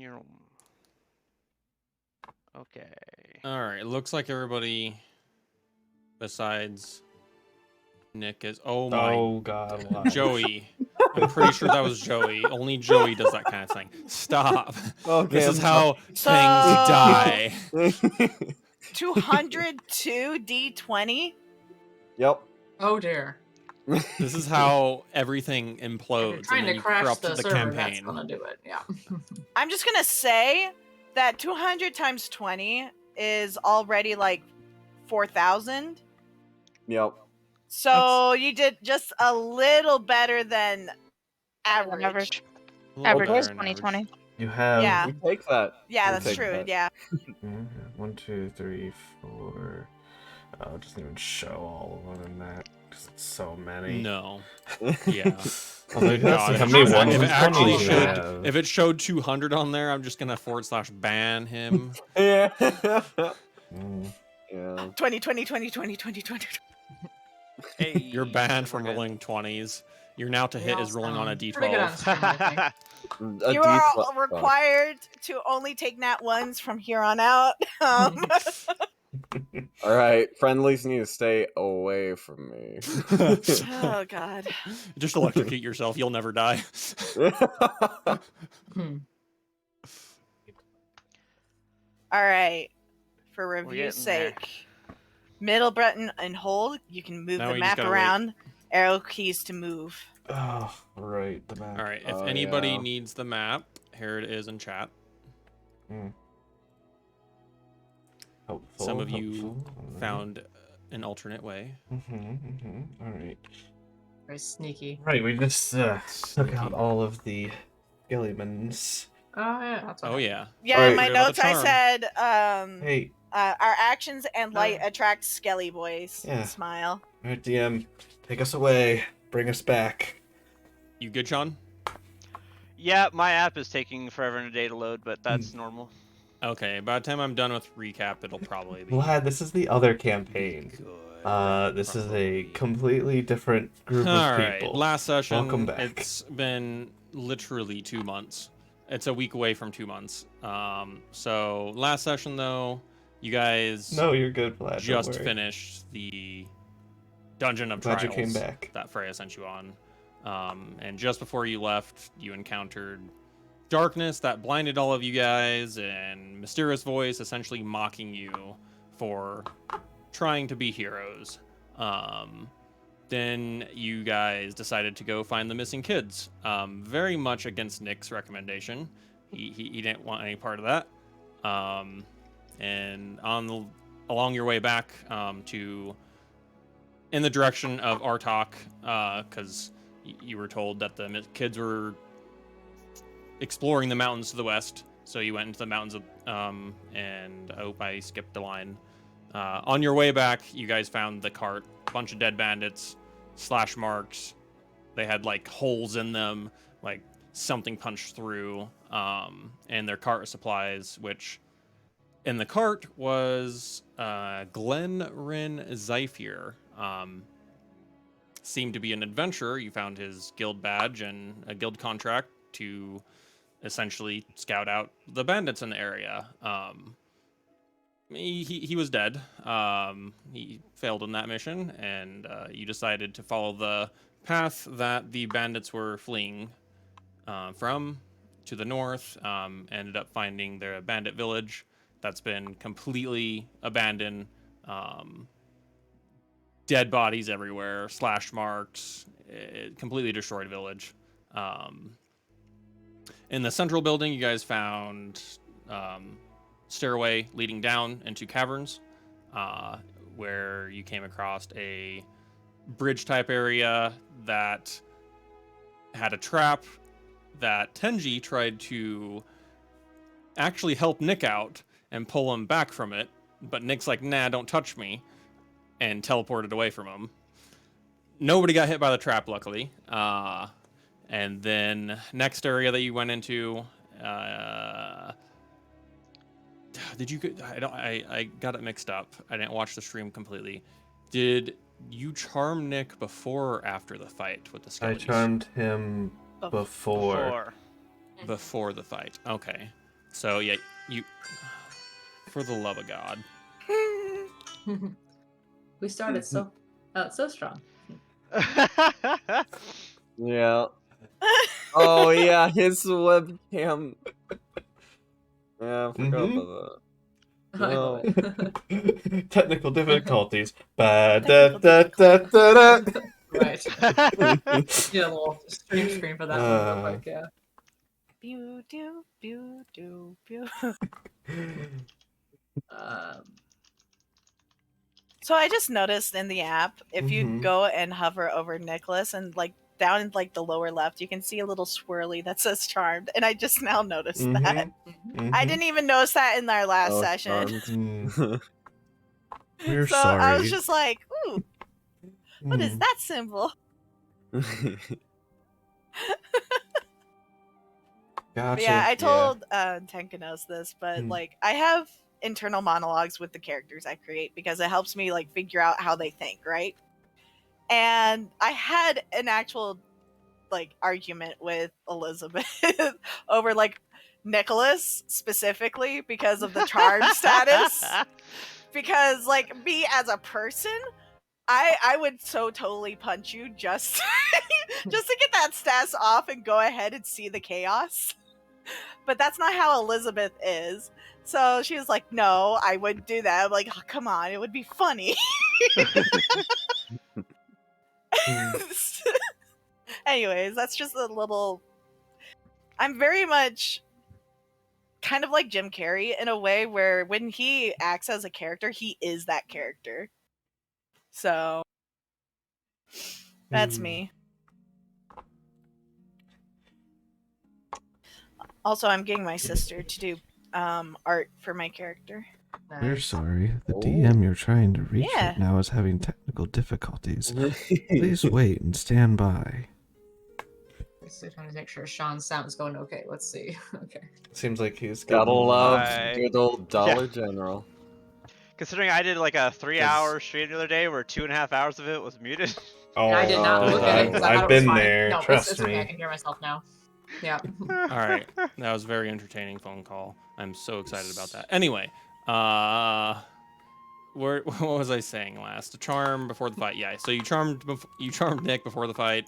You're... Okay. All right. It looks like everybody besides Nick is. Oh my. Oh God, why? Joey. I'm pretty sure that was Joey. Only Joey does that kind of thing. Stop. Okay, This is I'm how So- things die. 202 D20. Yep. Oh dear. This is how everything If you're implodes, trying and then to you crash corrupt the the server, that's campaign. gonna do it. Yeah. I'm just gonna say that 200 times 20 is already like 4,000. Yep. So you did just a little better than average. Average. A little Average better is than 2020. You have Yeah. We take that. Yeah, We that's take true. that. Yeah. 1, 2, 3, 4. Oh, it doesn't even show all of them in that. 'Cause it's so many. No. Yeah. Although it does God, say if how it many showed- ones if and it actually 20s you showed, have. if it showed 200 on there, I'm just gonna / ban him. Yeah. Mm. Yeah. 20, 20, 20, 20, 20, 20. Hey, You're banned from we're good. rolling 20s. You're now to We hit all is rolling on a sound pretty good on D12. stream, I think. A You are D12. required to only take nat ones from here on out. All right, friendlies need to stay away from me. Oh God. Just electrocute yourself. You'll never die. Hmm. All right. For We're review's getting there. sake, middle button and hold. You can move Now the we just map gotta around. Arrow keys to move. Oh, right, the map. All right. If Oh, anybody yeah. needs the map, here it is in chat. Helpful, Some of you helpful. found an alternate way. All right. Very sneaky. Right, we just took Sneaky. out all of the skeletons. Oh yeah, that's what Oh yeah. Yeah, All in right. my Forget about notes the I charm. said Hey, our actions and light attract skelly boys. Yeah. Smile. all right, DM, take us away. Bring us back. You good, Sean? Yeah, my app is taking forever and a day to load, but that's normal. Okay. By the time I'm done with recap, it'll probably be Vlad, this is the other campaign. good. This is Probably. a completely different group All of right. people. Last session. Welcome back. It's been literally 2 months. It's a week away from 2 months. So last session though, you guys No, you're good, Vlad. just don't worry. finished the Dungeon of Glad you Trials came back. that Freya sent you on. And just before you left, you encountered darkness that blinded all of you guys, and mysterious voice essentially mocking you for trying to be heroes. Then you guys decided to go find the missing kids. Very much against Nick's recommendation. He didn't want any part of that. And along your way back to in the direction of Artok, because you were told that the kids were exploring the mountains to the west, so you went into the mountains of, and I hope I skipped a line. On your way back, you guys found the cart, a bunch of dead bandits, slash marks. They had like holes in them, like something punched through, and their cart of supplies, which in the cart was Glenn Rin Zyphir. Seemed to be an adventurer. You found his guild badge and a guild contract to essentially scout out the bandits in the area. He was dead. He failed in that mission, and you decided to follow the path that the bandits were fleeing from to the north. Ended up finding their bandit village that's been completely abandoned. Dead bodies everywhere, slash marks, completely destroyed village. In the central building, you guys found stairway leading down into caverns, where you came across a bridge type area that had a trap that Tenji tried to actually help Nick out and pull him back from it, but Nick's like, nah, don't touch me, and teleported away from him. Nobody got hit by the trap, luckily. And then next area that you went into, did you? I got it mixed up. I didn't watch the stream completely. Did you charm Nick before or after the fight with the I skeletons? charmed him before. Before the fight. Okay. So yeah, you. For the love of God. We started so strong. Yeah. Oh yeah, his webcam. Yeah, I forgot Mhm. about I love it. Technical difficulties. Technical Ba-da-da-da-da-da. Right. that. Yeah, a little stream screen for that one real quick, yeah. Pew, pew, pew, pew, pew. Um, So I just noticed in the app, if you Mhm. go and hover over Nicholas and like down in like the lower left, you can see a little swirly that says charmed, and I just now noticed that. I didn't even notice that in our last Oh, session. charmed. We're So sorry. I was just like, ooh, what is Mm. that symbol? Gotcha. But yeah, I told Tenka knows this, but Hmm. like I have internal monologues with the characters I create because it helps me like figure out how they think, right? And I had an actual like argument with Elizabeth over like Nicholas specifically because of the charm status. Because like me as a person, I would so totally punch you just just to get that status off and go ahead and see the chaos. But that's not how Elizabeth is. So she was like, "No, I wouldn't do that." I'm like, oh, "Come on, it would be funny." Anyways, that's just a little. I'm very much kind of like Jim Carrey in a way where when he acts as a character, he is that character. So that's me. Also, I'm getting my sister to do art for my character. We're nice. sorry. The Oh. DM you're trying to reach Yeah. right now is having technical difficulties. Please wait and stand by. Just trying to make sure Sean's sound is going okay. Let's see. Okay. Seems like he's Gotta getting love I- good old Dollar General. Considering I did like a 3-hour stream the other day where 2.5 hours of it was muted. Oh, And I did not look at it because I I've thought it was been fine. there. No, Trust it's okay. me. I can hear myself now. Yeah. All right, that was a very entertaining phone call. I'm so excited about that. Anyway, what was I saying last? A charm before the fight. Yeah. So you charmed Nick before the fight,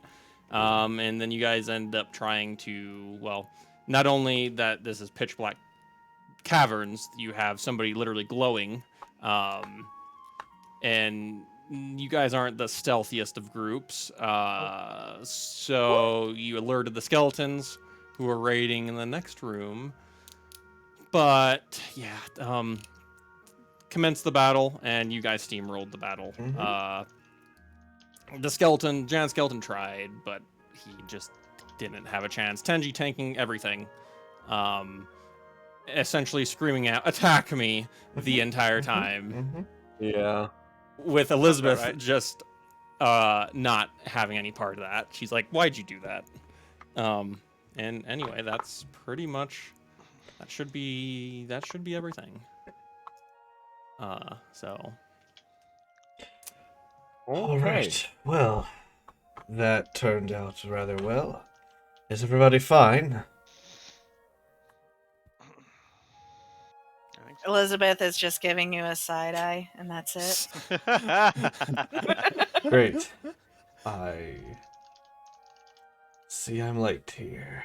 and then you guys end up trying to not only that this is pitch black caverns, you have somebody literally glowing, and you guys aren't the stealthiest of groups, so you alerted the skeletons who are raiding in the next room. But yeah, commenced the battle, and you guys steamrolled the battle. The giant skeleton tried, but he just didn't have a chance. Tenji tanking everything, essentially screaming out, "Attack me!" the entire time. Yeah. With Elizabeth right. just not having any part of that. She's like, "Why'd you do that?" And anyway, that's pretty much that should be everything. So All right. Well, that turned out rather well. Is everybody fine? I think so. Elizabeth is just giving you a side eye, and that's it. Great. I see I'm late here.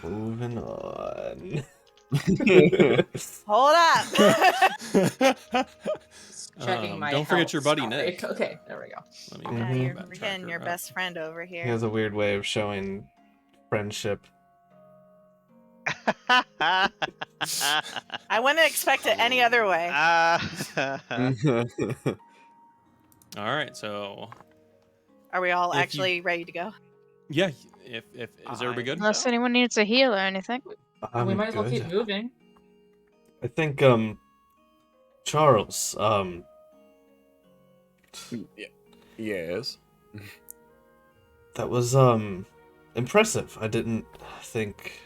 Moving on. Hold up. Just checking my don't forget your health, buddy sorry. Nick. Okay, there we go. Let me Mhm. Yeah, get you're that getting your tracker up. best friend over He here. has a weird way of showing friendship. I wouldn't expect it any other way. All right, so Are we all If you- actually ready to go? yeah, if is everybody good? Unless anyone needs a heal or anything. I'm we might as well good. keep moving. I think Charles, Yes. that was impressive. I didn't think,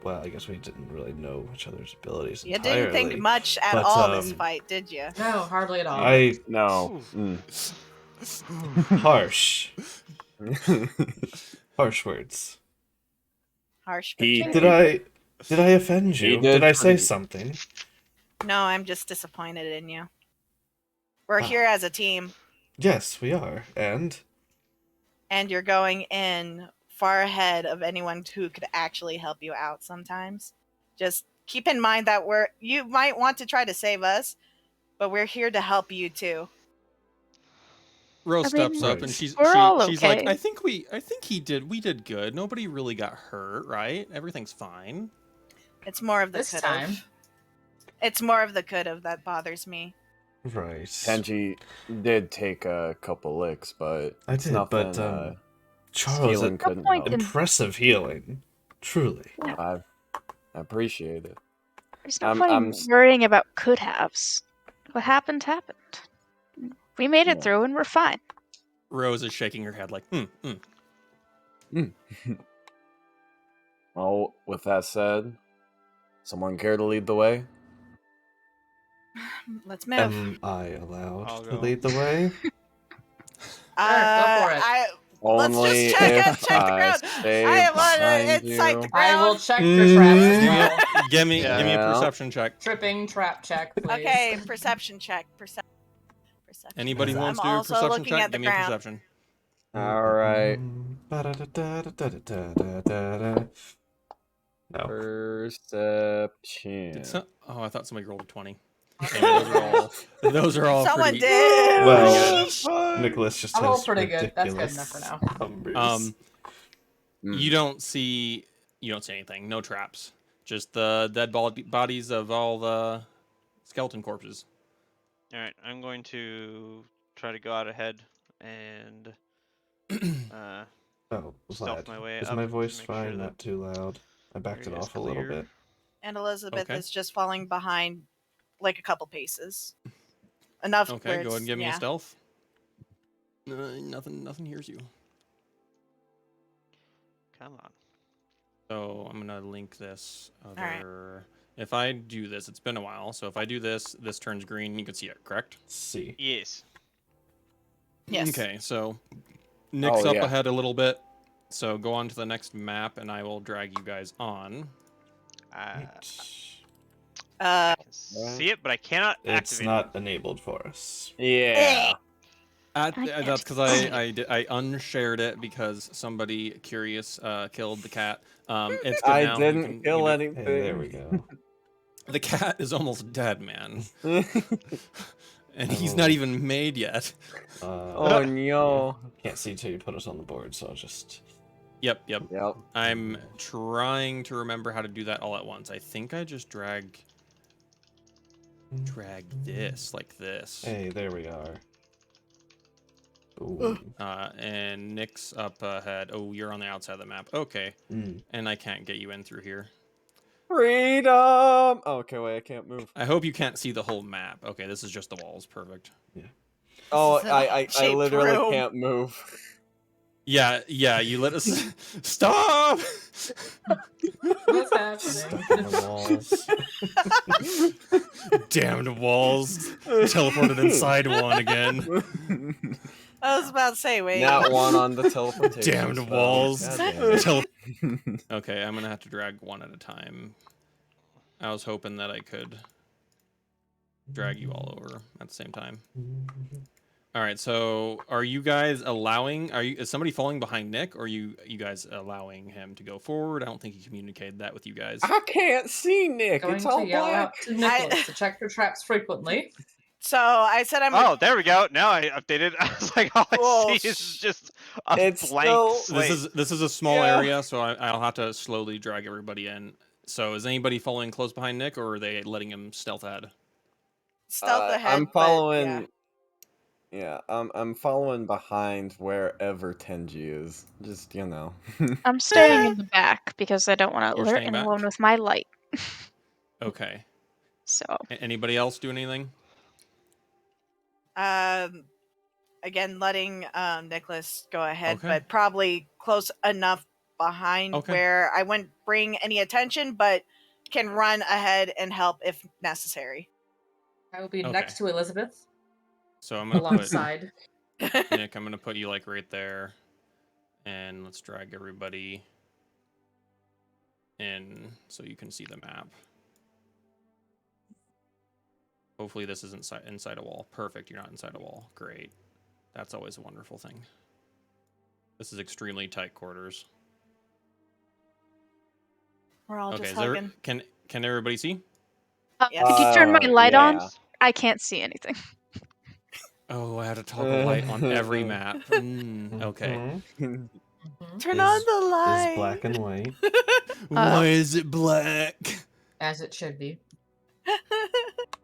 well, I guess we didn't really know each other's abilities You entirely. didn't think much at but, all this um, fight, did you? No, hardly at all. No. Harsh. Harsh words. Harsh. He- but Did I offend He you? did Did I say pretty- something? No, I'm just disappointed in you. We're Ah. here as a team, Yes, we are. And and you're going in far ahead of anyone who could actually help you out sometimes. Just keep in mind that you might want to try to save us, but we're here to help you too. Rose I steps mean, up and Right. she's we're all she's like, okay. I think we did good. Nobody really got hurt, right? Everything's fine. It's more of the This could've. time. It's more of the could've that bothers me. right. Tenji did take a couple licks, but I it's did, nothing. but Charles, healing it, couldn't point help. in- impressive healing. Truly. I appreciate it. There's no I'm- point I'm in s- worrying about could haves. What happened happened. We made it Yeah. through and we're fine. Rose is shaking her head like, Well, with that said, someone care to lead the way? Let's move. Am I allowed I'll to go. lead the way? Go for it. Let's Only just check if the ground. stay I want behind to incite you. the ground. I will check for traps as Give me well. give me a Yeah. perception check. Tripping trap check, please. Okay, perception check. Perception. Anybody who I'm wants to do a also perception looking check, at the give me a ground. perception. All right. Ba-da-da-da-da-da-da-da-da. No. Perception. Did oh, I thought somebody rolled a 20. Anyway, those are all Someone pretty, did. Well, Nicholas just I'm all has pretty good. That's good ridiculous enough for now. numbers. You don't see anything. No traps. Just the dead bodies of all the skeleton corpses. All right, I'm going to try to go out ahead and Oh, stealth Vlad, my way is up my to voice make fine? sure that Not too loud. I backed it area is off a little clear. bit. And Elizabeth Okay. is just falling behind, like a couple paces. Enough. Okay, where go ahead it's- and give me a yeah. stealth. Nothing hears you. Come on. So I'm gonna link this right. over. If I do this, it's been a while. So if I do this, this turns green. You can see it, correct? Let's see. Yes. Yes. Okay, so Nick's Oh, up yeah. ahead a little bit. So go on to the next map, and I will drag you guys on. I Uh, can see it, but I cannot It's activate not enabled for us. Yeah. I can't That's because see I unshared it because somebody curious killed the cat. It's good I now. You didn't can- kill you know- anything. Hey, there we go. The cat is almost dead, man, Oh and he's not even made yet. no. Can't see till you put us on the board, so I'll just. Yep. Yep. I'm trying to remember how to do that all at once. I think I just drag this like this. Hey, there we are. Ooh. And Nick's up ahead. Oh, you're on the outside of the map. Okay. Mm. And I can't get you in through here. Freedom. Oh, okay, wait, I can't move. I hope you can't see the whole map. Okay, this is just the walls. Perfect. Oh, This is an I odd-shaped literally room. can't move. Yeah, you let us stop. What's Stuck happening? in the walls. Damned walls. Teleported inside one again. I was about to say, wait. Not one on the teleportation. Damned spell. walls. Goddamn. Okay, I'm gonna have to drag one at a time. I was hoping that I could drag you all over at the same time. All right, so are you guys allowing? Is somebody falling behind Nick, or are you guys allowing him to go forward? I don't think he communicated that with you guys. I can't see Nick. Going It's all to yell out black. to Nicholas to check for traps frequently. So I said I'm. Oh, there we go. Now I updated. I was like, all Well, I see is just a it's blank still- slate. This is a small Yeah. area, so I'll have to slowly drag everybody in. So is anybody following close behind Nick, or are they letting him stealth ahead? Stealth ahead. I'm but, following. yeah. Yeah, I'm following behind wherever Tenji is. Just I'm staying in the back because I don't want to You're alert staying back? anyone with my light. Okay. So Anybody else do anything? Again, letting Nicholas go ahead, Okay. but probably close enough behind Okay. where I wouldn't bring any attention, but can run ahead and help if necessary. I will be Okay. next to Elizabeth, So I'm gonna put alongside. Nick. I'm gonna put you like right there, and let's drag everybody in so you can see the map. Hopefully this isn't inside a wall. Perfect, you're not inside a wall. Great. That's always a wonderful thing. This is extremely tight quarters. We're all Okay, just is there, hugging. can everybody see? Yes. Could you turn my light on? yeah. I can't see anything. Oh, I had to toggle light on every map. Okay. Mhm. Turn Is- on the Is light. black and white. Why is it black? As it should be.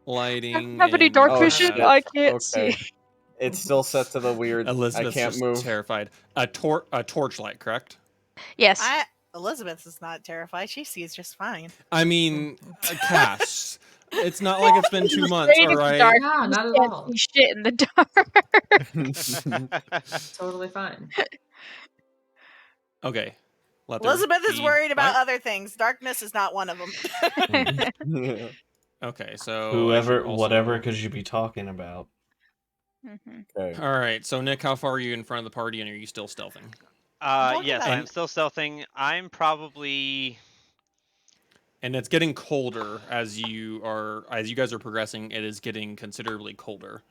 Lighting. Have any in dark Oh, vision? shit. I can't Okay. see. It's still set to the weird. Elizabeth's I can't just move. terrified. A torchlight, correct? Yes. Elizabeth is not terrified. She sees just fine. I mean, Cass. It's not like it's been 2 months, Afraid all of the right? dark. No, You not at can't all. see shit in the dark. Totally fine. Okay. Let there Elizabeth is be worried about light. other things. Darkness is not one of them. Yeah. Okay, so I Whoever, should also... whatever could you be talking about? Mhm. Okay. All right, so Nick, how far are you in front of the party, and are you still stealthing? Talking Yes, about I'm still stealthing. I'm probably And it's getting colder as you guys are progressing. It is getting considerably colder.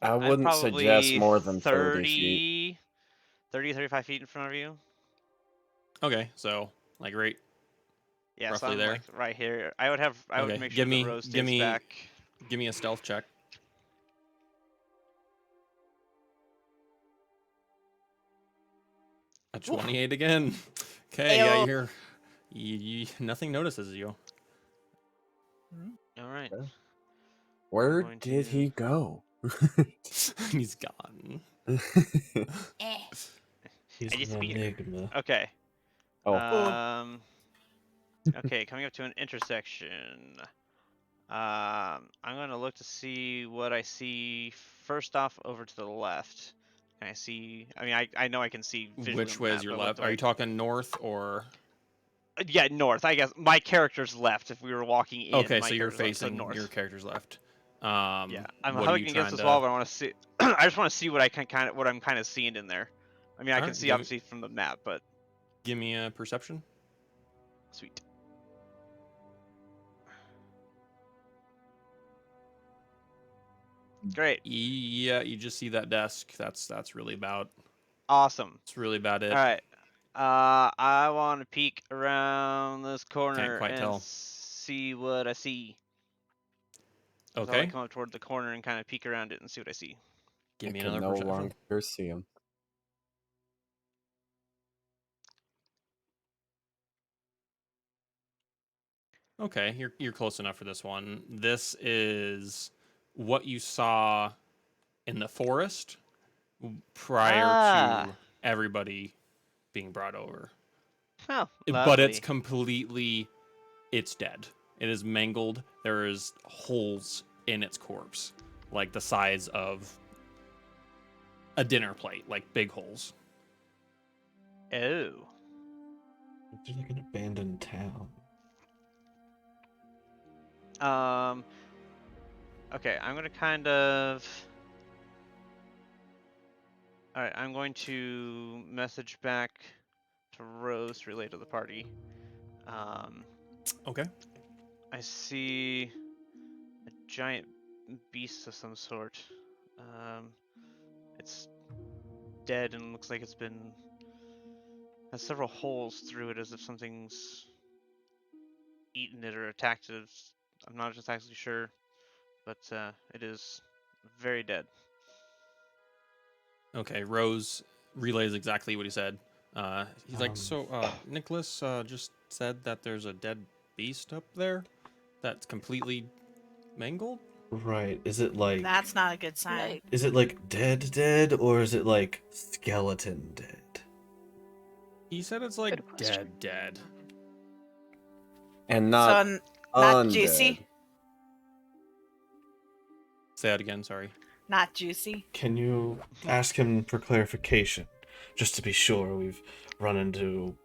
I I'm wouldn't suggest probably more than 30 feet. 35 feet in front of you. Okay, so like right. Yeah, so Roughly I'm there? like right here. I would Okay, make sure give that me- Rose give stays me- back. Give me a stealth check. A 28 again. Okay, yeah, Ayo. nothing notices you. All right. Okay. Where going did to- he go? He's gone. He's I just an be here. enigma. Okay. Oh. Okay, coming up to an intersection. I'm gonna look to see what I see first off over to the left. Can I see? I mean, I know I can see visually Which on the way map, is your but what left? do Are I- you talking north or? Yeah, north. I guess my character's left. If we were walking in, Okay, my so you're character's left, so facing north. your character's left. Yeah, I'm what are you hugging against trying this to? wall, but I want to see. I just want to see what I can what I'm kind of seeing in there. I mean, I can Alright, see give me- obviously from the map, but Give me a perception. sweet. Great. Yeah, you just see that desk. That's really about. Awesome. It's really about it. All right. I want to peek around this corner quite and tell. see what I see. So I Okay. like come up toward the corner and kind of peek around it and see what I see. Give me I can another no perception. longer see him. Okay, you're close enough for this one. This is what you saw in the forest prior Ah. to everybody being brought over. Oh, But it's lovely. it's dead. It is mangled. There is holes in its corpse, like the size of a dinner plate, like big holes. Oh. It's like an abandoned town. Okay, I'm gonna kind of. All right, I'm going to message back to Rose relay to the party. Okay. I see a giant beast of some sort. It's dead and looks like it's been has several holes through it as if something's eaten it or attacked it. I'm not exactly sure, but it is very dead. Okay, Rose relays exactly what he said. He's like, Um, so Nicholas just said that there's a dead beast up there that's completely mangled. Right. Is it like That's not a good sign. is it like dead, or is it like skeleton dead? He said it's like Good question. dead. And So not not undead. juicy. Say that again, sorry. Not juicy. Can you ask him for clarification, just to be sure we've run into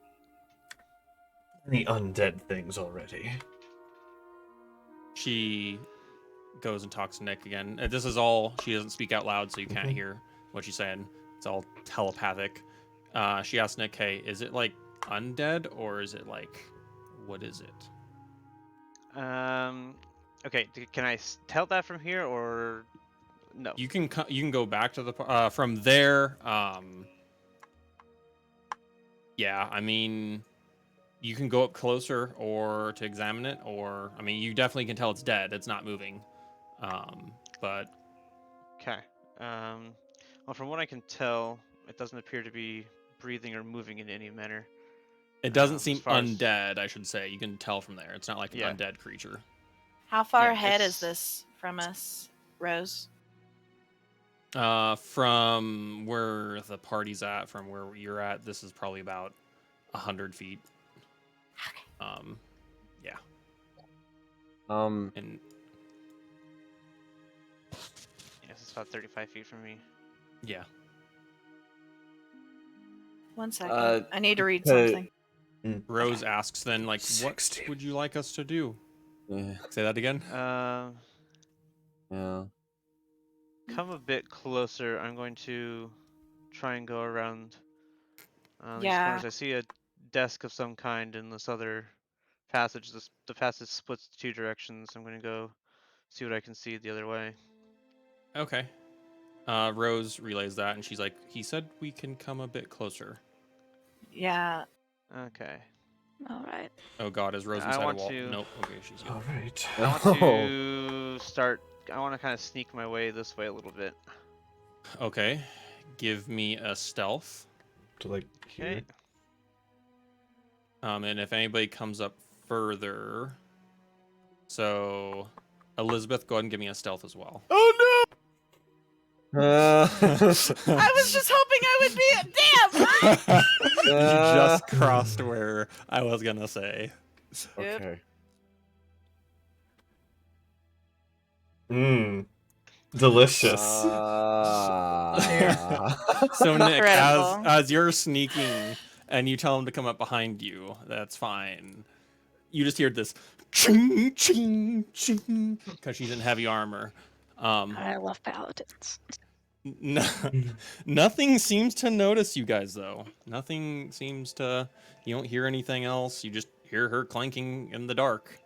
any undead things already? She goes and talks to Nick again. This is all, she doesn't speak out loud, so you can't Mhm. hear what she's saying. It's all telepathic. She asks Nick, hey, is it like undead, or is it like, what is it? Okay. Can I tell that from here or no? You can go back to the from there. Yeah, I mean, you can go up closer or to examine it, or I mean, you definitely can tell it's dead. It's not moving. But Okay. Well, from what I can tell, it doesn't appear to be breathing or moving in any manner. it doesn't As seem far as- undead, I should say. You can tell from there. It's not like an Yeah. undead creature. How far Yeah, ahead is it's- this from us, Rose? From where the party's at, from where you're at, this is probably about 100 feet. Yeah. And Yes, it's about 35 feet from me. yeah. 1 second. Uh, I need to read uh, something. Rose asks then, like, 60. what would you like us to do? Yeah. Say that again. Yeah. Come a bit closer. I'm going to try and go around these Yeah. corners. I see a desk of some kind in this other passage. The passage splits two directions. I'm going to go see what I can see the other way. Okay. Rose relays that, and she's like, he said we can come a bit closer. Yeah. Okay. All right. Oh God, is Rose I inside a want wall? to- Nope. Okay, she's good. All right. I want to start. I want to kind of sneak my way this way a little bit. Okay. Give me a stealth. To like Okay. here. And if anybody comes up further, so Elizabeth, go ahead and give me a stealth as well. Oh I was just hoping I would be. Damn! You just crossed where I was gonna say. Okay. no! Mmm. Delicious. So Nick, Incredible. as you're sneaking and you tell him to come up behind you, that's fine. You just hear this ching ching ching because she's in heavy armor. I love paladins. Nothing seems to notice you guys though. Nothing seems to. You don't hear anything else. You just hear her clanking in the dark.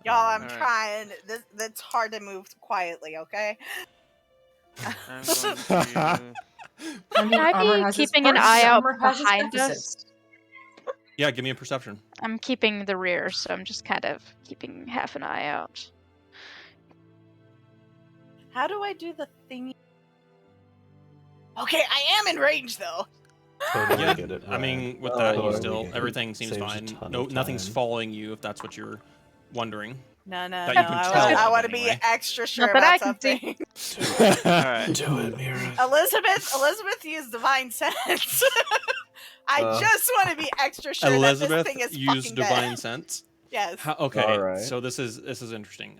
Y'all, I'm Alright. trying. That's hard to move quietly, okay? I'm going to. I mean, Can I armor be has its keeping an perks, eye out armor has its behind deficits. us? Yeah, give me a perception. I'm keeping the rear, so I'm just kind of keeping half an eye out. How do I do the thingy? Okay, I am in range though. Totally Yeah, get it. I mean, with Oh, that, you totally still get it. everything seems Saves a fine. ton No, of nothing's time. following you if that's what you're wondering. No, That you can I tell want to of be anyway. extra sure Not that I about can see. something. Alright. Do it, Mira. Elizabeth used divine sense. I just want to be extra sure Elizabeth that this thing is used fucking divine dead. sense. Yes. Okay, Alright. so this is interesting.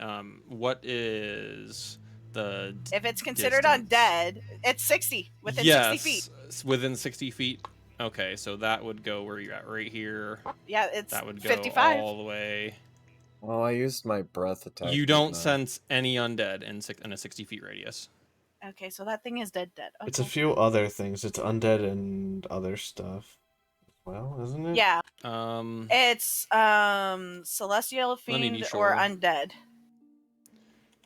What is the If it's considered distance? undead, it's 60 within yes, 60 feet. Within 60 feet. Okay, so that would go where you're at right here. Yeah, it's That would go 55. all the way. Well, I used my breath attack. You didn't don't I? sense any undead in a 60 feet radius. Okay, so that thing is dead. Okay. It's a few other things. It's undead and other stuff. Well, isn't it? Yeah, Um, it's celestial Let me be fiend sure. or undead.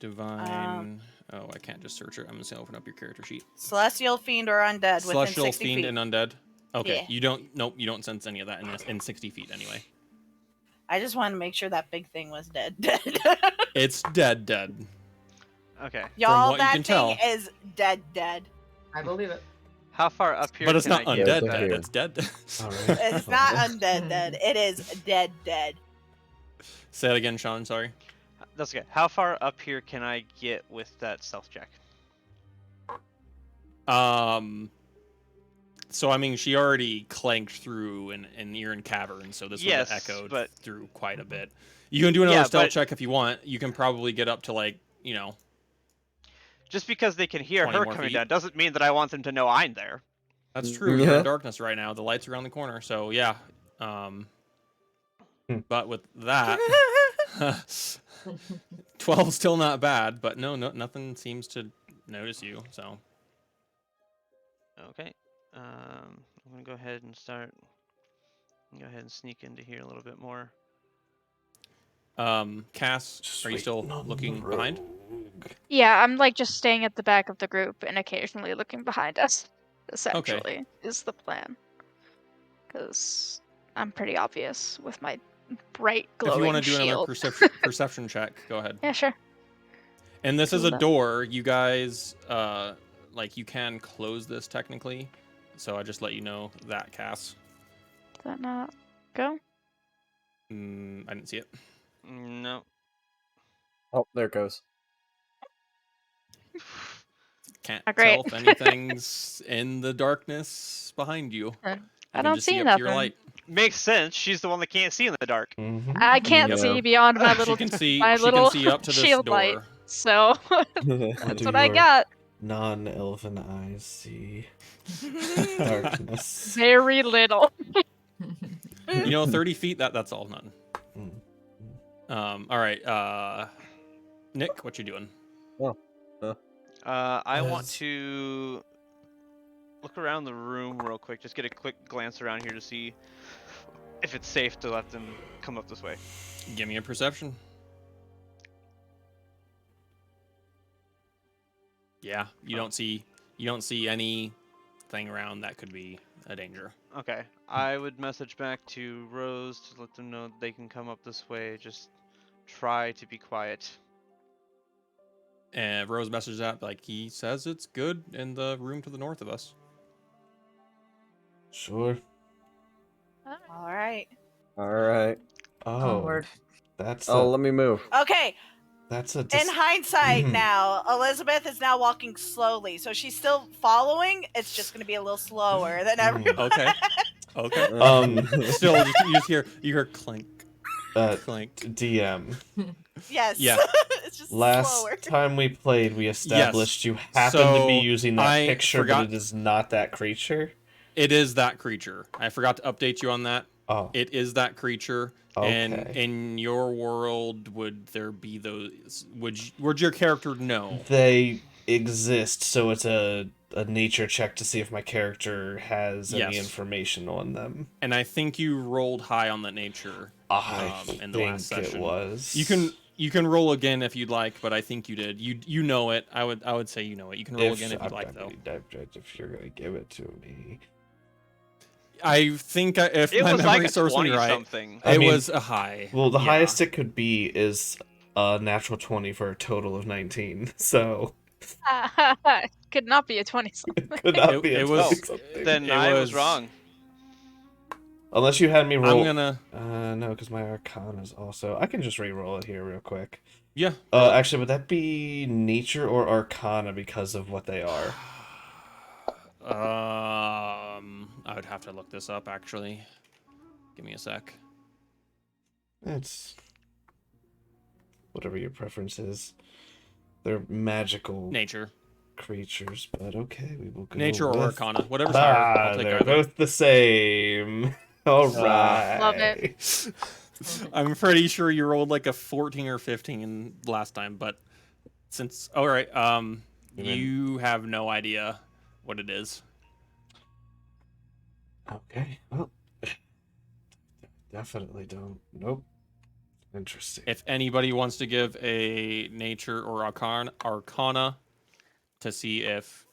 divine. Oh, I can't just search it. I'm just gonna open up your character sheet. Celestial fiend or undead within Celestial 60 fiend feet. and undead. Okay, Yeah. you don't. Nope, you don't sense any of that in 60 feet anyway. I just wanted to make sure that big thing was dead. Dead. It's dead. Okay. Y'all, what you that can thing tell. is dead. Dead. I believe it. How far up here? But it's can not I get undead with dead. that? It's dead. All right. It's not undead. Dead. It is dead. Dead. Say it again, Sean. Sorry. That's okay. How far up here can I get with that stealth check? So I mean, she already clanked through an Iron cavern, so this would have Yes, echoed but- through quite a bit. You can do another Yeah, stealth but- check if you want. You can probably get up to like, Just because they can hear 20 her more coming feet. down doesn't mean that I want them to know I'm there. That's true. You're Yeah. in darkness right now. The lights are around the corner, so yeah. But with that, 12 still not bad, but no, nothing seems to notice you. So Okay. I'm gonna go ahead and start Go ahead and sneak into here a little bit more. Cass, Just are you still waiting on the looking behind? rogue. Yeah, I'm like just staying at the back of the group and occasionally looking behind us. Essentially, is the plan. Because I'm pretty obvious with my bright If you glowing want to do another shield. perception check, go ahead. Yeah, sure. And this is a Cool. door. You guys, like, you can close this technically. So I just let you know that, Cass. Does that not go? I didn't see it. No. Oh, there it goes. Can't Oh, great. tell if anything's in the darkness behind you. I You can don't just see up to your nothing. light. Makes sense. She's the one that can't see in the dark. Mm-hmm. I can't Yep. see beyond my little She can see. my She little can see up to this shield door. light. So What that's do what I your got. non-elven eyes see? Darkness. Very little. You know, 30 feet. That's all. Nothing. Mm. All right. Nick, what you doing? I want As- to look around the room real quick. Just get a quick glance around here to see if it's safe to let them come up this way. Give me a perception. Yeah, you don't see anything around that could be a danger. Okay. I would message back to Rose to let them know they can come up this way. Just try to be quiet. And Rose messaged that like he says it's good in the room to the north of us. Sure. All right. All right. Oh, Onward. that's Oh, a let me move. Okay. that's a In dis- hindsight, Mhm. now Elizabeth is now walking slowly, so she's still following. It's just going to be a little slower than everyone. Okay. Okay. Still, you just hear clink, clink. DM. Yes. Yeah. It's just Last slower. time we played, we established you happen to be So, using that I picture, forgot- but it is not that creature. It is that creature. I forgot to update you on that. Oh, It is that creature. And okay. in your world, would there be those? Would your character know? They exist, so it's a nature check to see if my character has any Yes. information on them. And I think you rolled high on that nature. I in the last think it session. was. You can roll again if you'd like, but I think you did. You know it. I would say you know it. You can roll again if you'd like, though. If you're gonna give it to me, I think if It my was memory like a serves me 20 right, something. I it mean, was a high. well, the Yeah. highest it could be is a natural 20 for a total of 19. So Could not be a 20 something. it could not be a it was- 20 something. Then It I was was- wrong. Unless you had me roll. I'm gonna. No, because my Arcana is also. I can just re-roll it here real quick. Yeah. roll it. Actually, would that be Nature or Arcana because of what they are? I would have to look this up actually. Give me a sec. It's whatever your preference is. They're magical Nature, creatures, but okay, we will go nature or with... Arcana, whatever's higher. I'll take they're either. both the same. All right. Love it. I'm pretty sure you rolled like a 14 or 15 last time, but since all right, you have no idea what it is. Okay. Well, definitely don't. Nope. Interesting. If anybody wants to give a nature or arcana to see if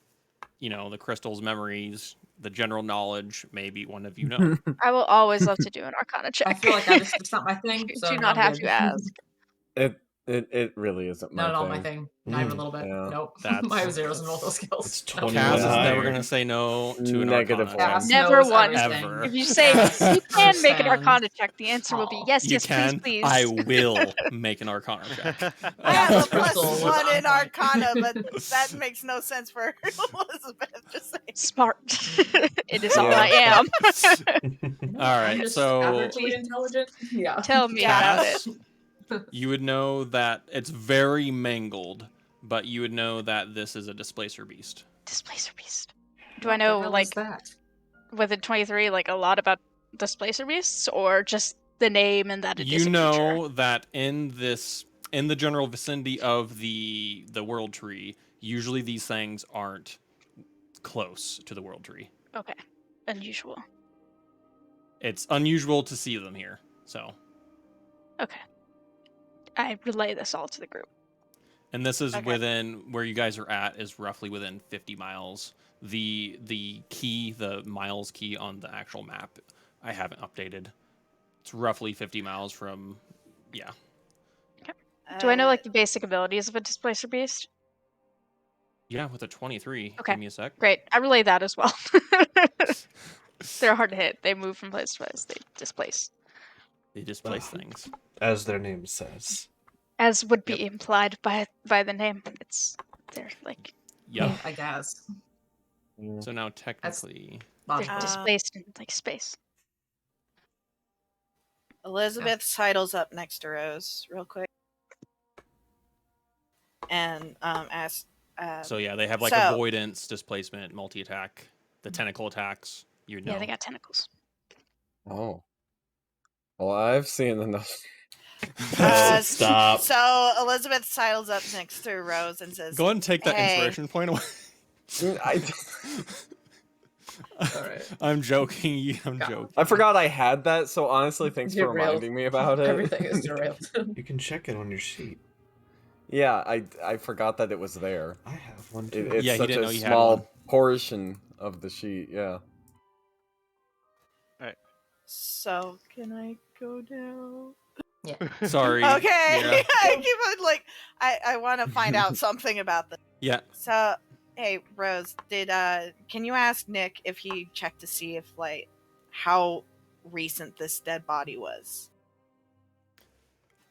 the crystal's memories, the general knowledge, maybe one of you know. I will always love to do an Arcana check. I feel like it's not my thing. You So do no, not I'm have good. to ask. It really isn't my Not at all thing. my thing. Not even a little bit. Yeah. Nope. That's- I have zeros in both those skills. It's Nope. 21 Cass is higher. never gonna say no to an Negative arcana. one. Cass Never knows once. everything. Ever. If you say Cass you can make an understands. Arcana check, the answer will be Oh. yes, You yes, can. please, please. I will make an arcana check. I have a Crystal plus was 1 on in point. Arcana, but that makes no sense for Elizabeth. Just saying. Smart. It is all Yeah. I am. All I'm right, just so averagely intelligent. Yeah. Tell me Yeah. about it. Cass, you would know that it's very mangled, but you would know that this is a displacer beast. Displacer Beast. Do I know, like, that? within 23, like, a lot about Displacer Beasts, or just the name and that it is You a know creature? that in the general vicinity of the world tree, usually these things aren't close to the world tree. Okay. Unusual. it's unusual to see them here. So, Okay. I relay this all to the group. and this is Okay. within where you guys are at is roughly within 50 miles. The key, the miles key on the actual map, I haven't updated. It's roughly 50 miles from, yeah. Do I know like the basic abilities of a displacer beast? Yeah, with a 23. Okay. Give me a sec. Great. I relay that as well. They're hard to hit. They move from place to place. They displace. They displace things. As their name says. As would be Yep. implied by the name. They're like Yep. I guess. So now technically, they're Logical. displaced in like space. Elizabeth sidles up next to Rose real quick and asks. so yeah, they have like so- avoidance, displacement, multi-attack, the tentacle attacks. You know. Yeah, they got tentacles. Oh. Well, I've seen enough. Stop. So Elizabeth sidles up next to Rose and says, Go ahead and take that "Hey." inspiration point away. Alright. I'm joking. I'm Got it. joking. I forgot I had that, so honestly, thanks for Derailed. reminding me about it. Everything is derailed. You can check it on your sheet. Yeah, I forgot that it was there. I have one too. It's Yeah, he such didn't a know he had small one. portion of the sheet. Yeah. So can I go now? Sorry. Okay. Yeah. I keep on like I want to find out something about this. Yeah. So hey Rose, can you ask Nick if he checked to see if like how recent this dead body was?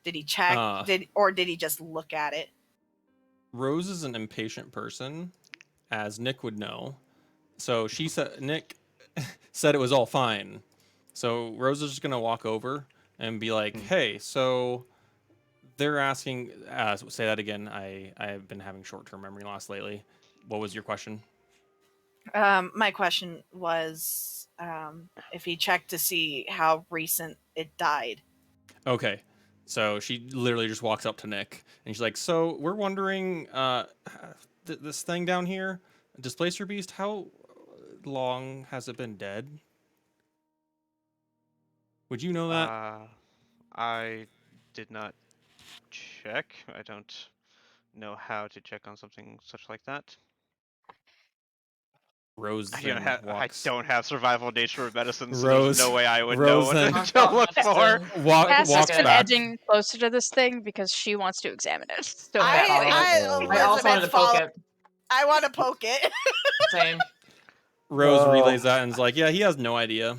Did he check? Did he just look at it? Rose is an impatient person, as Nick would know. So she said Nick said it was all fine. So Rose is just gonna walk over and be like, "Hey, so they're asking." Say that again. I have been having short-term memory loss lately. What was your question? My question was if he checked to see how recent it died. Okay. So she literally just walks up to Nick and she's like, "So we're wondering, this thing down here, Displacer Beast, how long has it been dead? Would you know that?" I did not check. I don't know how to check on something such like that. Rose I then I don't have survival nature of medicine, so Rose- there's no way I would Rose know then- what to look for. Cass has walks been back. edging closer to this thing because she wants to examine it. So I also wanted to poke it. I want to poke it. Same. Rose Oh. relays that and is like, "Yeah, he has no idea."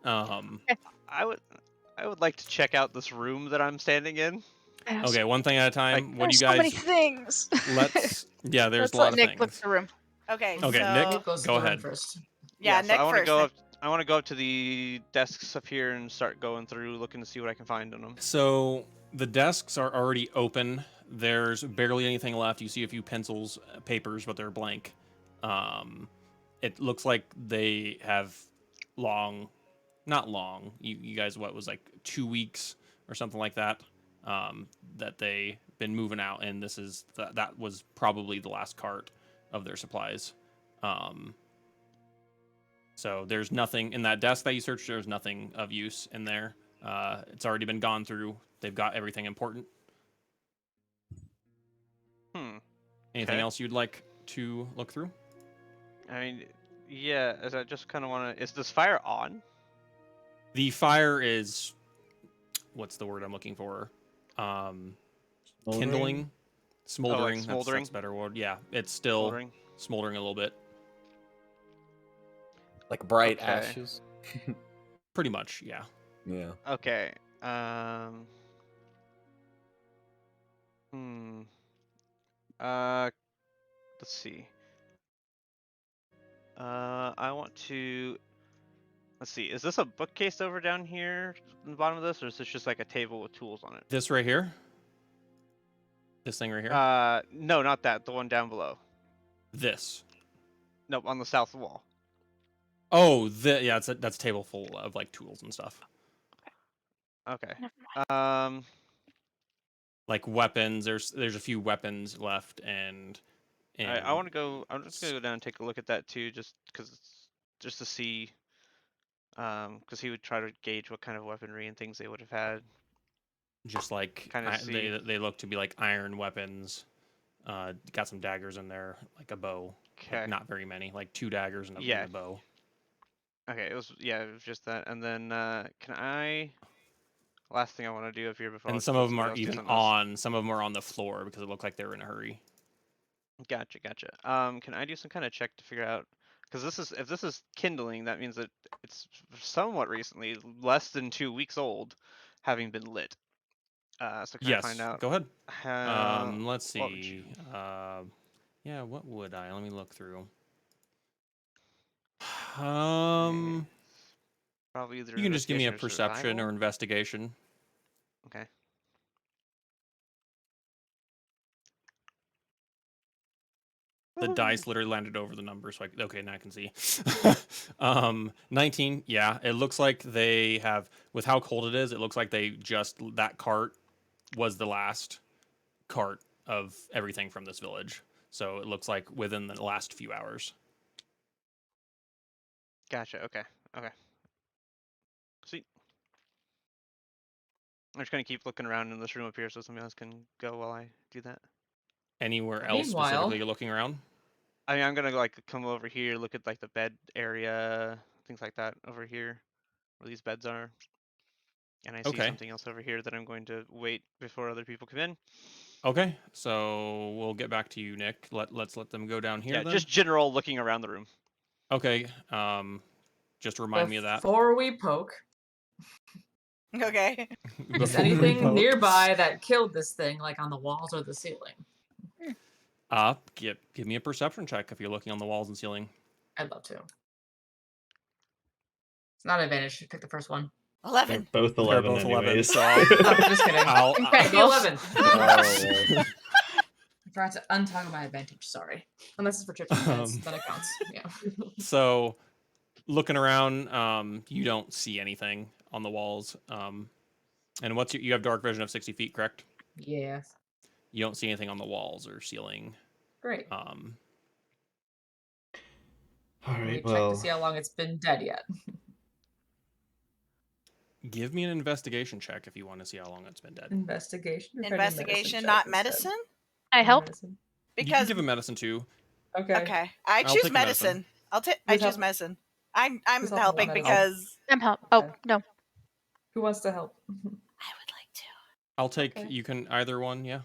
I would like to check out this room that I'm standing in. Okay, one thing at a time. What do There's you so many guys? things. Let's. Yeah, there's Let's a lot let of Nick look things. the room. Okay. Okay, so, Nick, Goes to go the room ahead. first. Yeah, so Nick I want to first. go up. I want to go up to the desks up here and start going through, looking to see what I can find on them. So the desks are already open. There's barely anything left. You see a few pencils, papers, but they're blank. It looks like they have not long. You guys, what was like 2 weeks or something like that? That they been moving out, and this is that was probably the last cart of their supplies. So there's nothing in that desk that you searched. There's nothing of use in there. It's already been gone through. They've got everything important. Anything Okay. else you'd like to look through? I mean, yeah. As I just kind of want to. Is this fire on? The fire is, what's the word I'm looking for? Kindling, smoldering. smoldering? That's a better word. Yeah, it's still Smoldering? smoldering a little bit. Like bright Okay. ashes. Pretty much, yeah. Yeah. Okay. Let's see. I want to. Let's see. Is this a bookcase over down here in the bottom of this, or is this just like a table with tools on it? This right here. This thing right here. No, not that. The one down below. This. Nope, on the south wall. Oh, yeah. That's a table full of like tools and stuff. Okay. Never mind. Like weapons. There's a few weapons left, and I want to go. I'm just gonna go down and take a look at that too, just to see because he would try to gauge what kind of weaponry and things they would have had. Just like Kind of see. they look to be like iron weapons. Got some daggers in there, like a bow. Okay. Like not very many, like 2 daggers and Yeah. a bow. Okay, it was just that, and then can I? Last thing I want to do up here before. And I'll some let of them somebody aren't else do even something else. on. Some of them are on the floor because it looked like they were in a hurry. Gotcha. Can I do some kind of check to figure out? Because if this is kindling, that means that it's somewhat recently, less than 2 weeks old, having been lit. So can I find Yes, out? go ahead. How, Let's what would see. you? Yeah, what would I? Let me look through. Probably either You can just give me a investigation or perception or survival. investigation. Okay. The dice literally landed over the number, so okay, now I can see. 19, yeah. It looks like they have, with how cold it is, it looks like that cart was the last cart of everything from this village. So it looks like within the last few hours. Gotcha. Okay. Sweet. I'm just gonna keep looking around in this room up here so somebody else can go while I do that. Anywhere else Meanwhile- specifically you're looking around? I mean, I'm gonna like come over here, look at like the bed area, things like that over here, where these beds are. And I see Okay. something else over here that I'm going to wait before other people come in. Okay, so we'll get back to you, Nick. Let's let them go down here Yeah, then. just general looking around the room. Okay. Just remind me of that. Before we poke, Okay. is Before we anything poke. nearby that killed this thing, like on the walls or the ceiling? Give me a perception check if you're looking on the walls and ceiling. I'd love to. It's not an advantage. Pick the first one. 11. They're both 11 both 11, anyways. so I'm just kidding. Incredibly 11. Oh, I forgot to untoggle my advantage. Sorry. Unless it's for tripping events, then it counts. Yeah. So, looking around, you don't see anything on the walls. And you have dark vision of 60 feet, correct? Yeah. You don't see anything on the walls or ceiling. Great. All Can we right, check to see how long it's been dead yet? Give me an investigation check if you want to see how long it's been dead. Investigation. Investigation, not medicine? I help. You can Because give a medicine too. Okay. okay, I I'll choose take medicine. medicine. I Who's choose helping? medicine. I'm Who's helping helping with medicine? because I'm help. Oh Okay. no. Who wants to help? I would like to. I'll take. Okay. You can either one. Yeah.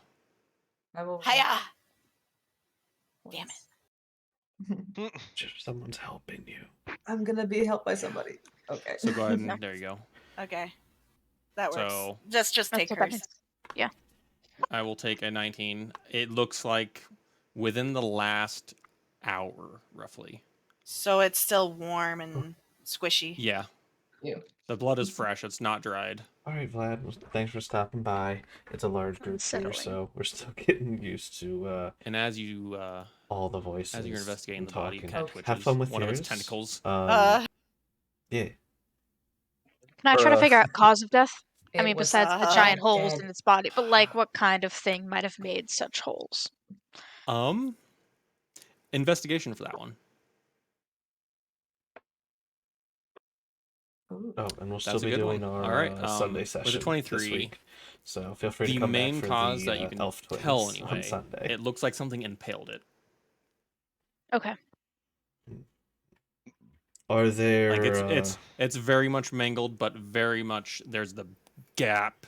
I will. Hiya! Damn it. someone's helping you. I'm gonna be helped by somebody. Okay. So go ahead and there you go. Okay. That works. So- Just That's take what that hers. means. I will take a 19. It looks like within the last hour, roughly. So it's still warm and squishy. Yeah. You. The blood is fresh. It's not dried. All right, Vlad. Well, thanks for stopping by. It's a large group here, Unsettling. so we're still getting used to And as you all the voices. as you're investigating and the body, talking. kind of Okay. twitches Have fun with one of its yours. tentacles. Yeah. Can I try to figure out cause of death? I It mean, was besides the dead. giant holes dead. in its body, but like what kind of thing might have made such holes? Investigation for that one. Ooh. Oh, and we'll still That's a be good doing one. our All right, Sunday with a session 23, this week. So feel free The to come main back for cause the that you can elf twins tell on anyway. Sunday. It looks like something impaled it. Okay. Are there Like it's very much mangled, but very much there's the gap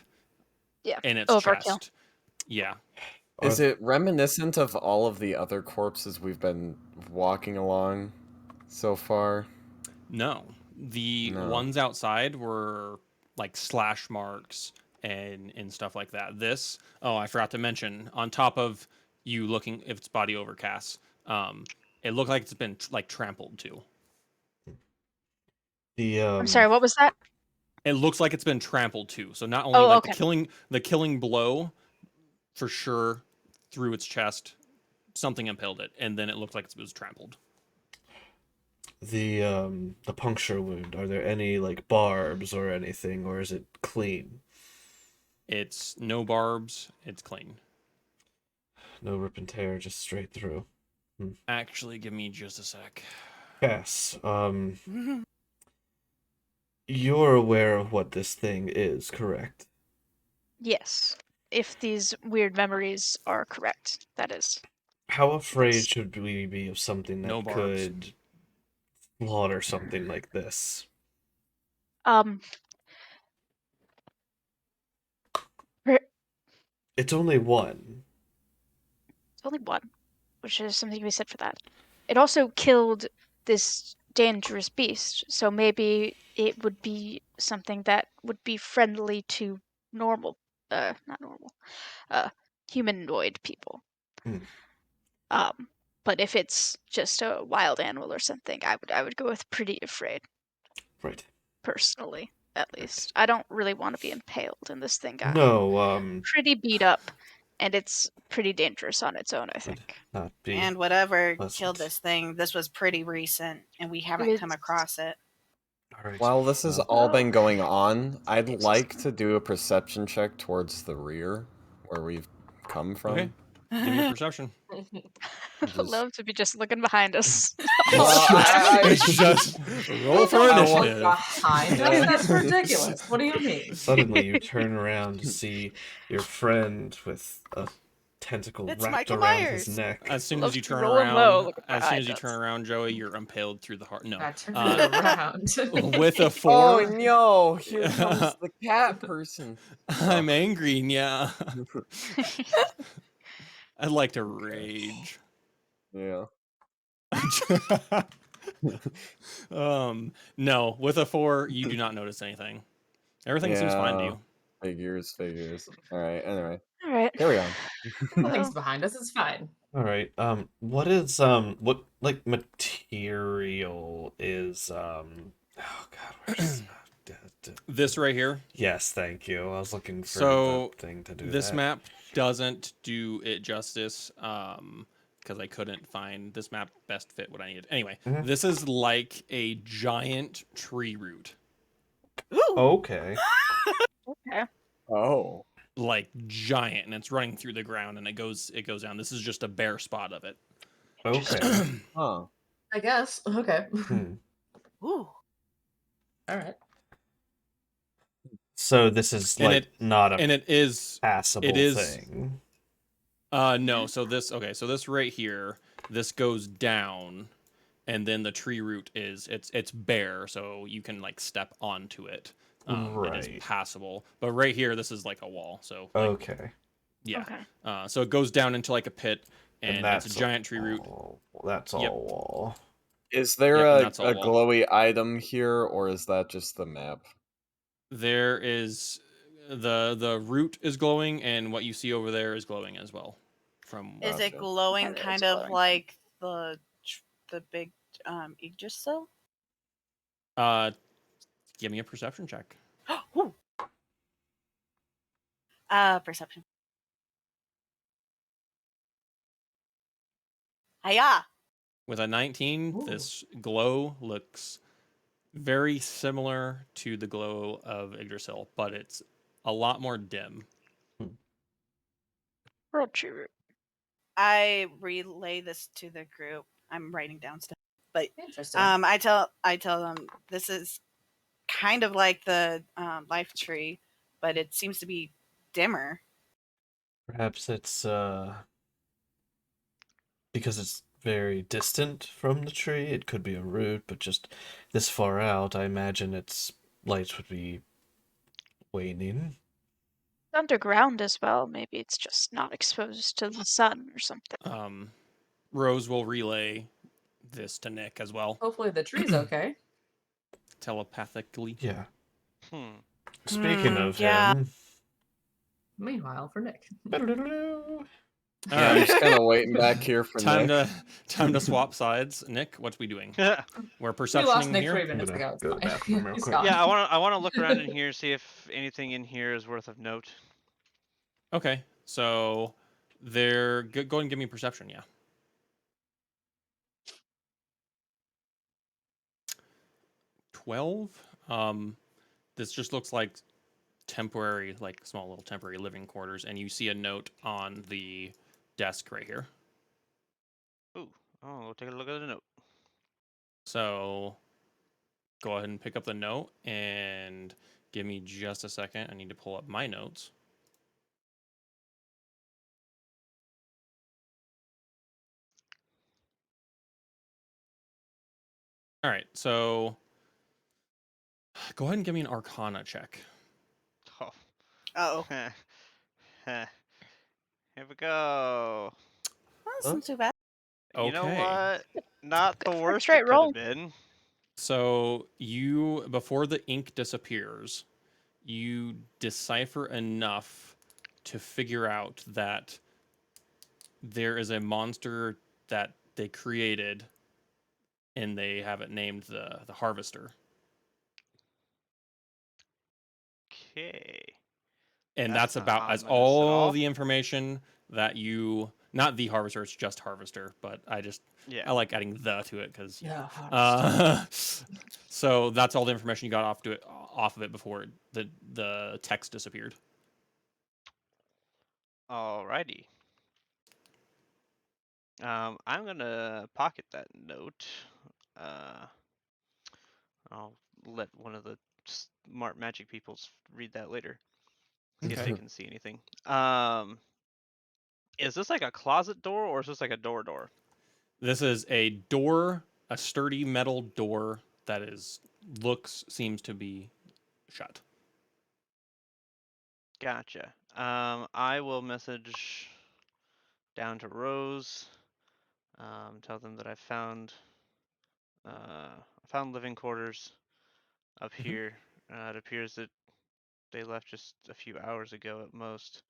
Yeah. in its Overkill. chest. Yeah. is it reminiscent of all of the other corpses we've been walking along so far? No. The No. ones outside were like slash marks and stuff like that. This, I forgot to mention, on top of you looking if its body overcasts, it looked like it's been like trampled too. the I'm sorry, what was that? It looks like it's been trampled too. So not only Oh, like okay. the killing blow for sure through its chest, something impaled it, and then it looked like it was trampled. the puncture wound? Are there any like barbs or anything, or is it clean? It's no barbs, it's clean. No rip and tear, just straight through. Actually, give me just a sec. Yes. You're aware of what this thing is, correct? Yes. If these weird memories are correct, that is. How afraid Yes. should we be of something No that barbs. could slaughter something like this? Um. per- It's only one. It's only one, which is something to be said for that. It also killed this dangerous beast, so maybe it would be something that would be friendly to normal, not normal, humanoid people. Hmm. But if it's just a wild animal or something, I would go with pretty afraid, Right. personally, at least. I don't really want to be impaled, and this thing got No, pretty beat up, and it's pretty dangerous on its own, I would think. not be And whatever pleasant. killed this thing, this was pretty recent, and we haven't come It's- across it. All right. While this has well, all been going on, I'd Yes. like to do a perception check towards the rear, where we've come from. Okay. Give me a perception. I Just- would love to be just looking behind us. Well, It's just roll for I look initiative. behind us? That's ridiculous. What do you mean? Suddenly, you turn around to see your friend with a tentacle It's wrapped Michael around Myers. his neck. As soon Love as you to turn roll 'em around, low, look as soon as behind you us. turn around, Joey, you're impaled through the heart. No, God, turn uh, it around. with a Oh 4, no! Here comes the cat person. I'm angry. Yeah, I'd like to rage. Yeah. No, with a 4, you do not notice anything. Everything seems fine to Yeah. you. Figures. All right. Anyway, All right. carry on. Nothing's behind us. It's fine. All right. What is what like material is Oh God, where's This right here. Yes, thank you. I was looking for So, the thing to do This that. map doesn't do it justice, because I couldn't find this map best fit what I needed. Anyway, Mhm. this is like a giant tree root, Ooh. Okay. Okay. Oh. like giant, and it's running through the ground, and it goes down. This is just a bare spot of it. Okay. Huh. I guess. Okay. Hmm. Ooh. All right. So this is And like not a And it is passable thing. no. So this right here, this goes down, and then the tree root it's bare, so you can like step onto it. It is Right. passable, but right here, this is like a wall. So like, Okay. yeah. Okay. So it goes down into like a pit, and that's it's a giant tree root. That's all Yep. wall. Is there Yep, and a that's all wall. glowy item here, or is that just the map? There is the root is glowing, and what you see over there is glowing as well. From Is it Gotcha. glowing Yeah, it's kind of glowing. like the big Yggdrasil? Give me a perception check. Ooh. Perception. Hiya! With a 19, Ooh. this glow looks very similar to the glow of Yggdrasil, but it's a lot more dim. World tree root. I relay this to the group. I'm writing down stuff, but Interesting. I tell them this is kind of like the life tree, but it seems to be dimmer. Perhaps it's because it's very distant from the tree. It could be a root, but just this far out, I imagine its light would be waning. Underground as well. Maybe it's just not exposed to the sun or something. Rose will relay this to Nick as well, Hopefully the tree's okay. telepathically. Yeah. Hmm. Speaking of yeah. him. Meanwhile, for Nick. All Yeah, I'm right, just kind of waiting back here for time Nick. to swap sides. Nick, what we doing? We're We lost perceptioning Nick here. 3 minutes I'm gonna ago. It's go to the fine. bathroom real He's quick. gone. Yeah, I want to look around in here, see if anything in here is worth of note. Okay, so go ahead and give me perception. Yeah. 12. This just looks like temporary, like small little temporary living quarters, and you see a note on the desk right here. Ooh, oh, we'll take a look at the note. So go ahead and pick up the note and give me just a second. I need to pull up my notes. All right, so go ahead and give me an Arcana check. Oh. Oh, Here we go. that's not too bad. You know Okay. what? Not Go the for a worst straight it could roll. have been. So you, before the ink disappears, you decipher enough to figure out that there is a monster that they created, and they have it named the Harvester. Okay. And That's that's not as ominous at all all. the information that you, not the Harvester, it's just Harvester, but I Yeah. like adding the to it because Yeah. so that's all the information you got off of it before the text disappeared. Alrighty. I'm gonna pocket that note. I'll let one of the smart magic peoples read that later. See if they Okay. can see anything. Is this like a closet door or is this like a door? This is a door, a sturdy metal door that seems to be shut. Gotcha. I will message down to Rose. Tell them that I found living quarters up Mhm. here. It appears that they left just a few hours ago at most.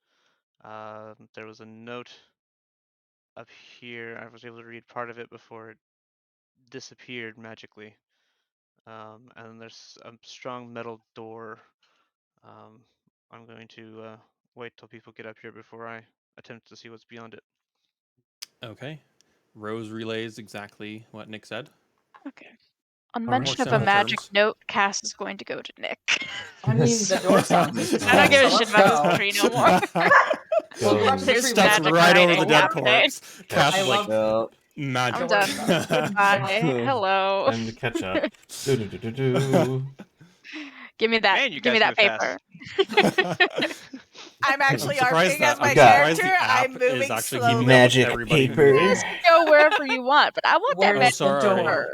There was a note up here. I was able to read part of it before it disappeared magically. And then there's a strong metal door. I'm going to wait till people get up here before I attempt to see what's beyond it. Okay. Rose relays exactly what Nick said. Okay. On Alright. mention More of a simple magic terms. note, Cass is going to go to Nick. I mean, the door sounds useful. I don't give a so shit let's about this go. tree no more. Well, Go. across the There's tree Steps magic right over the writing dead happening. corpse. Cass I is like, love No. magic. I'm Don't worry done. about it. Goodbye. Hello. Time to catch up. Do. Give me that. Man, you Give me guys that move fast. paper. I'm actually I'm surprised RPing as my I'm surprised character. the app I'm is moving actually slowly. keeping up with Magic everybody who paper. You knows. guys can go wherever you want, but I want that Where's magic the sorry. door?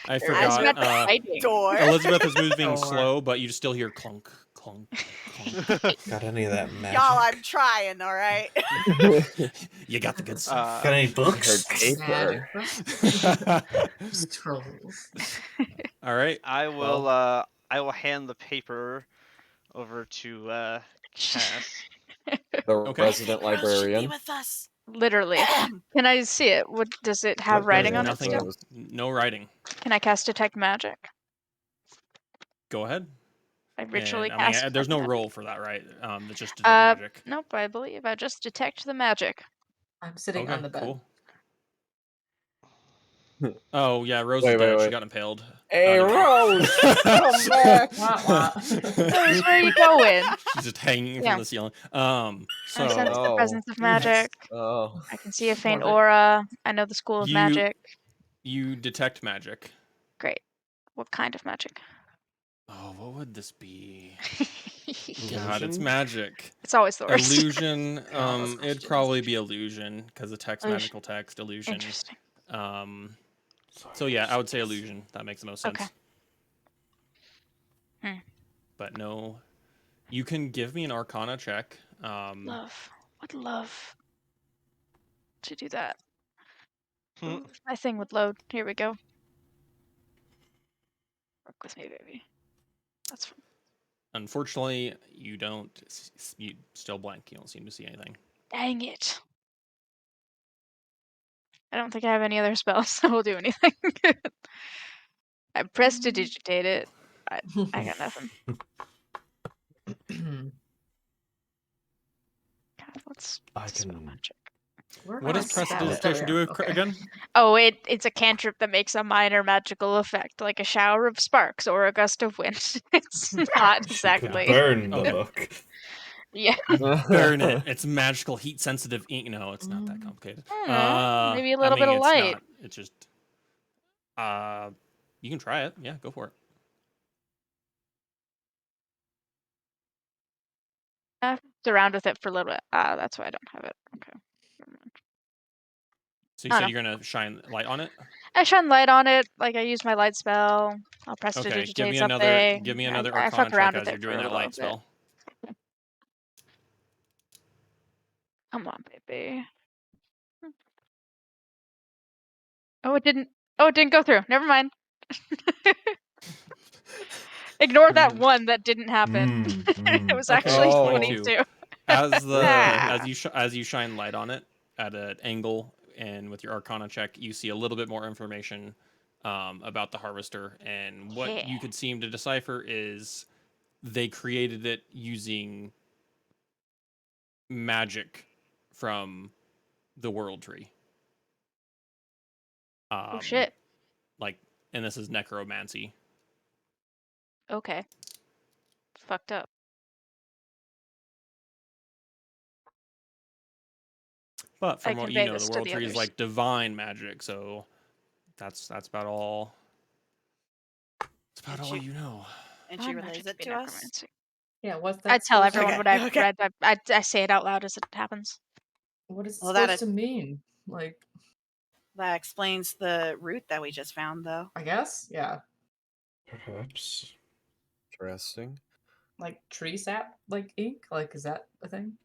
I There's forgot. magic writing. Door. Elizabeth is moving Door. slow, but you still hear clunk, clunk, clunk. Got any of that magic? Y'all, I'm trying, all right? You got the good stuff. Got any I heard books? paper. Scrolls. All right. I will Well, I will hand the paper over to Cass. The Okay. resident Rose should be librarian. with us. Literally. Can I see it? What does it have What writing is on it nothing. still? Rose. No writing. Can I cast detect magic? Go ahead. I ritually And, I mean, cast. there's no detect roll for that, right? It's just detect magic. magic. Nope. I believe I just detect the magic. I'm sitting Okay, on the bed. cool. Oh yeah, Rose Wait, is wait, dead. She wait. got impaled. Hey, Never mind. Rose! Come back! Wah, wah. Rose, where are you going? She's just hanging Yeah. from the ceiling. I sense So the presence of magic. Oh. I can see a faint Morbid. aura. I know the school of magic. you detect magic. Great. What kind of magic? Oh, what would this be? Illusion? God, it's magic. It's always the worst. Illusion. all those It'd questions. probably be illusion because the text, Illusion. magical text, illusion. Interesting. So yeah, I would say illusion. That makes the most sense. Okay. But no, you can give me an Arcana check. Love. Would love to do that. Hmm. Ooh, my thing would load. Here we go. Work with me, baby. That's fine. Unfortunately, you don't. You still blank. You don't seem to see anything. Dang it. I don't think I have any other spells that will do anything. I pressed to digitate it. I got nothing. God, what's I spell can- magic? Where What can I does stab it? prestidigitation There we do go. Okay. again? Oh, it's a cantrip that makes a minor magical effect, like a shower of sparks or a gust of wind. It's not She could exactly. burn the Okay. book. Yeah. Burn it. It's magical, heat sensitive ink. No, it's not that complicated. I don't know, maybe a little bit of it's light. not. It's just. You can try it. Yeah, go for it. around with it for a little bit. That's why I don't have it. Okay. Never mind. So you Oh, said no. you're gonna shine light on it. I shine light on it. Like I use my light spell. I'll press to Okay, digitate give me something. another I Arcana fuck around check with as you're it for doing a that little light bit. spell. Come on, baby. Oh, it didn't. Oh, it didn't go through. Never mind. Ignore that one that didn't happen. It was Okay, actually Oh. 22. As you shine light on it at an angle and with your Arcana check, you see a little bit more information about the harvester, and what Yeah. you could seem to decipher is they created it using magic from the world tree. Oh shit. Like, and this is necromancy. Okay. Fucked up. But I from what you convey know, this the to world the tree is others. like divine magic, so that's about all. That's about And all she- you know. And she Divine relays magic it be to us. necromancy. Yeah, what's that? I tell supposed to- everyone Okay, what I've okay. read. I say it out loud as it happens. What is it Well, that supposed to mean? Like, That explains the root that we just found, though. I guess, yeah, Perhaps. Interesting. like tree sap, like ink. Like, is that a thing?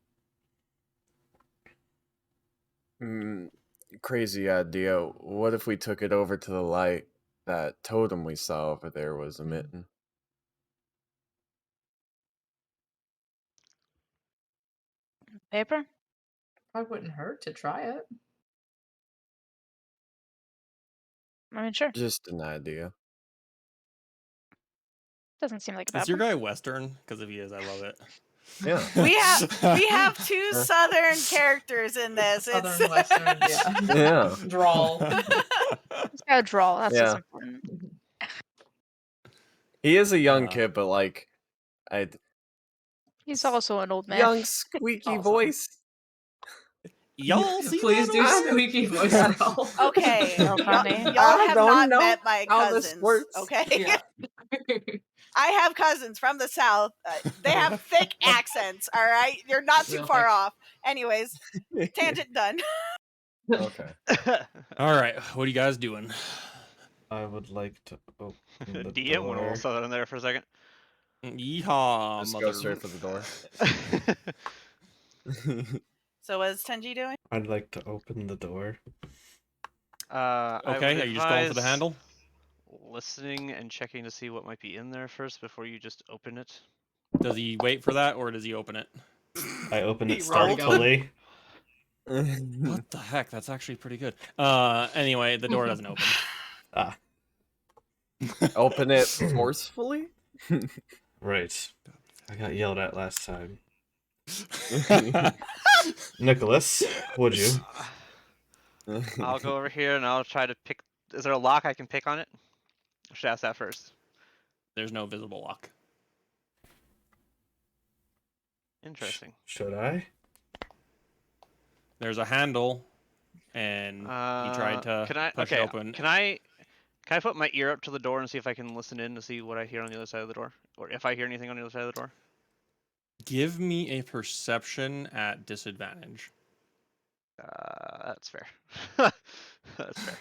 Crazy idea. What if we took it over to the light that totem we saw over there was emitting? Paper? Probably wouldn't hurt to try it. I mean, sure. Just an idea. Doesn't seem like a Is bad your one. guy Western? Because if he is, I love it. Yeah. We have two southern characters in this. Southern It's Western, yeah. Yeah. Drawl. He's got a draw. That's Yeah. what's important. He is a young kid, but like, I He's also an old man. young squeaky Awesome. voice. Y'all see Please that do on- squeaky voice roll. okay. So funny. Y'all I have don't not know met my how this cousins. works. Okay. Yeah. I have cousins from the south. They have thick accents. All right, you're not too Real far thick. off. Anyways, tangent done. Okay. All right, what are you guys doing? I would like to open the DM went a little door. southern there for a second. Yeehaw, Just mother. go straight for the door. So what's Tenji doing? I'd like to open the door. I would Okay, are you just going for the advise handle? Listening and checking to see what might be in there first before you just open it. Does he wait for that, or does he open it? I open it He rolled. stealthily. What the heck? That's actually pretty good. Anyway, the door doesn't open. Ah, Open it forcefully? right. I got yelled at last time. Nicholas, would you? I'll go over here and I'll try to pick. Is there a lock I can pick on it? I should ask that first. There's no visible lock. Interesting. Should I? There's a handle, and you tried to Can I? push Okay. it open. Can I put my ear up to the door and see if I can listen in to see what I hear on the other side of the door, or if I hear anything on the other side of the door? Give me a perception at disadvantage. That's fair. That's fair.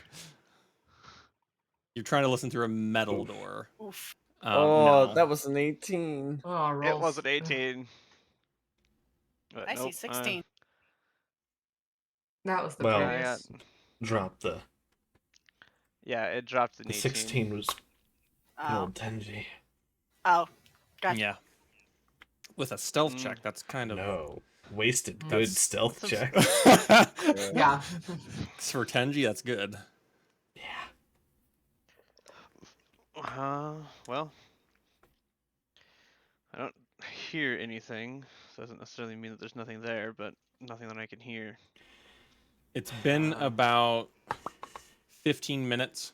You're trying to listen through a metal Oof. door. Oof. Oh, No. that was an 18. Oh, It rolls. was an 18. But I see nope, 16. That was the Well- previous. Drop the. Yeah, it dropped an The 18. 16 was Oh. old Tenji. Oh. Gotcha. Yeah. With a stealth Mm. check, that's kind of. No. Wasted good That's- stealth check. Yeah. For Tenji, that's good. Yeah. Well, I don't hear anything. So doesn't necessarily mean that there's nothing there, but nothing that I can hear. It's been about 15 minutes,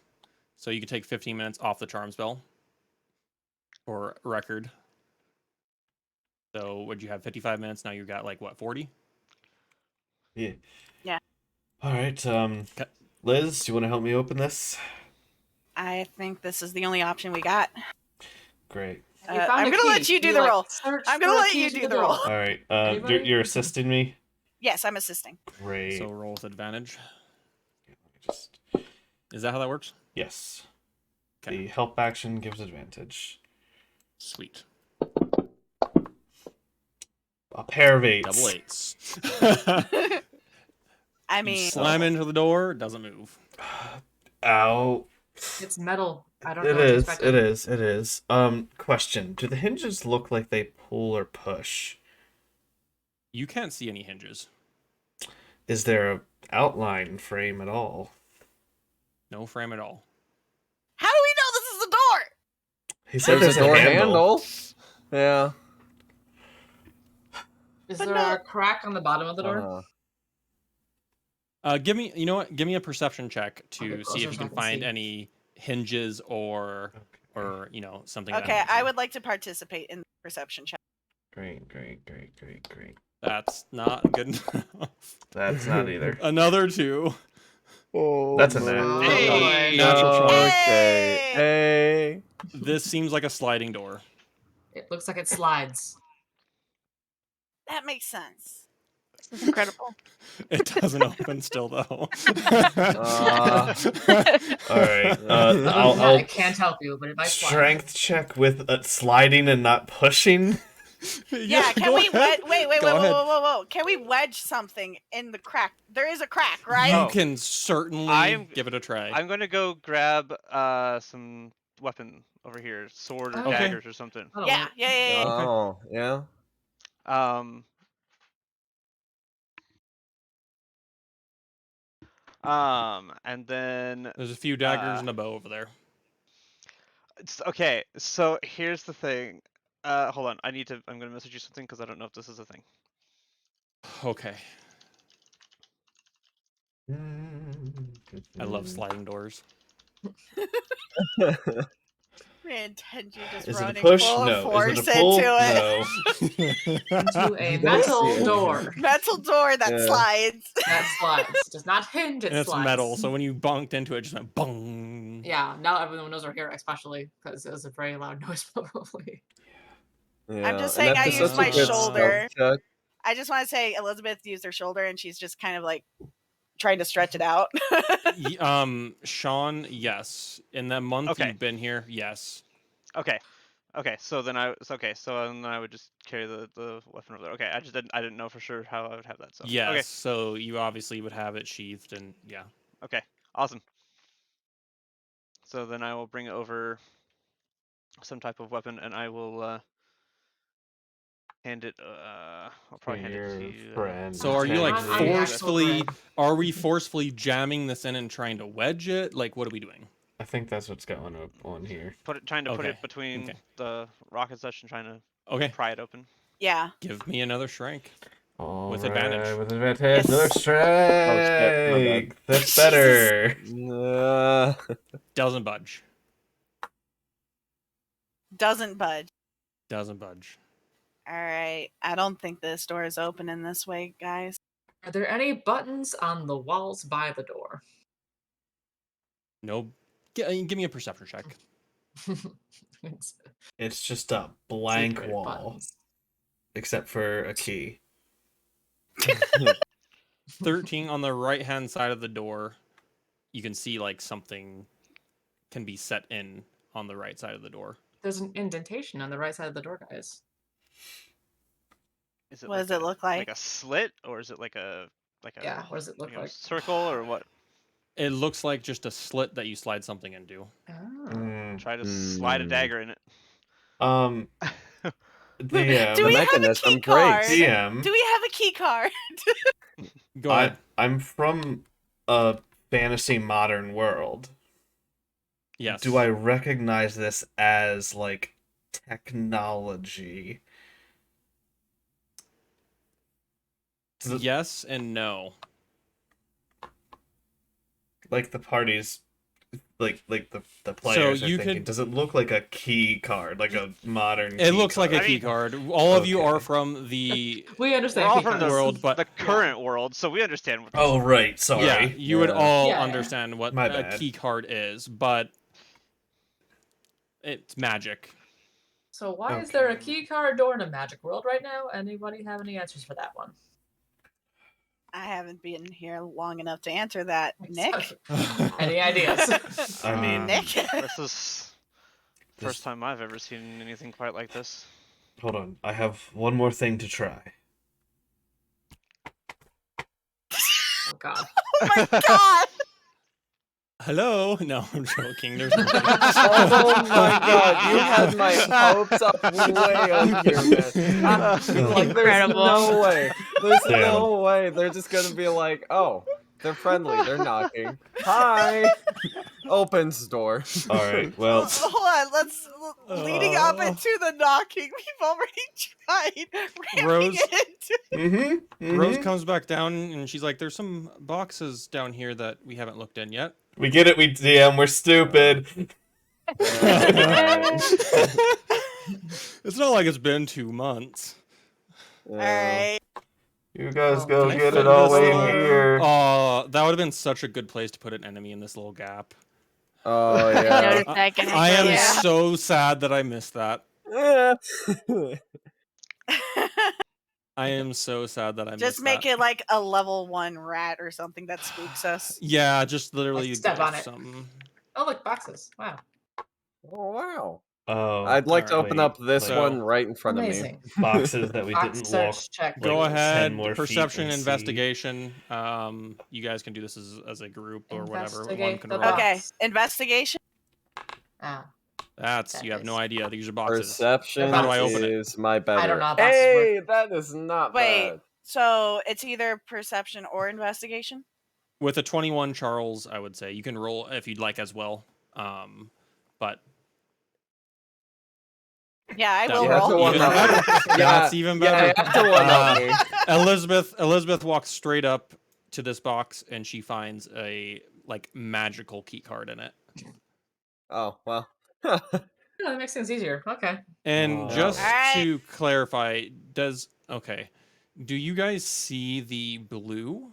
so you can take 15 minutes off the charm spell or record. So would you have 55 minutes? Now you've got like what, 40? Yeah. Yeah. All right. Okay. Liz, do you want to help me open this? I think this is the only option we got. Great. You found I'm a gonna key. let you Can do the like, roll. search I'm gonna for a let key you to do the the roll. door? All right. Anybody? You're assisting me. Yes, I'm assisting. Great. So roll with advantage. Just Is that how that works? yes. Okay. The help action gives advantage. Sweet. A pair of eights. Double eights. I You mean, slam into the door, doesn't move. Ow. It's metal. I don't know It what to is. expect. It is. It is. Question: do the hinges look like they pull or push? You can't see any hinges. Is there a outline frame at all? No frame at all. how do we know this is a door? He said There's a door handle. handle. Yeah. Is But there no- a crack on the bottom of the door? Give me, you know what? Give me a perception check I'll to get see if closer you so I can can find see. any hinges or you know something. of that Okay, I nature. would like to participate in the perception check. Great. That's not good enough. That's not either. Another 2. Oh, That's a net. Oh, Hey! boy. Natural 20. Okay. Hey! Hey. This seems like a sliding door. It looks like it slides. That makes sense. This is incredible. It doesn't open still though. All right. Other than that, I'll it can't help you, but it might slide. strength check with sliding and not pushing. Yeah, can go we ahead. wait, Go ahead. whoa. Can we wedge something in the crack? There is a crack, right? You Oh. can certainly I'm- give it a try. I'm gonna go grab some weapon over here, sword or Okay. daggers or something. That'll Yeah, work. yeah. Oh, yeah. And then There's a few daggers and a bow over there. okay. So here's the thing. Hold on. I'm gonna message you something because I don't know if this is a thing. Okay. I love sliding doors. Intention just Is it a running push? full of No. force Is it a pull? into it. No. Into a You don't see metal it. door Metal door that Yeah. slides. that slides. It does not hinge, it And it's slides. metal, so when you bonked into it, it just went bong. Yeah, now everyone knows we're here, especially because it was a very loud noise, probably. Yeah. I'm just and saying that's I just used such a my good shoulder. stealth check. I just want to say Elizabeth used her shoulder and she's just kind of like trying to stretch it out. Sean, yes. In the month Okay. you've been here, yes. Okay. So then I would just carry the weapon over there. Okay. I didn't know for sure how I would have that. So Yes. okay. So you obviously would have it sheathed, and yeah. Okay. Awesome. So then I will bring over some type of weapon, and I will hand it. I'll probably hand it to you. So are you like I'm the actual forcefully? thread. Are we forcefully jamming this in and trying to wedge it? Like, what are we doing? I think that's what's going on here. trying to put Okay, it between okay. the rock and such and trying to Okay, pry it open. Yeah. give me another strength. All With right, advantage. With advantage. Yes. Another shit, my bad. strike. That's better. Doesn't budge. Doesn't budge. Doesn't budge. All right. I don't think this door is open in this way, guys. Are there any buttons on the walls by the door? No. Give me a perception check. It's It's just a blank secret wall, buttons. except for a key. 13 on the right hand side of the door. You can see like something can be set in on the right side of the door. There's an indentation on the right side of the door, guys. Is it What like does it look like? Like a slit, or is it like a Yeah, what does it look like? circle, or what? It looks like just a slit that you slide something into. Oh. Try to slide a dagger in it. Um, DM. Do we have a mechanism key card? breaks. DM. Do we have a key card? Go ahead. I'm from a fantasy modern world. Yes. Do I recognize this as like technology? Does it, Yes and no. like the parties, like the players are you thinking, could- does it look like a key card, like a modern? It key looks like a card? key card. All of you Okay. are from the We We're understand. all key from cards. world, but the current world, so we understand what. Oh right, sorry. yeah, you would Yeah. all Yeah. understand what My a bad. key card is, but it's magic. So why is there a Okay. key card door in a magic world right now? Anybody have any answers for that one? I haven't been here long enough to answer that, Nick. Any ideas? I mean, Nick. This is This- first time I've ever seen anything quite like this. hold on. I have one more thing to try. Oh god. Oh my god! Hello? No, I'm joking. There's Oh my god, you had my hopes up way up here, man. Like, there's Incredible. no way. There's Damn. no way. They're just gonna be like, oh, they're friendly. They're knocking. Hi. Opens door. All right. Well, Hold on, let's leading up into the knocking. We've already tried ramming Rose- it. Rose comes back down and she's like, "There's some boxes down here that we haven't looked in yet." we get it. We DM. We're stupid. It's not like it's been 2 months. All right. You guys Oh, go can I get fit it all this in door? here. Oh, that would have been such a good place to put an enemy in this little gap. Oh I yeah. noticed that getting I am yeah. so sad that I missed that. I am so sad that I Just missed make that. it like a level 1 rat or something that spooks us. Yeah, just literally Like, step go on with it. something. Oh look, boxes. Wow. Oh wow. Oh, I'd like to alright. open up this So- one right in front Amazing. of me. boxes that we Box didn't walk. search check. Go like 10 ahead. more feet Perception and see. investigation. You guys can do this as a group or whatever. One Investigate can the roll. box. Okay, investigation. Ah, That's you have no idea. These are boxes. Perception How do I open it? is my better. I don't know how boxes Hey, that is not Wait. bad. So it's either perception or investigation? With a 21, Charles, I would say you can roll if you'd like as well. But Yeah, I That will You have to roll. one Even up better. me. That's even Yeah, better. you have to one up me. Elizabeth walks straight up to this box and she finds a like magical key card in it. Oh well. Yeah, that makes things easier. Okay. And Wow. just Alright. to clarify, do you guys see the blue?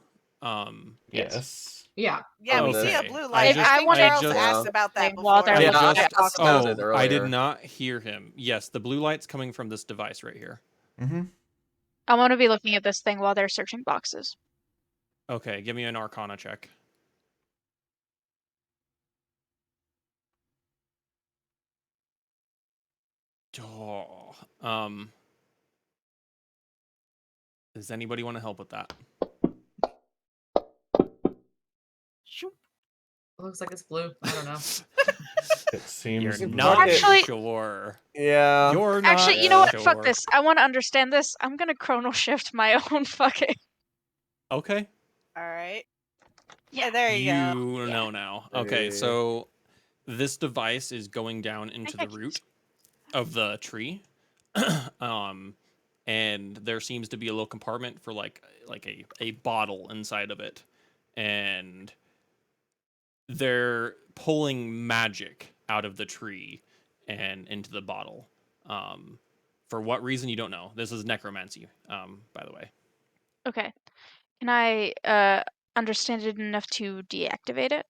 Yes. Yeah. Yeah, we Okay. see a blue I light. just- I I think wanna- Charles just- asked about that Like, before. while they're Yeah, looking I at asked about it I did earlier. not hear him. Yes, the blue light's coming from this device right here. Mm-hmm. I want to be looking at this thing while they're searching boxes. Okay, give me an Arcana check. Oh, does anybody want to help with that? Shoop. It looks like it's blue. I don't know. It seems You're You not brought it. Actually- sure. Yeah. You're not Actually, you know what? sure. Fuck this. I want to understand this. I'm gonna chrono shift my own fucking. Okay. All right. Yeah. Yeah, there you go. know now. Okay, Hey. so this device is going down into the got you. root of the tree. And there seems to be a little compartment for like a bottle inside of it. And they're pulling magic out of the tree and into the bottle. For what reason you don't know. This is necromancy, by the way. Okay. Can I understand it enough to deactivate it?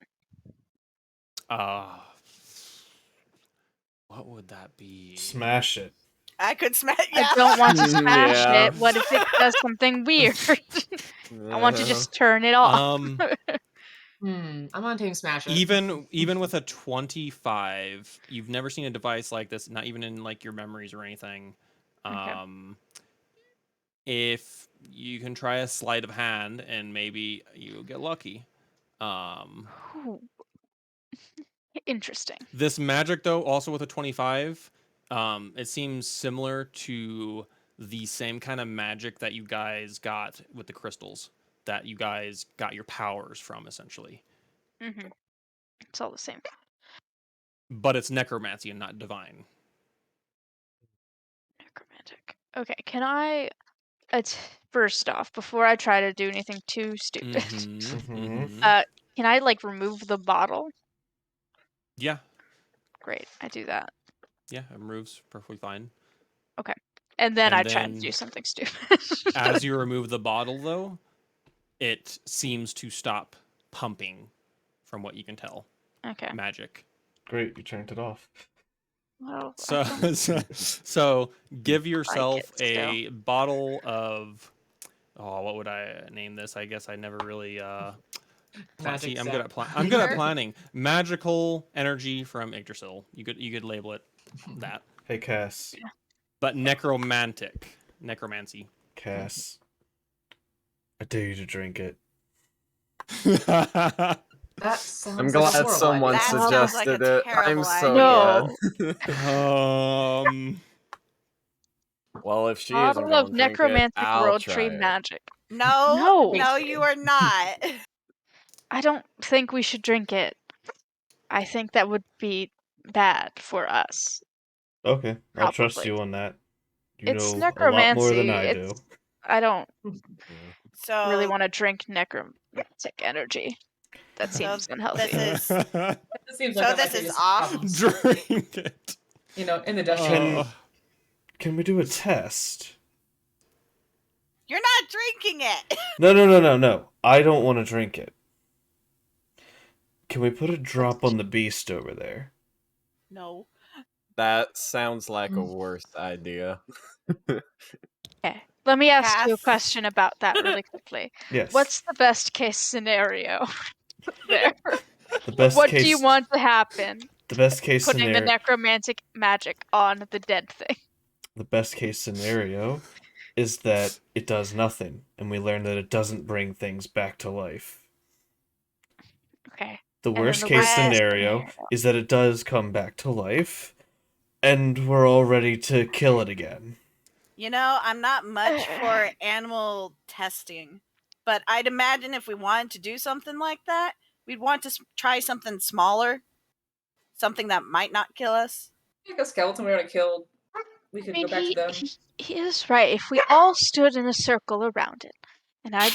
What would that be? Smash it. I could smash. Yeah. I don't want to smash Yeah. it. What if it does something weird? I want to just turn it off. I'm on team smash it. Even with a 25, you've never seen a device like this, not even in like your memories or anything. Okay. If you can try a sleight of hand and maybe you'll get lucky. Ooh. Interesting. This magic though, also with a 25, it seems similar to the same kind of magic that you guys got with the crystals, that you guys got your powers from, essentially. Mm-hmm. It's all the same. But it's necromancy and not divine. Necromantic. Okay, can I... first off, before I try to do anything too stupid, Mhm. can I, like, remove the bottle? Yeah, Great, I do that. yeah, it moves perfectly fine. And then And I try to then- do something stupid. As you remove the bottle, though, it seems to stop pumping, from what you can tell. Okay. Magic. Great, you turned it off. Well, I So, don't so give yourself it still. a bottle of. Oh, what would I name this? I guess I never really. Magic See, I'm good at Zap. I'm good at planning. Magical energy from Yggdrasil. You could label it that. Hey, Cass. But necromancy. Cass. I dare you to drink it. That sounds I'm like a glad horrible someone idea. That sounds like suggested a it. I'm terrible so idea. No. um. Well, if she isn't Bottle of going to drink it, necromantic I'll world try tree it. magic. No, No. no, you are not. I don't think we should drink it. I think that would be bad for us. Okay, I'll trust Probably. you on that. You It's know a lot more than necromancy. I do. I don't So really want to drink necromantic energy. That seems unhealthy. this is It seems So like this that might is be off? problems. Drink it. You know, in the dusty. Uh, Can we do a test? you're not drinking it. No. I don't want to drink it. Can we put a drop on the beast over there? No. That sounds like a worse idea. Okay. Let me ask you a Cass? question about that really quickly. Yes. What's the best case scenario there? the best What case? do you want to happen? The best case Putting scenario. the necromantic magic on the dead thing. The best case scenario is that it does nothing, and we learn that it doesn't bring things back to life. Okay. The And then worst the case worst scenario is that it does come back to life, and we're all ready to kill it again. You know, I'm not much for animal testing, but I'd imagine if we wanted to do something like that, we'd want to try something smaller, something that might not kill us. Like a skeleton we already killed. We I could mean, go back to them. he is right. If we all stood in a circle around it, and I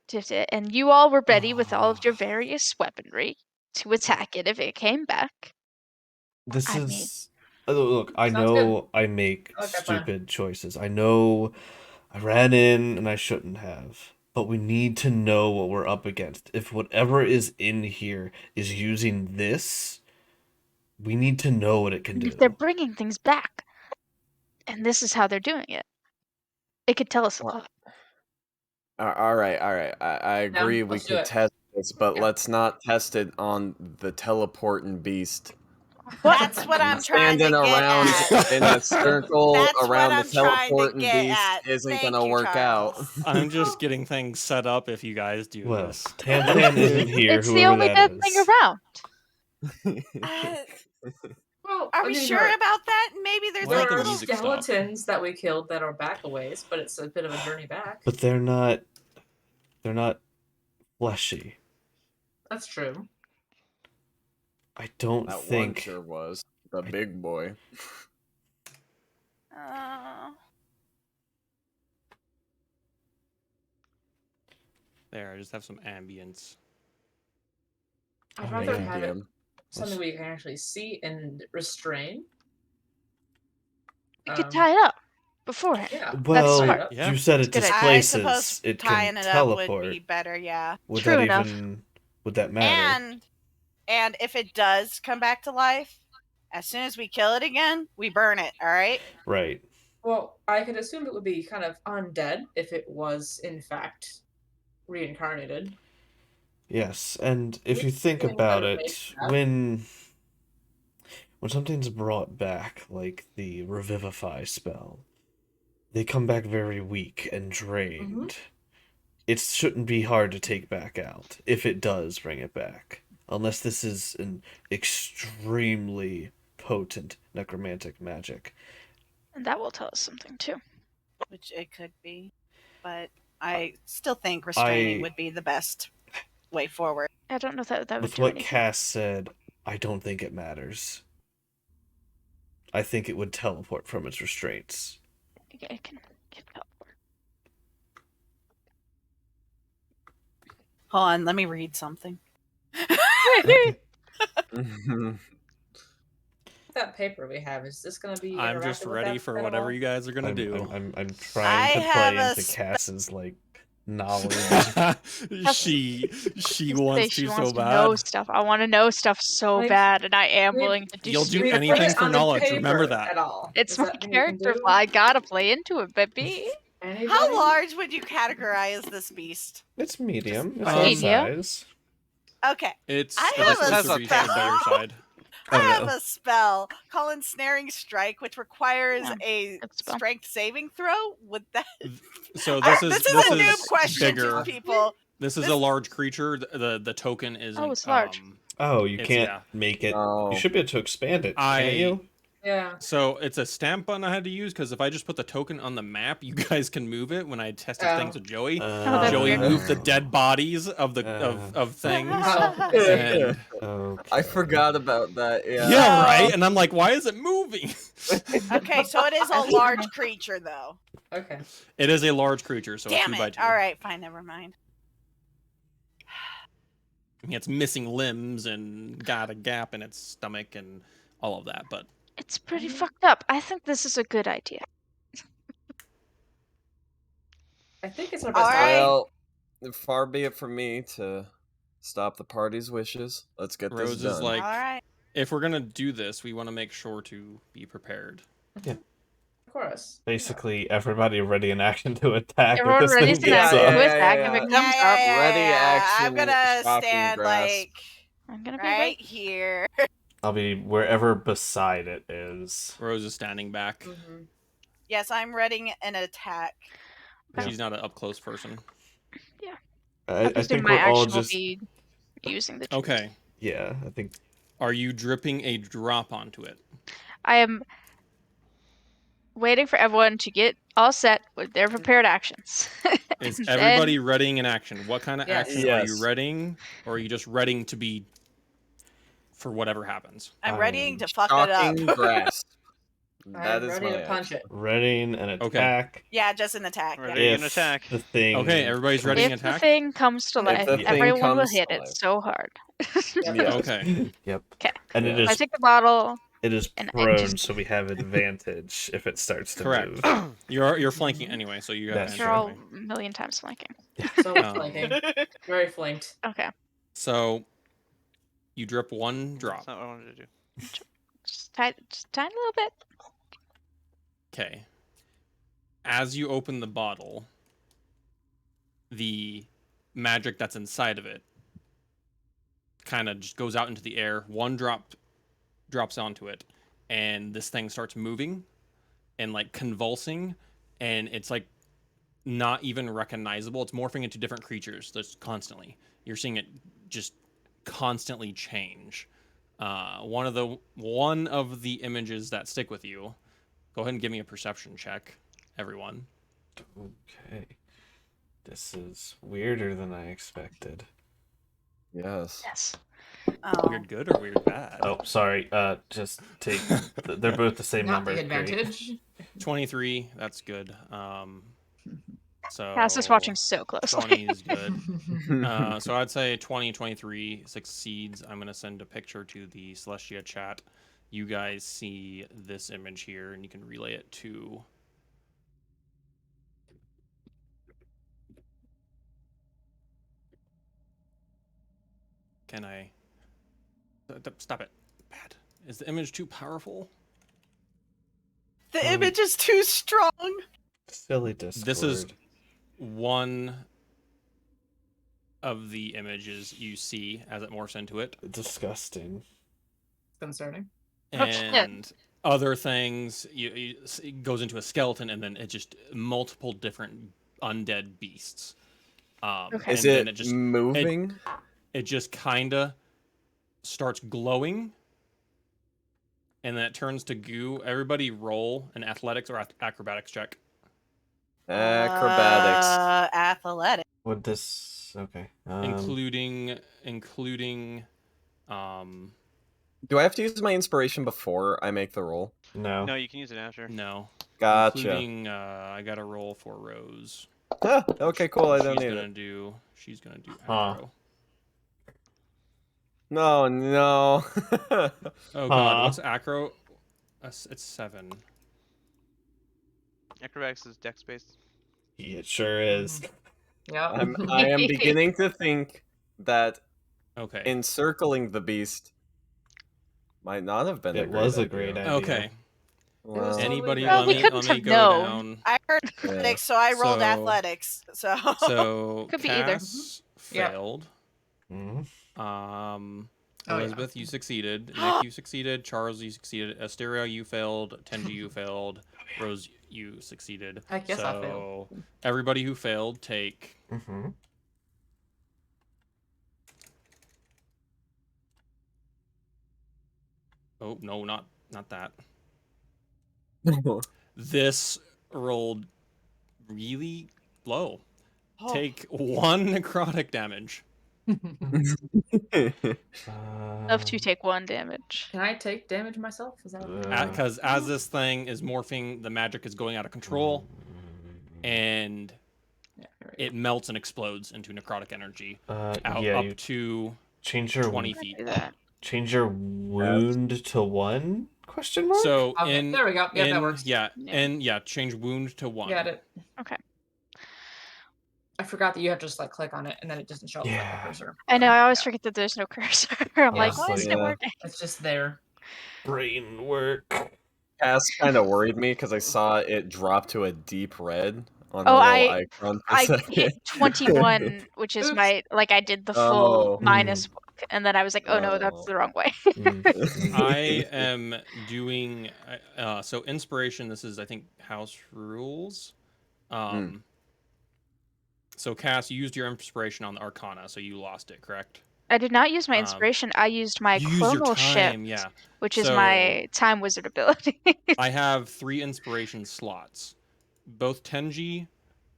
did it, and you all were ready with all of your various weaponry to attack it if it came back. This I is. Look, I Sounds know I make I like that plan. stupid choices. I know I ran in and I shouldn't have. But we need to know what we're up against. If whatever is in here is using this, we need to know what it can And do. if they're bringing things back, and this is how they're doing it, it could tell us a Well, lot. All right. I agree we let's do could it. test this, but Yeah. let's not test it on the teleporting beast. That's what I'm trying to Standing get around at. in a circle That's what around the I'm trying to teleporting get beast at. isn't Thank gonna you, work out. Charles. I'm just getting things set up if you guys do Well, this. Tantan isn't here, It's the whoever only that dead is. thing around. Well, Are I we mean, sure about that? Maybe there's Why there like did the are little. music stop? skeletons that we killed that are back a ways, but it's a bit of a journey back. But they're not fleshy. That's true. I don't That one think sure was the big boy. There, I just have some ambience. I'd Oh, rather yeah. have it Damn. something we can actually see and restrain. We could tie it up beforehand. Yeah. Well, smart. Yeah. you said it It's a good idea. I displaces. suppose It tying can it up would teleport. be better, yeah. Would True that enough. even would that matter? And if it does come back to life, as soon as we kill it again, we burn it. All right. Right. Well, I could assume it would be kind of undead if it was, in fact, reincarnated. Yes, and if We you think can about better it, make that. when something's brought back, like the revivify spell, they come back very weak and drained. It shouldn't be hard to take back out, if it does bring it back. Unless this is an extremely potent necromantic magic. And that will tell us something too. Which it could be, but I still think restraining I- would be the best way forward. I don't know that would With do what anything. Cass said, I don't think it matters. I think it would teleport from its restraints. It can help. Hold on, let me read something. That paper we have, is this going to be I'm just interactive with ready that for at whatever all? you guys are gonna do. I'm trying I to have play a into Cass's knowledge. she Say wants she to wants so to know bad. stuff. I want to know stuff so Like, bad, and I am we- willing to do. You'll do We put anything it for on the knowledge. Remember paper that. At all. It's Is my that something you can character do? flaw. I gotta play into it, baby. Anybody? How large would you categorize this beast? It's medium. It's Um, our medium? size. Okay, It's I a have a distance of reach should be your spell. side. I Oh, have no. a spell called Ensnaring Strike, which requires Yeah, a good spell. strength saving throw. Would that? So I- this is a noob question bigger. to people. This is This- a large creature. The token isn't. it's large. Oh, you It's- can't yeah. make it. No. You should be able to expand it, can't you? Yeah. So it's a stamp button I had to use because if I just put the token on the map, you guys can move it. When I tested Oh. things with Joey, that's Joey weird. moved the dead bodies of the of things. Oh. And, Okay. I forgot about that. Yeah. yeah, right. And I'm like, why is it moving? Okay, so it is a large creature, though. Okay. It is a large creature, so Damn a 2 by it! 2. All right, fine, never mind. It's missing limbs and got a gap in its stomach and all of that. But It's pretty fucked up. I think this is a good idea. I think it's our All best right. option. Well, far be it from me to stop the party's wishes. Let's get Rose this is done. like, All right. if we're gonna do this, we want to make sure to be prepared. Of course. Basically, everybody ready in action to attack. if Everyone this ready thing to gets act up. with attack if it yeah. comes up. Ready action, I'm gonna shocking stand grasp. like I'm gonna be right ready. here. I'll be wherever beside it is. Rose is standing back. Mm-hmm. Yes, I'm ready an attack. Yeah. She's not an up close person. I presume think my we're all action will just. be using the tools. Okay. Yeah, I think. Are you dripping a drop onto it? I am waiting for everyone to get all set with their prepared actions. Is Then- everybody readying an action? What kind of Yes. action are you Yes. readying? Or are you just readying to be for whatever happens? I'm I readying am to fuck it up. Shocking grasp. That I'm is ready my to punch action. it. Readying an attack. Yeah, just an attack. yeah. Ready an If attack. the thing. Okay, everybody's ready. if an the attack? thing comes to If life, the thing everyone will comes hit to it life. so hard. Yes. Okay. Yep. 'Kay. And it Yeah. is I take the bottle. it is and I prone, just- so we have advantage if it starts to Correct. move. You're flanking anyway, so you have That's advantage You're all anyway. a million times flanking. So we're Um, flanking. Very flanked. Okay. So you drip one drop. That's not what I wanted to do. Just tiny little bit. Okay. As you open the bottle, the magic that's inside of it kind of just goes out into the air. One drop drops onto it, and this thing starts moving and like convulsing, and it's like not even recognizable. It's morphing into different creatures just constantly. You're seeing it just constantly change. One of the images that stick with you. Go ahead and give me a perception check, everyone. Okay. This is weirder than I expected. Yes. Yes. Oh. Weird good or weird bad? Oh, sorry. Just take. They're both the same Not number. the Great. advantage. 23. That's good. So Cass is watching so closely. 20 is good. So I'd say 20, 23 succeeds. I'm gonna send a picture to the Celestia chat. You guys see this image here, and you can relay it to. Can I? Stop it. Bad. Is the image too powerful? The image is too strong. Silly Discord. This is one of the images you see as it morphs into it. disgusting. Concerning. And other things, it goes into a skeleton, and then it just multiple different undead beasts. Okay. Is and then it just moving? It just kinda starts glowing, and then it turns to goo. Everybody roll an athletics or acrobatics check. Acrobatics. Athletic. Would this? Okay. including Do I have to use my inspiration before I make the roll? No. No, you can use it after. no. Gotcha. Including I got a roll for Rose. Ah, okay, cool. I don't She's need gonna it. do Huh. acro. No, no. Oh god, what's acro? It's 7. Acrobatics is dex based. It sure is. Yeah. I am beginning to think that Okay. encircling the beast might not have been a It great was a idea. great idea. Okay. Well, totally Anybody? great. Well, we Let couldn't me have go known. down. I heard Yeah. athletics, so I rolled So- athletics. So So Could be either. Cass Yep. failed. Mhm. Oh, yeah. Elizabeth, you succeeded. Nick, you succeeded. Charles, you succeeded. Asteria, you failed. Tenji, you failed. Rose, you succeeded. I guess I failed. So everybody who failed take. Mhm. Oh no, not that. This rolled really low. Oh. Take 1 necrotic damage. Love to take 1 damage. Can I take damage myself? Is that okay? Because as this thing is morphing, the magic is going out of control, and Yeah, here we it melts and explodes into necrotic energy out yeah, up you to change your 20 I feet. do that. change your wound to 1? Question mark. So Okay, in there we go. Yeah, that works. Yeah, Yeah. and yeah, change wound to 1. Got it. Okay. I forgot that you have to just like click on it and then it doesn't show up with like, Yeah. the cursor. I know, I always forget that there's no cursor. I'm like, why Honestly, isn't it yeah. working? It's just there. Brain work. Cass kind of worried me because I saw it drop to a deep red on the Oh, little icon for a I second. hit 21, which is Oops. my, like, I did the full Oh. minus book, and then I was like, oh no, that's Oh. the wrong way. I am doing so inspiration. This is I think house rules. So Cass, you used your inspiration on the Arcana, so you lost it, correct? I did not use my Um, inspiration. I used my you used your clonal time, shift, yeah. which is So- my time wizard ability. I have 3 inspiration slots. Both Tenji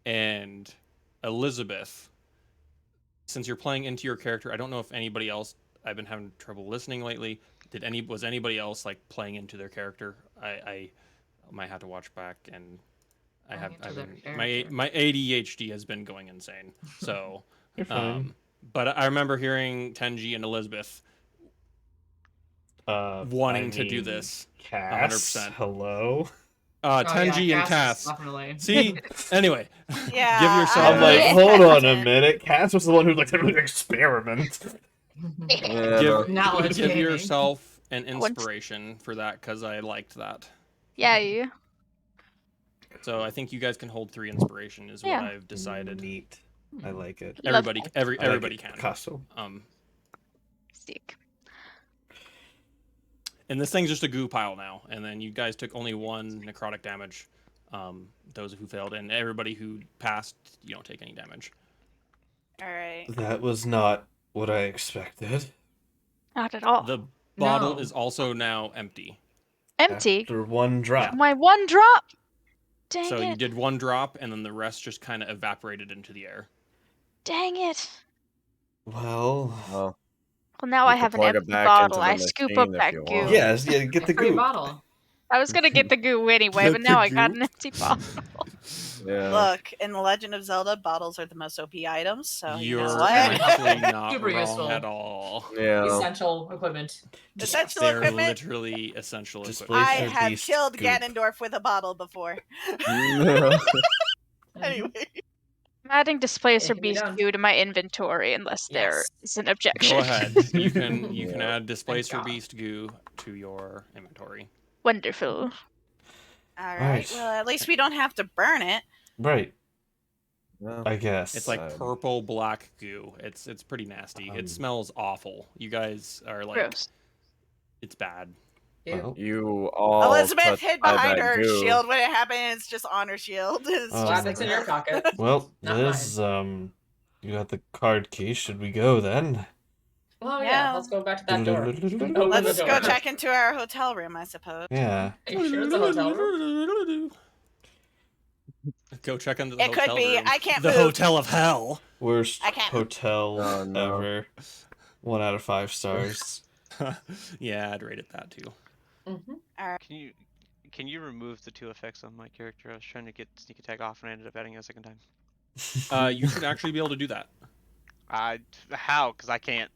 and Elizabeth. Since you're playing into your character, I don't know if anybody else. I've been having trouble listening lately. Was anybody else like playing into their character? I might have to watch back, and I have Playing into their my character. ADHD has been going insane. So, You're fine. but I remember hearing Tenji and Elizabeth wanting to do this. Cass, 100%. hello. Tenji and Cass is Cass. Definitely. See, anyway, yeah, give yourself. I'm like, Yeah. hold on a minute. Cass was the one who liked to really experiment. Yeah. Knowledge give gaming. yourself an inspiration for that because I liked that. Yeah, you. So I think you guys can hold 3 inspiration is Yeah. what I've decided. Neat. I like it. Love Everybody, that. I like everybody it. can. Picasso. Sick. And this thing's just a goo pile now. And then you guys took only 1 necrotic damage. Those who failed, and everybody who passed, you don't take any damage. all right. That was not what I expected. Not at all. The bottle No. is also now empty. Empty. After 1 drop. My 1 drop. Dang So it. you did 1 drop, and then the rest just kind of evaporated into the air. Dang it. Well, Well, Well, now You I could have an plug it empty back bottle. into the I scoop machine up if that you goo. want. yes, yeah, get the Free goo. bottle. I was gonna get the goo anyway, Get but now the I got goo? an empty bottle. yeah. Look, in The Legend of Zelda, bottles are the most OP items. So you You're know what? actually not Super wrong useful. at all. Yeah. Essential equipment. Essential They're equipment. literally essential Display equipment. I Laser have beast killed goop. Ganondorf with a bottle before. Anyway, I'm adding Displacer It can be Beast done. goo to my inventory unless there Yes. is an objection. Go ahead. You can Yeah. add Displacer God. Beast goo to your inventory. Wonderful. all right. Right. Well, at least we don't have to burn it. Right, Well, I guess. It's like Um, purple black goo. It's pretty nasty. It smells awful. You guys are like, Gross. it's bad. Ew. Well, you all Elizabeth touched hid by behind that her goo. shield when it happens. Just on her shield. It's Oh. Glad just that's in your pocket. well, Not Liz, you got the card key. Should we go then? Oh Yeah. yeah, let's go back to that door. Open Let's the go door. check into our hotel room, I suppose. Yeah. Are you sure it's a hotel room? Go check into the It hotel could be. room. I can't The move. hotel of hell. Worst I can't- hotel Oh, no. ever. 1 out of 5 stars. Yeah, I'd rate it that too. Mm-hmm. Can you remove the 2 effects on my character? I was trying to get sneak attack off and I ended up adding it a second time. You should actually be able to do that. How? Because I can't.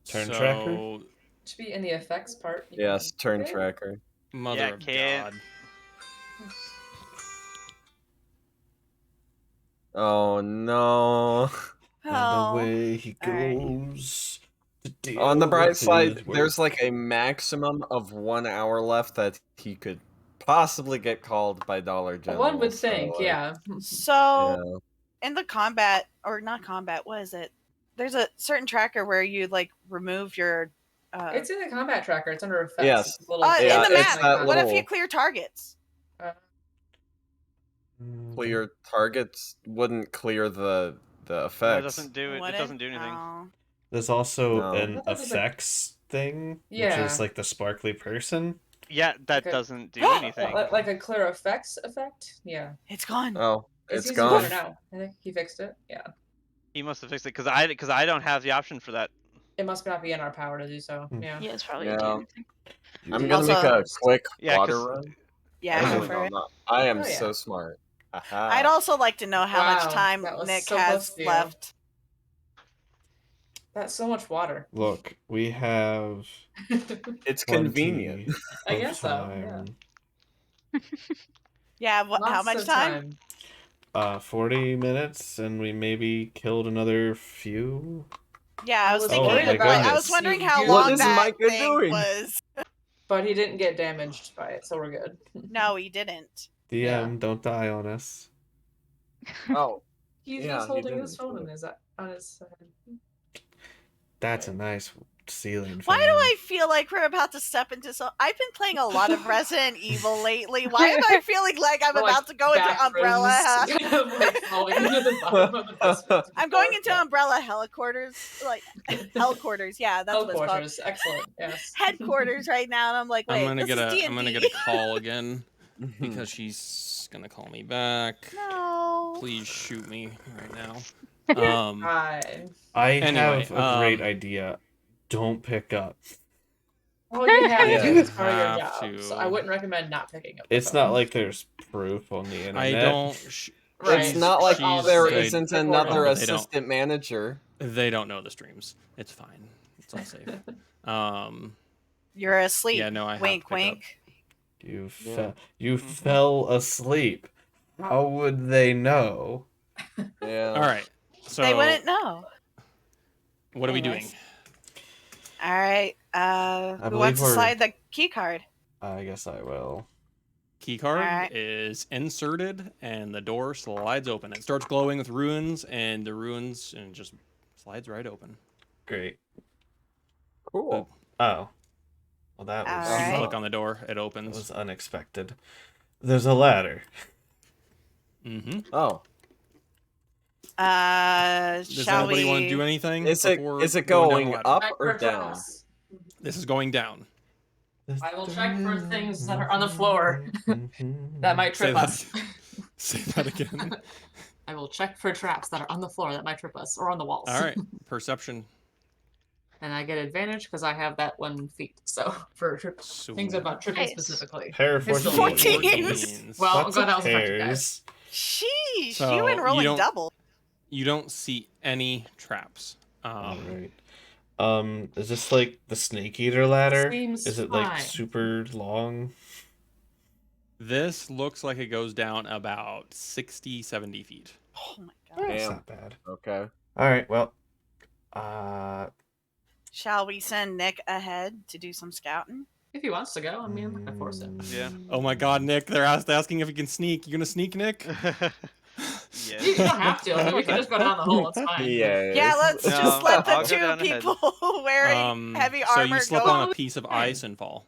Turn So, tracker? Should be in the effects part. You Yes, can- turn Okay. tracker. Mother Yeah, of can't. God. Oh no. And Oh. away he All right. goes to deal On the bright with side, his there's work. like a maximum of 1 hour left that he could possibly get called by Dollar General. One would so, think, like, yeah. So yeah. in the combat, or not combat, what is it? There's a certain tracker where you like remove your. It's in the combat tracker. It's under effects. Yes. It's a little in the it's map. that What if little- you clear targets? Clear targets wouldn't clear the No, effects. it doesn't do it. It Wouldn't? doesn't do anything. Oh. There's also No. an I thought it was like- effects thing, which Yeah. is like the sparkly person. Yeah, that Okay. doesn't do anything. Like a clear effects effect? Yeah. It's gone. Oh, It's it's using better gone. now. I think he fixed it. Yeah. He must have fixed it because I don't have the option for that. It must not be in our power to do so. Yeah. Yeah, it's probably Yeah. a DM thing. I'm gonna make Also- a quick Yeah, water 'cause- run. Yeah, Okay. go No, for no, it. no. I am Oh, yeah. so smart. Aha. I'd also like to know how much Wow, time that was Nick so close has to you. left. That's so much water. Look, we have It's 20 convenient. I of guess so, yeah. time. Yeah, how Lots much of time? 40 minutes, and we maybe killed another few. Yeah, I was was thinking. worried I about was this. wondering how What long is that Micah thing doing? was. But he didn't get damaged by it, so we're good. No, he didn't. DM, Yeah. don't die on us. Oh, He's Yeah, just he holding his didn't, phone but- on his head. That's a nice ceiling fan. Why do I feel like we're about to step into so? I've been playing a lot of Resident Evil lately. Why am I feeling like I'm We're, like, about to go into back Umbrella? rooms, kind of like falling into the bottom of the basement. I'm going into Yeah. Umbrella Heliquarters, like Hellquarters. Yeah, that's what it's called. Headquarters, excellent. Yes. Headquarters right now, and I'm like, wait, I'm gonna this get is a I'm gonna D&D. get a call again because she's gonna call me back. No. Please shoot me right now. Hi. I Anyway, have a great idea. Don't pick up. Well, you have Yeah. to. It's part of your Have job. to. So I wouldn't recommend not picking up. the It's phone. not like there's proof on the internet. I don't. Right. It's not like she's- there they- isn't recorded. another They don't. assistant manager. They don't know the streams. It's fine. It's all safe. You're asleep. Yeah, no, I have Wink, to pick up. wink. You fell asleep. How would they know? Yeah. All right. So They wouldn't know. what are we Anyways. doing? All right. Who believe wants to we're- slide the key card? I guess I will. Key card Alright. is inserted and the door slides open. It starts glowing with runes and just slides right open. Great. Cool. Oh. Well, that was, All You right. click on the door, it that opens. was unexpected. There's a ladder. Mm-hmm. Oh, Does Shall anybody we? want to do anything? is it before is it down the going ladder? up Check or for down? traps. This is going down. I will check for things that are on the floor that might Say trip that. us. Say that again. I will check for traps that are on the floor that might trip us or on the walls. All right. Perception. And I get advantage because I have that 1 feet. So for things Sweet. about tripping Nice. specifically. Pair of It's 14. 14. Well, I'm Lots glad of that was effective, guys. pairs. Sheesh, So, you and you rolling don't- double. You don't see any traps. Alright. Is this like the snake eater ladder? Seems Is it fine. like super long? This looks like it goes down about 60, 70 feet. Oh my god. That's Damn. not bad. Okay. Alright, well. Shall we send Nick ahead to do some scouting? If he wants to go, I mean, I'm not gonna force him. Yeah. Oh my god, Nick, they're asking if you can sneak. You gonna sneak, Nick? You don't have to. I mean, we can just go down the hole. It's fine. Yeah, let's No, just let the I'll go two down ahead. people wearing heavy so armor you slip go. on a piece of ice and fall.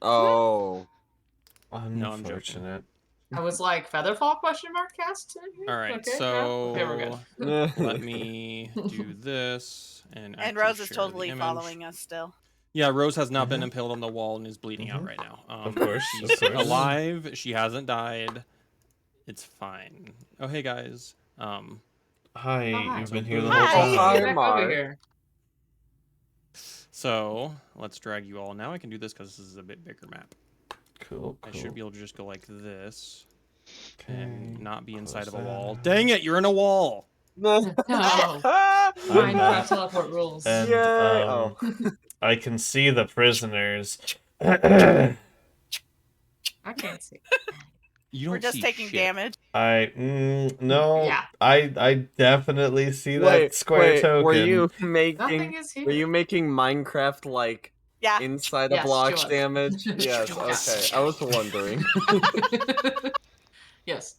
Oh. No, I'm joking. Unfortunate. I was like, Featherfall question mark cast? All right, Okay, so yeah. Okay, we're good. let me do this and And actually Rose is share the totally image. following us still. Yeah, Rose has not been Mhm. impaled on the wall and is bleeding out Mhm. right now. Of course, she's of course. alive. She hasn't died. It's fine. Oh, hey guys. Hi, Hi. you've been here the Hi. whole Hi, time. Back Mark. over here. So let's drag you all. Now I can do this because this is a bit bigger map. Cool, I cool. should be able to just go like this Okay. and not be inside of a close wall. that. Dang it! You're in a wall. No. I'm Minecraft not. teleport rules. And, Yay! I can see the prisoners. I can't see. You don't We're just see taking shit. damage. No. Yeah. I definitely see that Wait, square token. were you Nothing making is here. were you making Minecraft like Yeah. inside a Yes, block she was. damage? Yes, She okay. was. I was wondering. Yes.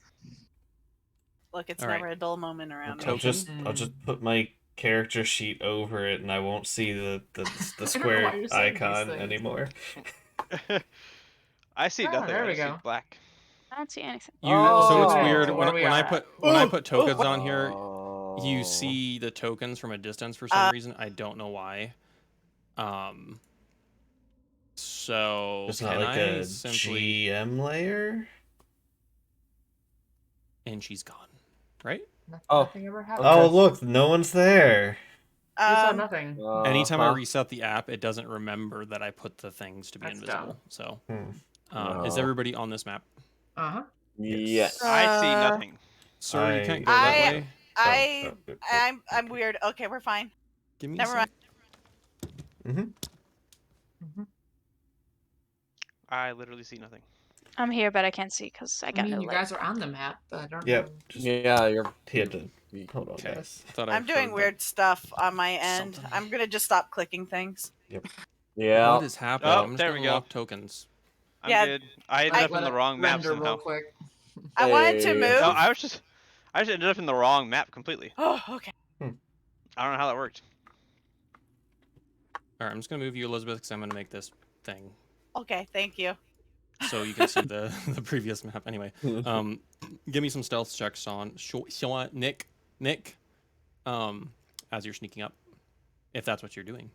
Look, it's All right. never a dull moment around me. Token? I'll just put my character sheet over it, and I won't see the I don't know why square you're saying these icon things. anymore. I see Oh, nothing. there I we just see go. black. I don't see anything. So it's Oh. weird To when where we I are. put tokens on here. Oh. You see the tokens from a distance for some reason. I don't know why. So It's can not like I a simply? GM layer. And she's gone, right? Nothing ever happened. Oh, Okay. look, no one's there. You saw Um, nothing. Anytime I Uh-huh. reset the app, it doesn't remember that I put the things to be That's invisible. dumb. So, No. is everybody on this map? Uh-huh. Yes. I see Uh, nothing. Sir, you can't go that I- way. I'm weird. Okay, we're fine. Give me Never a sec. mind. I literally see nothing. I'm here, but I can't see because I I got mean, no you light. guys are on the map, but I don't Yep. know. Just Yeah, you're. he had to hold on, Okay. guys. I thought I I'm doing heard weird stuff on my end. something. I'm gonna just stop clicking things. Yeah. What is happening? Oh, I'm just there gonna we go. lock tokens. I'm Yeah. good. I ended Let- up in let the it wrong map render somehow. real quick. I wanted to Hey. move. No, I just ended up in the wrong map completely. Oh, okay. I don't know how that worked. All right, I'm just gonna move you, Elizabeth, because I'm gonna make this thing Okay, thank you. so you can see the the previous map. Anyway, give me some stealth checks on Nick, as you're sneaking up, if that's what you're doing.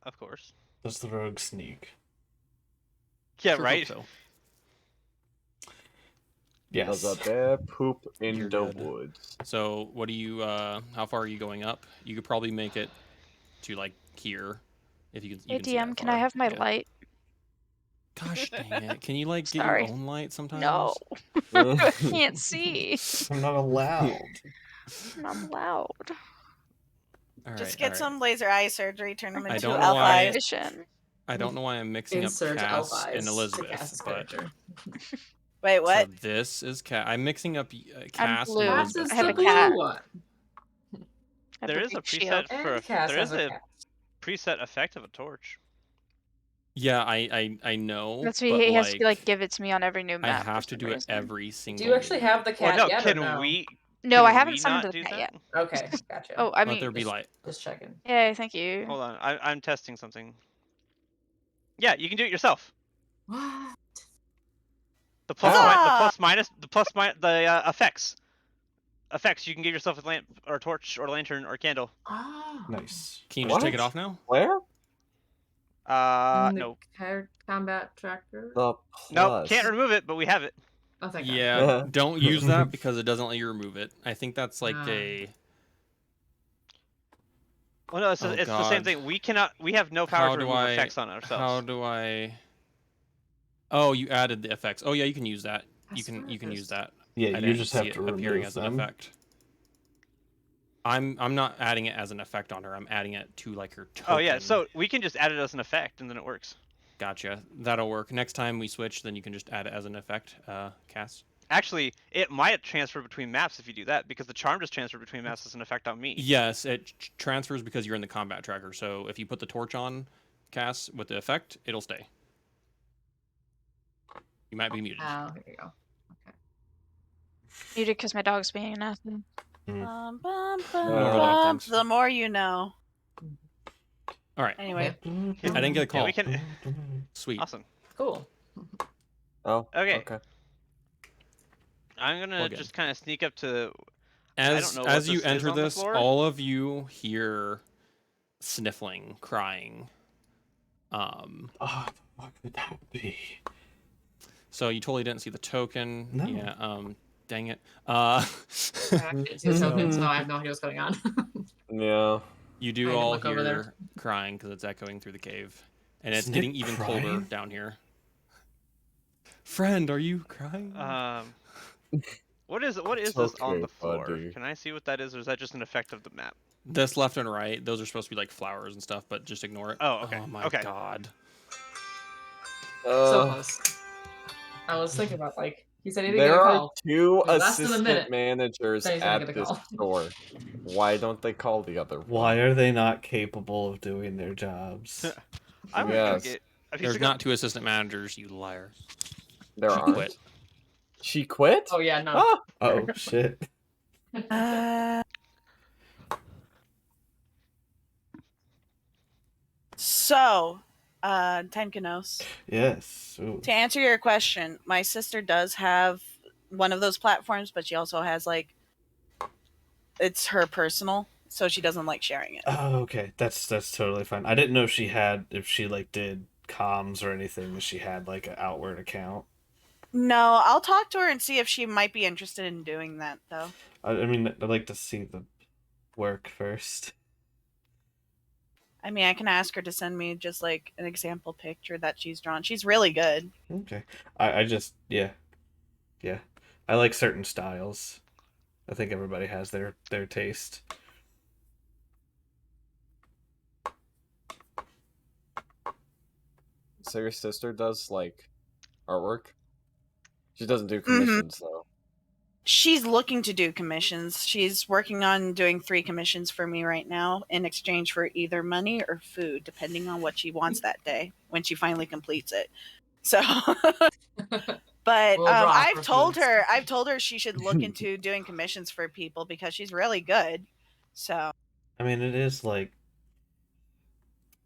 Of course. Does the rogue sneak? Yeah, Sure right. hope so. Yes. Does a bear poop in You're the good. woods? So what do you? How far are you going up? You could probably make it to like here, if you can. You Hey can see DM, that can I far. have my Yeah. light? Gosh dang it! Can you like get your Sorry. own light sometimes? No, I can't see. I'm not allowed. I'm not allowed. All right, Just get all right. some laser eye surgery, turn them I into don't know elf why- eyes. Vision. I don't know why I'm mixing Insert up elf Cass eyes and to Elizabeth, Cass's but character. Wait, what? so this is Cass. I'm mixing up Cass blue. and Cass Elizabeth. is I have the a blue cat. one. I have There a is a big preset shield. for And Cass there has is a a cat. preset effect of a torch. Yeah, I know. That's why but he has to like give it to me on every new I map. have for to some do it reason. every single. Do you actually have the Well, cat no. yet, Can or no? we? No, can I haven't we summoned not the do cat that? yet. Okay, gotcha. Oh, I Let mean, there be light. Just checking. yay, thank you. Hold on. I'm testing something. Yeah, you can do it yourself. What? The plus, Ah! the effects. Effects. You can give yourself a lamp or torch or lantern or candle. Oh. Nice. Can you just take it What? off now? Where? In the No. combat tracker. The No, plus. can't remove it, but we have it. Oh, thank God. Yeah, don't use that because it doesn't let you remove it. I think that's like Ah. a. Well, no, it's Oh, the same God. thing. We have no power How to do remove I? effects on ourselves. How do I? Oh, you added the effects. Oh yeah, you can use that. I You swear can use this- that. Yeah, I you didn't just see have it to appearing remove as an them. effect. I'm not adding it as an effect on her. I'm adding it to like her token. Oh yeah, so we can just add it as an effect, and then it works. Gotcha. That'll work. Next time we switch, then you can just add it as an effect. Cass. Actually, it might transfer between maps if you do that, because the charm just transferred between maps as an effect on me. Yes, it transfers because you're in the combat tracker. So if you put the torch on, Cass, with the effect, it'll stay. You might be muted. Oh, here you go. Okay. Muted because my dog's being an asshole. Bum, bum, More bum, of bum. things. The more you know. All right. Anyway, I didn't get a call. Yeah, we can. Sweet. Awesome. Cool. Oh. Okay. Okay. I'm gonna Plug in. just kind of sneak up to. As don't know as what you this is enter on the this, floor. all of you hear sniffling, crying. Oh, the fuck would that be? So you totally didn't see the token. No. Yeah. Dang it. I didn't see the token, so I have no idea what's going on. Yeah. You I do didn't all look over hear there. crying because it's echoing through the cave, and it's Isn't getting it even crying? colder down here. Friend, are you crying? What is It's this on okay, the floor? buddy. Can I see what that is, or is that just an effect of the map? This left and right, those are supposed to be like flowers and stuff, but just ignore it. Oh, okay. Oh my Okay. god. So close. I was thinking about like He said he didn't get There a are call. 2 We lasted a assistant minute, managers then he's gonna at get a this call. store. Why don't they call the other Why one? are they not capable of doing their jobs? I would go Yes. get. If he's There's gonna- not 2 assistant managers, you liar. There She aren't. quit. She quit? Oh yeah, no. Ah! Oh shit. So, Tenkanos, Yes. Ooh. to answer your question, my sister does have one of those platforms, but she also has like it's her personal, so she doesn't like sharing it. Oh, okay. That's totally fine. I didn't know if she like did comms or anything, if she had like an outward account. No, I'll talk to her and see if she might be interested in doing that though. I mean, I'd like to see the work first. I mean, I can ask her to send me just like an example picture that she's drawn. She's really good. Okay. I just yeah. I like certain styles. I think everybody has their taste. So your sister does, like, artwork? She doesn't do commissions, though. She's looking to do commissions. She's working on doing 3 commissions for me right now in exchange for either money or food, depending on what she wants that day when she finally completes it. So, but We'll draw I've for told foods. her she should look into doing commissions for people because she's really good. So, I mean, it is like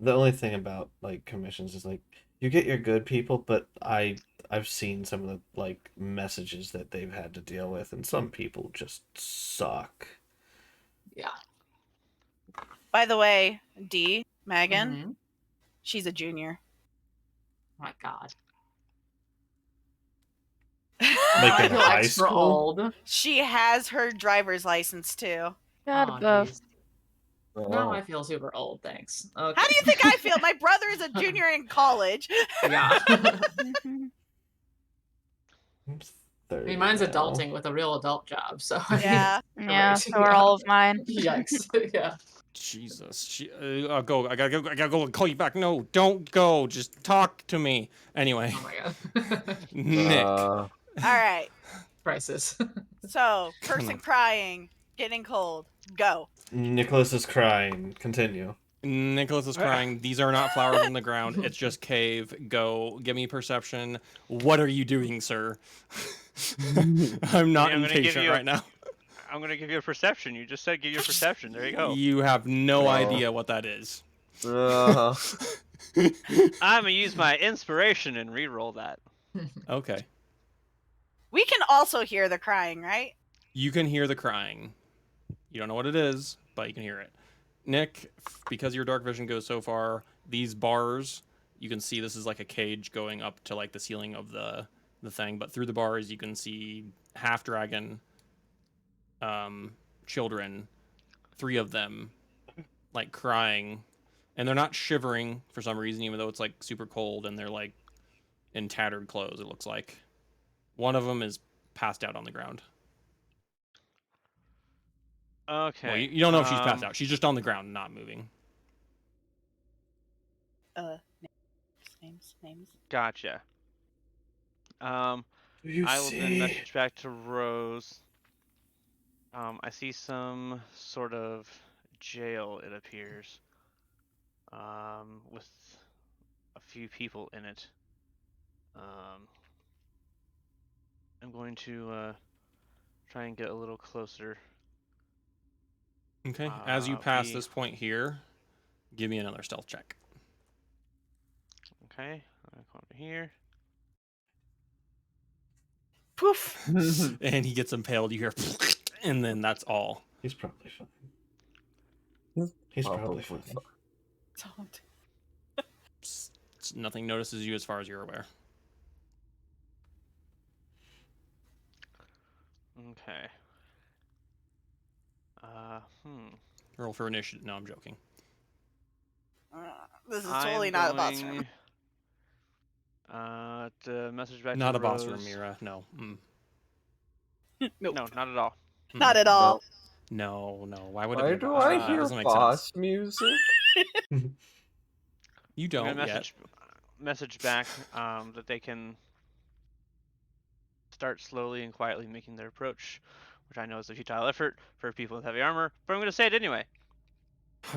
the only thing about like commissions is like you get your good people, but I've seen some of the like messages that they've had to deal with, and some people just suck. Yeah. by the way, Megan, Mhm. she's a junior. Oh my God. Like I in feel high extra school? old. She has her driver's license too. God Aw, above. jeez. Oh. Now I feel super old. Thanks. Okay. How do you think I feel? My brother is a junior in college. Yeah. Mhm. I'm I 30 mean, mine's now. adulting with a real adult job, so I mean, Yeah. Yeah, right, so are all of mine. Yikes. Yeah. Jesus. I'll go. I gotta go and call you back. No, don't go. Just talk to me. Anyway, Oh my God. Nick. All right. Crisis. So, person crying, getting cold. Go. Nicholas is crying. Continue. Nicholas is crying. These are not flowers in the ground. It's just cave. Go. Give me perception. What are you doing, sir? I'm not I'm gonna give impatient you a- right now. I'm gonna give you a perception. You just said give you a perception. There you go. You have no Oh. idea what that is. Uh, I'm gonna use my inspiration and re-roll that. Okay. We can also hear the crying, right? You can hear the crying. You don't know what it is, but you can hear it. Nick, because your dark vision goes so far, these bars, you can see this is like a cage going up to like the ceiling of the thing, but through the bars you can see half dragon children, 3 of them, like crying, and they're not shivering for some reason, even though it's like super cold, and they're like in tattered clothes, it looks like. One of them is passed out on the ground. Okay. Well, you don't know if she's passed out. She's just on the ground, not moving. Names. Gotcha. Do you I will then see? message back to Rose. I see some sort of jail, it appears. With a few people in it. I'm going to try and get a little closer. Okay. As you pass we- this point here, give me another stealth check. Okay, I'll come over here. Poof. And he gets impaled. You hear, and then that's all. He's probably fine. He's probably fine. Don't. Nothing notices you as far as you're aware. Okay. Roll for initiative. No, I'm joking. This is totally not a boss room. To message back Not to a boss Rose. room, Mira. No. Nope. No, not at all. Not at all. No. Why would why it be a do boss I room? That hear doesn't make boss sense. music? You I'm don't gonna yet. message back that they can start slowly and quietly making their approach, which I know is a futile effort for people with heavy armor, but I'm going to say it anyway.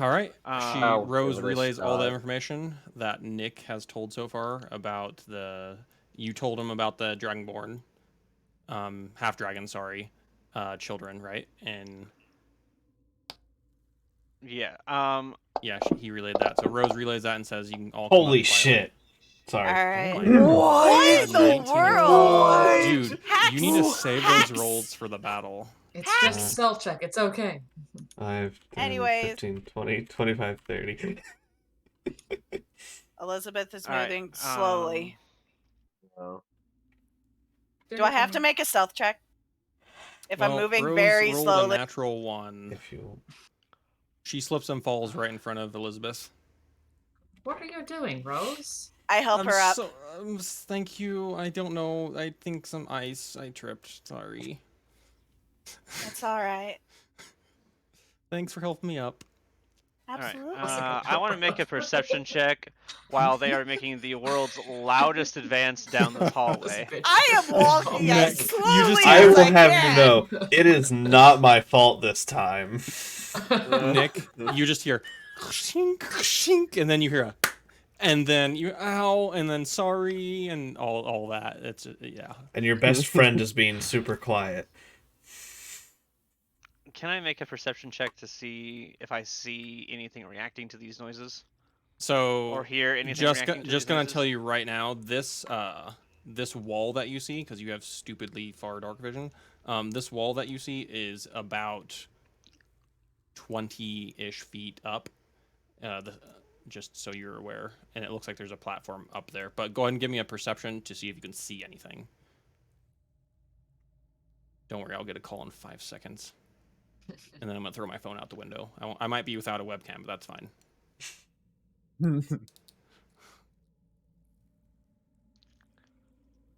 All right. I'll Rose give it a relays all the shot. information that Nick has told so far about the. You told him about the Dragonborn, half dragon, sorry, children, right? And Yeah. yeah, he relayed that. So Rose relays that and says you can all come Holy up quietly. shit. Sorry. All right. Oh my god. What in the 19 and world? Dude, you need to Hacks! save Hacks! those rolls for the battle. It's just a stealth check. It's okay. 5, 10, Anyways. 15, 20, 25, 30. Elizabeth is All right, moving slowly. No. Do I have to make a stealth check? If I'm Well, moving Rose very rolled slowly. a natural 1. If you She slips and falls right in front of Elizabeth. What are you doing, Rose? I help her up. Thank you. I don't know. I think some ice. I tripped. Sorry. It's all right. Thanks for helping me up. Absolutely. I want to make a perception check while they are making the world's loudest advance down this hallway. I am walking as Nick, slowly you just- I as will I have can. you know, it is not my fault this time. Nick, you just hear shink, shink, and then you hear a, and then you ow, and then sorry, and all that. It's yeah. And your best friend is being super quiet. Can I make a perception check to see if I see anything reacting to these noises? So Or hear anything just reacting to just these gonna noises? tell you right now, this wall that you see, because you have stupidly far dark vision, this wall that you see is about 20-ish feet up. Just so you're aware, and it looks like there's a platform up there. But go ahead and give me a perception to see if you can see anything. Don't worry, I'll get a call in 5 seconds. And then I'm gonna throw my phone out the window. I might be without a webcam, but that's fine.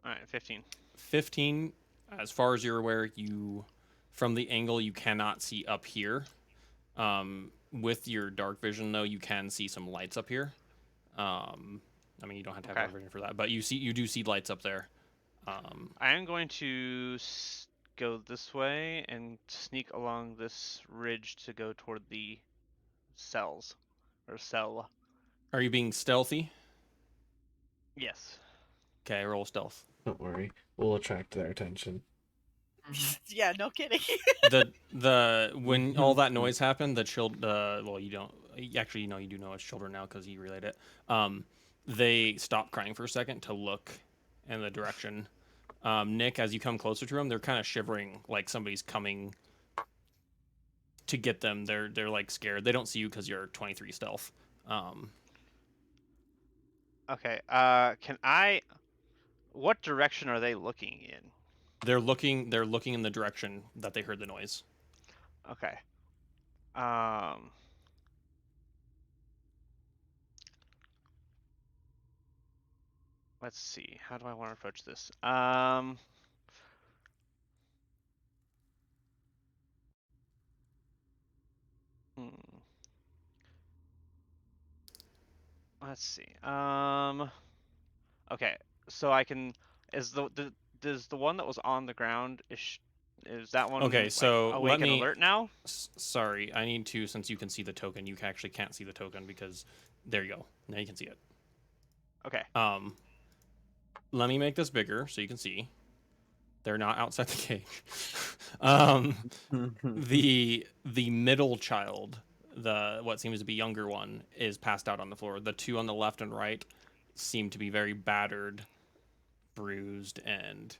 Alright, 15. 15, as far as you're aware, from the angle you cannot see up here. With your dark vision though, you can see some lights up here. I mean, you don't have to have dark vision for that, but you do see lights up there. I am going to go this way and sneak along this ridge to go toward the cells. Or cell. Are you being stealthy? Yes. Okay, roll stealth. Don't worry, we'll attract their attention. Yeah, no kidding. When all that noise happened, well, you don't actually, you do know it's children now because he relayed it. They stopped crying for a second to look in the direction. Nick, as you come closer to them, they're kind of shivering, like somebody's coming to get them. They're like scared. They don't see you because you're 23 stealth. Okay. What direction are they looking in? They're looking in the direction that they heard the noise. Okay. Let's see. How do I want to approach this? Let's see. Okay. So I can. Does the one that was on the ground is that one Okay, so awake let and me alert now? Sorry, I need to, since you can see the token, you actually can't see the token because there you go. Now you can see it. Okay. Let me make this bigger so you can see. They're not outside the cage. The middle child, what seems to be younger one, is passed out on the floor. The two on the left and right seem to be very battered, bruised, and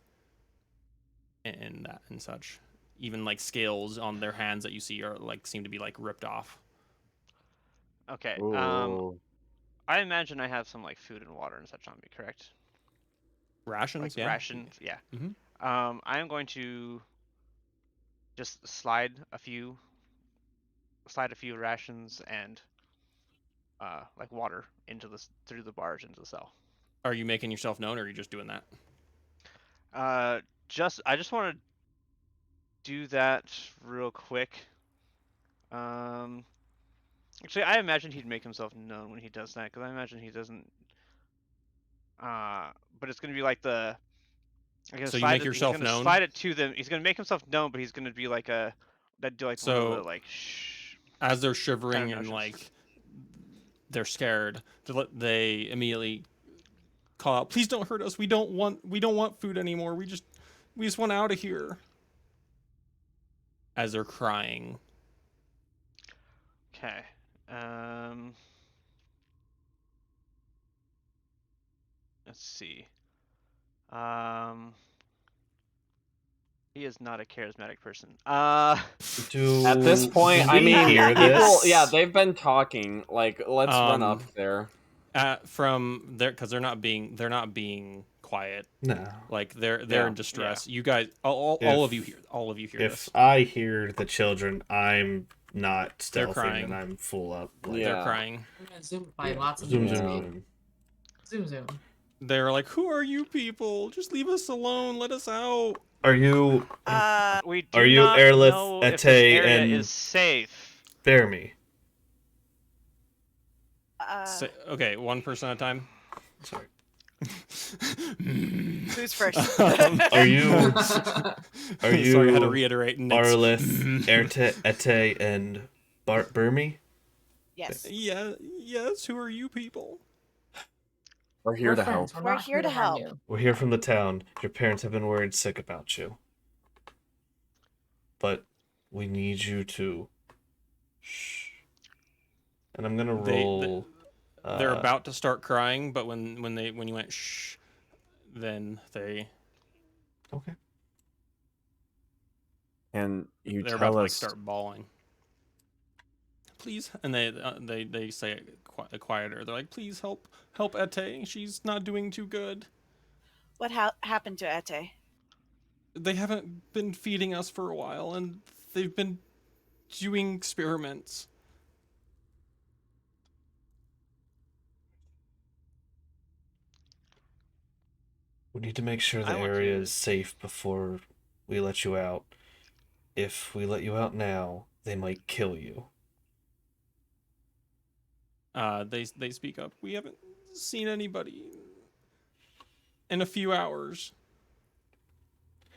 that and such. Even like scales on their hands that you see are seem to be ripped off. Okay. Ooh. I imagine I have some food and water and such on me, correct? Rations, yeah. Rations, yeah. Mhm. I am going to just slide a few rations and water through the bars into the cell. Are you making yourself known, or are you just doing that? I just want to do that real quick. Actually, I imagine he'd make himself known when he does that, because I imagine he doesn't. But it's gonna be like the He's So gonna you make yourself he's gonna known? slide it to them. He's gonna make himself known, but he's gonna be like a that do like a little So- bit of, like shh. As they're shivering Kind of and notions. like they're scared, they immediately call out, "Please don't hurt us. We don't want food anymore. We just want out of here." As they're crying. Okay. Let's see. He is not a charismatic person. At this point, do I we mean, hear people, this? yeah, they've been talking. Like, let's run up Um, there. From there, because they're not being quiet. No. Like they're Yeah. in distress. You guys, all of you hear If this. I hear the children, I'm not They're stealthing crying. and I'm full up. Like, Yeah. They're crying. I'm gonna zoom by yeah. lots of Zoom, speed. zoom, zoom. Zoom. They're like, "Who are you people? Just leave us alone. Let us out." Are you we do Are you not Airlift, know if this Ete, area and- is safe. bear me? Okay, 1 person at a time. Sorry. Who's first? Are you Are you Sorry, I had to reiterate. Nick's- Arlith, Ete, and Burmy? Yes. Yeah. Yes. Who are you people? We're here to help. Friends. We're not here to harm help. you. We're here from the town. Your parents have been worried sick about you. But we need you to shh. And I'm gonna roll. They're about to start crying, but when you went shh, then they Okay. And you they're about tell to like us. start bawling. Please, and they say it quieter. They're like, "Please help Ete. She's not doing too good. What happened to Ete? They haven't been feeding us for a while, and they've been doing experiments." We need to make sure the I want area to- is safe before we let you out. If we let you out now, they might kill you. They speak up. We haven't seen anybody in a few hours.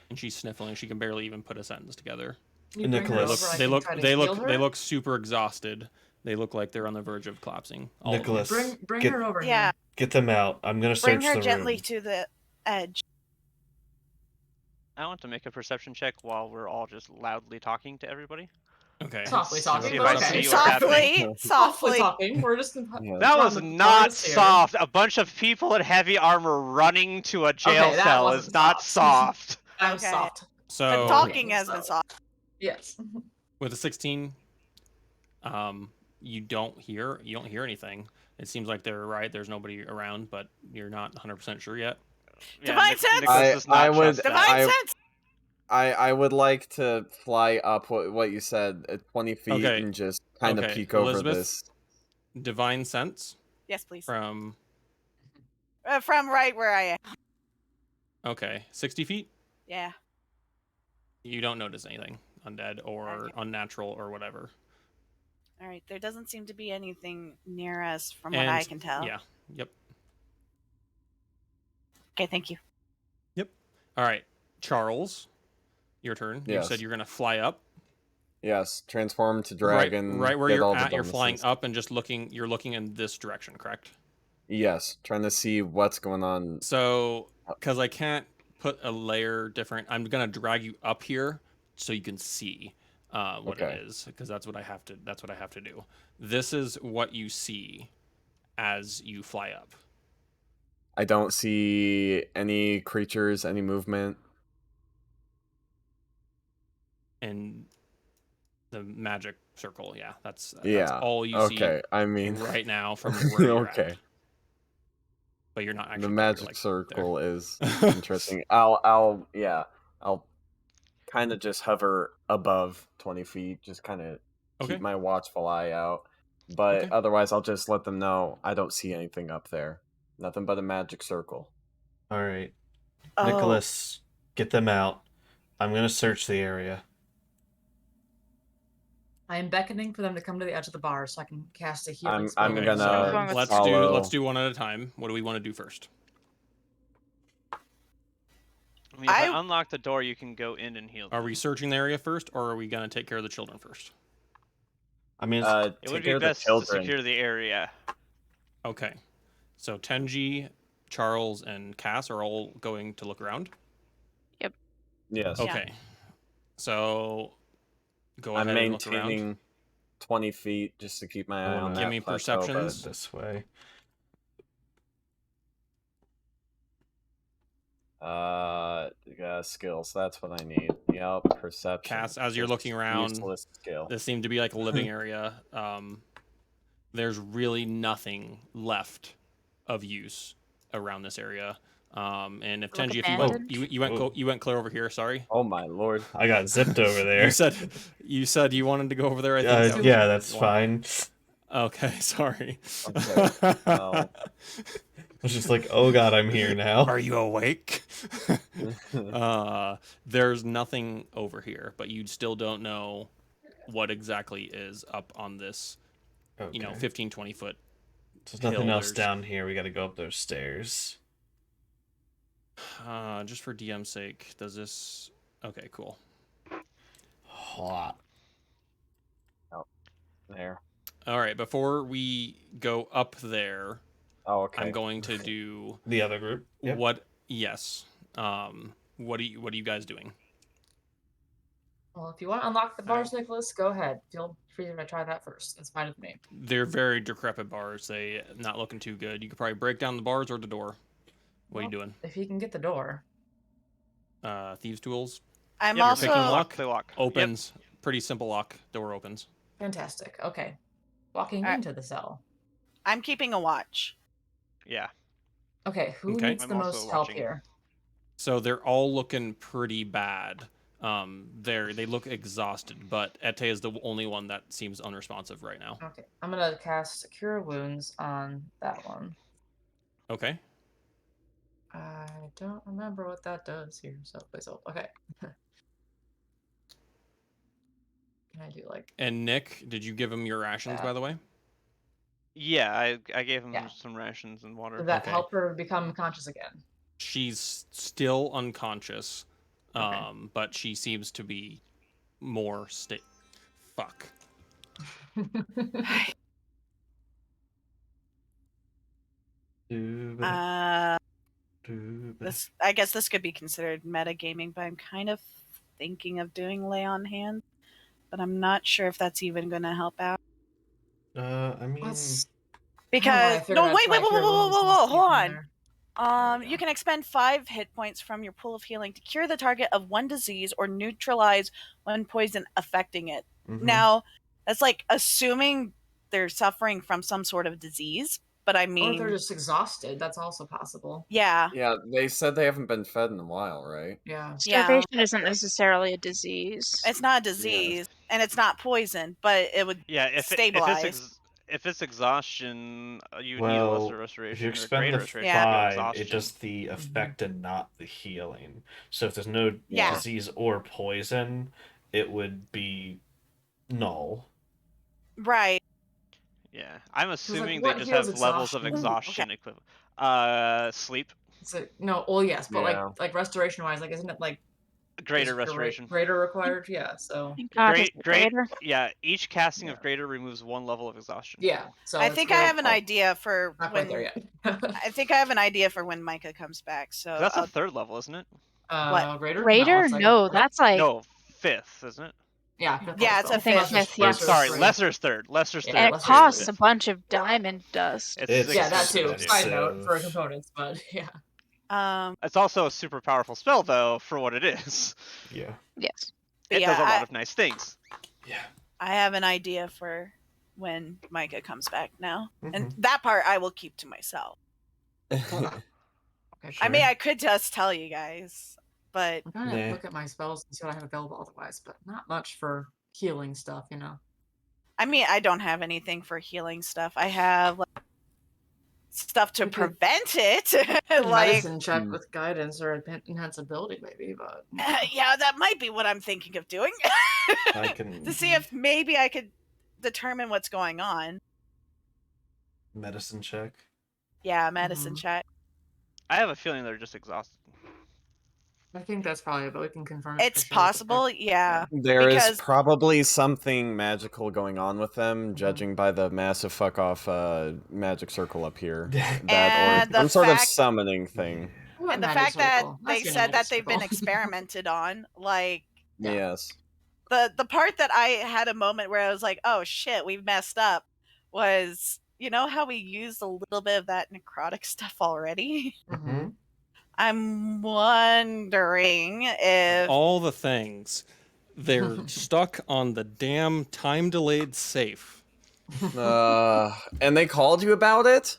And she's sniffling. She can barely even put a sentence together. You bring her Nicholas. over, I They can look try to they heal look her? they look super exhausted. They look like they're on the verge of collapsing. All of them. Nicholas, Bring get, her over Yeah. here. get them out. I'm gonna Bring search her the gently room. to the edge. I want to make a perception check while we're all just loudly talking to everybody. Okay. Softly talking, See if but I okay. see what's happening. Softly, Softly softly. talking. We're just Yeah. That we're was on the not forest here. soft. A bunch of people in heavy armor running to a jail Okay, that cell is wasn't not soft. soft. That was Okay. soft. So The talking has been soft. Yes. with a 16, you don't hear anything. It seems like they're right. There's nobody around, but you're not 100% sure yet. Divine sense! Nicholas does not I trust would- that. Divine sense. I would like to fly up what you said at 20 feet Okay. and just kind of Okay, peek over Elizabeth? this. Divine sense Yes, please. from From right where I am. 60 feet. Yeah. You don't notice anything undead or Okay. unnatural or whatever. All right. There doesn't seem to be anything near us from what I And- can tell. Yeah. Yep. Okay, thank you. All right, Charles, your turn. You Yes. said you're gonna fly up. Yes, transform to dragon. Right where get you're all the at, you're flying bonuses. up and just looking. You're looking in this direction, correct? Yes, trying to see what's going on. So, because I can't put a layer different, I'm gonna drag you up here so you can see what Okay. it is, because that's what I have to. That's what I have to do. This is what you see as you fly up. I don't see any creatures, any movement. And the magic circle, yeah, that's Yeah. all you Okay, I see mean, right now from where you're okay. at. But you're not actually The there, magic you're, like, circle there. is interesting. I'll kind of just hover above 20 feet, just kind of Okay. keep my watchful eye out. But Okay. otherwise, I'll just let them know I don't see anything up there. Nothing but a magic circle. All right, Oh, Nicholas, get them out. I'm gonna search the area. I am beckoning for them to come to the edge of the bar so I can cast a healing I'm spell. Okay, gonna so Going with let's follow. do one at a time. What do we want to do first? I mean, if I unlock the door, you can go in and heal them. Are we searching the area first, or are we gonna take care of the children first? I mean, It would be best to secure the area. Okay. So Tenji, Charles, and Cass are all going to look around? Yes. Yeah. Okay. So go I'm ahead and look around. maintaining 20 feet just to keep my eye on that Give me plateau, but- perceptions. this way. Skills. That's what I need. Yep, perception. Cass, as you're Just looking around, useless skill. this seemed to be like a living area. There's really nothing left of use around this area. And if Look Tenji, abandoned? you went clear over here. Sorry. Oh my lord. I got zipped over there. You said you wanted to go over there. I think. So. Yeah, that's You want- fine. Okay, sorry. Okay. Well, I was just like, oh god, I'm here now. Are you awake? There's nothing over here, but you still don't know what exactly is up on this, Okay. 15, 20 foot. There's nothing hill. else There's- down here. We got to go up those stairs. Just for DM's sake, does this... Okay, cool. Hot. there. All right, before we go up there, Oh, okay. I'm going to do The other group. Yep. what? Yes. What are you guys doing? Well, if you want to unlock the bars, Nicholas, go ahead. Feel free to try that first. It's fine with me. They're very decrepit bars. They not looking too good. You could probably break down the bars or the door. What are you doing? If you can get the door. Thieves' tools. I'm Yep, you're also picking lock. The lock. Opens. Pretty simple lock. Door opens. Fantastic. Okay. Walking Alright. into the cell. I'm keeping a watch. Yeah. Okay, who Okay. needs I'm the also most help watching. here? So they're all looking pretty bad. They look exhausted, but Ete is the only one that seems unresponsive right now. Okay, I'm gonna cast Cure Wounds on that one. Okay. I don't remember what that does here, so please hold. Okay. Can I do like... And Nick, did you give him your rations, Yeah. by the way? Yeah, I gave him Yeah. some rations and water. Did that Okay. help her become conscious again? She's still unconscious, Okay. but she seems to be more Fuck. I guess this could be considered metagaming, but I'm kind of thinking of doing lay on hands, but I'm not sure if that's even going to help out. I mean, Let's... Because I don't know, I no, figured wait, I'd try Cure Wounds and hold see from on. there. There we You go. can expend 5 hit points from your pool of healing to cure the target of one disease or neutralize one poison affecting it. mhm. Now, that's like assuming they're suffering from some sort of disease, but I Or if mean, they're just exhausted, that's also possible. yeah, Yeah, they said they haven't been fed in a while, right? Yeah. Yeah. Starvation isn't necessarily a disease. it's not a disease and it's not poison, but it would Yeah, stabilize. if it's exhaustion, you need a Well, lesser if you restoration or expend greater the restoration. Yeah. for 5, exhaustion. it does the effect and not the healing. So if there's no Yeah. disease or poison, it would be null. Right. Yeah, I'm assuming what they just heals have levels of exhaustion? Ooh, equivalent. Sleep, So, no, well, yes, but Yeah. like restoration wise, like isn't it like greater is your restoration. greater required? Yeah. So God, is it Great. greater? Yeah, each casting Yeah. of greater removes 1 level of exhaustion. yeah. So I it's think I really have an idea for not quite when there yet. I think I have an idea for when Micah comes back. So That's I'll, a 3rd level, isn't it? What? Greater? Greater? it's like No, that's like No, 5th, isn't it? yeah. Fifth Yeah, level it's a spell. fifth. Fifth, Lesser's yes. Sorry, three. lesser's 3rd. Lesser's Yeah, 3rd. and it lesser greater's costs a 5th. bunch of diamond dust. It's Yeah, that too. expensive. Side note for components, but yeah. It's also a super powerful spell, though, for what it is. Yeah. Yes. It yeah, does a lot of nice things. Yeah. I have an idea for when Micah comes back now, and Mhm. that part I will keep to myself. Okay, I mean, Sure. I could just tell you guys, but I'm trying to Nah. look at my spells and see what I have available otherwise, but not much for healing stuff, you know. I mean, I don't have anything for healing stuff. I have like, stuff to You could- prevent it, like medicine check Hmm. with guidance or enhance ability, maybe, but yeah, that might be what I'm thinking of doing I can to see if maybe I could determine what's going on. medicine check. Yeah, medicine Mhm. check. I have a feeling they're just exhausted. I think that's probably, but we can confirm it. It's for sure with the possible, book. yeah. There is Because- probably something magical going on with them, Mhm. judging by the massive fuck off magic circle up here. That And or the some sort of fact- summoning thing. What And the magic fact that circle? they That's your said magic that they've been circle. experimented on, like Yeah. Yes. the part that I had a moment where I was like, "Oh shit, we've messed up," was you know how we used a little bit of that necrotic stuff already. Mm-hmm. I'm wondering if All the things. They're stuck on the damn time-delayed safe. And they called you about it?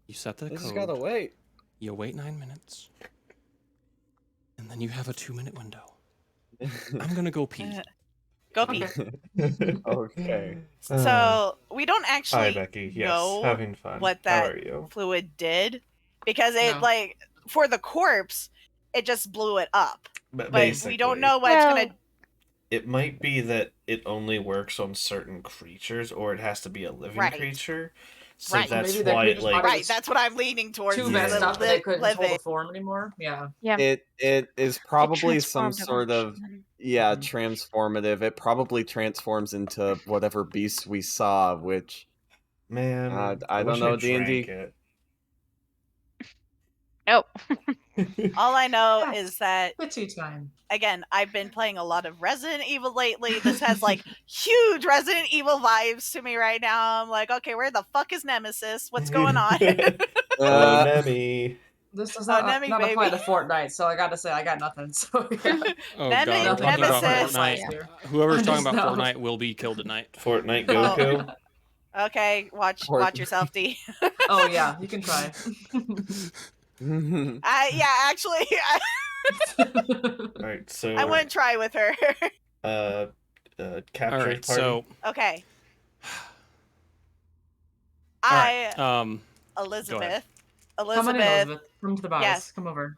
You set the They just code. gotta wait. You wait 9 minutes. And then you have a 2-minute window. I'm gonna go pee. go pee. Okay. So we don't Hi, actually Becky. Yes, know having fun. what How that are you? fluid did because it No. like for the corpse, it just blew it up. But Basically, we don't know what it's gonna. It might be that it only works on certain creatures, or it has to be a living Right. creature. So Right. that's Maybe the why, creature's like, body- Right, that's what I'm leaning towards. Too is Yeah. messed the up that they couldn't hold living. the form anymore. Yeah. Yeah. It is probably some transformed a sort bunch, of and then- yeah, Mhm. transformative. It probably transforms into whatever beast we saw, which man, I don't wish know, I D&D. drank Oh. it. All I know Yeah. is that Witchy time. again, I've been playing a lot of Resident Evil lately. This has like huge Resident Evil vibes to me right now. I'm like, okay, where the fuck is Nemesis? What's going on? Oh, Nemi. This does Oh, not, Nemi, not apply baby. to Fortnite, so I gotta say I got nothing. So yeah. Oh Nemi- god, we're talking about Nemesis. Fortnite. Whoever's talking about No. Fortnite will be killed tonight. Fortnite Oh. Goku. Okay, watch yourself, D. Oh yeah, you can try. Yeah, actually, Alright, so I wouldn't try with her. capture All right, party. so Okay. all right, Elizabeth. Come on in, Elizabeth. Come to the bars. Yes. Come over.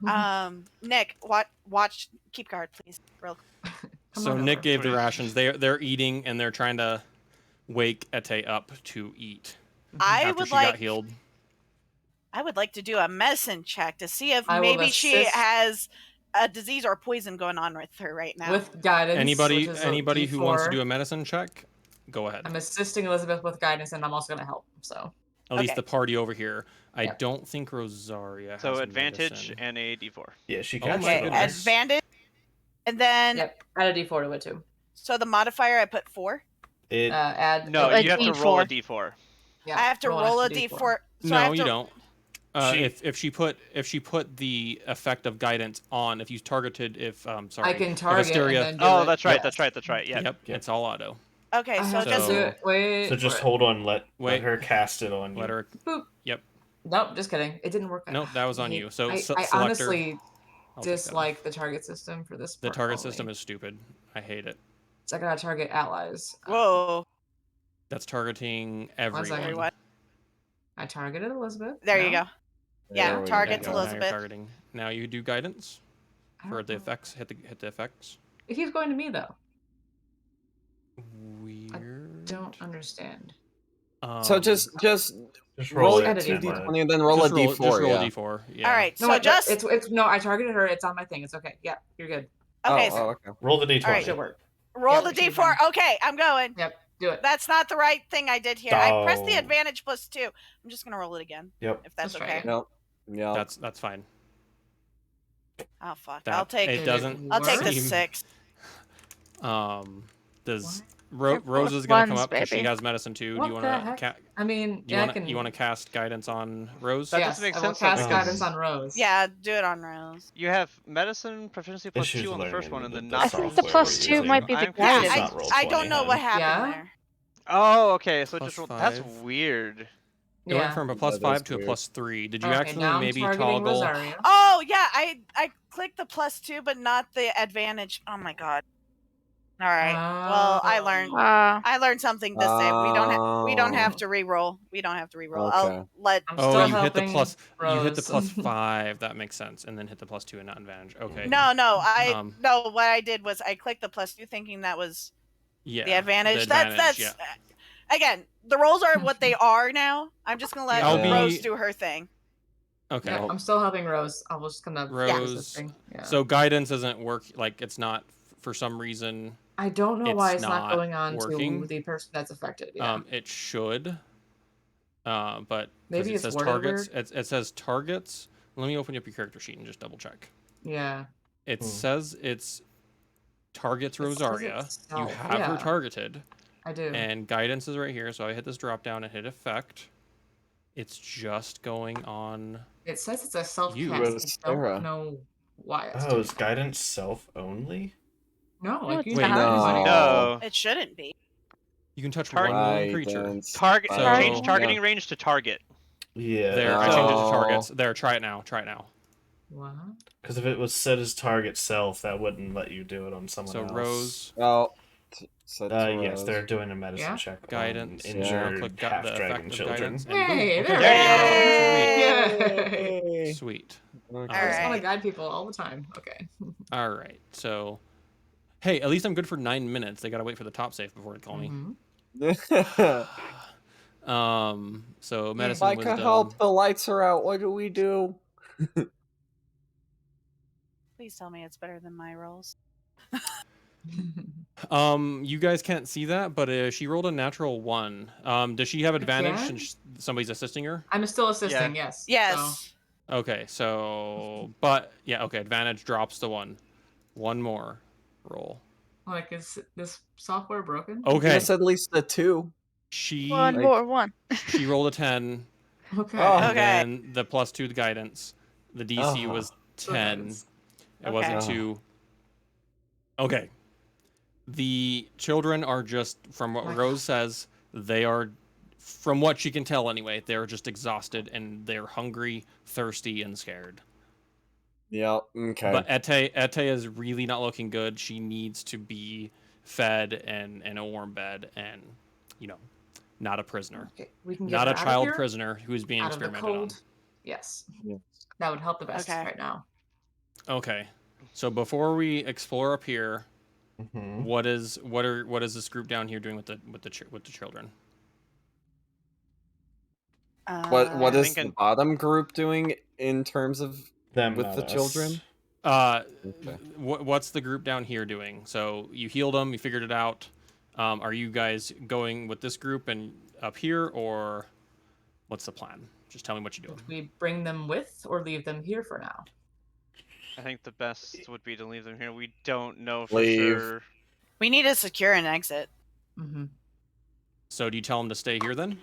Nick, watch, keep guard, please. Real. Come so on Nick over. gave the rations. They're eating and they're trying to wake Ete up to eat I after would she got like. healed. I would like to do a medicine check to see if I will maybe she assist- has a disease or poison going on with her right now. With guidance. Anybody which is a anybody who wants to D4. do a medicine check, go ahead. I'm assisting Elizabeth with guidance, and I'm also gonna help. So At least okay. the party over here. I Yep. don't think Rosaria has So advantage medicine. and a d4. Yeah, she Oh got my Okay, goodness. advantage, and then yep, add a D4 to it too. so the modifier I put 4. It Add. No, A you have to roll a D4. d4. Yeah, I have to roll a extra d4. So I No, have you to, don't. She- If she put the effect of guidance on, if you targeted, sorry, I can if target Asteria, and then do Oh, it. that's right. Yes. That's right. Yeah. yep, it's all auto. Okay, I so have just to do it. Wait. so just wait. hold on, let Wait. her cast it on you. Let her. Boop. Yep. Nope, just kidding. It didn't work. Nope, that was on I you. So I, selector. I honestly I'll take that. dislike the target system for this. The part target only. system is stupid. I hate it. So I gotta target allies. whoa. That's targeting second. everyone. Everyone. I targeted Elizabeth. There you No? go. Yeah, There we target's Now go. you're Elizabeth. targeting. Now you do guidance I for don't the know. effects. Hit the effects. It keeps going to me though. Weird. Don't understand. So just Just roll roll add it. a a D4. d20 and then roll a just roll, d4. Just roll yeah. a d4. Yeah. All right, No, so wait, just it's no. I targeted her. It's on my thing. It's okay. Yeah, you're good. okay. Oh, So okay. Roll the d20. All right. Should work. roll yeah, the it should be d4. fine. Okay, I'm going. Yep, do it. That's not the right thing I did here. I pressed the Oh. advantage +2. I'm just gonna roll it again. Yep. If that's Let's try okay. it. Yep. Yeah. That's fine. Oh fuck. That- I'll take. it doesn't I'll take the seem- 6. Does They're Rose is both gonna come ones, up because she baby. has medicine too. What Do you the want heck? to I mean, do you yeah, want I can. you want to cast guidance on Rose? That yes, doesn't make I will sense, though, cast because- guidance on Rose. Yeah, do it on Rose. You have medicine proficiency plus Issues 2 on the first learning one, and the- then the I not think roll the software plus we're 2 using. might be the I'm Yeah, It's guidance. not roll I don't 20, know hun. what happened Yeah? there. Oh, okay. So Plus just roll. That's 5. weird. It went from a plus That is 5 to a weird. plus 3. Did you Okay, actually now I'm maybe targeting toggle? Rosaria. Oh yeah, I clicked the +2, but not the advantage. Oh my god. All right. Well, I learned. I learned something this day. We don't have to re-roll. We don't have to re-roll. Okay. I'll let. I'm Oh, still you hit the helping plus. You hit the Rose. plus 5. That makes sense, and then hit the plus 2 and not advantage. Okay. No, Um, no. What I did was I clicked the +2, thinking that was Yeah. the advantage. the That's advantage, again. The rolls are what they are now. I'm just gonna let I'll be- Rose do her thing. Okay. Yeah, I'm still helping Rose. I was just gonna Rose. Yeah. So guidance isn't work. Like it's not for some reason. I don't know why it's not going on working. to the person that's affected. Yeah. It should. But because Maybe it it's says worded targets, weird. it says targets. Let me open up your character sheet and just double check. Yeah. It says it's targets It says Rosaria. You itself, have her yeah. targeted. I do. And guidance is right here, so I hit this drop down and hit effect. It's just going on. It says it's a self You. cast. I Sarah. don't know why it's Oh, doing is that. guidance self only? No, No, like it's you Wait, can not. use it. No. It shouldn't be. You can touch Target- one creature. Guidance. Target. So- Change Yeah. targeting range to target. Yeah. There, I changed it to Oh. targets. There, try it now. Try it now. What? Because if it was set as target self, that wouldn't let you do it on someone So else. Rose, Oh. Set to Yes, Rose. they're doing a medicine Yeah. check guidance. on Yeah. injured Click the half-dragon effect of children. guidance. And Hey, boom. there Okay. we go. Yay! Yay! Sweet. Okay. I just want to Alright. guide people all the time. Okay. All right. So, hey, at least I'm good for 9 minutes. They gotta wait for the top safe before they call me. Mhm. So medicine Micah, wisdom. help! The lights are out. What do we do? Please tell me it's better than my rolls. You guys can't see that, but she rolled a natural 1. Does she have advantage can? since somebody's assisting her? I'm still assisting. Yes. Yes. Okay, but yeah, okay, advantage drops to 1. One more roll. So, like, is this software broken? Okay, Yes, at least a 2. she One Like- more one. she rolled a 10, Okay. Oh. and Okay. then the +2 to guidance. The DC Uh-huh. was So 10. guidance. It wasn't Okay. 2. Okay. The children are just, from what My Rose says, they are, from what she can tell anyway, they're just exhausted and they're hungry, thirsty, and scared. Yep. Okay. But Ete is really not looking good. She needs to be fed and in a warm bed and, not a prisoner. Okay. We can get Not her a out of child here, prisoner who's being out of the experimented on. cold. Yes. Yeah. That would help the best Okay. right now. Okay. So before we explore up here, Mhm. what is this group down here doing with the children? What I is think the in- bottom group doing in terms of Them, with not the us. children? Okay. What's the group down here doing? So you healed them, you figured it out. Are you guys going with this group and up here, or what's the plan? Just tell me what you're doing. Should we bring them with or leave them here for now? I think the best would be to leave them here. We don't know for Leave. sure. We need to secure an exit. Mm-hmm. So do you tell them to stay here then?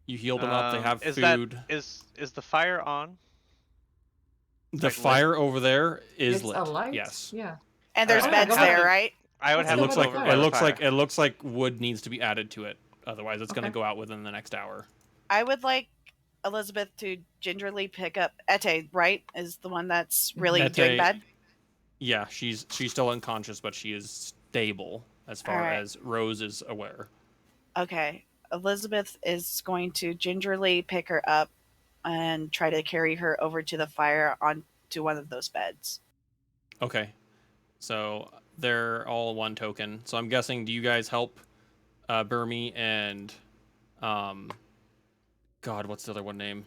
You healed them up. They have is food. Is the fire on? The like lit? fire over there is It's lit. a light. Yes. Yeah. And there's Alright, beds go there, ahead. right? I would Let's have It go looks to with like the over fire. by the fire. it looks like wood needs to be added to it. Otherwise, it's going to Okay. go out within the next hour. I would like Elizabeth to gingerly pick up Ete, right? Is the one that's really Ete- doing bad? Yeah, she's still unconscious, but she is stable as far Alright. as Rose is aware. Okay. Elizabeth is going to gingerly pick her up and try to carry her over to the fire onto one of those beds. Okay. So they're all one token. So I'm guessing, do you guys help Burmy and God, what's the other one name?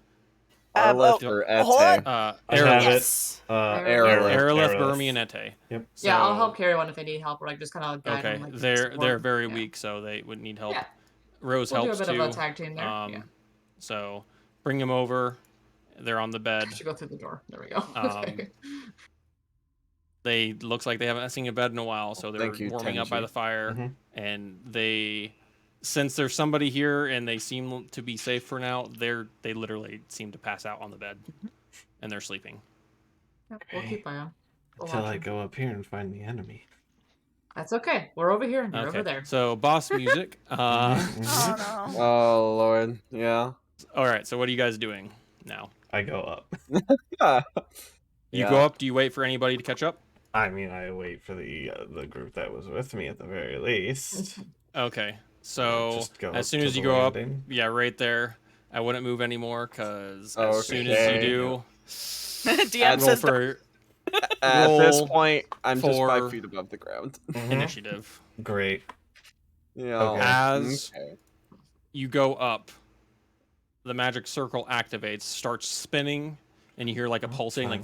Arleth oh, or hold on. Ete? I have Aerolith. Yes. Aerolith. Aerolith, Burmy, and Ete. Yep. Yeah, I'll So- help carry one if they need help, or like just kind of guide Okay, them. Like, they're support. very Yeah. weak, so they would need help. Yeah. Rose We'll helps do a bit too. of a tag team there. Yeah. So bring them over. They're on the bed. I should go through the door. There we go. Okay. They looks like they haven't seen a bed in a while, so they're Thank you, warming up by Tenji. the fire. Mhm. And they, since there's somebody here and they seem to be safe for now, they literally seem to pass out on the bed, and they're sleeping. Yep, we'll keep eye on. We'll Until watch I them. go up here and find the enemy. That's okay. We're over here and you're Okay, over there. so boss music. Mhm. Oh no. Oh Lord, yeah. All right, so what are you guys doing now? I go up. You Yeah. go up. Do you wait for anybody to catch up? I mean, I wait for the group that was with me at the very least. Okay, so Just go as up soon to as you the go up, landing. yeah, right there. I wouldn't move anymore because as soon as you Okay. do, DM roll says for At this Roll point, I'm just for- 5 feet above the ground. Mhm. initiative. Great. Yeah. Okay. As Okay. you go up, the magic circle activates, starts spinning, and you hear like a pulsating, like,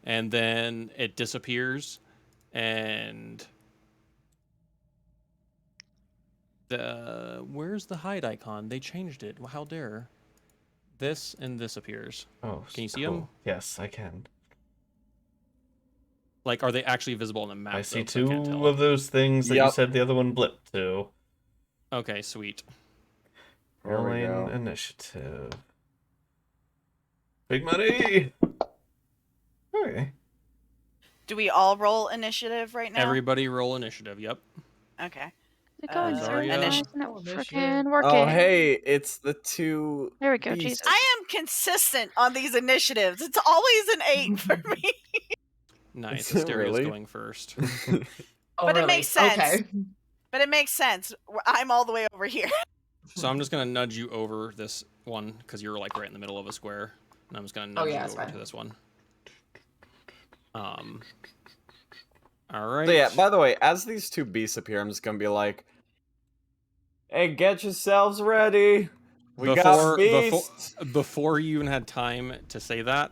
and then it disappears, and where's the hide icon? They changed it. How dare? This and this appears. Oh, Can you see cool. them? Yes, I can. Like, are they actually visible on the map? I see though, 'cause I can't two tell. of those things that you Yep. said the other one blipped to. Okay, sweet. There we Rolling go. initiative. Big money! Okay. Do we all roll initiative right now? Everybody roll initiative. Yep. Okay. It's going Uh, through. Zarya. Why initi- isn't it Initiative. freaking working? Oh, hey, it's the two. There we go, beasts. Jesus. I am consistent on these initiatives. It's always an 8 for me. Nice. Is it Asteria's really? going first. Oh, But it really? makes sense. Okay. But it makes sense. I'm all the way over here. So I'm just gonna nudge you over this one because you're like right in the middle of a square, and I'm just gonna nudge yeah, you that's over fine. to this one. All right. So yeah, by the way, as these two beasts appear, I'm just gonna be like, "Hey, get yourselves ready. We got beasts." Before you even had time to say that,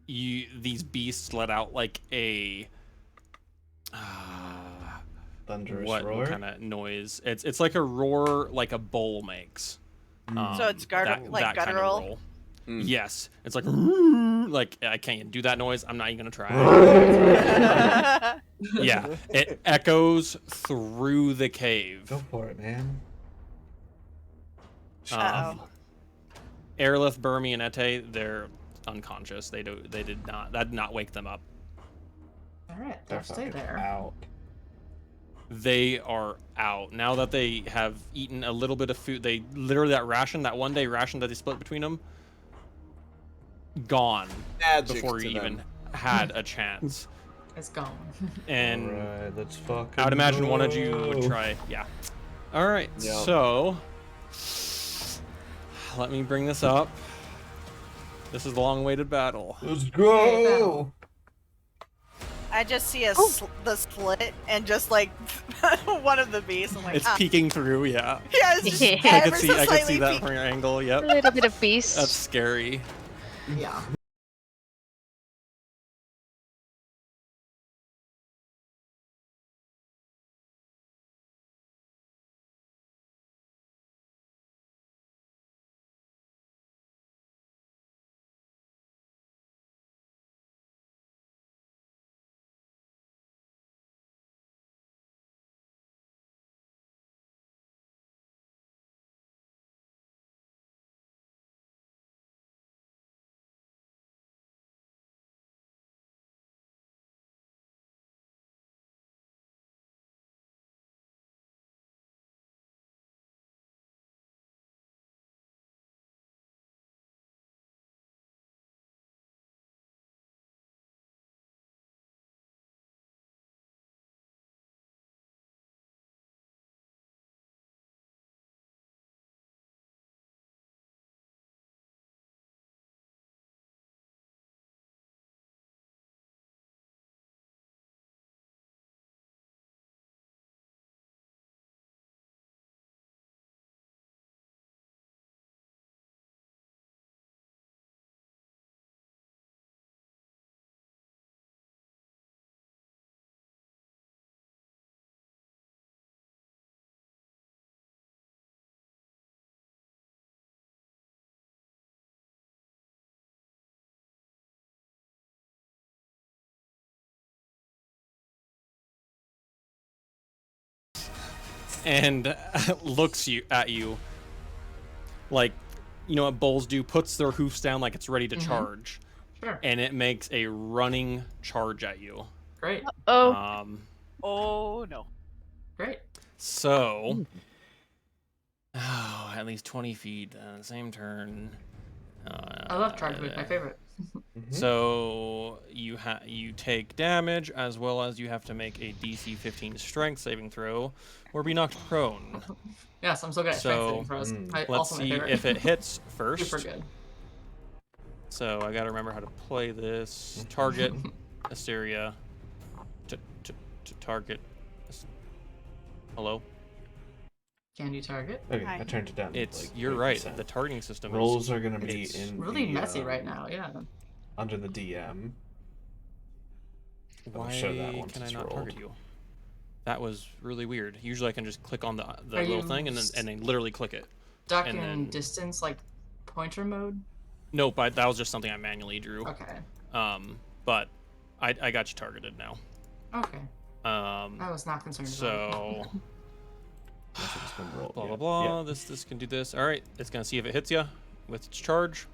these beasts let out like a Thunderous what roar. kind of noise? It's like a roar, like a bowl makes. So it's like that kind of guttural? roll. Mm. Yes, it's like I can't even do that noise. I'm not even gonna try. Yeah, it echoes through the cave. Go for it, man. Uh-oh. Aerolith, Burmy, and Ete, they're unconscious. That did not wake them up. All right, They're they'll stay fucking there. out. They are out now that they have eaten a little bit of food. They literally that one day ration that they split between them, gone Magic before to you them. even had a chance. It's gone. And Alright, let's fucking I would imagine one of you go. would try. Yeah. All right. Yep. So let me bring this up. This is the long-awaited battle. Let's go! I just see the slit and just like one of the beasts. I'm like, It's peeking through. Yeah. yeah, it's just I I ever could so see. I could slightly see that peek- from your angle. A Yep. little bit of beast. That's scary. Yeah. And looks at you like, you know what bulls do, puts their hoofs down like it's ready to charge, Sure. and it makes a running charge at you. Great. Oh, Oh no. Great. So at least 20 feet, same turn. I love charge move. My favorite. So you take damage, as well as you have to make a DC 15 strength saving throw or be knocked prone. Yes, I'm so good at strength So, saving throws. Let's Also my see favorite. if it hits first. Super good. So I gotta remember how to play this. Target Asteria. To target. Hello? Can you target? Okay, Hi. I turned it down. to, It's like, you're right. 30%. The targeting system Rolls is are gonna be it's in Really the, messy right now, yeah. under the DM. I'll why show that once can I it's not rolled. target you? That was really weird. Usually I can just click on the Are little you thing and then literally click it. Stuck And in then- distance, like pointer mode? Nope, that was just something I manually drew. Okay. But I got you targeted now. Okay. I was not concerned about So Once it's been rolled, blah yeah. blah blah. This can do this. All right, it's gonna see if it hits you with its charge.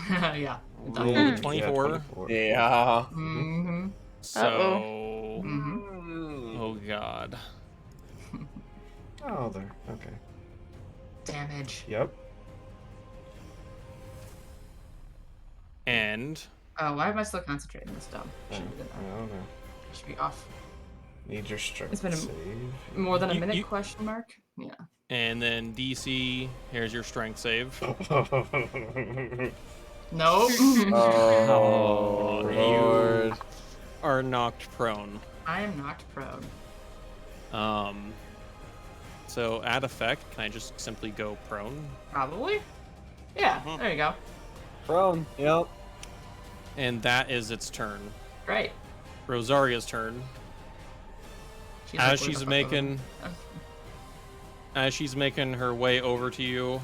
it. Yeah. Roll Yeah, the 24. 24. Yeah. Mm-hmm. So Mm-hmm. oh god. Oh, there. Okay. Damage. Yep. And Oh, why am I still concentrating this dumb? I Should be, don't know. should be off. Need your strength It's been a- save. More than a You- minute? you- Question mark. Yeah. then DC. Here's your strength save. No. Oh, you- Lord. Are knocked prone. I am knocked prone. So add effect. Can I just simply go prone? Probably. Yeah. Mhm. There you go. Prone. Yep. And that is its turn. Great. Rosaria's turn. She's As like, "Where she's the fuck making am as she's making her way over to you,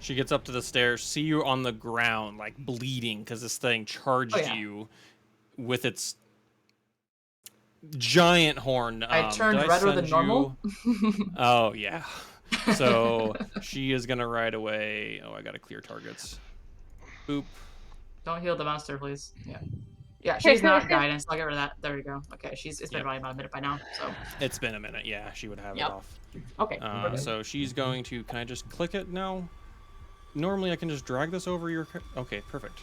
she gets up to the stairs, see you on the ground, like bleeding, because this thing charged Oh, yeah. you with its giant horn. I turned did redder than send normal. you- Oh yeah. So she is gonna ride away. Oh, I gotta clear targets. Boop. Don't heal the monster, please. Yeah. Yeah, she's not guidance. I'll get rid of that. There we go. Okay, it's been Yep. probably about a minute by now. So It's been a minute. Yeah, she would have Yep. it off. okay. So she's going to. Can I just click it now? Normally I can just drag this over your. Okay, perfect.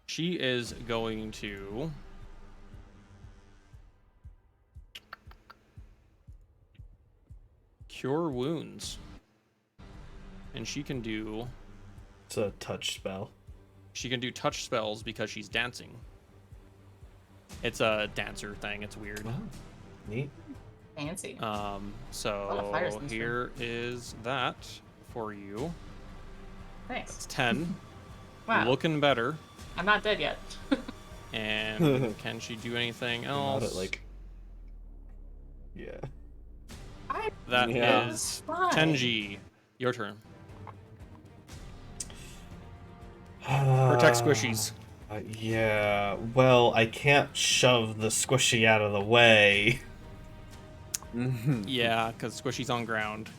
She is going to. Cure wounds. And she can do. It's a touch spell. She can do touch spells because she's dancing. It's a dancer thing. It's weird. Neat. Fancy. Uh, So fires in this here is that for you. Thanks. It's 10. Wow. Looking better. I'm not dead yet. And can she do anything Not else? at, like. Yeah. That is Yeah. Fine. Tenji. Your turn. Protect squishies. Yeah. Well, I can't shove the squishy out of the way. Yeah, because squishy's on ground.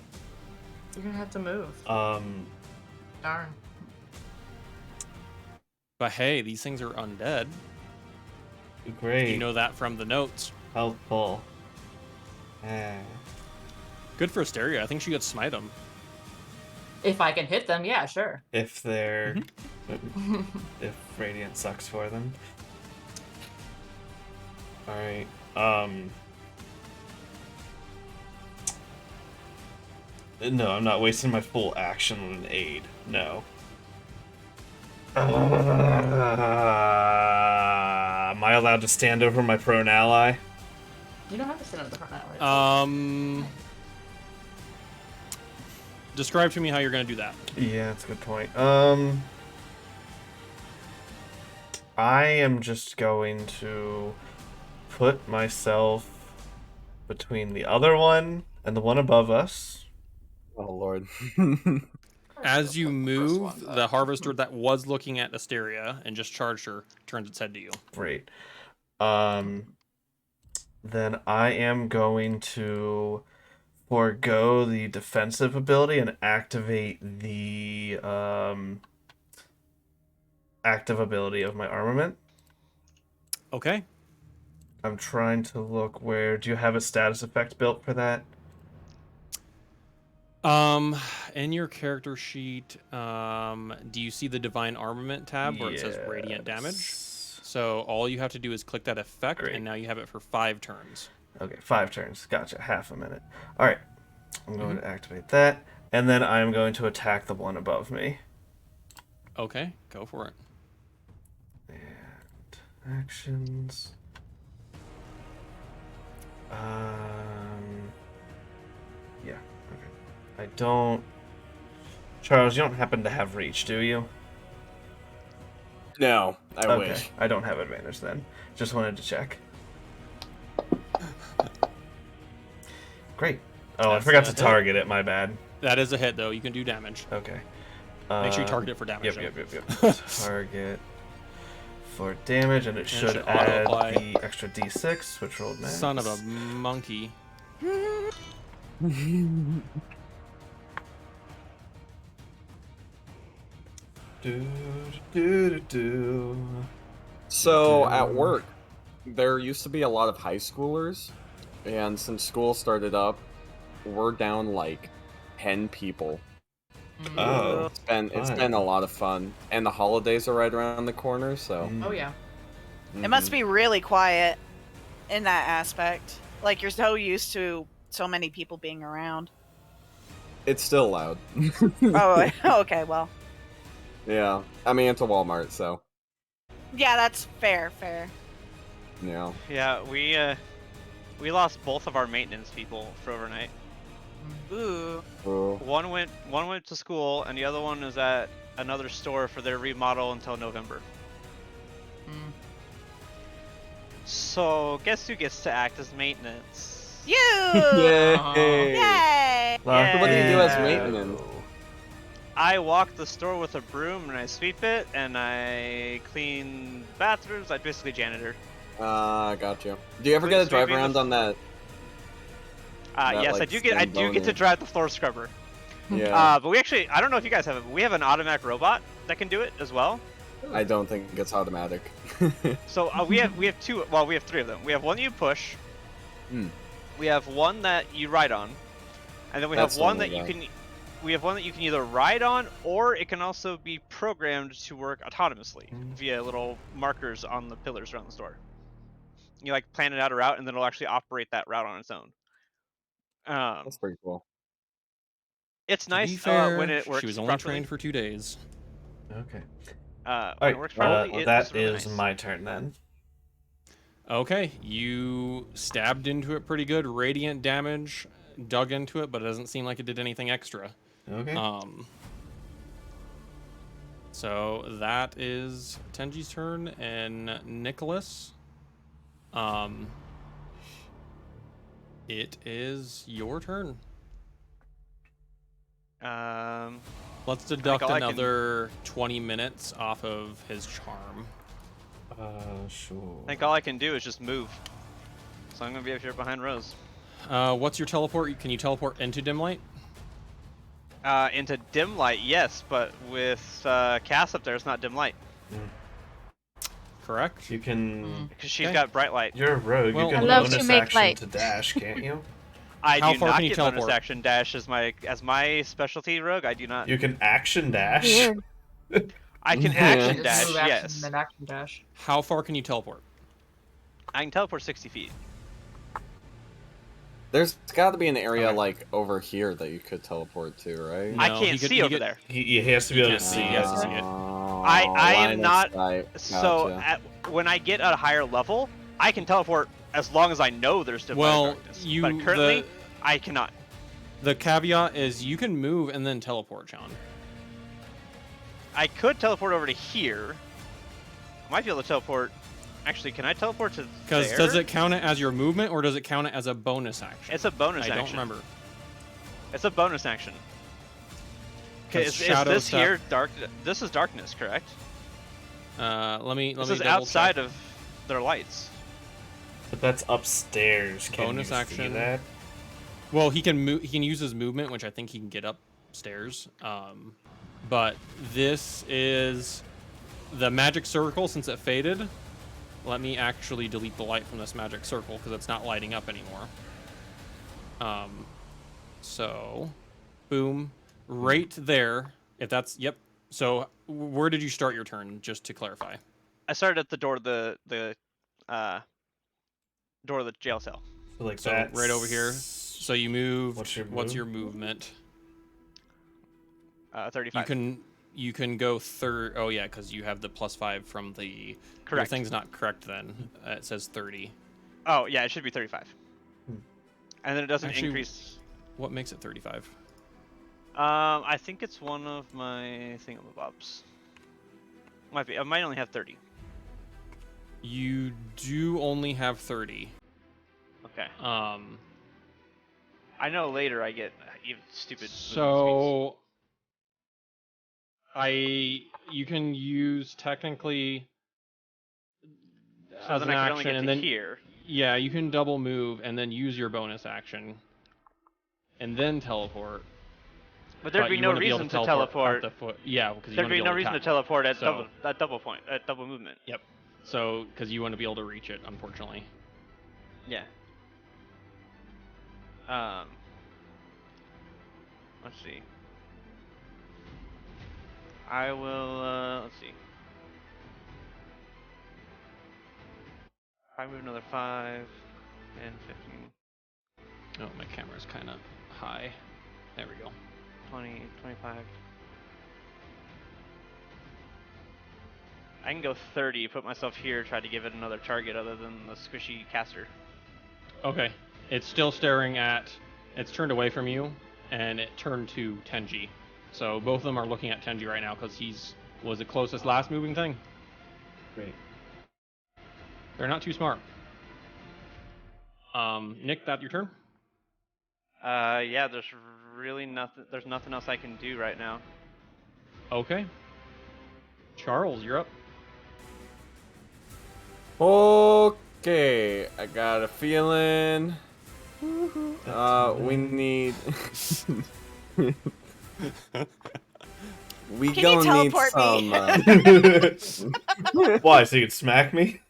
You're gonna have to move. Darn. But hey, these things are undead. Great. You know that from the notes. Helpful. Eh. Good for Asteria. I think she could smite them. If I can hit them, yeah, sure. If they're. If Radiant sucks for them. Alright. No, I'm not wasting my full action on an aid. No. Am I allowed to stand over my prone ally? You don't have to sit on the front now. Describe to me how you're gonna do that. Yeah, that's a good point. I am just going to put myself between the other one and the one above us. Oh, Lord. As you First move, one, the harvester that was looking at Asteria and just charged her turns its head to you. Great. Then I am going to forego the defensive ability and activate the active ability of my armament. Okay. I'm trying to look where. Do you have a status effect built for that? In your character sheet, do you see the divine armament tab where it says radiant damage? Yes. So all you have to do is click that effect, Great. and now you have it for 5 turns. Okay, 5 turns. Gotcha. Half a minute. All right. I'm going to activate that, and then I'm going to attack the one above me. Okay, go for it. And actions. Yeah. Okay. I don't. Charles, you don't happen to have reach, do you? No, I Okay. wish. I don't have advantage then. Just wanted to check. Great. Oh, That's I forgot a to hit. target it. My bad. That is a hit, though. You can do damage. Okay. Make sure you target it for damage. Yep. Target for damage, and it should should add auto-apply. the extra d6, which rolled max. Son of a monkey. Do, do, do, do. So at work, there used to be a lot of high schoolers, and since school started up, we're down like 10 people. Oh. It's fun. been a lot of fun, and the holidays are right around the corner, so. Oh yeah. It must be really quiet in that aspect. Like you're so used to so many people being around. It's still loud. Oh, okay, well. Yeah, I mean it's a Walmart, so Yeah, that's fair. yeah. Yeah, we lost both of our maintenance people for overnight. Ooh. Cool. One went to school, and the other one is at another store for their remodel until November. Mm. So guess who gets to act as maintenance? You! Yay! Yay! So what do you do as Yeah. maintenance? I walk the store with a broom and I sweep it and I clean bathrooms. I'm basically janitor. Gotcha. Do you ever get to drive Sweeping the around on that? That, Yes, like, I do get to Zamboni. drive the floor scrubber. Yeah. But we actually, I don't know if you guys have it, but we have an automatic robot that can do it as well. I don't think it's automatic. So we have two. Well, we have three of them. We have one that you push. Hmm. We have one that you ride on, and then we That's have one the that one you we can. We have one that you can either ride on, or it can also be programmed to work autonomously via little markers on the pillars around the store. You like plan it out a route, and then it'll actually operate that route on its own. That's pretty cool. It's To be nice fair, when it works she was only properly. trained for 2 days. Okay. When Alright, it works properly, it's that really is nice. my turn then. Okay, you stabbed into it pretty good. Radiant damage, dug into it, but it doesn't seem like it did anything extra. Okay. So that is Tenji's turn, and Nicholas. It is your turn. Let's deduct all I can- another 20 minutes off of his charm. Sure. I think all I can do is just move. So I'm gonna be up here behind Rose. What's your teleport? Can you teleport into dim light? Into dim light, yes, but with Cass up there, it's not dim light Correct. You can. because she's Okay. got bright light. You're a rogue. Well, you can I love to bonus make action light. to dash, can't you? I How do far not can you get bonus teleport? action dash as my specialty rogue. I do not. You can action dash. Weird. I can Yeah. action Just dash, move action yes. and then action dash. How far can you teleport? I can teleport 60 feet. There's got to be an area Okay. like over here that you could teleport to, right? I No, can't he could- see he over could- there. He has to be You able can't to see, see. he has to see it. I line am of not- sight. So Gotcha. when I get at a higher level, I can teleport as long as I know there's divine Well, darkness. you But currently, I cannot. the caveat is you can move and then teleport, John. I could teleport over to here. I might be able to teleport. Actually, can I teleport to Because there? does it count it as your movement or does it count it as a bonus action? It's a bonus I action. don't remember. It's a bonus action. Okay, 'Cause is shadow this stuff- here dark? This is darkness, correct? Let me This is double outside check. of their lights. But that's upstairs. Can Bonus you see action. that? Well, he can move. He can use his movement, which I think he can get upstairs. But this is the magic circle. Since it faded, let me actually delete the light from this magic circle because it's not lighting up anymore. So, boom, right there. If that's yep. So, where did you start your turn? Just to clarify. I started at the door of the jail cell. So like So that. right over here. So you move. What's your What's move? your movement? 35. You can go third. Oh yeah, because you have the +5 from the. Correct. Your thing's not correct then. It says 30. Oh yeah, it should be 35. And then it doesn't Actually, increase. What makes it 35? I think it's one of my thingamabobs. Might be. I might only have 30. You do only have 30. Okay. Um. I know later I get even stupid. movement speeds. So you can use technically So as then an I could only action, get and to then here. yeah, you can double move and then use your bonus action, and then teleport. But there'd be you no wanna be able reason to at teleport. the foot. Yeah, because There'd be no reason to teleport at So- double movement. Yep. So because you want to be able to reach it, unfortunately. Yeah. Let's see. I will. Let's see. I move another 5, 10, 15, Oh, my camera's kind of high. There we go. 20, 25. I can go 30, put myself here, try to give it another target other than the squishy caster. Okay. It's still staring at. It's turned away from you, and it turned to Tenji. So both of them are looking at Tenji right now because was the closest last moving thing. Great. They're not too smart. Nick, that your turn? Yeah, there's really nothing. There's nothing else I can do right now. Okay. Charles, you're up. Okay, I got a feeling. We need. we Can you gonna need teleport me? some. Why? So you could smack me?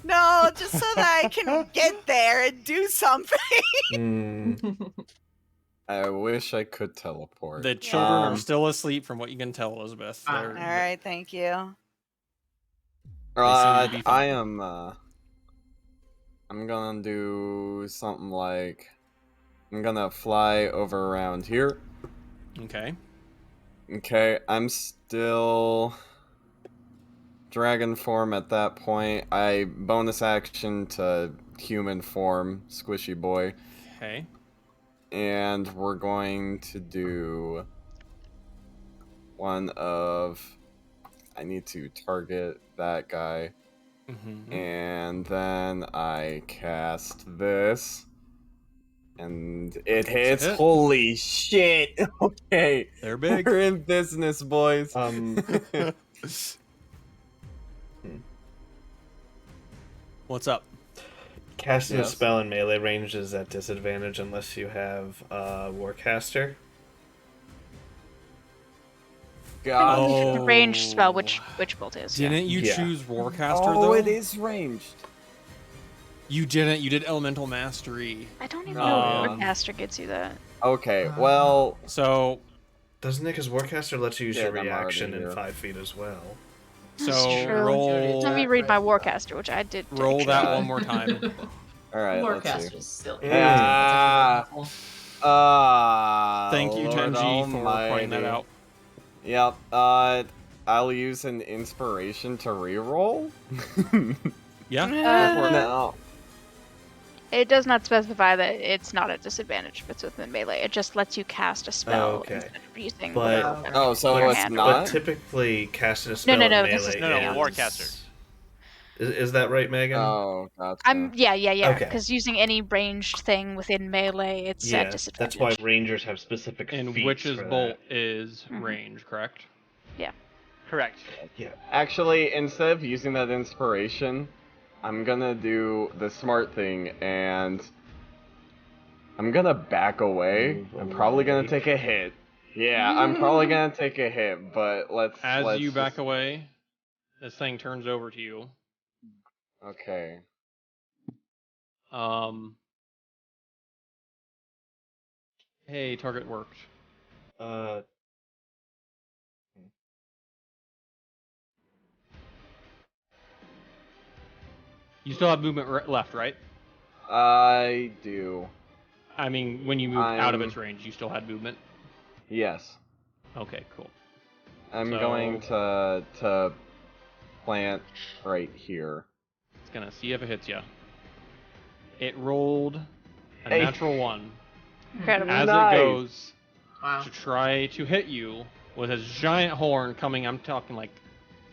No, just so that I can get there and do something. Mm, I wish I could teleport. The children are Um, still asleep, from what you can tell, Elizabeth. Ah. They're- All right, thank you. They seem to be I fine. am. I'm gonna do something like. I'm gonna fly over around here. Okay. Okay, I'm still dragon form at that point. I bonus action to human form, squishy boy, Okay. and we're going to do one of. I need to target that guy, Mm-hmm. and then I cast this. And it hits. hit. Holy shit! Okay, They're big. we're in business, boys. What's up? casting Yes. a spell in melee range is at disadvantage unless you have Warcaster. God. Oh. The ranged spell, which bolt is. Yeah. Didn't you Yeah. choose Warcaster, Oh, though? it is ranged. You didn't. You did Elemental Mastery. I don't even No, know if yeah. Warcaster gets you that. Okay, well, So, Doesn't it? Because Warcaster lets you use your Yeah, I'm already reaction in here. 5 feet as well. That's so true. roll Let me read my Warcaster, which I did. roll actually. that one more time. all right, let's see. Morecasters still. Mm. That's actually Thank you, Lord Tenji, for pointing that almighty. out. Yep. I'll use an inspiration to reroll. Yeah. Uh, go for it. No. It does not specify that it's not a disadvantage if it's within melee. It just lets you cast a spell Okay. instead of using But- whatever Oh, so in your it's hand. not? But typically, casting a spell no, in melee this is- No, is... Warcaster. Is that right, Megan? Oh, gotcha. Yeah. Okay. Because using any ranged thing within melee, it's at Yeah, disadvantage. that's why rangers have specific And feats Witch's for Bolt that. is Mhm. range, correct? Correct. Yeah. Actually, instead of using that inspiration, I'm gonna do the smart thing and I'm gonna back away. Move I'm probably gonna away. take a hit. Yeah, I'm probably gonna take a hit, but let's. As you back just- away, this thing turns over to you. Okay. Hey, target worked. You still have movement left, right? I do. I mean, when you moved out of I'm- its range, you still had movement. Yes. Okay, cool. I'm So- going to plant right here. It's gonna see if it hits you. It rolled A Hey. natural 1. Incredible. As Nice. it goes Wow. to try to hit you with his giant horn coming, I'm talking like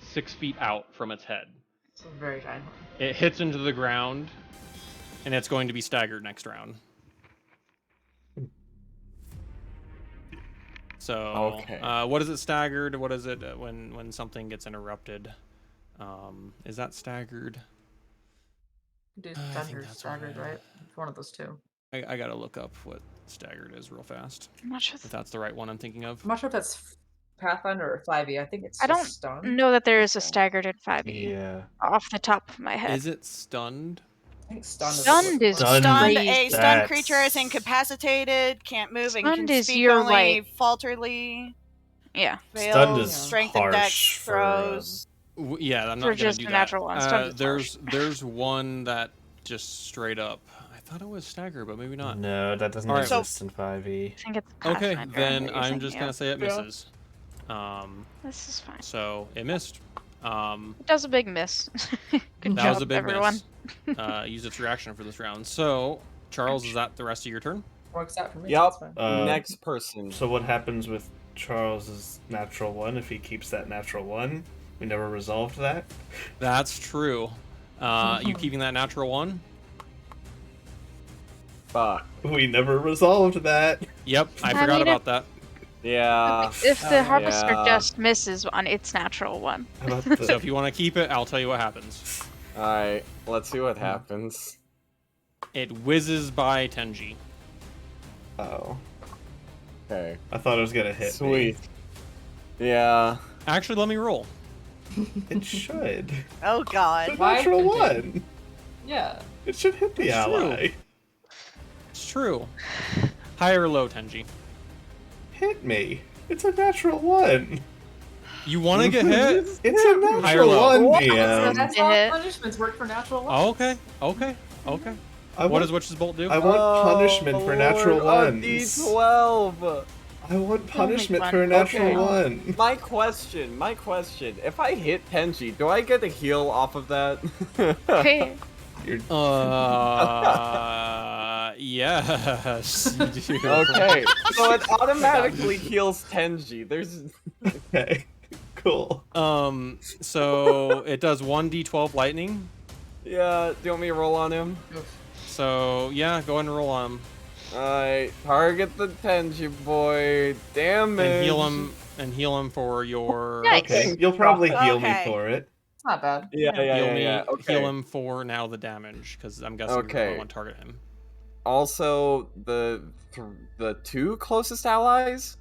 6 feet out from its head. It's a very giant one. It hits into the ground, and it's going to be staggered next round. So, Okay. what is it staggered? What is it when something gets interrupted? Is that staggered? Do I think thunder that's staggered, right. right? It's one of those two. I gotta look up what staggered is real fast. I'm not sure. If that's the right one I'm thinking of. I'm not sure if that's Pathfinder or 5e. I think it's I just don't stun. know that there is a Okay. staggered in 5e Yeah. off the top of my head. Is it stunned? I think stun is Stunned is Stunned. Stunned, crazy. a stunned creature is incapacitated, can't move, and can Stunned is speak your, only like- falterly. Yeah. Stunned Fails is strength and harsh dex for, throws. Yeah, I'm not For gonna just do a that. natural one. Stunned is There's one that just straight up. I thought it was stagger, but maybe not. No, that doesn't Alright. exist in 5e. I think it's Okay, Pathfinder then that you're I'm just thinking gonna of. say it Yeah. misses. This is fine. So it missed. It does a big miss. Good That job, was a big everyone. miss. Use its reaction for this round. So Charles, is that the rest of your turn? Works out for me. Yep. That's fine. Next person. So what happens with Charles's natural 1 if he keeps that natural 1? We never resolved that. That's true. You keeping that natural 1? Fuck. We never resolved that. Yep, I I forgot mean, about that. Yeah. If the harvester yeah. just misses on its natural one. How about the... So if you want to keep it, I'll tell you what happens. Alright, let's see what happens. It whizzes by Tenji. Oh. Okay. I thought it was gonna hit Sweet. Yeah. Actually, let me roll. me. It should. Oh It's a god. Why natural couldn't 1. Yeah. It should hit the It's true. ally. It's true. High or low, Tenji? Hit me. It's a natural 1. You want to get hit? It's a High or natural low? 1, So DM. that's to how hit. punishments work for natural one. Oh, okay. Okay. I What want, does Witch's Bolt do? I want punishment for natural Lord, ones. D12. I want punishment one. for a natural Okay. 1. My question. If I hit Tenji, do I get a heal off of that? Okay. You're... Yes, you do. Okay, so it automatically heals Tenji. There's Okay. Cool. So it does 1d12 lightning. yeah. Do you want me to roll on him? So yeah, go ahead and roll on him Alright, target the Tenji boy. Damage. and heal him for your Nice. Okay. You'll probably heal me Okay. for it. It's not bad. Yeah. Okay. heal him for now the damage because I'm guessing you Okay. really want to target him. Also, the two closest allies.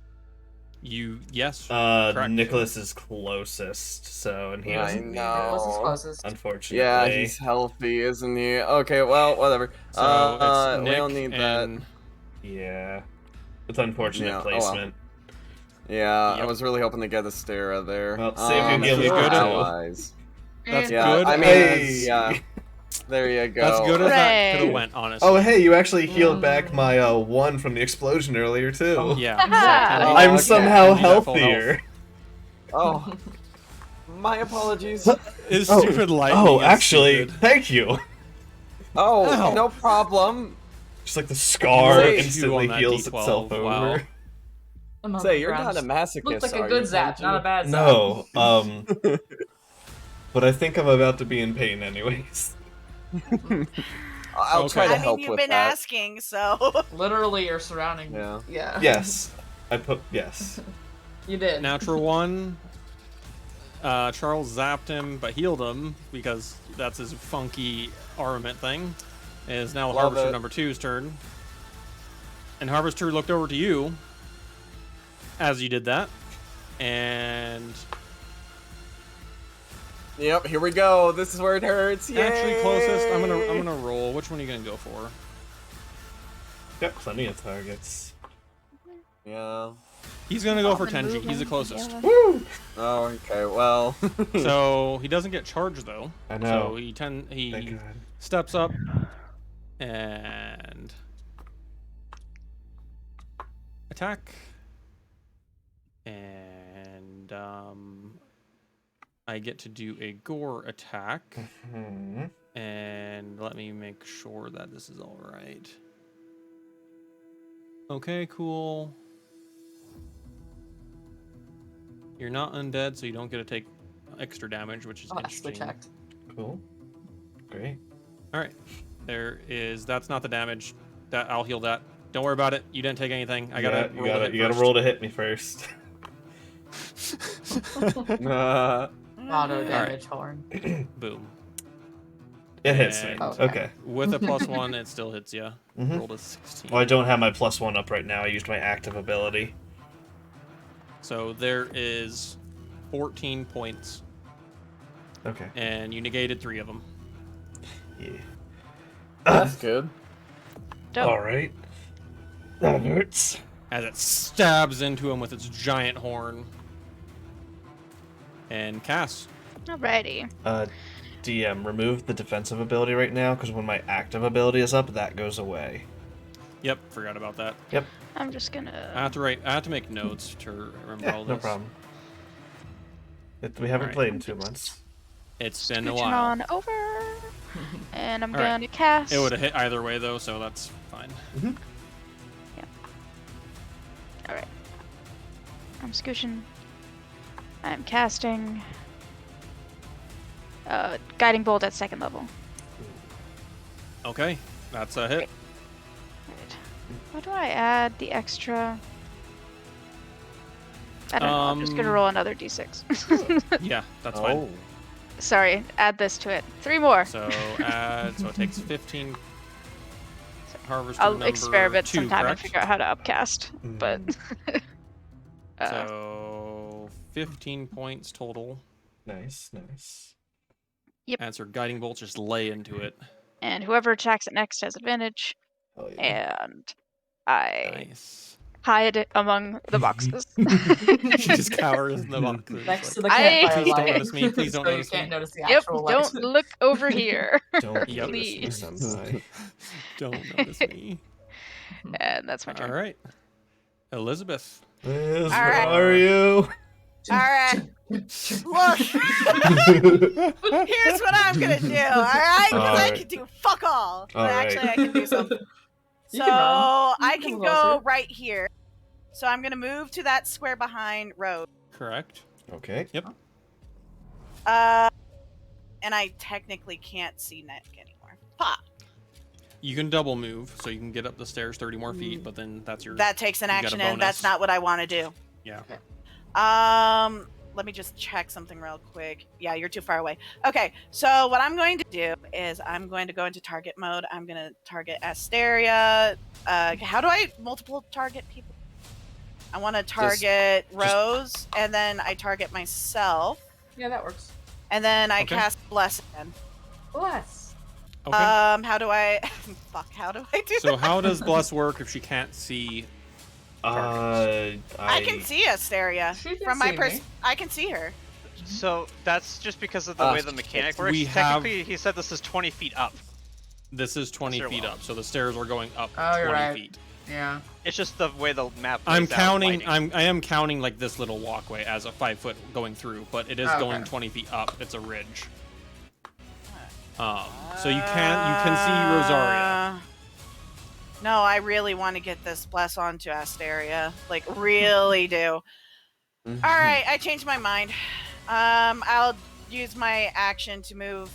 Yes. Correct. Nicholas is closest, so and he I doesn't need know. it, Closest, closest. unfortunately. Yeah, he's healthy, isn't he? Okay, well, whatever. So it's we Nick don't need and that. Yeah. It's unfortunate Yeah, oh well. placement. Yeah, I Yep. was really hoping to get a Stera there. Well, save your heal me four good. allies. That's And Yeah, good. I mean, Hey. yeah. There you go. That's good as that could Hooray. have went, honestly. Oh, hey, you actually healed back my 1 from the explosion earlier, too. Oh. Yeah. Haha. Oh, I'm okay. somehow You got full healthier. Oh, my apologies. His Oh, stupid lightning. Oh, is actually, stupid. thank you. Oh, Ow. no problem. Just like the scar Say- instantly on that heals D12, itself wow. over. I'm on Say, the you're ground. not a masochist, Looks like are a good you, zap, Tenji? not a bad zap. No, but I think I'm about to be in pain anyways. I'll try to I help mean, you've with been that. asking, so. Literally, you're surrounding me. Yeah. Yeah. Yes. Yes. You did. Natural 1. Charles zapped him, but healed him because that's his funky armament thing. It is now Love Harvester it. number 2's turn. And Harvester looked over to you as you did that. And Yep, here we go. This is where it hurts. actually closest, I'm Yay! gonna roll. Which one are you gonna go for? Got plenty of targets. Yeah. He's gonna go All for the Tenji. He's the movement, closest. yeah. Woo! Oh, okay. Well. So he doesn't get charged though. I know. So he Thank God. steps up and attack. And I get to do a gore attack. Hmm. And let me make sure that this is all right. Okay, cool. You're not undead, so you don't get to take extra damage, which is Oh, that's interesting. checked. Cool. Great. All right, that's not the damage. That I'll heal that. Don't worry about it. You didn't take anything. I gotta you gotta first. roll to hit me first. Auto damage horn. Boom. It hits me. And Okay. With a +1, it still hits you. Mhm. Rolled a 16. Well, I don't have my +1 up right now. I used my active ability. So there is 14 points, Okay. and you negated 3 of them. Yeah. That's good. Dope. All right. That hurts. As it stabs into him with its giant horn. And Cass. Alrighty. DM, remove the defensive ability right now, because when my active ability is up, that goes away. Yep, forgot about that. Yep. I'm just gonna. I have to make notes to remember Yeah, all this. no problem. We haven't Alright. played in 2 months. It's been a Scooching while. on over, and I'm Alright. gonna cast. It would have hit either way though, so that's fine. All right. I'm scooching. I'm casting. Guiding bolt at 2nd level. Okay, that's a hit. Right. How do I add the extra? I don't know. I'm just gonna roll another d6. Yeah, that's fine. Sorry, add this to it. 3 more. So it takes 15. Harvest I'll number experiment 2, sometime and correct? figure out how to upcast. But So 15 points total. Nice, nice. Yep. And so guiding bolts just lay into it. and whoever attacks it next has advantage. Oh, yeah. And I Nice. hide among the boxes. She just cowers in the boxes. Next to like, the campfire Please don't light. notice me. Please don't so notice you can't me. notice the Yep, actual light. don't look over here. Don't Yep. notice me, Please. senpai. Don't notice me. And that's my All turn. right. Elizabeth. Liz, All where right. are you? All right. Look, here's what I'm gonna do. All right, because I Alright. can do fuck all. But Alright. actually, I can do something. You So can run. You I can can come go closer. right here. So I'm gonna move to that square behind road. Correct. Okay. And I technically can't see Nick anymore. Fuck. You can double move, so you can get up the stairs 30 more feet, but then that's your... That takes an You got a action, and that's bonus. not what I want to do. Yeah. Let me just check something real quick. Yeah, you're too far away. Okay, so what I'm going to do is I'm going to go into target mode. I'm going to target Asteria. How do I multiple target people? I want to target Rose, and then I target myself, Yeah, that works. and then I Okay. cast Bless again. Bless. Okay. How do I... Fuck, how do I do So that? how does Bless work if she can't see... I can see Asteria. She can From my see me. I can see her. So that's just because of the way the mechanic works. we have- Technically, he said this is 20 feet up. This is 20 Stairwell. feet up, so the stairs are going up Oh, 20 you're right. feet. Yeah. It's just the way the map. I'm lays out counting. lighting. I am counting like this little walkway as a 5 foot going through, but it is Okay. going 20 feet up. It's a ridge. So you can see Rosaria. No, I really want to get this bless onto Asteria. Like, really do. Mhm. All right, I changed my mind. I'll use my action to move.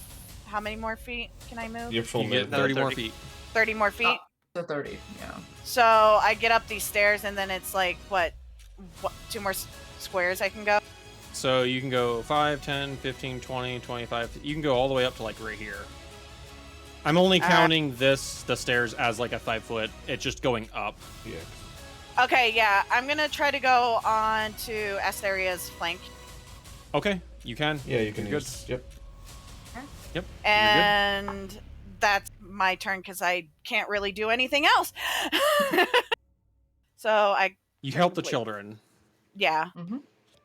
How many more feet can I move? Your full You get movement. 30 more 30. feet. 30 more feet. So 30. Yeah. So I get up these stairs, and then it's like what 2 more squares I can go. So you can go 5, 10, 15, 20, 25. You can go all the way up to like right here. I'm only counting the stairs as like a 5 foot. It's just going up. Yeah. Okay, yeah, I'm gonna try to go on to Asteria's flank, Okay, you can. Yeah, you can You're use. Yep. Yep. You're good. and that's my turn because I can't really do anything else. So I, You help the Wait. children, yeah. Mm-hmm.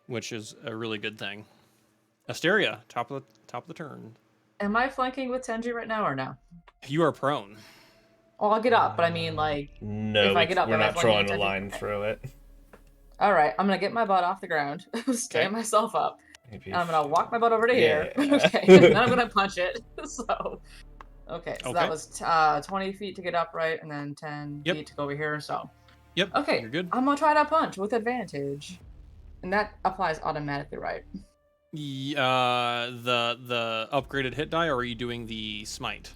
which is a really good thing. Asteria, top of the turn. Am I flanking with Tenji right now or no? You are prone. Oh, I'll get up, but I mean, like, No, If I get up, we're am I not flanking drawing a attention? line through it. all right, I'm gonna get my butt off the ground, stand Okay. myself up, Maybe and I'm gonna walk my butt over to here. Yeah. Okay, then I'm gonna punch it. So, okay, so Okay. that was 20 feet to get up, right, and then 10 Yep. feet to go over here. So, Yep. Okay, You're good. I'm gonna try to punch with advantage, and that applies automatically, right? The upgraded hit die, or are you doing the smite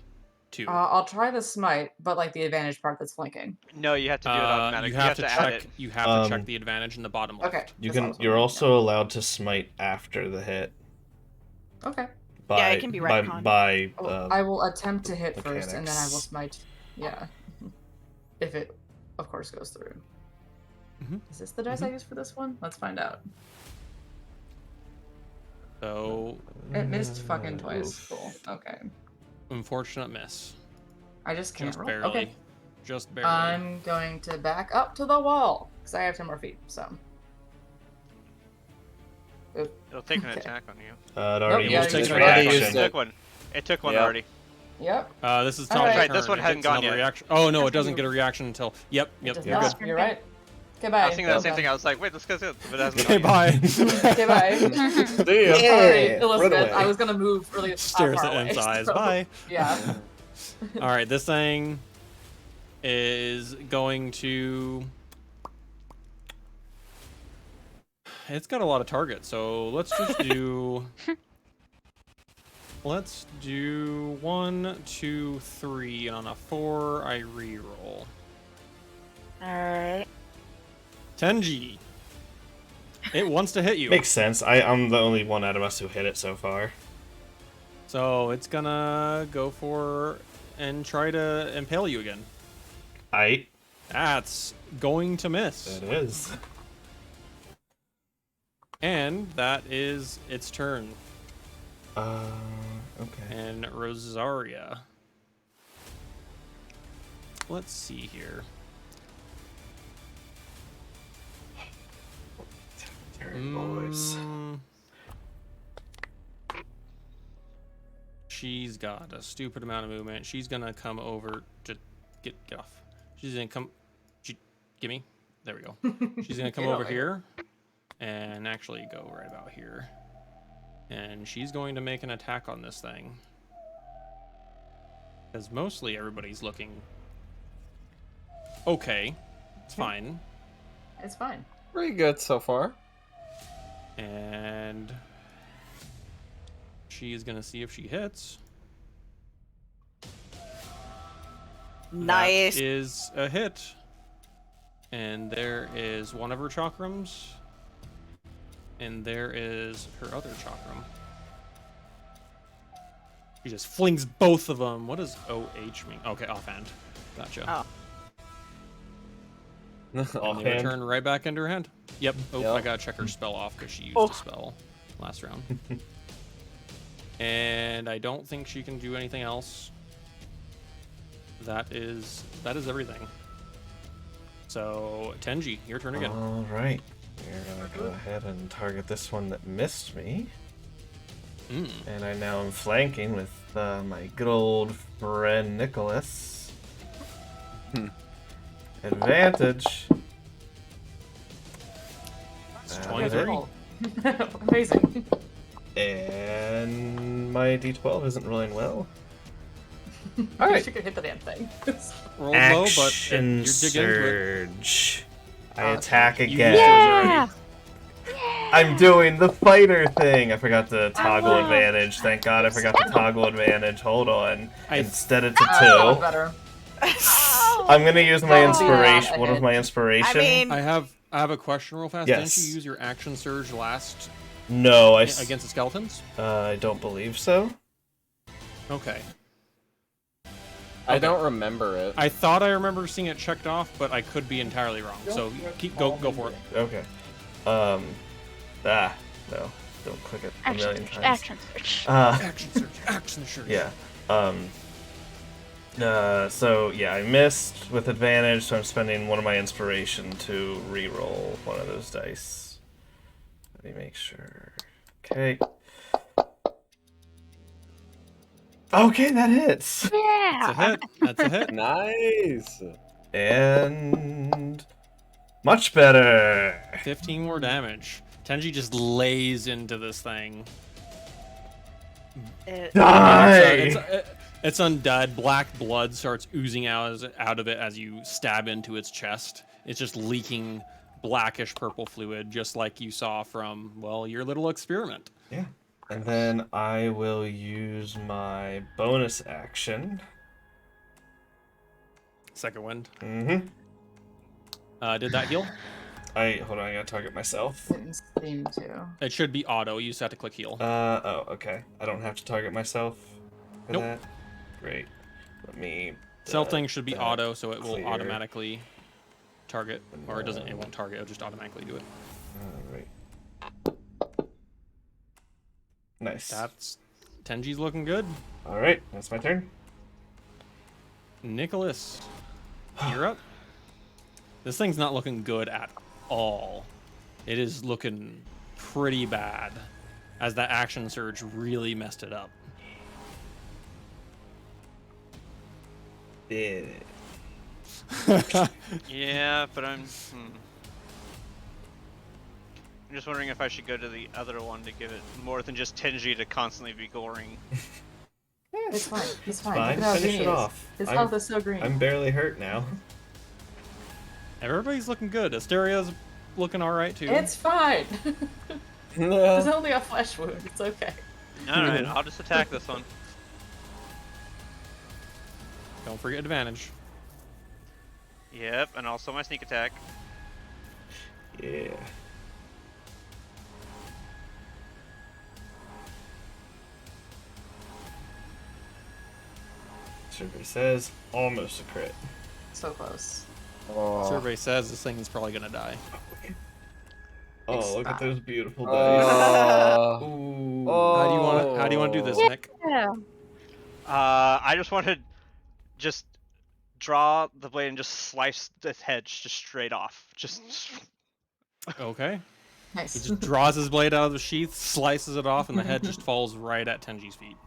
too? I'll try the smite, but like the advantage part that's flanking. No, you have to do it automatic. You have to add check. it. You have to check the advantage in the bottom left. Okay. You that's can. awesome. You're also allowed to smite after the hit. Okay. By, Yeah, it can be retconned. by I will attempt to hit first, and then I will mechanics. smite. Yeah. If it, of course, goes through. Mhm. Is this the dice I use for this one? Let's find out. So It missed fucking twice. Oof. Cool. Okay. unfortunate miss. I just can't Just roll. barely. Okay. Just barely. I'm going to back up to the wall because I have 10 more feet. So. It'll take an Okay. attack on you. it already yeah, used you its can- already reaction. used It took one. It took one Yep. already. Yep. This is All Tom's right. turn. This one It hadn't gets gone another yet. reaction. Oh no, it After doesn't you- get a reaction until. Yep. It Yep. does You're not. good. You're right. Okay, bye. I was thinking that Well same done. thing. I was like, wait, this goes in, but it hasn't Okay. gone yet. Bye. Okay, bye. See ya. Sorry, run Elizabeth. away. I was gonna move really Stares far at away, M's eyes. so- Bye. Yeah. All right. This thing is going to. It's got a lot of targets, so let's just do. Let's do 1, 2, 3, and on a 4, I reroll. Alright. Tenji. It wants to hit you. Makes sense. I'm the only one out of us who hit it so far. So it's gonna go for and try to impale you again. That's going to miss. That is. And that is its turn. Okay. And Rosaria. Let's see here. Boys. She's got a stupid amount of movement. She's gonna come over to get off. She's gonna come. Gimme. There we go. She's gonna come Get over over here and actually go right about here. And she's going to make an attack on this thing. Because mostly everybody's looking okay. It's fine. It's fine. Pretty good so far. And she is going to see if she hits. Nice. That is a hit. And there is one of her chakrams. And there is her other chakram. She just flings both of them. What does OH mean? Okay, offhand. Gotcha. Oh. And they Offhand. return right back into her hand. Yep. Oh, Yep. I gotta check her spell off because she used Oh. a spell last round. And I don't think she can do anything else. That is everything. So Tenji, your turn again. All right. We're gonna go ahead and target this one that missed me, and I now am flanking with my good old friend Nicholas. Advantage. It's That 23. hit. Amazing. And my D12 isn't rolling well. All right. You could hit the damn thing. Roll low, but Action you're digging into it. surge. I attack You again. used yours already. I'm doing the fighter thing. I forgot to toggle advantage. Thank God I forgot to toggle advantage. Hold on. Instead of to That was two, better. I'm gonna use my Oh, inspiration. yeah, What was my inspiration? I mean, I have a question real fast. Yes. Didn't you use your action surge last no, against the skeletons? I don't believe so. Okay. I don't remember it. I thought I remember seeing it checked off, but I could be entirely wrong. So go for it. Okay. No, don't click it a Action million search. times. Action search. Action surge. Action surge. Yeah. So yeah, I missed with advantage, so I'm spending one of my inspiration to re-roll one of those dice. Let me make sure. Okay. Okay, that hits. That's a Yeah. hit. That's a hit. Nice. And much better. 15 more damage. Tenji just lays into this thing. Die. It's undead. Black blood starts oozing out of it as you stab into its chest. It's just leaking blackish purple fluid, just like you saw from, well, your little experiment. Yeah. And then I will use my bonus action. Second wind. Mm-hmm. Did that heal? Hold on, I gotta target myself. Didn't seem to. It should be auto. You just have to click heal. Oh, okay. I don't have to target myself for Nope. that. Great. Let me. Self thing should be that auto, so it will clear. automatically target, or it doesn't. It won't target. It'll just automatically do it. Alright. Nice. That's Tenji's looking good. Alright, that's my turn. Nicholas, you're up. This thing's not looking good at all. It is looking pretty bad, as that action surge really messed it up. Yeah. Yeah, but I'm just wondering if I should go to the other one to give it more than just Tenji to constantly be goring. It's fine. It's fine. Fine, Look at how finish green it he is. off. His I'm- health is so green. I'm barely hurt now. Everybody's looking good. Asteria's looking all right too. It's fine. No. It's only a flesh wound. It's okay. Alright, I'll just attack this one. Don't forget advantage. Yep, and also my sneak attack. Yeah. Survey says almost a crit. So close. Oh. Survey says this thing is probably gonna die. Oh, look at those beautiful dice. Oh. Ooh. How do you want to do this, Oh. Nick? Yeah. I just want to just draw the blade and just slice this head just straight off. Just Okay. He Nice. just draws his blade out of the sheath, slices it off, and the head just falls right at Tenji's feet.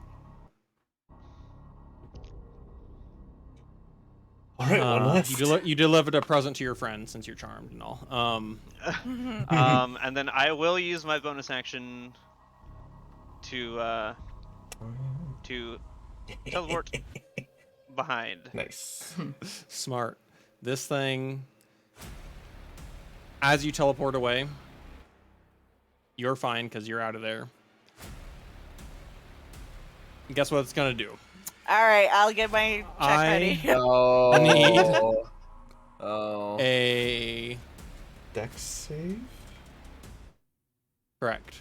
Alright, one left. You delivered a present to your friend since you're charmed and all. and then I will use my bonus action to teleport behind. Nice. Smart. This thing, as you teleport away, you're fine because you're out of there. Guess what it's gonna do? All right, I'll get my check ready. Oh. Need- Oh. A Dex save? correct.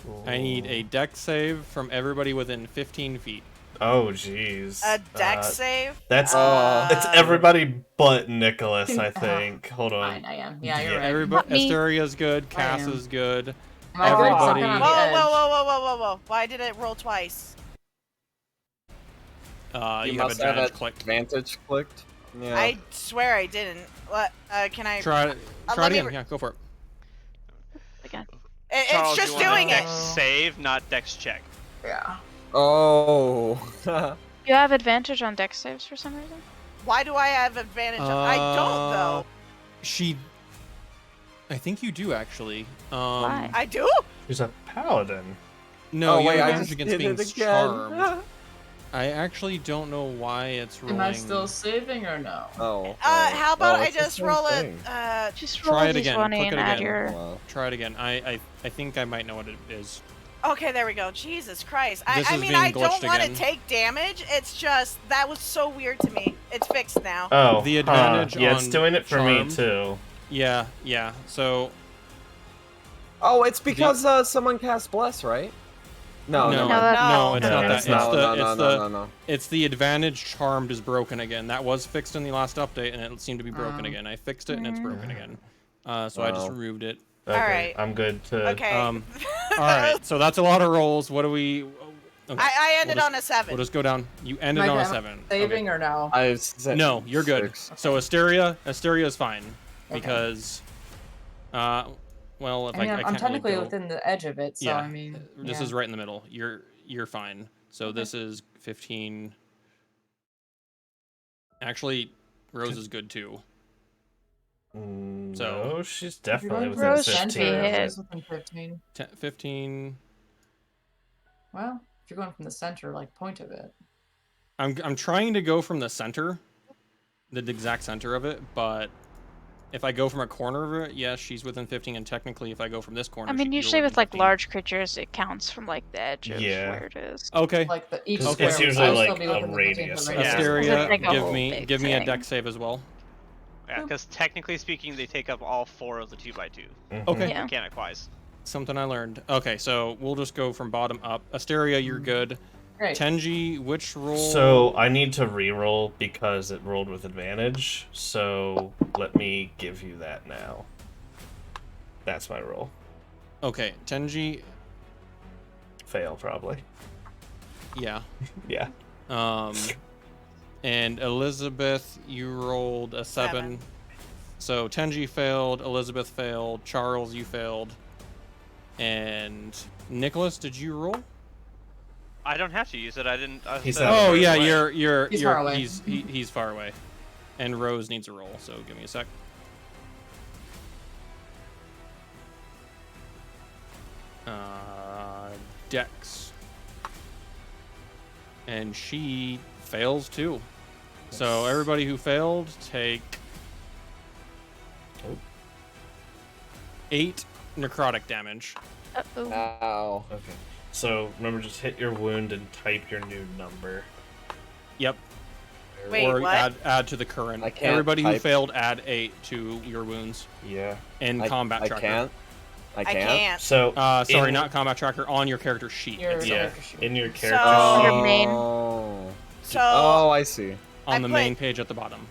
Cool. I need a dex save from everybody within 15 feet. Oh, jeez. A dex save. That's Uh, it's everybody but Nicholas, I think. Hold on. Fine, I am. Yeah, you're Yeah. right. Everybody, Me. Asteria's good. I Cass am. is good. Am I good? everybody- Second on Whoa, the whoa, edge. whoa, whoa, whoa, whoa, whoa! Why did it roll twice? You have must have advantage clicked. advantage clicked. Yeah. I swear I didn't. What? Can I? Try it let me again. Yeah, go for it. Again. Charles, It's just you want doing a it. dex save, not dex check. Yeah. Oh. You have advantage on dex saves for some reason? Why do I have advantage? I don't though. I think you do actually. Why? I do. Who's a paladin? No, Oh, you wait, have I advantage just against did being it again. charmed. I actually don't know why it's rolling. Am I still saving or no? Oh. How about Oh, I it's the just same roll thing. it? Just Try roll it a again, d20 click and it add again. your... Wow. Try it again. I think I might know what it is. Okay, there we go. Jesus Christ. This I is mean, being I don't glitched want to again. take damage. It's just that was so weird to me. It's fixed now. Oh, The advantage yeah, it's on doing it for charm. me too. Yeah. So Oh, it's because someone cast bless, right? No, no, no, No, it's no, not no, that. it's no. It's the advantage charmed is broken again. That was fixed in the last update, and it seemed to be broken again. I fixed it, and it's broken again. So I just Wow. removed it. Okay, Alright. I'm good to. Okay. All right. So that's a lot of rolls. What do we? Okay, I ended we'll on a 7. We'll just go down. You ended Am I on a good? 7. Saving or no? No, you're good. 6. So Asteria is fine Okay. because, well, if I mean, I I'm can't technically really go, within the edge of it, so yeah, I mean, this yeah. is right in the middle. You're fine. So this is 15. Actually, Rose is good too. So- No, she's definitely If within you're Rose going 15. should be hit. She's within 15. 15. Well, if you're going from the center, like point of it. I'm trying to go from the center, the exact center of it, but If I go from a corner of it, yes, she's within 15, and technically, if I go from this corner, I mean, you're usually within with like 15. large creatures, it counts from like the edge of Yeah. where it is. Okay. Like the each 'Cause square it's would usually also like be a within the 15 radius foot of radius. Yeah. It's Asteria, like a give whole me big a thing. deck save as well. Yeah, because technically speaking, they take up all 4 of the 2x2, Okay. Yeah. mechanic-wise. Something I learned. Okay, so we'll just go from bottom up. Asteria, you're good. Great. Tenji, which roll? So I need to re-roll because it rolled with advantage. So let me give you that now. That's my roll. Okay, Tenji, Fail probably. yeah. Yeah. And Elizabeth, you rolled a 7. So Tenji failed, Elizabeth failed, Charles, you failed. And Nicholas, did you roll? I don't have to use it. I didn't. I He's said not I was Oh far yeah, away. He's far away. He's far away. And Rose needs a roll, so give me a sec. Dex. And she fails too. So everybody who failed, take Oh. 8 necrotic damage. Uh-oh. Ow. Okay. So remember, just hit your wound and type your new number. Yep. Wait, or what? add to the current. I can't Everybody who type. failed, add 8 to your wounds Yeah. in combat I tracker. can't. I can't. So Sorry, in- not combat tracker, on your character sheet. Your itself. Yeah. character sheet. In your character So- Your sheet. main. Oh. So Oh, I see. On I the put- main page at the bottom.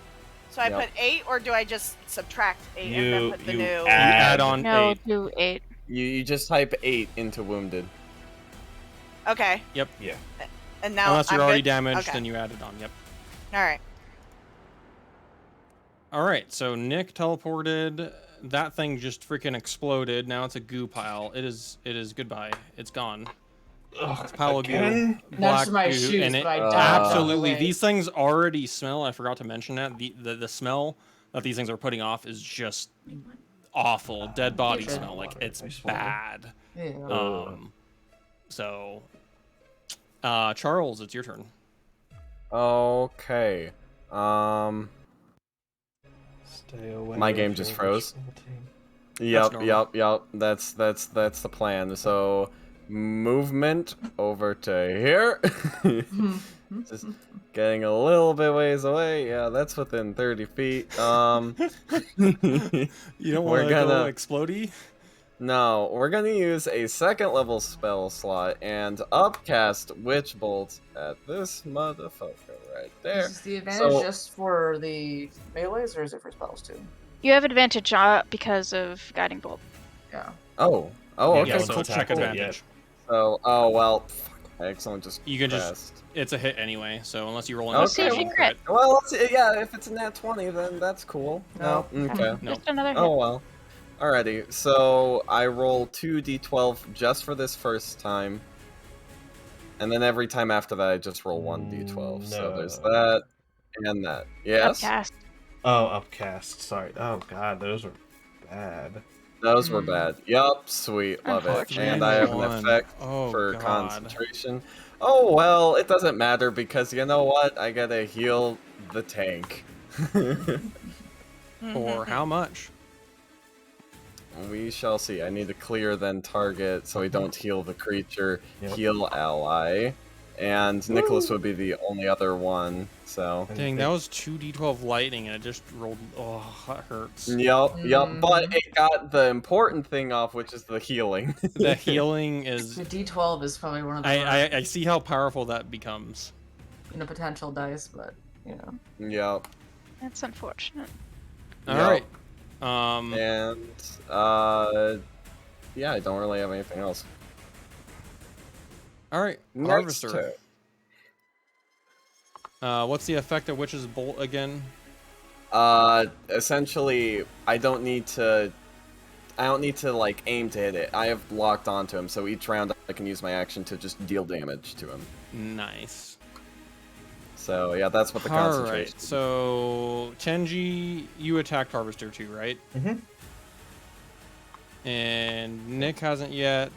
so I Yep. put 8, or do I just subtract 8 and You- then put the you new? You add- add on No, 8. do 8. You just type 8 into wounded. Okay. Yep. Yeah. And now Unless you're I'm already good? damaged, Okay. then you add it on. Yep. All right. All right, so Nick teleported. That thing just freaking exploded. Now it's a goo pile. It is goodbye. It's gone. Ugh, It's a pile of goo. again? Next Black to my goo, shoes, and it but I dived out of the absolutely. way. These things already smell. I forgot to mention that. The smell that these things are putting off is just awful. Dead body Good. smell. Like it's I swear. bad. Yeah. So Charles, it's your turn. Okay. Stay away. My with game your just froze. wishful thinking. Yep, normal. yep. That's the plan. So movement over to here. Just getting a little bit ways away. Yeah, that's within 30 feet. You don't We're want to gonna- go explodey? No, we're gonna use a second level spell slot and upcast Witch Bolt at this motherfucker right there. Is the advantage So- just for the melees, or is it for spells too? You have advantage because of guiding bolt. Yeah. Oh, Yeah, okay. Yeah, don't so attack check roll yet. advantage. So, oh well, fuck, I accidentally just You can just- pressed. It's a hit anyway, so unless you roll Okay. an See if you crit. Well, let's see, yeah, if it's a nat 20, then that's cool. No, No. okay. No. Just another hit. Oh well. Alrighty, so I roll 2d12 just for this first time. And then every time after that, I just roll 1d12. So there's No. that and that. Yes? Upcast. Oh, upcast. Sorry. Oh god, those are bad. Those were bad. Yup, sweet, love it. Unfortunate. And I have an 3-1. effect Oh, for God. concentration. Oh well, it doesn't matter because you know what? I gotta heal the tank. For how much? We shall see. I need to clear then target so we don't heal the creature, Yep. heal ally. And Nicholas would be the only other one, so. Dang, that was 2d12 lightning and it just rolled. Oh, that hurts. Yup, Mm. but it got the important thing off, which is the healing. The healing is. The D12 is probably one of the I see how powerful that becomes. potential dice, but you know. Yup. That's unfortunate. All Yup. right. And, yeah, I don't really have anything else. All right. Next Harvester. turn. What's the effect of Witch's Bolt again? Essentially, I don't need to like aim to hit it. I have locked onto him, so each round I can use my action to just deal damage to him. Nice. So yeah, that's what the All concentration. right. So Tenji, you attacked Harvester too, right? Mhm. And Nick hasn't yet.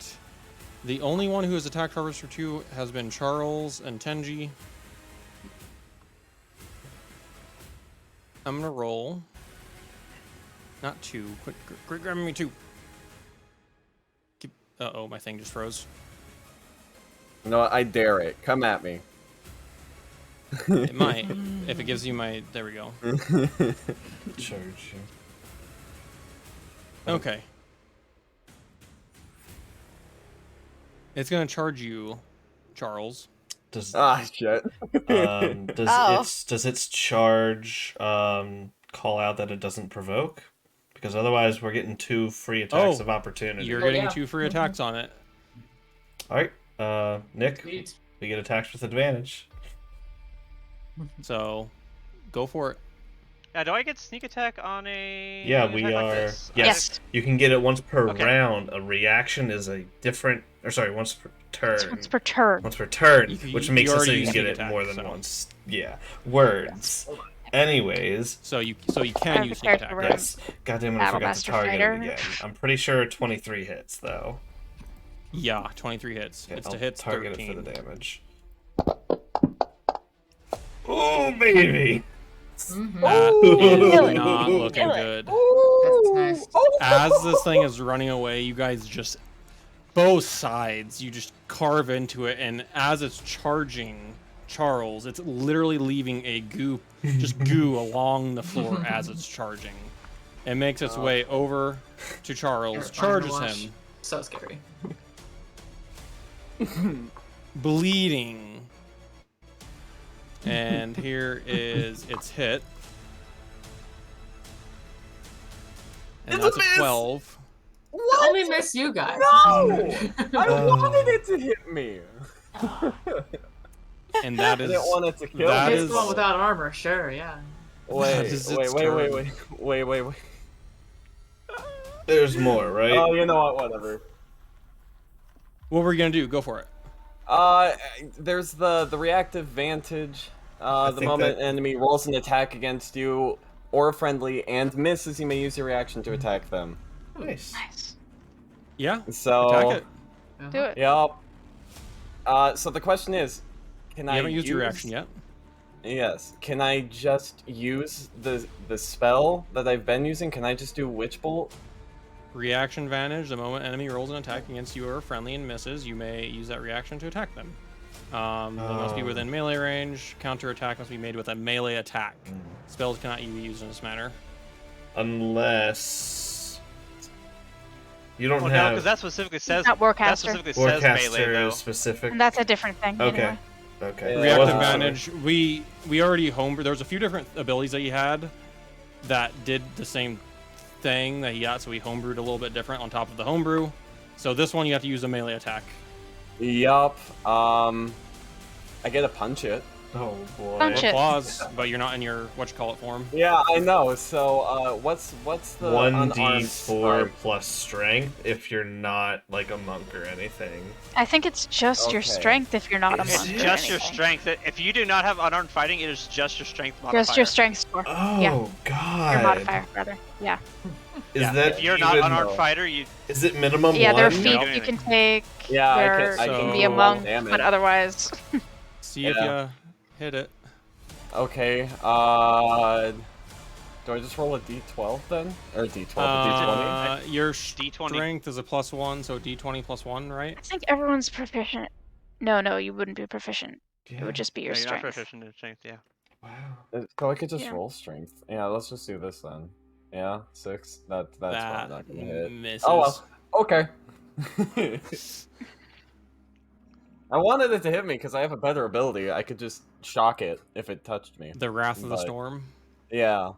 The only one who has attacked Harvester 2 has been Charles and Tenji. I'm gonna roll. Not 2. Quit grabbing me 2. Uh-oh, my thing just froze. No, I dare it. Come at me. It might, if it gives you my... There we go. Charge you. Okay. It's going to charge you, Charles. Does Shit. does its charge call out that it doesn't provoke? Because otherwise we're getting 2 free attacks of opportunity. You're getting 2 free attacks on it. Alright, Nick, Sweet. we get attacks with advantage. So, go for it. Yeah, do I get sneak attack on a? Yeah, attack we like are. this? Yes, you can get it once per Okay. round. A reaction is a different, or sorry, once per turn. It's once per turn. Once per turn, You which you makes it so already you used can get sneak it attack, more than so. once. Yeah, words. Anyways, So you I can have use a sneak attack. character Right? yes. Goddamn, I forgot to Battlemaster target Fighter. it again. I'm pretty sure 23 hits though. Yeah, 23 hits. Okay, It's I'll to hits target 13. it for the damage. Oh baby! That Kill is it. not looking Kill it. good. That's nice. As this thing is running away, you guys just both sides, you just carve into it, and as it's charging Charles, it's literally leaving a goo along the floor as it's charging. It makes its way over to Charles, Terrifying to charges watch. him, So scary. bleeding. And here is its hit. And It's a that's a miss! 12. I only miss you guys. No! I wanted it to hit me. And that I is didn't want it to kill that me. It's is- the one without armor, sure, yeah. That is its Wait. There's more, right? Oh, you know what? Whatever. What were you gonna do? Go for it. There's the reactive vantage. The think moment that- an enemy rolls an attack against you or a friendly and misses, you may use your reaction to attack them. Nice. Nice. Yeah. So Attack it. Do it. Yup. So the question is, can You I haven't used your use- reaction yet. Yes. Can I just use the spell that I've been using? Can I just do Witch Bolt? Reaction advantage. The moment enemy rolls an attack against you or a friendly and misses, you may use that reaction to attack them. They must be within melee range. Counter attack must be made with a melee attack. Spells cannot be used in this manner. Unless you don't Well, no, have because that specifically says Not that Warcaster. specifically says melee Warcaster though. is specific. And that's a different thing. Okay. Anyway. Okay. Yeah. I Reactive wasn't sure. advantage. We already homebrewed. There was a few different abilities that he had that did the same thing that he got, so we homebrewed a little bit different on top of the homebrew. So this one you have to use a melee attack. Yup. I get to punch it. Oh boy. Punch Or it. claws, but you're not in your form. Yeah, I know. So, what's the unarmed 1d4 arm? plus strength if you're not like a monk or anything. I think it's just your Okay. strength if you're not a Is It's monk. it? or just your anything. strength. If you do not have unarmed fighting, it is just your strength modifier. Just your strength score. Oh Your god. modifier, rather. Yeah. Is Yeah, that if you're not even- unarmed fighter, you Is it minimum Yeah, one? there are No. feats you can take Yeah, where I you So- can be a roll monk, damage. but otherwise. See if Yeah. you hit it. Okay. Do I just roll a d12 then, or d12, a d20? Your D20. strength is a +1, so D20 +1, right? I think everyone's proficient. No, you wouldn't be proficient. It Yeah. would just be your no, you're not strength. proficient in strength. Yeah. Wow. So I could just Yeah. roll strength. Yeah, let's just do this then. Yeah, 6. That's probably That not gonna hit. misses. Oh well. Okay. I wanted it to hit me because I have a better ability. I could just shock it if it touched me. The Wrath of the But- Storm. Yeah. All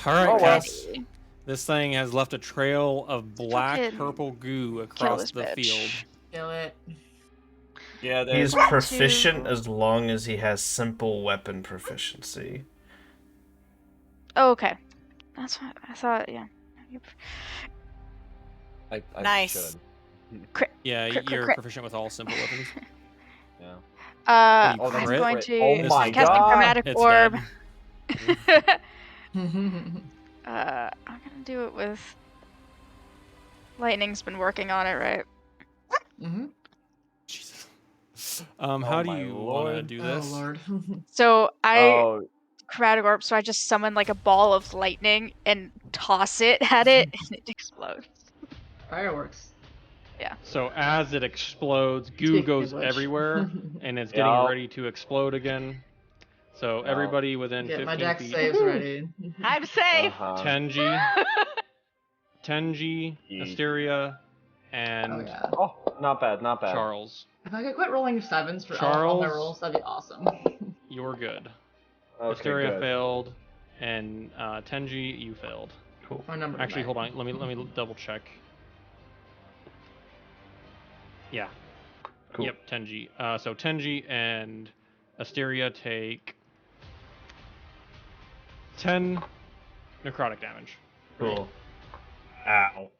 right, Oh, well. Cass. This thing has left a trail of black Fucking purple goo Kill across this the bitch. field. Kill it. Yeah, He's there's. One, proficient two. as long as he has simple weapon proficiency. Oh, okay. That's what I thought. Yeah. I Nice. should. Yeah, Crit, crit, you're crit. proficient with all simple weapons. Yeah. I'm Oh, that's going crit. to Oh my cast a God. chromatic It's orb. dead. I'm gonna do it with. Lightning's been working on it, right? Mm-hmm. Jesus. How do my you want to lord. do Oh this? lord. So I Oh, chromatic orb, so I just summon like a ball of lightning and toss it at it, and it explodes. Fireworks. So as it explodes, goo Speaking goes of which. everywhere, and it's getting Yup. ready to explode again. So Yup. everybody within Get 15 my deck feet. saves ready. I'm safe. Tenji, Ye- Asteria, Oh and yeah. Oh, not bad, not bad. Charles. If I could quit rolling 7s for all my Charles. rolls, that'd be awesome. You're good. Okay, Asteria good. failed, and Tenji, you failed. Cool. My number. Actually, hold on. Let me double check. Yeah. Cool. Yep, Tenji. So Tenji and Asteria take 10 necrotic damage. Cool. Ow.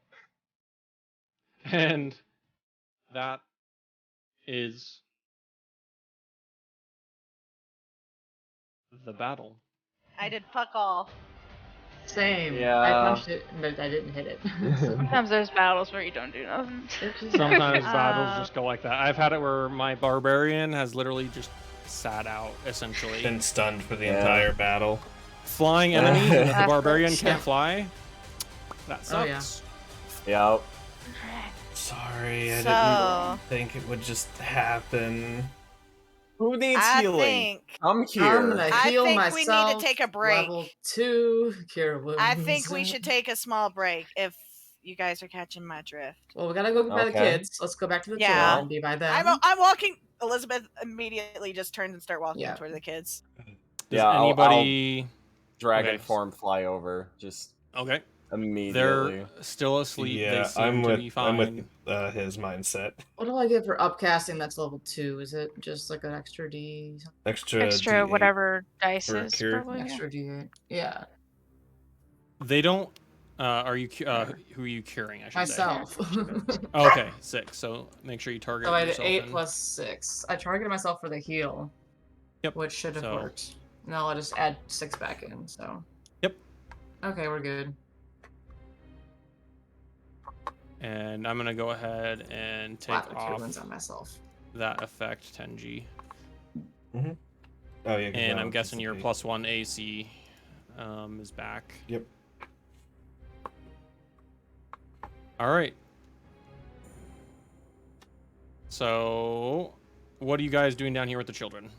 And that is the battle. I did fuck all. Same. Yeah. I punched it, but I didn't hit it. So. Sometimes there's battles where you don't do nothing. Sometimes battles Uh, just go like that. I've had it where my barbarian has literally just sat out, essentially. Been stunned for the Yeah. entire battle. Flying enemies, and if the Yeah. barbarian can't fly, that Oh, yeah. sucks. Yep. Sorry, I So- didn't think it would just happen. Who needs I healing? think I'm here. I'm gonna I heal think myself. we need to take a break. Level 2, cure wounds. I think we should take a small break if you guys are catching my drift. Well, we gotta go by the Okay. kids. Let's go back to the Yeah. children and be by them. I'm walking. Elizabeth immediately just turns and start walking Yeah. toward the kids. Does Yeah, I'll- anybody... Dragon Okay. form fly over just Okay. immediately. They're still asleep. Yeah, They seem I'm to with be fine. his mindset. What do I get for upcasting that's level 2? Is it just like an extra D? Extra Extra D8. whatever dice for a is, cure. probably. Yeah. Extra D8. Yeah. They don't... are you... who are you curing, I should Myself. say? Oh, okay, 6. So make sure you target So I did yourself 8 in. plus 6. I targeted myself for the heal. Yep. Which should have So- worked. Now I'll just add 6 back in, so. Yep. Okay, we're good. And I'm going to go ahead and take Wow, cure off wounds on myself. that effect, Tenji. Oh yeah. 'cause And that I'm one guessing your participate. +1 AC is back. Yep. All right. So, what are you guys doing down here with the children?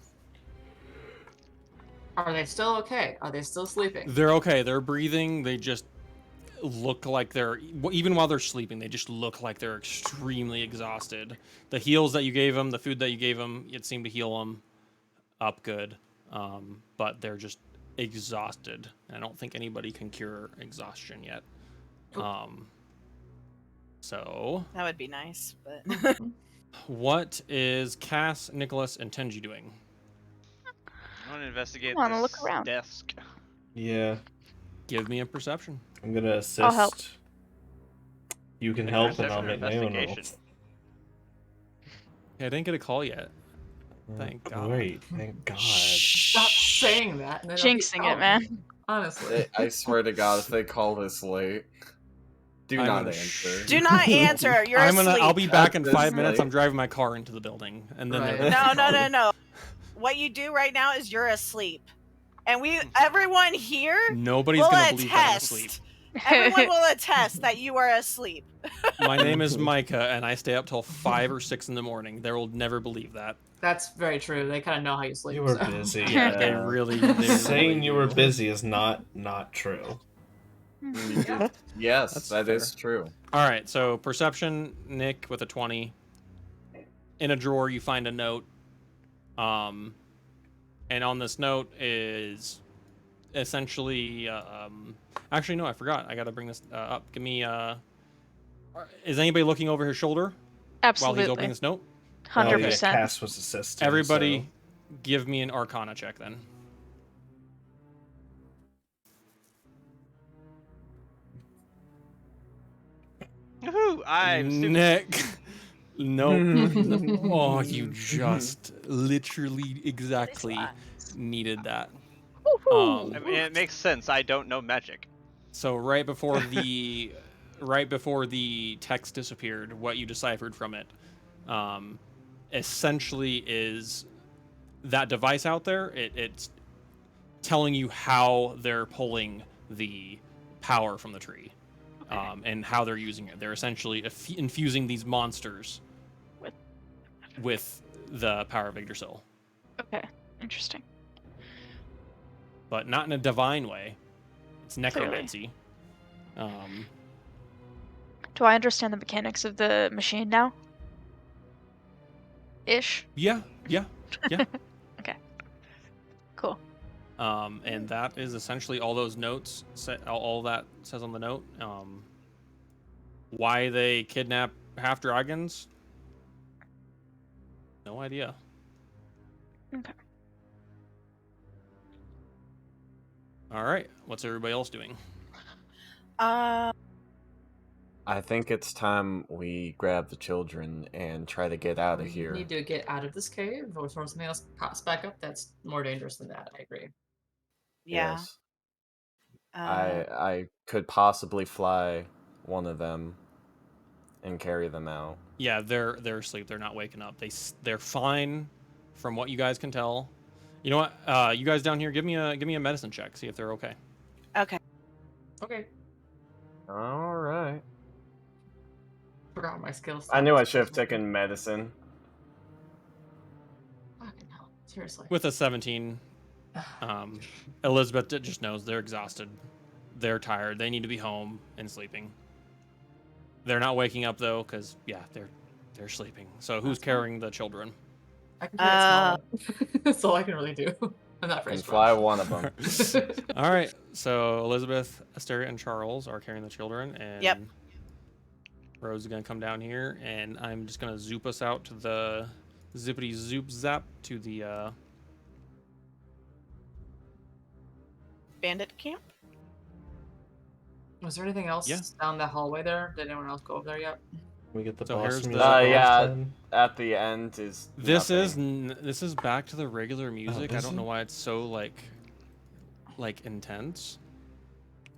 Are they still okay? Are they still sleeping? They're okay. They're breathing. They just look like they're, even while they're sleeping, they just look like they're extremely exhausted. The heals that you gave them, the food that you gave them, it seemed to heal them up good. But they're just exhausted. I don't think anybody can cure exhaustion yet. So, That would be nice, but what is Cass, Nicholas, and Tenji doing? I want to investigate Come on, this look around. desk. Yeah, Give me a perception. I'm gonna assist. I'll help. You can Make help, and perception I'll or make my own investigation? rolls. Yeah, I didn't get a call yet. Thank God. Great, thank God. Stop saying that. And then I'll be Jinxing it, out. man. Honestly. I swear to God, if they call this late, do I'm not gonna answer. do not answer. You're asleep. I'll be back in At 5 this minutes. rate. I'm driving my car into the building, and then Right. they're No. What you do right now is you're asleep, and everyone here Nobody's will gonna believe that I'm attest. asleep. Everyone will attest that you are asleep. My name is Micah, and I stay up till 5 or 6 in the morning. They will never believe that. That's very true. They kind of know how you sleep. You were so. busy. Yeah, they Yeah. really. Saying you were do. busy is not true. Yes, That's that is fair. true. All right, so perception, Nick with a 20. In a drawer, you find a note. And on this note is essentially. Actually, no, I forgot. I got to bring this up. Give me. Is anybody looking over his shoulder while he's opening Absolutely. this note? 100%. Cass was assisting. Everybody, give me an Arcana check then. Woohoo! I'm stupid. Nick. Nope. Oh, you just literally exactly needed that. I mean, it makes sense. I don't know magic. So right before the text disappeared, what you deciphered from it, essentially is that device out there. It's telling you how they're pulling the power from the tree, and how they're using it. They're essentially infusing these monsters with the power of Yggdrasil. Okay, interesting. But not in a divine way. It's Clearly. necromancy. Do I understand the mechanics of the machine now? Ish. Yeah. Okay. Cool. And that is essentially all those notes. All that says on the note. Why they kidnap half dragons? No idea. Okay. All right. What's everybody else doing? I think it's time we grab the children and try to get out of We here. need to get out of this cave before something else pops back up. That's more dangerous than that. I agree. Yeah. Yes. I could possibly fly one of them and carry them out. Yeah, they're asleep. They're not waking up. They're fine, from what you guys can tell. You know what? You guys down here, give me a medicine check. See if they're okay. Okay. Okay. All right. Forgot my skills. I knew I should have taken medicine. Fucking hell. Seriously. With a 17, Elizabeth just knows they're exhausted. They're tired. They need to be home and sleeping. They're not waking up though, because yeah, they're sleeping. So who's carrying the children? I can carry it small. That's all I can really do. I'm not very And strong. fly one of them. All right. So Elizabeth, Asteria, and Charles are carrying the children, and Yep. Rose is gonna come down here, and I'm just gonna zoop us out to the zippity zoop zap to the Bandit camp? Was there anything else Yeah. down the hallway there? Did anyone else go over there yet? We get the So boss here's the- music off yeah. then? At the end is This nothing. this is back to the regular music. I is don't know it? why it's so like intense.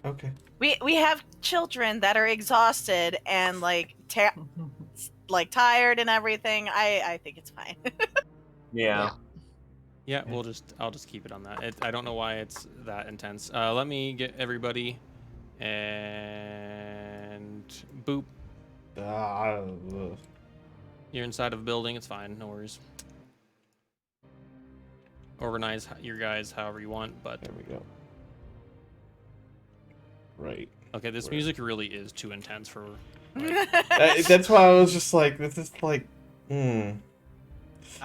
Okay. We have children that are exhausted and like tired and everything. I think it's fine. Yeah. Yeah, I'll just keep it on that. I don't know why it's that intense. Let me get everybody, and boop. You're inside of a building. It's fine. No worries. Organize your guys however you want, but There we go. Right. okay, this Where? music really is too intense for. That's why I was just like, this is like, I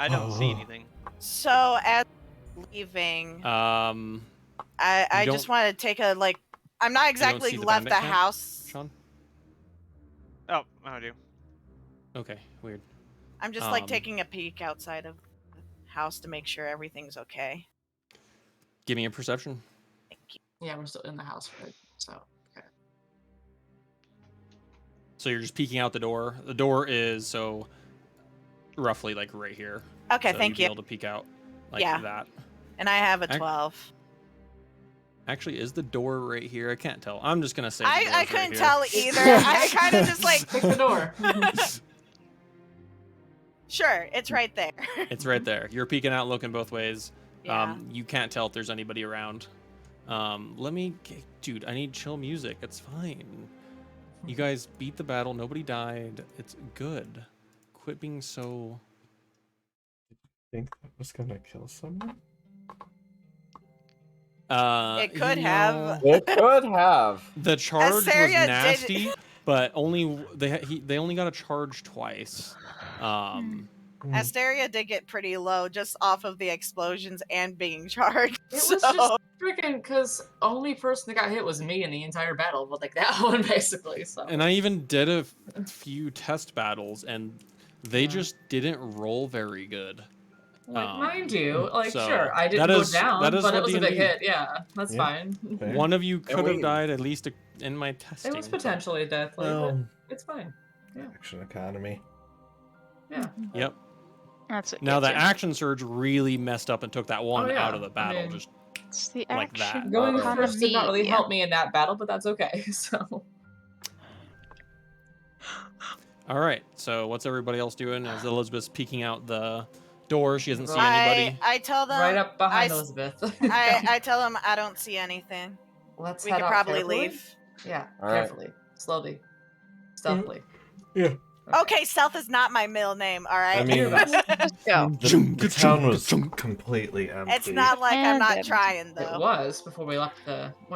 don't see Oh. anything. So as leaving, I just don't- want to take a like. I'm not exactly see the left bandit the camp, house. Sean? Oh, I do. Okay, weird. I'm just like Um, taking a peek outside of the house to make sure everything's okay. Give me a perception. Thank you. Yeah, we're still in the house, right? So, okay. So you're just peeking out the door. The door is so roughly like right here. Okay, So thank you'd be you. able to peek out like Yeah. that. And I have a Ac- 12. Actually, is the door right here? I can't tell. I'm just gonna say. I couldn't tell either. I kind of just like, Pick the door. sure, it's right there. It's right there. You're peeking out, looking both ways. Yeah. You can't tell if there's anybody around. Dude, I need chill music. It's fine. You guys beat the battle. Nobody died. It's good. Quit being so. think that was gonna kill someone. It could you have. know, It could have. the charge was Asteria did- nasty, but only they only got a charge twice. Asteria did get pretty low just off of the explosions and being charged. It so, was just freaking because only person that got hit was me in the entire battle, but like that one basically. So And I even did a few test battles, and they Yeah. just didn't roll very good. like, mind you, like so sure, I didn't that go is- down, that is but it what was a big D&D. hit. Yeah, that's Yeah. fine. Fair. One of you could have we- died at least in my testing. It was potentially deathly, Well, but it's fine. action economy. Yeah. Yep. That's it. Now the gets action surge really messed up and took that one yeah. out of the I battle. mean- Just you. It's the like that. action Going Uh-oh. first did not really economy. help me in that battle, but that's okay. So all right. So what's everybody else doing? As Elizabeth's peeking out the door. She doesn't see Right. anybody. I tell them Right up behind I, Elizabeth. I tell them I don't see anything. Let's We head could out probably carefully. leave. Yeah, All right. carefully, slowly, stealthily. Yeah. Okay, stealth is not my middle name. All right. I mean, Let's go. the town was completely empty. it's not like I'm not And trying It though. was before we went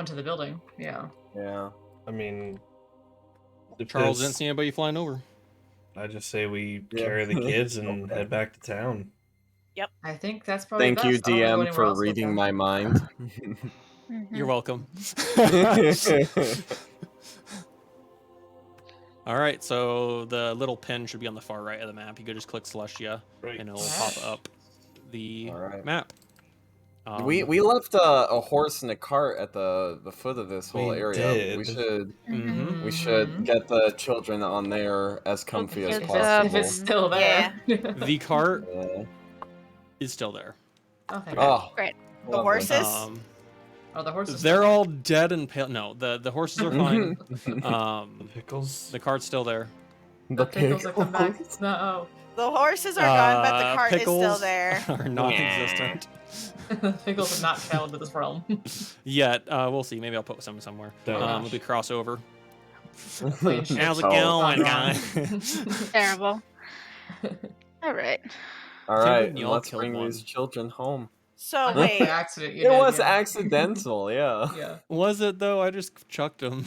to the building. Yeah. Yeah. I mean, if Charles there's- didn't see anybody flying over. I just say we Yeah. carry the kids and Okay. head back to town. I think that's probably Thank best. you, I don't wanna go DM, anywhere for else with reading them. my mind. Mhm. You're welcome. All right, so the little pin should be on the far right of the map. You could just click Celestia, Right. and it'll Alright. pop up the All right. map. We left a horse and a cart at the foot of this whole We area. did. Mhm. We should get the children on there as comfy as kids possible. If it's still there. The cart Yeah. is still there. Oh, thank Oh, Great. The lovely. horses? Oh, the horses. They're all dead and pale. No, the horses are fine. The pickles. The cart's still there. The pickles that come back. No. The horses are gone, but the cart is still pickles there. are non-existent The pickles have not traveled to this realm. yet. We'll see. Maybe I'll put some somewhere. Oh, gosh. Maybe crossover. Playing shit. How's it Oh, going, God. guys? Terrible. All right. All Can't right, believe you all let's killed bring one. these children home. So By wait, accident, you It did, was yeah. accidental, yeah. Yeah. Was it though? I just chucked him.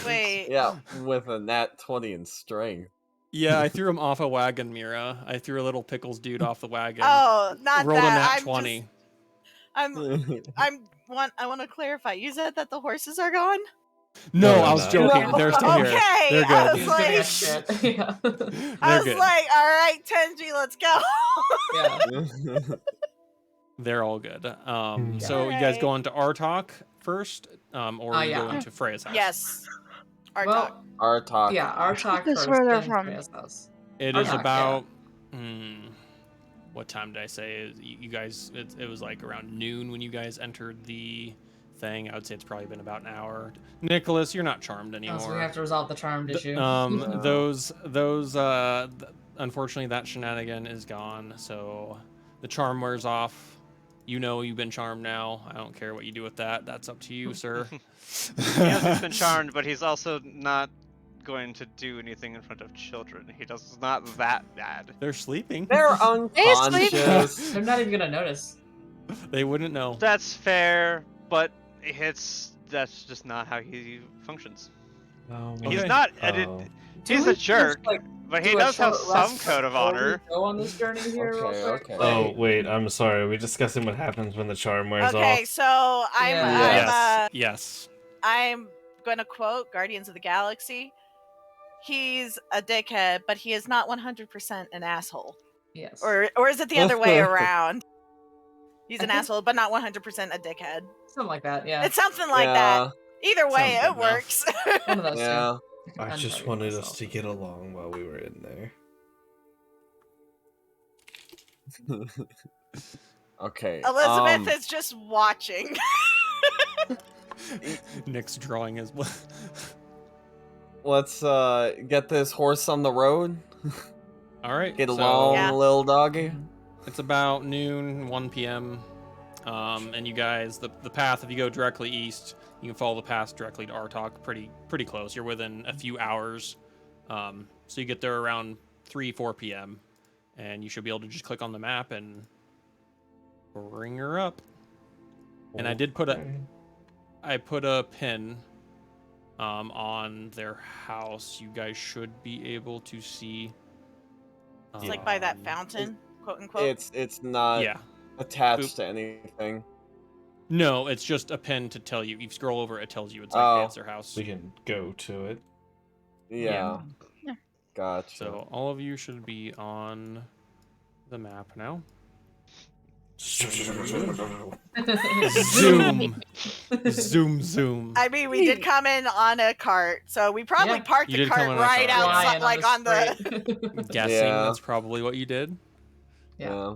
wait. Yeah, with a nat 20 in strength. Yeah, I threw him off a wagon, Mira. I threw a little pickles dude off the wagon. Oh, not rolled that. a nat I'm 20. Just, I want to clarify. You said that the horses are gone? No, No, I was no. joking. They're still here. Okay, They're I good. He's was good like, at shit. Yeah. I They're was good. like, all right, Tenji, let's go. Yeah. They're all good. Hmm. So you guys Alright. go on to our talk first, or you yeah. go into Freya's house? Yes. Our Well, talk. Our talk. yeah, our talk This is first, where they're then from. Freya's house. It Our is talk, about. What time did I say? You guys, it was like around noon when you guys entered the thing. I would say it's probably been about an hour. Nicholas, you're not charmed anymore. So we have to resolve the charmed issue. No. Those unfortunately that shenanigan is gone, so the charm wears off. You know you've been charmed now. I don't care what you do with that. That's up to you, sir. He hasn't been charmed, but he's also not going to do anything in front of children. He does not that bad. They're sleeping. They're sleep. unconscious. They're not even gonna notice. They wouldn't know. That's fair, but that's just not how he functions. Oh, Okay. He's not. Oh. He's Do a we jerk, just, like, but he do a does have short some rest code of before we honor. Go on this journey here, real Okay, quick. okay. Oh, wait, I'm sorry. Are we discussing what happens when the charm wears Okay, off? so I'm Yeah. Yes. I'm going to quote Guardians of the Galaxy. He's a dickhead, but he is not 100% an asshole. Yes. Or is it the other way around? He's an I think- asshole, but not 100% a dickhead. Something like that. Yeah. It's something like yeah, that. Either way, Sounds it good enough. works. One of those yeah. two. I just Untarget wanted us myself. to get along while we were in there. Okay. Elizabeth is just watching. Nick's drawing his. Let's get this horse on the road. All right. Get so along, Yeah. little doggy. It's about noon, 1 p.m. And you guys, the path. If you go directly east, you can follow the path directly to Artok. Pretty close. You're within a few hours. So you get there around 3-4 p.m. and you should be able to just click on the map and bring her up. And I did put a pin on their house. You guys should be able to see. It's like by that um, fountain, quote unquote. It's not Yeah. attached Oop. to anything. No, it's just a pin to tell you. You scroll over, it tells you it's like Oh. hey, it's their house. We can go to it. Yeah. Yeah. Gotcha. So all of you should be on the map now. Zoom, zoom, zoom. I mean, we did come in on a cart, so we probably Yeah. parked You the did come cart on a right cart, yeah. outside, like on the. the. Guessing Yeah. that's probably what you did. Yeah.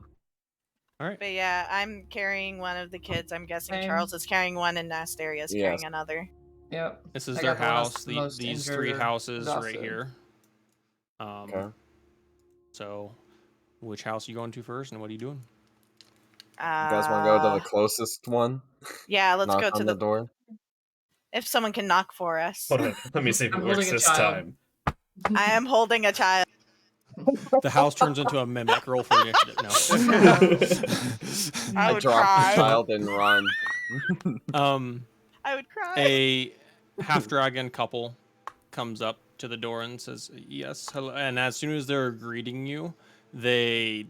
But yeah, I'm carrying one of the kids. I'm guessing Same. Charles is carrying one, and Asteria's Yes. carrying another. Yep. This is I their got the one that's house. the most These injured three or houses right exhausted. here. Okay. So Which house are you going to first, and what are you doing? You guys want to go to the closest one? Yeah, let's Knock go on to the door. If someone can knock for us. Hold on, let me see if it I'm works holding a this child. time. I am holding a child. The house turns into a mimic. Roll for initiative. No. I I would drop cry. the child and run. I would cry. A half-dragon couple comes up to the door and says, "Yes, hello." And as soon as they're greeting you, the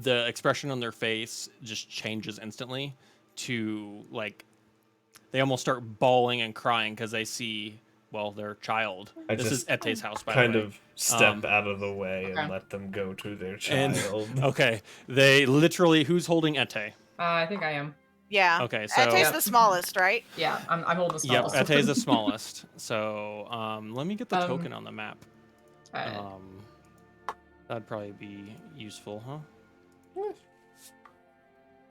expression on their face just changes instantly to like they almost start bawling and crying because they see their child. This is Ete's house, by the way. Kind of step out of the way and Okay. let them go to their And child. okay, they literally. Who's holding Ete? I think I am. Yeah. Okay, so Ete's the smallest, right? Yeah, I'm holding the yep, smallest. Ete is the smallest. So let me get the token on the map. Alright. That'd probably be useful, huh?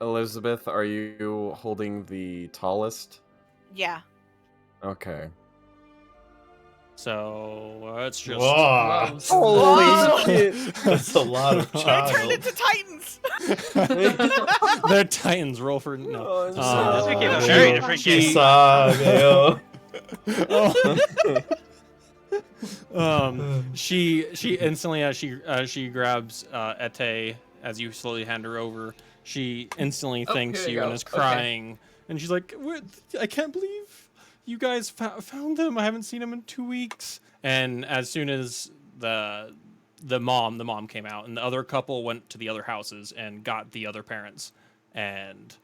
Elizabeth, are you holding the tallest? Yeah. Okay. So it's just. Whoa. Whoa. Whoa. shit! That's a lot of They turned child. into titans. They're Titans. Roll for no. Oh, This became a she- very different she- game. Saga. She instantly as she grabs Ete as you slowly hand her over, she instantly Oh, thanks here you you and go. is Okay. crying, and she's like, "I can't believe you guys found them. I haven't seen them in 2 weeks." And as soon as the mom came out, and the other couple went to the other houses and got the other parents, and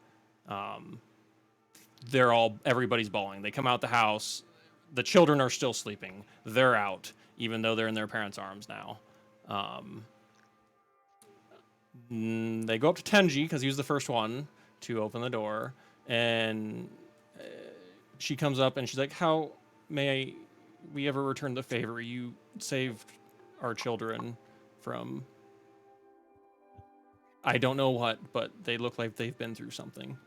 everybody's bawling. They come out the house. The children are still sleeping. They're out, even though they're in their parents' arms now. They go up to Tenji because he was the first one to open the door, and she comes up and she's like, "How may we ever return the favor? You saved our children from I don't know what, but they look like they've been through something.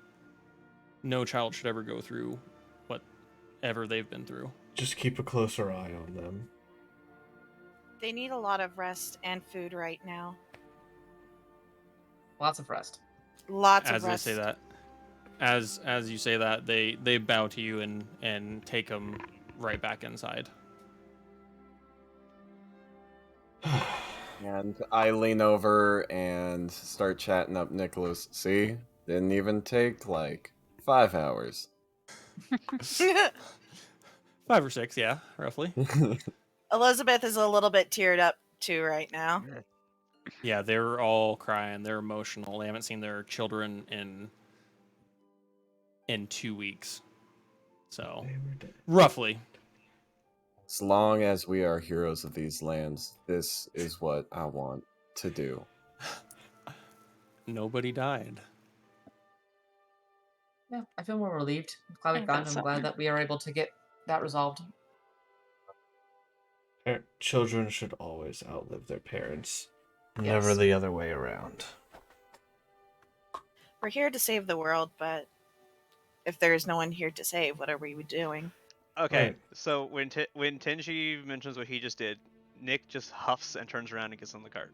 No child should ever go through whatever they've been through." Just keep a closer eye on them. They need a lot of rest and food right now. Lots of rest. Lots As of rest. they say that, as you say that, they bow to you and take them right back inside. And I lean over and start chatting up Nicholas. See? Didn't even take like 5 hours. 5 or 6, yeah, roughly. Elizabeth is a little bit teared up too right now. Yeah, they're all crying. They're emotional. They haven't seen their children in 2 weeks. So, roughly. As long as we are heroes of these lands, this is what I want to do. Nobody died. Yeah, I feel more relieved. I'm glad we I found thought him. so. I'm glad that we are able to get that resolved. Children should always outlive their parents. Yes. Never the other way around. We're here to save the world, but if there is no one here to save, what are we doing? Okay, Right. so when Tenji mentions what he just did, Nick just huffs and turns around and gets on the cart.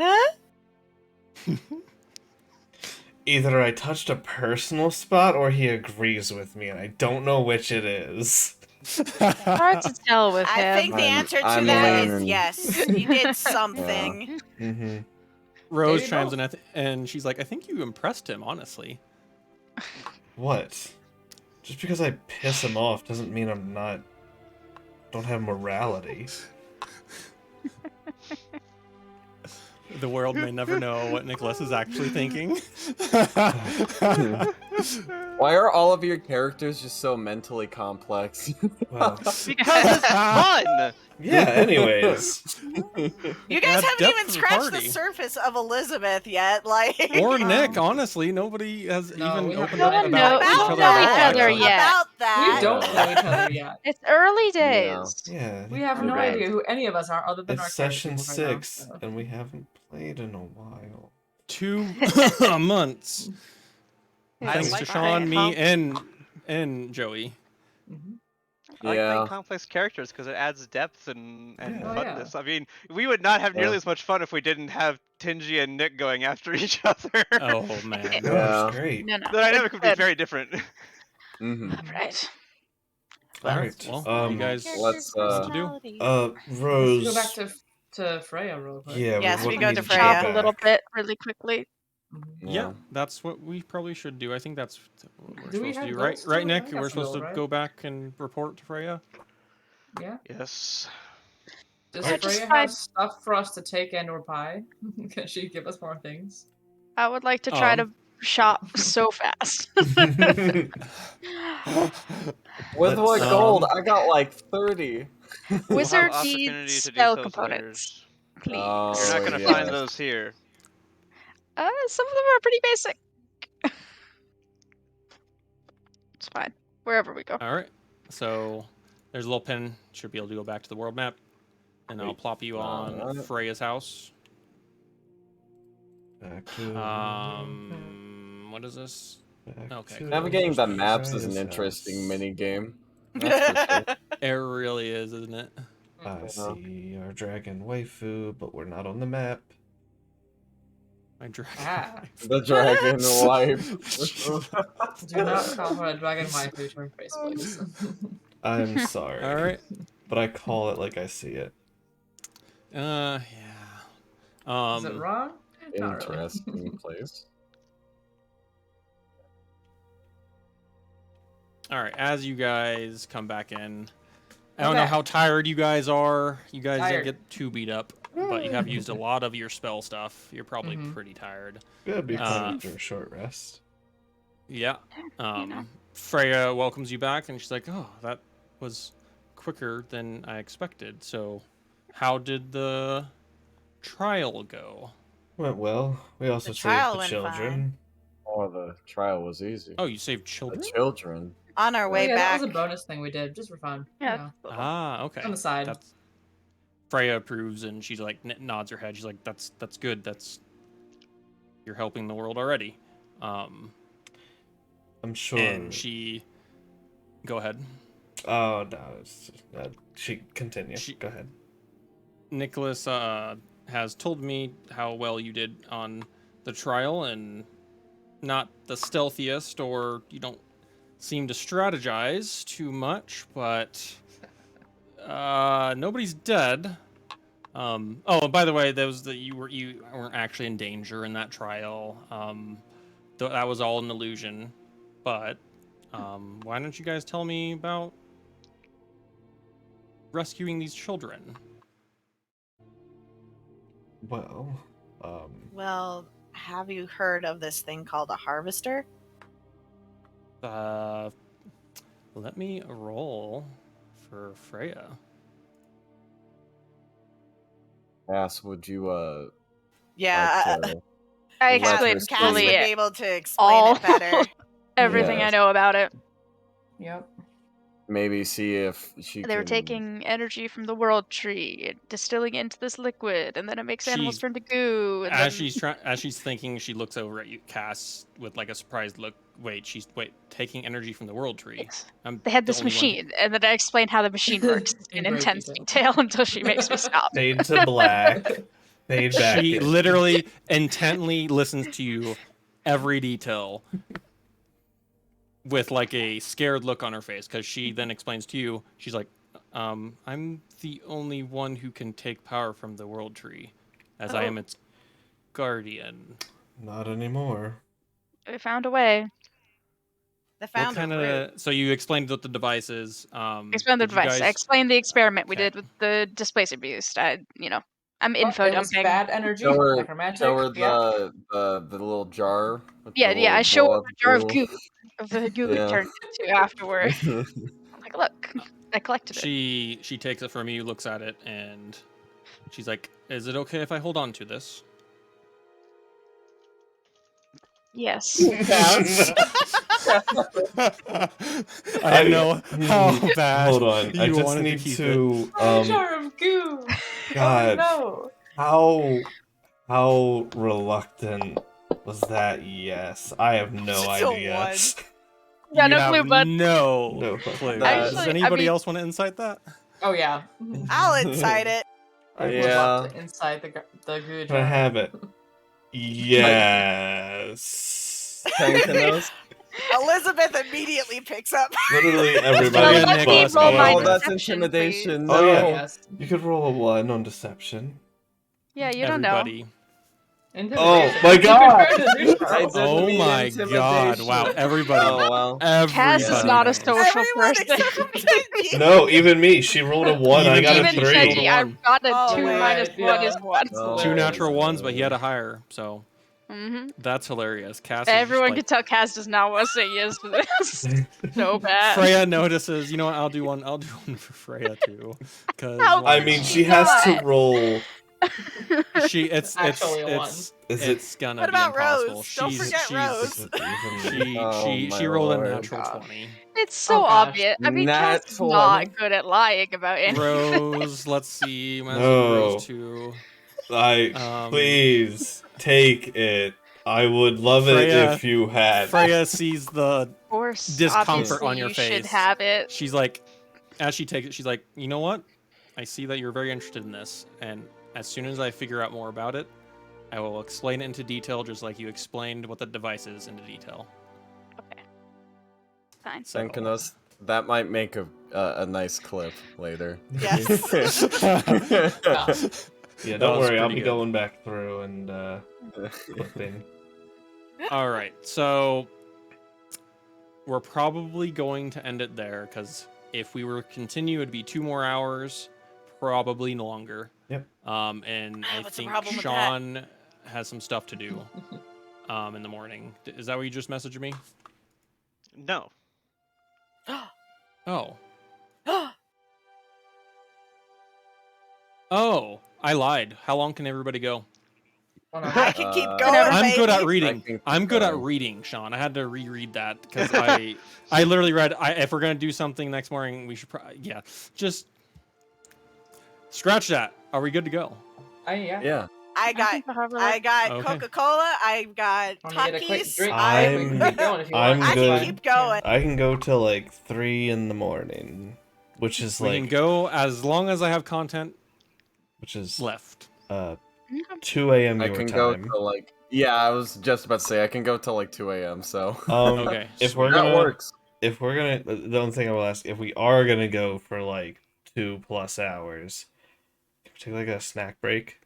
Huh? Either I touched a personal spot or he agrees with me, and I don't know which it is. Hard to tell with him. I think the answer to I'm that is leaning. yes. You did something. Mm-hmm. Rose Maybe chimes both. in and she's like, "I think you impressed him, honestly." What? Just because I piss him off doesn't mean don't have morality. The world may never know what Nicholas is actually thinking. Why are all of your characters just so mentally complex? Well, Because it's fun! yeah, anyways. You guys Add haven't depth even to the scratched the party. surface of Elizabeth yet. Like Or Nick, honestly. Nobody has No, even we opened haven't up done about that. each about other know at each all. other actually. yet. about We that. don't know each other yet. It's early Yeah. days. Yeah. We have no Right. idea who any of us are other than our It's session characters right now, 6, so. and we haven't played in a while. 2 months. I Thanks like to that. Sean, me, Huh? and Joey. Mhm. I like playing Yeah. complex characters because it adds depth and Yeah. Oh, yeah. funness. I mean, we would not have nearly Yeah. as much fun if we didn't have Tingy and Nick going after each other. Oh man. No, Yeah. it's great. No, no. The dynamic would be Good. very different. Mm-hmm. All right. All All right. right. Well, what do you guys let's, want to do? Let's Rose. go back to Freya real quick. Yeah, Yes, we would go need to you Freya. Chop a little back. bit really quickly. Mhm. Yeah, that's what we probably should do. I think that's what we're Do we supposed to have do, goals right? still? Right, I Nick? think We're that's the supposed goal, to right? go back and report to Freya. Yeah. Yes. Does Alright. Freya Just have stuff for us to take and or buy? Can she give us more things? I would like to try to shop so fast. With Let's, what gold? um, I got like 30. We'll Wizard have needs opportunity to do spell so components, later. please. Oh, You're not going to yeah. find those here. Some of them are pretty basic. It's fine. Wherever we go. All right. So there's a little pin. Should be able to go back to the world map, and I'll Wait, plop you on alright. Freya's house. Back to What is this? back okay, to Navigating the maps is an Freya's interesting house. mini game. That's for sure. It really is, isn't it? I see our dragon waifu, but we're not on the map. My dragon. Ah. The dragon wife. Do not call her a dragon waifu to her face, please. I'm sorry. All right. But I call it like I see it. Yeah. Is it wrong? Not really. Interesting place. All right, as you guys come back in, I don't know how tired you guys are. You guys didn't Tired. get too beat up, but you have used a lot of your spell stuff. You're probably pretty tired. It'd be Yes. fun after a short rest. Yeah. know. Freya welcomes you back, and she's like, "Oh, that was quicker than I expected. So, how did the trial go?" Went well. We also The saved trial the went children. Oh, the trial was easy. Oh, you saved The children. children. On our way yeah, back. that was a bonus thing we did, just for fun. Yeah. Ah, okay. On the side. That's Freya approves, and she's like nods her head. She's like, "That's good. You're helping the world already." I'm sure. And she, go ahead. Oh no, it's just, she continue. She- Go ahead. Nicholas has told me how well you did on the trial, and not the stealthiest, or you don't seem to strategize too much, but nobody's dead. Oh, and by the way, you weren't actually in danger in that trial. That was all an illusion. But why don't you guys tell me about rescuing these children? Well, Well, have you heard of this thing called a harvester? Let me roll for Freya. Ass, would you Yeah, like to I Let her explained explain Cass would fully be it. able to explain All it better. everything I Yes. know about it. Yep. maybe see if she They were can... taking energy from the world tree, distilling it into this liquid, and then it makes animals She's- turn to goo. And As then... as she's thinking, she looks over at you, Cass, with like a surprised look. Wait, taking energy from the world tree. Yes. I'm They had the this only one- machine, and then I explained how the machine works In in great intense detail. detail until she makes me stop. fade to black. Fade back. She in. literally intently listens to you, every detail, with like a scared look on her face, because she then explains to you. She's like, "I'm the only one who can take power from the world tree, as I am its guardian." Not anymore. We found a way. The What founder kind root. of? So you explained what the device is. Explain the did you device. I guys- explained the experiment we Okay. did with the displacer beast. I'm Oh, info it was dumping. bad energy, show her, necromantic. show her Yeah. the little jar? With Yeah, the yeah. I little show her blob a jar of goo? goo, of the goo it Yeah. turned into afterward. I'm like, look, I collected it. She takes it from you, looks at it, and she's like, "Is it okay if I hold on to this?" Yes. I know how Hmm, bad. Hold on. I you just wanted need keep it. to. Oh, jar of goo. God, Oh no. how reluctant was that? Yes, I have no Just a idea. Yeah, you no have clue, bud. no No fucking clue. clue. Does Actually, I anybody mean- else want to insight that? Oh yeah. I'll incite it. I would Yeah. love to inside the good. Can I have it? Yes. Tankanos? Elizabeth immediately picks up. Literally Freya, everybody let Nick, me but roll my Oh, Elizabeth. that's deception, intimidation. Oh, No. yeah. Yes. You could roll a 1 on deception. Yeah, you don't know. Everybody. Intimidation. my God! Compared to neutral. I didn't Oh mean my god! Wow, intimidation. everybody. Oh, well. Cass Everybody. is not a knows. social Everyone person. except for Kenji. No, even me. She rolled a 1. I Even got a Even Kenji rolled 3. a Kenji, I one. got a Oh, 2 wait. minus 1 Yeah. is 1. Oh, Two my natural ones, but he had a God. higher, so Mm-hmm. that's hilarious. Cass is Everyone just can tell Cass does not want to say yes to this. So bad. Freya notices. You know what? I'll do one for Freya too, because How I could mean, she she has to not? roll. Actually a one. It's gonna What be about impossible. Rose? Don't She's forget Rose. Is it even- she Oh, rolled my a lord. natural God. 20. It's so Oh, gosh. obvious. I mean, Nat Cass is 20. not good at lying about anything. Rose, let's see. Might as well do No. Rose too. Please take it. I would love Freya- it if you had. Freya sees the Of course, discomfort obviously on your you face. should have it. She's like, as she takes it, she's like, you know what? I see that you're very interested in this, and as soon as I figure out more about it, I will explain it into detail, just like you explained what the device is into detail. Okay. Fine. So, Tankanos, that might make a nice clip later. Yes. Yeah, That don't was worry. I'll pretty be good. going back through and flipping. all right, so we're probably going to end it there because if we were to continue, it'd be 2 more hours, probably longer. Yep. And I What's the think problem with that? Sean has some stuff to do in the morning. Is that what you just messaged me? No. Oh. Oh, I lied. How long can everybody go? I can keep Uh, going. I'm good at baby. reading. can I'm good at keep going. reading, Sean. I had to reread that because I literally read. If we're gonna do something next morning, we should probably just scratch that. Are we good to go? Yeah. Yeah. I got think I'll have a I look. got Okay. Coca-Cola. I've got Want to get a quick Takis. drink? I'm- We can keep going if you I'm want. I good. can keep going. I can go till like 3 in the morning, which is We can like go as long as I have content which is left. 2 a.m. I your can go time. till like. Yeah, I was just about to say I can go till like 2 a.m. So Okay. If we're that gonna, works. if we're gonna, the only thing I will ask, if we are gonna go for like 2+ hours, can we take like a snack break?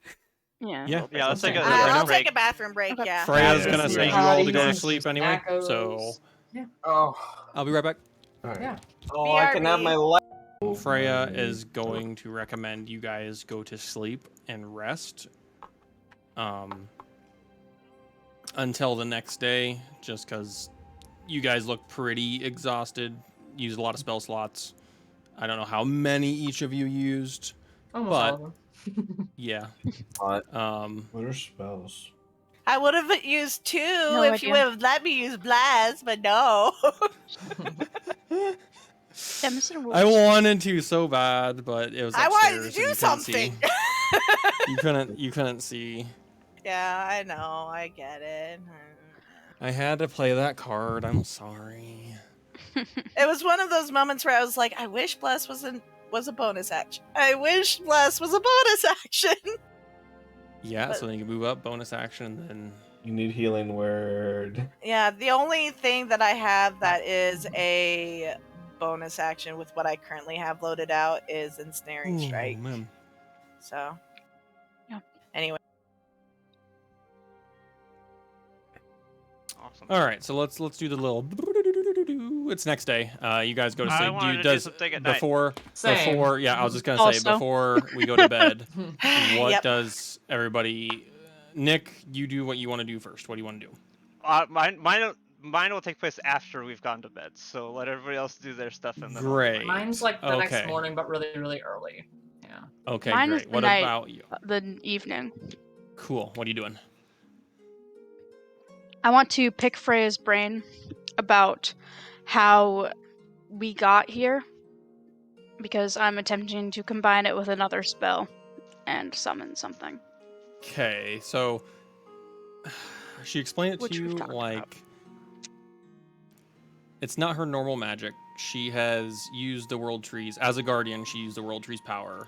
Yeah. Yeah. Yeah, let's take a, Okay. let's I'll break. take a bathroom break. Okay. Yeah. Freya's Yeah. gonna send you Yeah. all to go to Potties, sleep anyway, so snackos. Oh, I'll be right back. All right. Yeah. oh, I can have BRB. my life. Freya is going to recommend you guys go to sleep and rest until the next day, just because you guys look pretty exhausted, used a lot of spell slots. I don't know how many each of you used. Almost But- all of them. Yeah. Hot. What are spells? I would have used 2 if you idea. would have let me use Blast, but no. Demonstrate I rules. wanted to so bad, but it was I upstairs wanted to and do you couldn't something. see. You couldn't see. Yeah, I know. I get it. I had to play that card. I'm sorry. It was one of those moments where I was like, I wish Bless was a bonus action. I wish Bless was a bonus action. Yeah, But- so then you can move up, bonus action, and then You need healing word. Yeah, the only thing that I have that is a bonus action with what I currently have loaded out is Ensnaring Strike. man. So, Yeah. Anyway, Awesome. All right, so let's do the little. It's next day. You guys go to I sleep. wanted to do something at night. before Same. before? Yeah, I was just gonna say Also. before we go to bed. What Yep. does everybody? Nick, you do what you want to do first. What do you want to do? Mine will take place after we've gone to bed. So let everybody else do their stuff and then. I'll do Great. mine. Mine's like the next Okay. morning, but really, really early. Yeah. Okay, Mine is great. the What night. about you? The evening. Cool. What are you doing? I want to pick Freya's brain about how we got here because I'm attempting to combine it with another spell and summon something. Okay, so she explained it Which to we've you talked like about. It's not her normal magic. She has used the world trees as a guardian. She used the world trees power,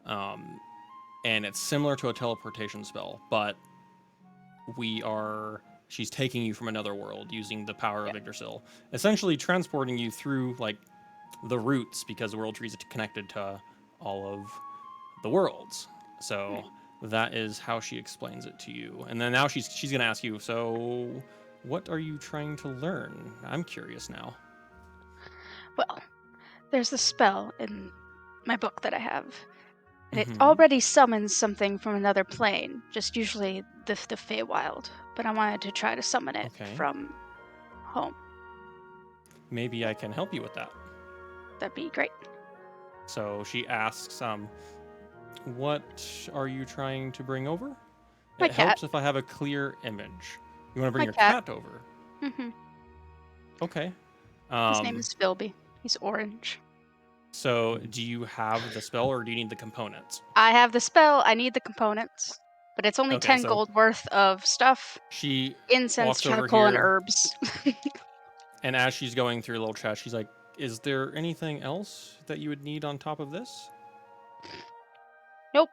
and it's similar to a teleportation spell, but she's taking you from another world using the power of Yggdrasil, essentially transporting you through like the roots, because the world trees are connected to all of the worlds. So that is how she explains it to you. And then now she's gonna ask you, so what are you trying to learn? I'm curious now. Well, there's the spell in my book that I have, and it Mhm. already summons something from another plane, just usually the Feywild, but I wanted to try to summon it Okay. from home. Maybe I can help you with that. That'd be great. So she asks, what are you trying to bring over? My It cat. helps if I have a clear image. You want to bring My your cat. cat over? Hmm. Okay. His name is Philby. He's orange. So do you have the spell, or do you need the components? I have the spell. I need the components, but it's only Okay, 10 so- gold worth of stuff. She Incense, walks over charcoal, and here. herbs. And as she's going through a little chest, she's like, is there anything else that you would need on top of this? Nope.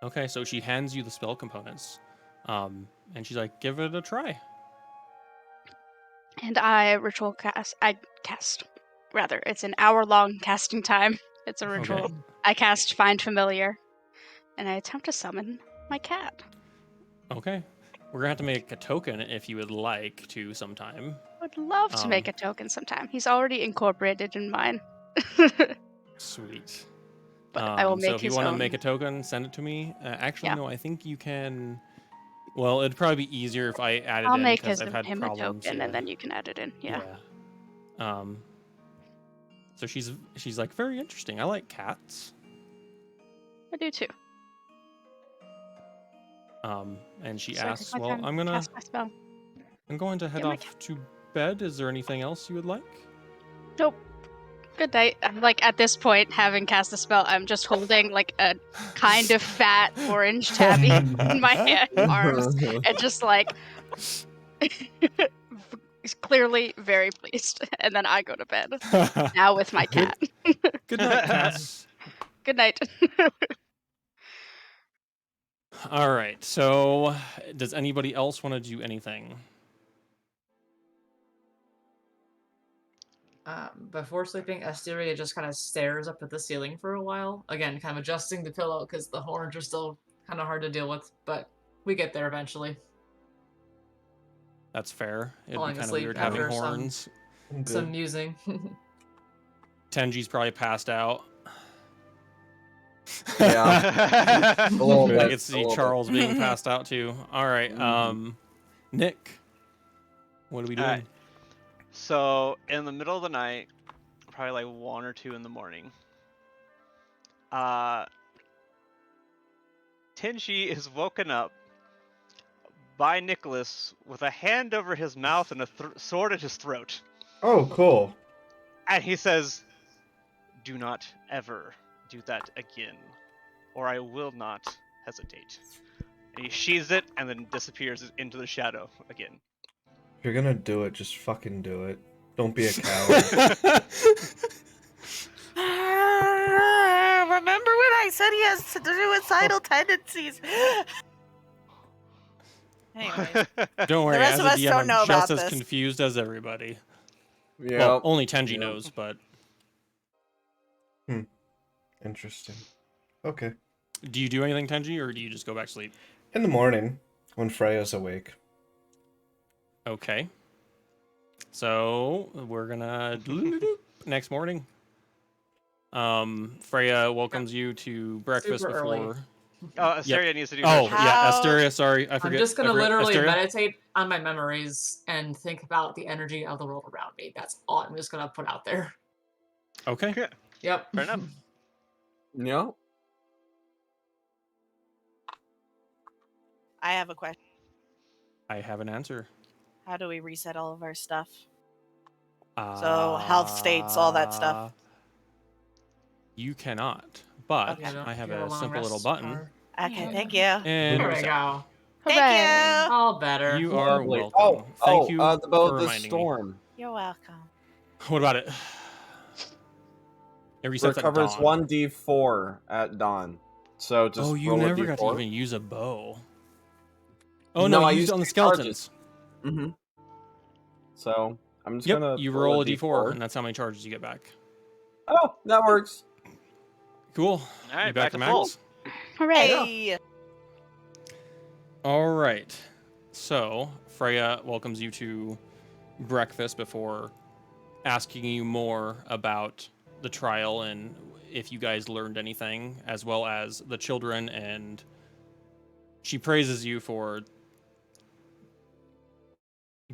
Okay, so she hands you the spell components. And she's like, give it a try. And I cast. Rather, it's an hour-long casting time. It's a ritual. Okay. I cast Find Familiar, and I attempt to summon my cat. Okay. We're going to have to make a token if you would like to sometime. I would love to make a token sometime. He's already incorporated in mine. Sweet. But I will make so if you his want to own. make a token, send it to me. Actually, Yeah. no, I think you can... Well, it'd probably be easier if I added I'll in, make because I've had him a problems. token, and then you can add it in. Yeah. So she's like, very interesting. I like cats. I do too. And she So I take asks, my well, time to cast my spell. I'm going to head Get my off to bed. Is there anything else you would like? Nope. Good night. I'm like, at this point, having cast the spell, I'm just holding like a kind of fat orange tabby in my arms, and just like clearly very pleased. And then I go to bed now with my cat. Good night, Cass. Good night. All right. So, does anybody else want to do anything? Before sleeping, Asteria just kind of stares up at the ceiling for a while. Again, kind of adjusting the pillow because the horns are still kind of hard to deal with, but we get there eventually. That's fair. It'd Falling be kind of asleep weird having after horns. Some musing. Tenji's probably passed out. Yeah. A little I bit, can see a little Charles being passed out too. All right. Nick, what are we doing? Alright. So in the middle of the night, probably like 1 or 2 in the morning, Tenji is woken up by Nicholas with a hand over his mouth and a sword at his throat. Oh, cool. And he says, do not ever do that again, or I will not hesitate. And he sheathes it and then disappears into the shadow again. If you're gonna do it, just fucking do it. Don't be a coward. Remember when I said he has suicidal tendencies? Anyways, Don't worry, The rest as of a us DM, don't I'm know just about as this. confused as everybody. Yeah. Well, only Tenji Yep. knows, but Interesting. Okay. do you do anything, Tenji, or do you just go back to sleep? In the morning, when Freya's awake. Okay. So we're gonna next morning. Freya welcomes you to breakfast Super early. before. Oh, Asteria needs to do Oh her yeah, How- Asteria. Sorry, I forget. I'm just gonna I forget. literally Asteria? meditate on my memories and think about the energy of the world around me. That's all I'm just gonna put out there. Okay. Yep. Fair enough. Yeah. I have a question. I have an answer. How do we reset all of our stuff? So, health states, all that stuff. You cannot, but Okay. I have You a long simple little rest button. or- Okay, Yeah. thank you. And There we go. Thank you. All better. You are Lovely. welcome. Thank you the boat, for the reminding me. storm. You're welcome. What about it? It resets at Recovers dawn. 1d4 at dawn. So just Oh, you roll never a got to d4. even use a bow. Oh No, no, I you used it on the 2 skeletons. charges. Mm-hmm. So I'm just Yep, gonna you roll roll a a d4, d4. and that's how many charges you get back. Oh, that works. Cool. All right, You back to to full. max? Hooray! Hey. All right. So Freya welcomes you to breakfast before asking you more about the trial and if you guys learned anything, as well as the children, and she praises you for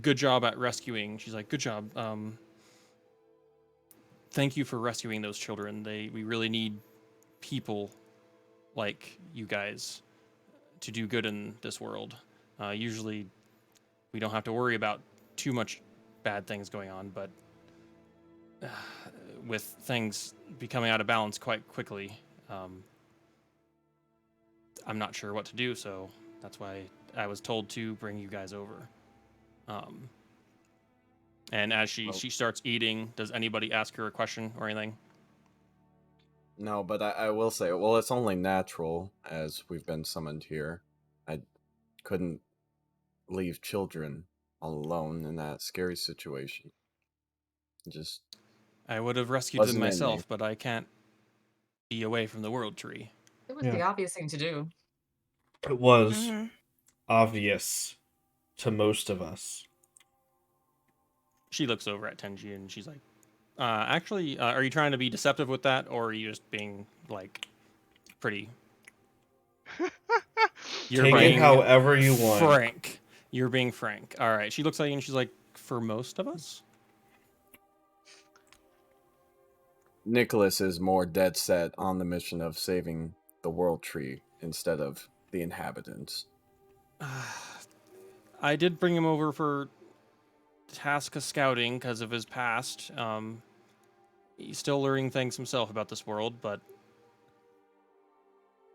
good job at rescuing. She's like, good job. Thank you for rescuing those children. We really need people like you guys to do good in this world. Usually we don't have to worry about too much bad things going on, but with things becoming out of balance quite quickly, I'm not sure what to do, so that's why I was told to bring you guys over. And as she starts eating, does anybody ask her a question or anything? No, but I will say, well, it's only natural as we've been summoned here. I couldn't leave children all alone in that scary situation. Just I would have rescued them wasn't in me. myself, but I can't be away from the world tree. It was Yeah. the obvious thing to do. It was Mm-hmm. obvious to most of us. She looks over at Tenji and she's like, actually, are you trying to be deceptive with that, or are you just being, like, pretty... You're Take it being however you want. frank. You're being frank. All right. She looks at you and she's like, for most of us? Nicholas is more dead set on the mission of saving the world tree instead of the inhabitants. I did bring him over for task of scouting because of his past. He's still learning things himself about this world, but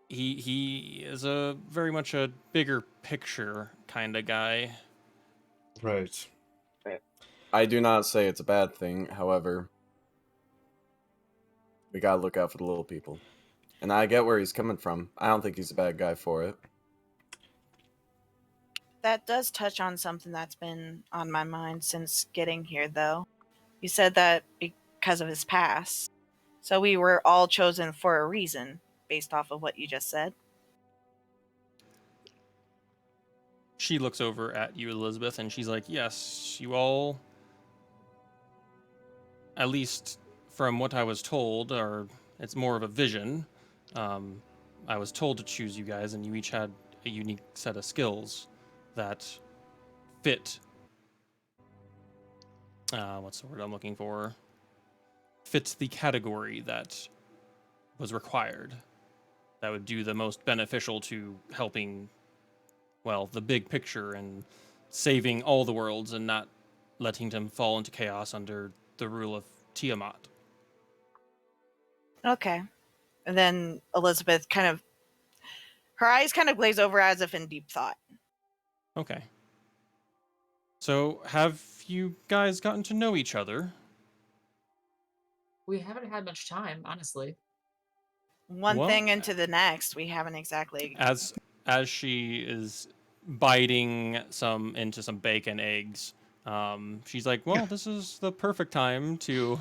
he is a very much a bigger picture kind of guy. Right. I do not say it's a bad thing, however, we gotta look out for the little people. And I get where he's coming from. I don't think he's a bad guy for it. That does touch on something that's been on my mind since getting here, though. You said that because of his past. So we were all chosen for a reason, based off of what you just said. She looks over at you, Elizabeth, and she's like, yes, you all, at least from what I was told, or it's more of a vision. I was told to choose you guys, and you each had a unique set of skills that fit. What's the word I'm looking for? Fits the category that was required. That would do the most beneficial to helping, well, the big picture and saving all the worlds and not letting them fall into chaos under the rule of Tiamat. Okay. And then Elizabeth her eyes kind of glaze over as if in deep thought. Okay. So, have you guys gotten to know each other? We haven't had much time, honestly. One Well, thing into the next, we haven't exactly. As she is biting into some bacon eggs, she's like, "Well, this is the perfect time to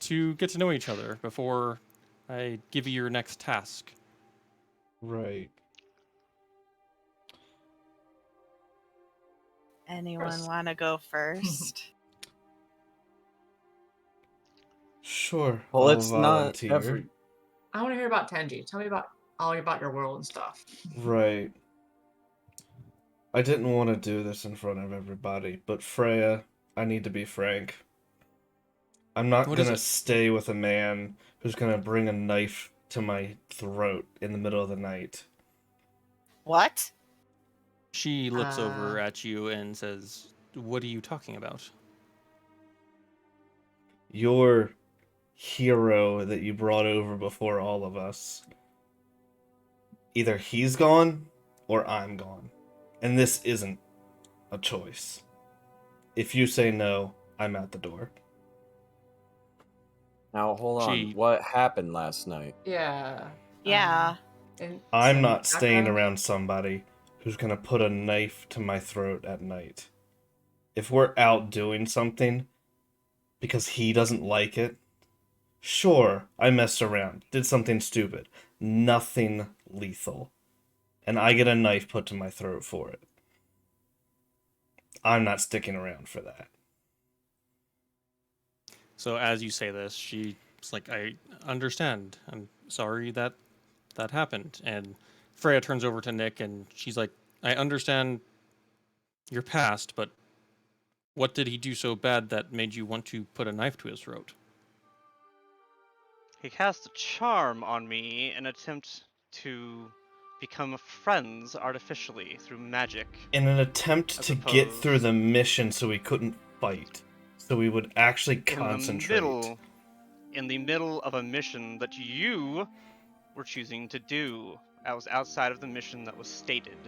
to get to know each other before I give you your next task." Right. Anyone First. want to go first? Sure. Well, I'll it's not volunteer. every. I want to hear about Tenji. Tell me all about your world and stuff. Right. I didn't want to do this in front of everybody, but Freya, I need to be frank. I'm not What is gonna it? stay with a man who's gonna bring a knife to my throat in the middle of the night. What? She looks over at you and says, "What are you talking about?" Your hero that you brought over before all of us. Either he's gone or I'm gone. And this isn't a choice. If you say no, I'm out the door. Now hold on. She- What happened last night? Yeah. Yeah. And I'm some not staying background? around somebody who's gonna put a knife to my throat at night. If we're out doing something because he doesn't like it, sure, I messed around, did something stupid. Nothing lethal. And I get a knife put to my throat for it. I'm not sticking around for that. So as you say this, she's like, I understand. I'm sorry that that happened. And Freya turns over to Nick and she's like, I understand your past, but what did he do so bad that made you want to put a knife to his throat? He cast a charm on me in an attempt to become friends artificially through magic. In an attempt I to get through suppose. the mission so we couldn't fight. So we would actually In concentrate. the middle of a mission that you were choosing to do. I was outside of the mission that was stated.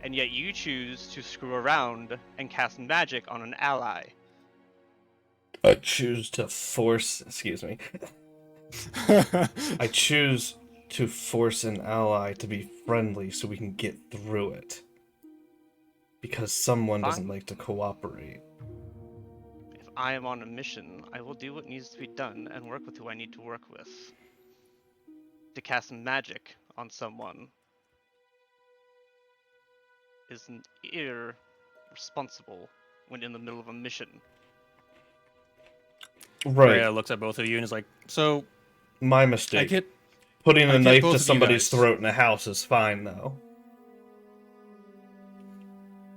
And yet you choose to screw around and cast magic on an ally. I choose to force, excuse me. I choose to force an ally to be friendly so we can get through it. Because someone doesn't Fine. like to cooperate. If I am on a mission, I will do what needs to be done and work with who I need to work with. To cast magic on someone is irresponsible when in the middle of a mission. Right. Freya looks at both of you and is like, so My I mistake. get Putting I a get knife both to of you somebody's guys. throat in a house is fine, though.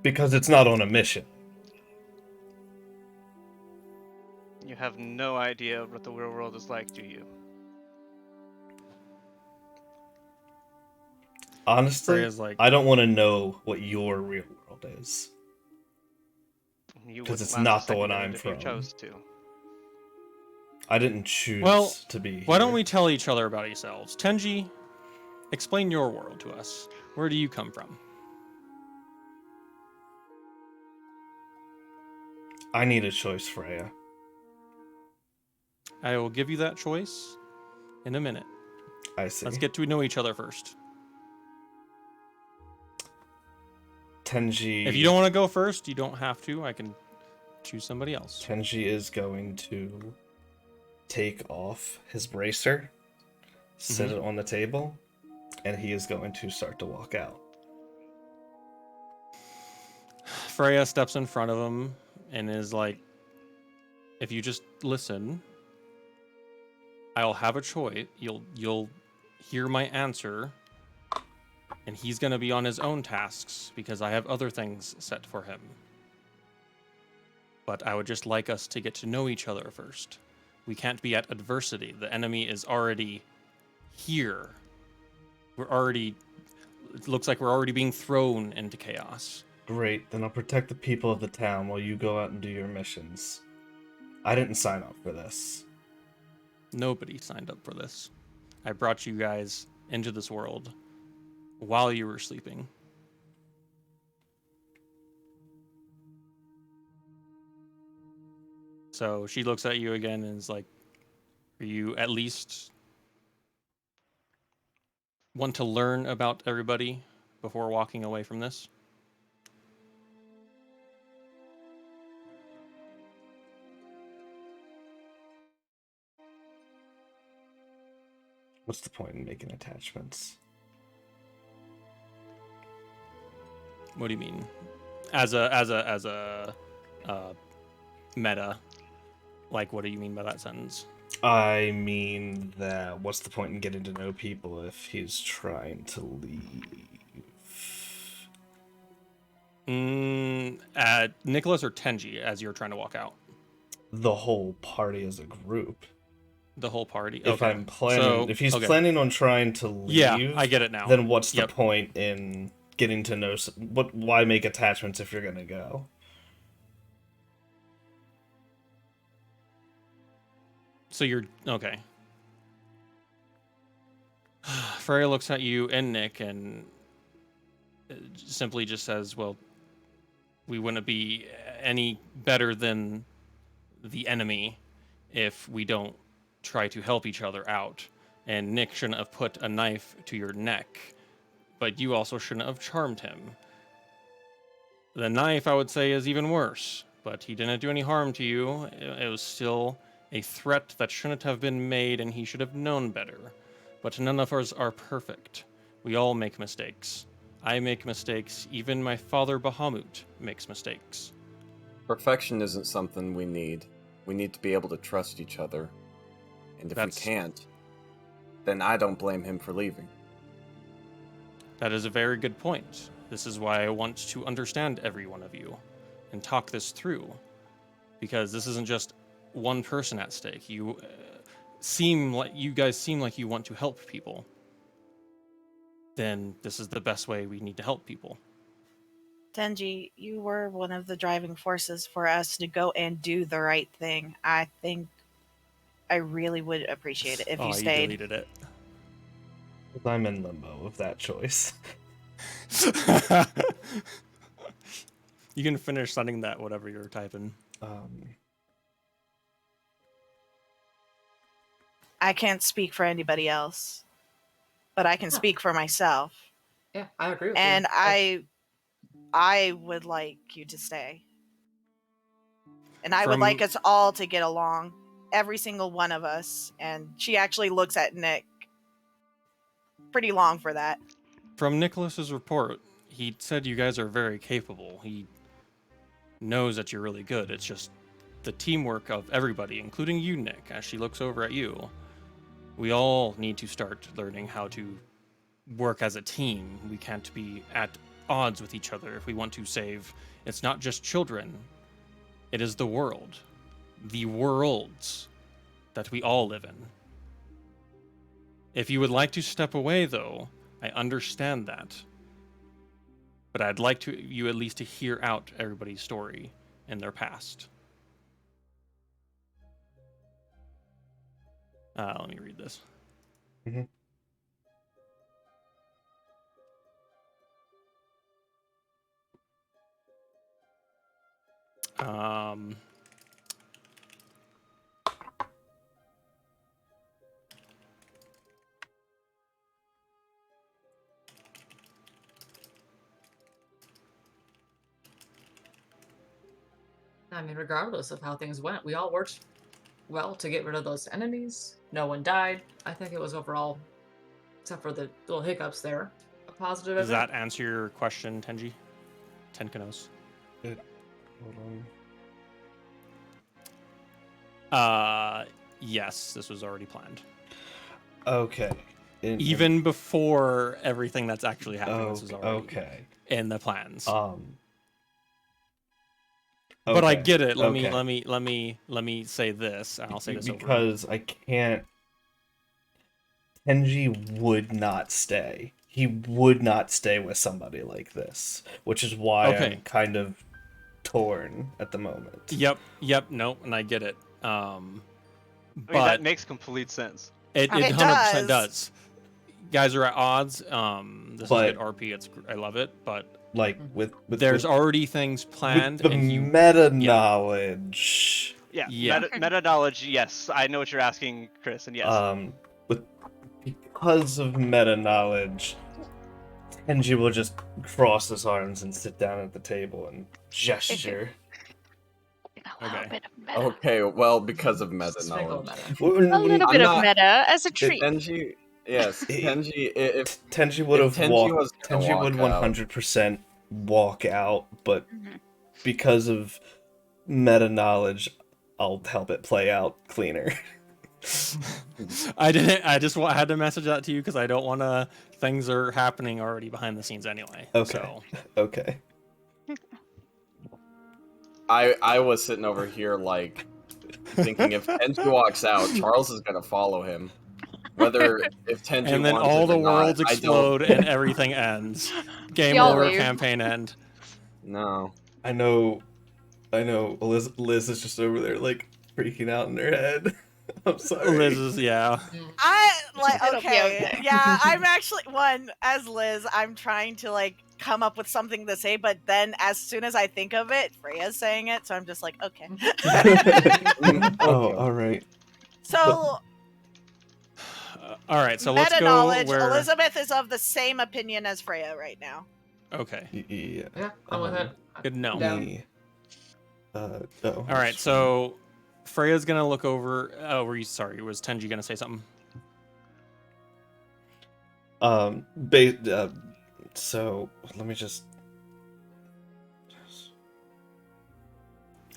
Because it's not on a mission. You have no idea what the real world is like, do you? Honestly, Freya's like, I don't want to know what your real world is. You 'Cause wouldn't it's last not a the one second in I'm it if you from. chose to. I didn't choose Well, to be here. why don't we tell each other about ourselves? Tenji, explain your world to us. Where do you come from? I need a choice, Freya. I will give you that choice in a minute. I see. Let's get to know each other first. Tenji... If you don't want to go first, you don't have to. I can choose somebody else. Tenji is going to take off his bracer, set it on the table, and he is going to start to walk out. Freya steps in front of him and is like, if you just listen, I'll have a choice. You'll hear my answer, and he's going to be on his own tasks because I have other things set for him. But I would just like us to get to know each other first. We can't be at adversity. The enemy is already here. It looks like we're already being thrown into chaos. Great, then I'll protect the people of the town while you go out and do your missions. I didn't sign up for this. Nobody signed up for this. I brought you guys into this world while you were sleeping. So she looks at you again and is like, are you at least want to learn about everybody before walking away from this? What's the point in making attachments? What do you mean? As a meta, like, what do you mean by that sentence? I mean that what's the point in getting to know people if he's trying to leave? Nicholas or Tenji as you're trying to walk out? The whole party as a group. The whole party? If Okay. I'm planning, if he's okay. planning on trying to leave, Yeah, I get it now. then what's the Yep. point in getting to know? Why make attachments if you're gonna go? So you're okay. Freya looks at you and Nick and simply just says, well, we wouldn't be any better than the enemy if we don't try to help each other out. And Nick shouldn't have put a knife to your neck, but you also shouldn't have charmed him. The knife, I would say, is even worse, but he didn't do any harm to you. It was still a threat that shouldn't have been made, and he should have known better. But none of us are perfect. We all make mistakes. I make mistakes. Even my father Bahamut makes mistakes. Perfection isn't something we need. We need to be able to trust each other. And if we can't, then I don't blame him for leaving. That is a very good point. This is why I want to understand every one of you and talk this through. Because this isn't just one person at stake. You guys seem like you want to help people. Then this is the best way we need to help people. Tenji, you were one of the driving forces for us to go and do the right thing. I think I really would appreciate it if you stayed. You deleted it. I'm in limbo of that choice. You can finish sending that, whatever you're typing. I can't speak for anybody else, but I can speak for myself. Yeah, I agree with And you. I would like you to stay. And I would like us all to get along. Every single one of us. And she actually looks at Nick pretty long for that. From Nicholas's report, he said you guys are very capable. He knows that you're really good. It's just the teamwork of everybody, including you, Nick, as she looks over at you. We all need to start learning how to work as a team. We can't be at odds with each other if we want to save. It's not just children. It is the world. The worlds that we all live in. If you would like to step away, though, I understand that. But I'd like you at least to hear out everybody's story and their past. Let me read this. Mm-hmm. I mean, regardless of how things went, we all worked well to get rid of those enemies. No one died. I think it was overall, except for the little hiccups there, a positive Does event. that answer your question, Tenji? Tenkanos? Hold on. Yes, this was already planned. Okay. Even before everything that's actually happening, this was already in the plans. But I get it. Let me say this, and I'll say this because I can't. Tenji would not stay. He would not stay with somebody like this, which is why I'm kind of torn at the moment. Yep. No, and I get it. But that makes complete sense. It 100% does. Guys are at odds. This is good RP. I love it, but. Like with there's already things planned. With the meta knowledge. Yeah. Meta knowledge. Yes, I know what you're asking, Chris, and yes. Because of meta knowledge, Tenji will just cross his arms and sit down at the table and gesture. Okay. Well, because of meta knowledge. A little bit of meta as a treat. Tenji. Yes, Tenji. If Tenji would 100% walk out, but because of meta knowledge, I'll help it play out cleaner. I didn't. I just had to message that to you because I don't want to. Things are happening already behind the scenes anyway. Okay. I was sitting over here like thinking if Tenji walks out, Charles is gonna follow him. Whether if Tenji and then all the worlds explode and everything ends. Game over, campaign end. No. I know Liz is just over there like freaking out in her head. I'm sorry. Liz is, yeah. I like It'll be okay. okay. Yeah, I'm actually as Liz, I'm trying to like come up with something to say, but then as soon as I think of it, Freya's saying it, so I'm just like, okay. Oh, all right. So All right, so let's meta go knowledge, where. Elizabeth is of the same opinion as Freya right now. Okay, Yeah. Yeah, I'm with it. good to know. Down. Me. Oh, All right, so Freya's gonna look over. Oh, were you sorry? Was Tenji gonna say something? So let me just.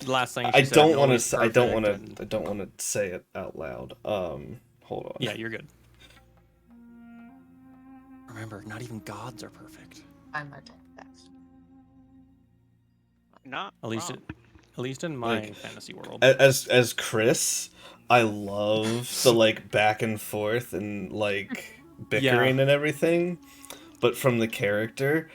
The last thing I she said, don't want nobody's to. I don't want perfect, to. and- I don't want to say it out loud. Hold on. Yeah, you're good. Remember, not even gods are perfect. I might take that. Not At least, wrong. at least in my Like, fantasy world. As Chris, I love the like back and forth and like bickering and everything, but from the character,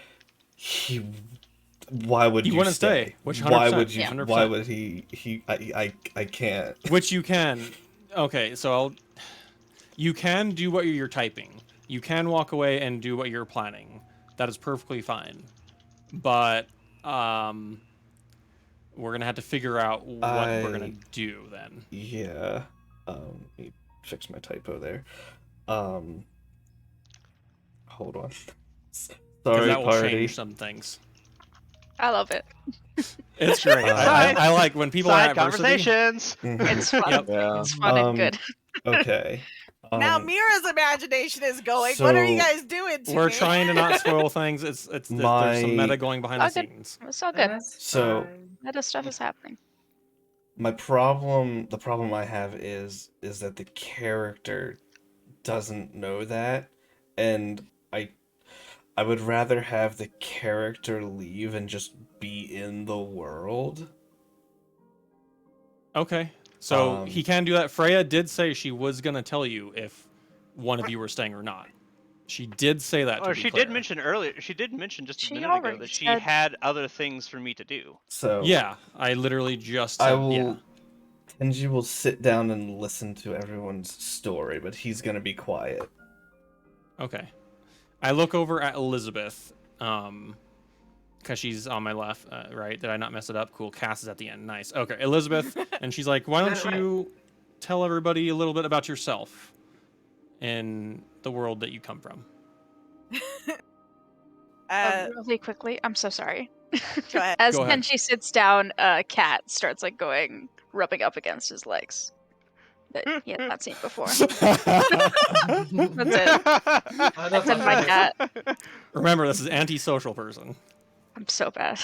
why would He you wouldn't stay? stay, which Why 100%, would you? yeah. 100%. Why would he? I can't. Which you can. Okay, so you can do what you're typing. You can walk away and do what you're planning. That is perfectly fine. But we're gonna have to figure out what we're gonna do then. Yeah. Let me fix my typo there. Hold on. Because Sorry, that will party. change some things. I love it. It's great. I like when people are Side at adversity. conversations. It's fun. Yep. Yeah. It's fun and good. Okay. Now Mira's imagination is going. What are you so- guys doing to We're me? trying to not spoil things. It's there's some My- meta going behind the Oh, good. scenes. It's all And good. that's So- fine. Meta stuff is happening. the problem I have is that the character doesn't know that, and I would rather have the character leave and just be in the world. Okay. So he Um, can do that. Freya did say she was gonna tell you if one of you were staying or not. She did say that. Or to be she clear. did mention earlier. She did mention just a She minute ago already that she said- had other things for me to do. So Yeah, I literally just I said, will. yeah. Tenji will sit down and listen to everyone's story, but he's gonna be quiet. Okay. I look over at Elizabeth, because she's on my left, right? Did I not mess it up? Cool. Cass is at the end. Nice. Okay, Elizabeth, and she's like, "Why don't you tell everybody a little bit about yourself and the world that you come from?" Really quickly, I'm so sorry. Go ahead. As Go ahead. Kenshi sits down, Cat starts like rubbing up against his legs. That he had not seen before. That's it. I That's in my cat. Remember, this is antisocial person. I'm so bad.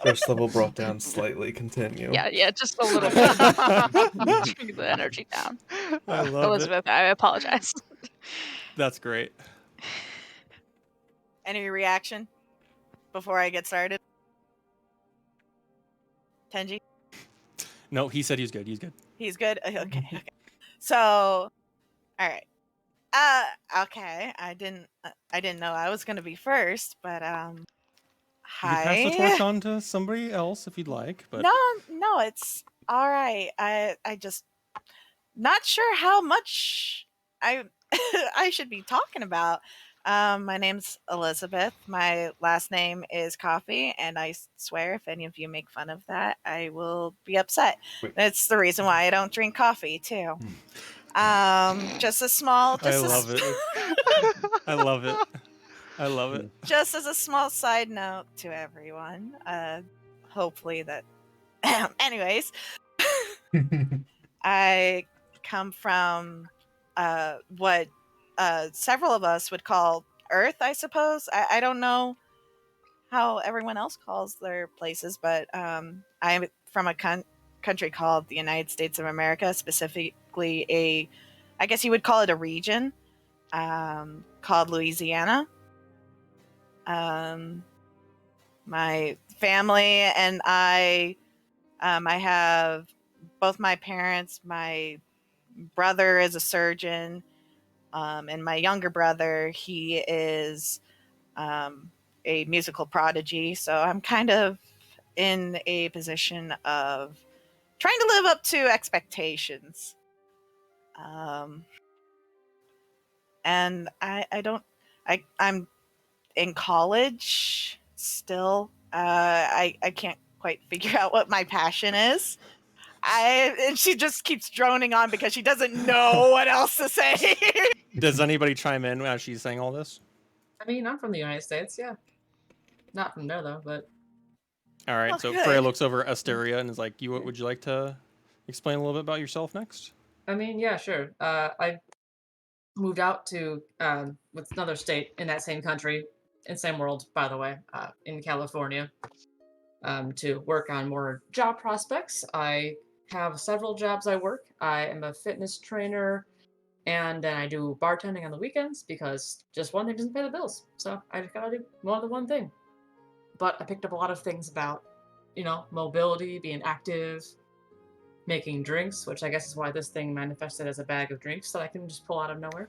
First level brought down slightly. Continue. Yeah, just a little bit. Bring the energy down. I love Elizabeth, I apologize. it. That's great. Any reaction before I get started? Tenji? No, he said he's good. He's good. He's good? Okay. So, all right. Okay. I didn't know I was going to be first, but, You hi. can pass the torch on to somebody else if you'd like, but No, it's all right. I just not sure how much I I should be talking about. My name's Elizabeth. My last name is Coffee, and I swear if any of you make fun of that, I will be upset. Wait. That's the reason why I don't drink coffee too. Just a small. I Just a love it. I love it. I love it. just as a small side note to everyone, hopefully that anyways, I come from what several of us would call Earth, I suppose. I don't know how everyone else calls their places, but I'm from a country called the United States of America, specifically I guess you would call it a region called Louisiana. My family and I have both my parents. My brother is a surgeon, and my younger brother, he is a musical prodigy. So I'm kind of in a position of trying to live up to expectations. And I'm in college still. I can't quite figure out what my passion is. And she just keeps droning on because she doesn't know what else to say. Does anybody chime in as she's saying all this? I mean, I'm from the United States, yeah. Not from there though, but All right, Oh, so good. Freya looks over at Asteria and is like, "You, would you like to explain a little bit about yourself next?" I mean, yeah, sure. I moved out to with another state in that same country, in same world, by the way, in California, to work on more job prospects. I have several jobs I work. I am a fitness trainer, and then I do bartending on the weekends because just one thing doesn't pay the bills. So I just gotta do more than one thing. But I picked up a lot of things about, mobility, being active, making drinks, which I guess is why this thing manifested as a bag of drinks that I can just pull out of nowhere.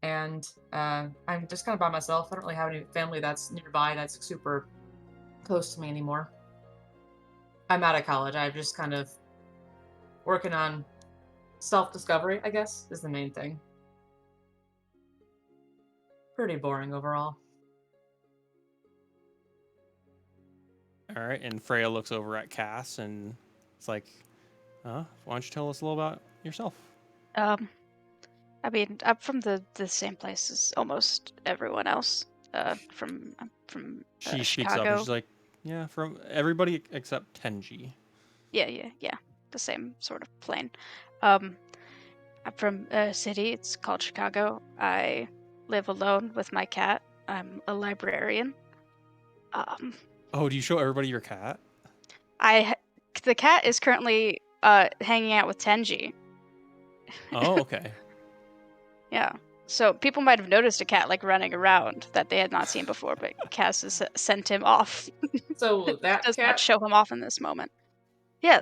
And I'm just kind of by myself. I don't really have any family that's nearby that's super close to me anymore. I'm out of college. I'm just kind of working on self-discovery, I guess, is the main thing. Pretty boring overall. All right, and Freya looks over at Cass and it's like, why don't you tell us a little about yourself? I mean, I'm from the same place as almost everyone else. I'm from She speaks up and Chicago. she's like, yeah, from everybody except Tenji. Yeah. The same sort of plane. I'm from a city. It's called Chicago. I live alone with my cat. I'm a librarian. Oh, do you show everybody your cat? The cat is currently hanging out with Tenji. Oh, okay. Yeah. So people might have noticed a cat like running around that they had not seen before, but Cass has sent him off. So that Does not cat, show him off in this moment. Yeah,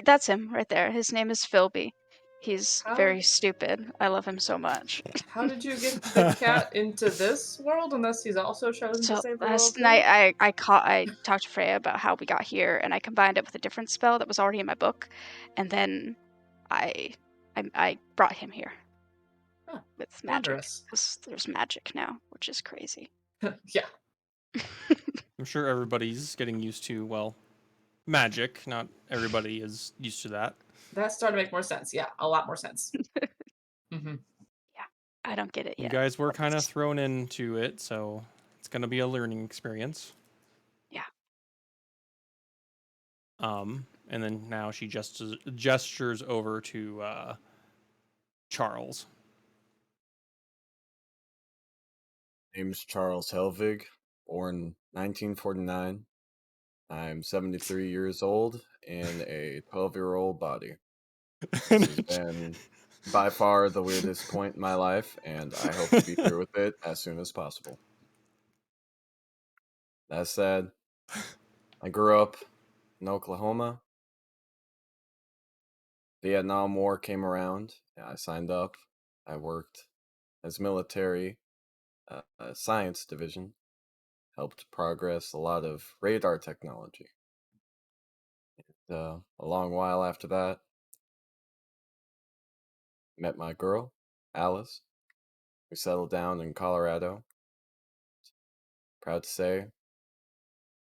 that's him right there. His name is Philby. He's How- very stupid. I love him so much. how did you get the cat into this world unless he's also chosen to So save the world last too? night I talked to Freya about how we got here, and I combined it with a different spell that was already in my book, and then I brought him here Huh, with magic. wondrous. 'Cause there's magic now, which is crazy. Yeah. I'm sure everybody's getting used to, well, magic. Not everybody is used to that. That's starting to make more sense. Yeah, a lot more sense. Mm-hmm. Yeah, I don't get it You yet. guys were but kind of it's- thrown into it, so it's going to be a learning experience. Yeah. And then now she just gestures over to Charles. Name's Charles Helvig, born 1949. I'm 73 years old in a 12-year-old body. This has been by far the weirdest point in my life, and I hope to be through with it as soon as possible. That said, I grew up in Oklahoma. The Vietnam War came around, and I signed up. I worked as military science division, helped progress a lot of radar technology. And, a long while after that, met my girl, Alice. We settled down in Colorado. Proud to say,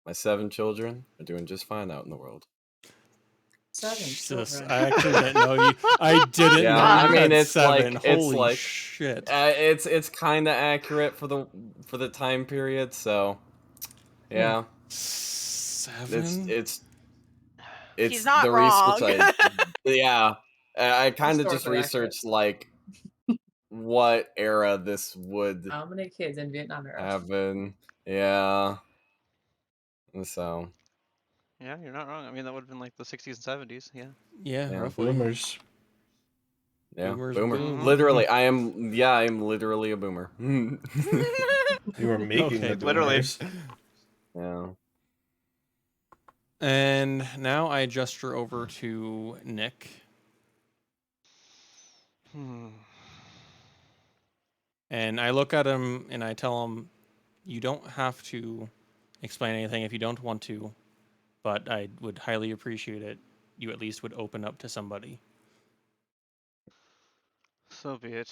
my 7 children are doing just fine out in the world. 7 Jesus, children. I actually didn't know you. I didn't Yeah, know I you mean, had it's 7. like- it's Holy like- shit! It's kind of accurate for the time period, so yeah, 7. it's He's not the wrong. research. Yeah, I kind of just Historically accurate. researched like what era this would How many kids in Vietnam era? have been. Yeah, and so Yeah, you're not wrong. I mean, that would have been like the 60s and 70s. Yeah. Yeah, Yeah. roughly. Boomers. yeah, Boomers boomer. boom. Literally, I am literally a boomer. You were making Okay, the literally. boomers. Yeah. And now I gesture over to Nick. And I look at him and I tell him, you don't have to explain anything if you don't want to, but I would highly appreciate it. You at least would open up to somebody. So be it.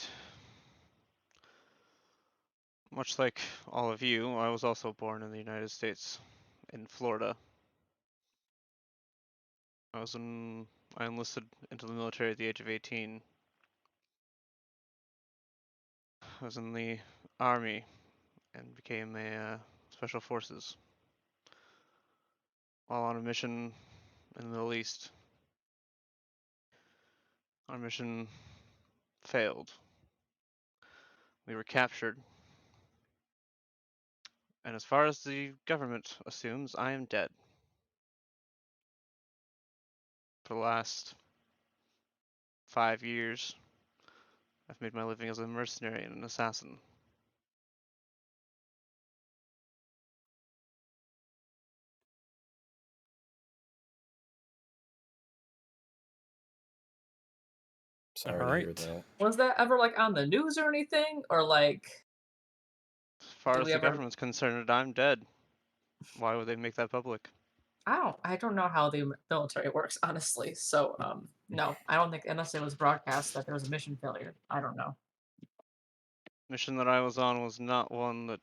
Much like all of you, I was also born in the United States, in Florida. I enlisted into the military at the age of 18. I was in the army and became a special forces while on a mission in the Middle East. Our mission failed. We were captured. And as far as the government assumes, I am dead. For the last 5 years, I've made my living as a mercenary and an assassin. Sorry to hear Alright. that. Was that ever like on the news or anything? Or like As far did as we the ever government's concerned, I'm dead. Why would they make that public? I don't know how the military works, honestly. So no, I don't think unless it was broadcast that there was a mission failure. I don't know. Mission that I was on was not one that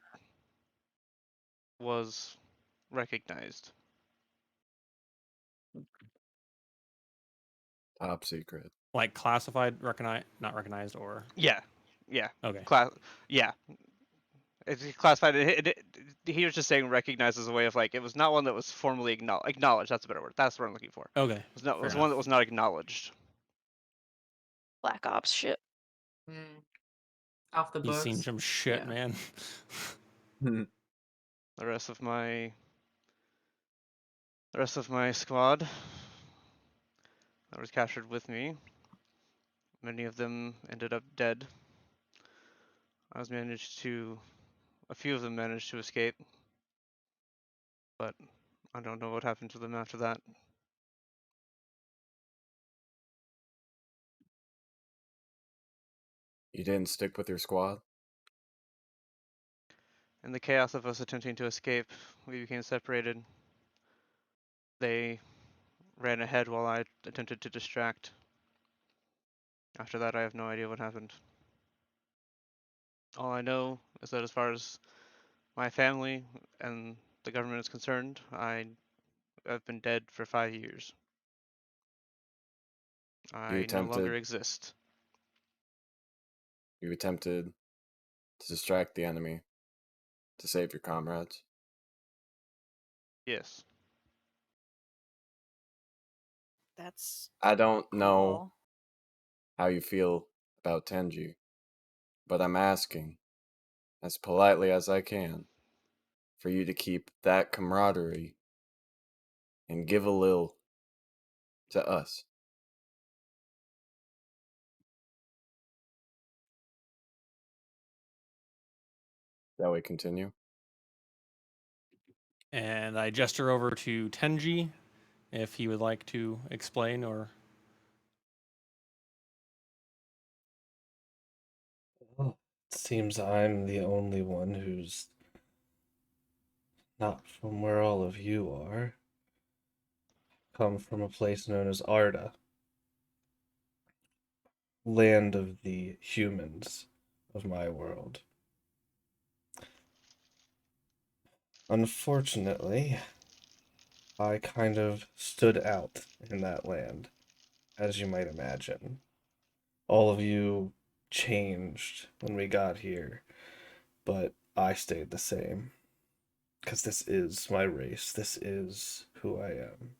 was recognized. Top secret. Like classified, not recognized, or Yeah, yeah, okay. yeah. It's classified. He was just saying recognized as a way of like it was not one that was formally acknowledged. That's a better word. That's what I'm looking for. Okay. It was not. It Fair was enough. one that was not acknowledged. Black Ops shit. Mm. Off the He's books. seen some shit, Yeah. man. The rest of my squad that was captured with me, many of them ended up dead. A few of them managed to escape, but I don't know what happened to them after that. You didn't stick with your squad? In the chaos of us attempting to escape, we became separated. They ran ahead while I attempted to distract. After that, I have no idea what happened. All I know is that as far as my family and the government is concerned, I have been dead for 5 years. You I no longer attempted exist. you attempted to distract the enemy to save your comrades. Yes. That's I don't know cool. how you feel about Tenji, but I'm asking, as politely as I can, for you to keep that camaraderie and give a little to us. Shall we continue? And I gesture over to Tenji if he would like to explain or Well, it seems I'm the only one who's not from where all of you are. Come from a place known as Arda, land of the humans of my world. Unfortunately, I kind of stood out in that land, as you might imagine. All of you changed when we got here, but I stayed the same. Because this is my race, this is who I am.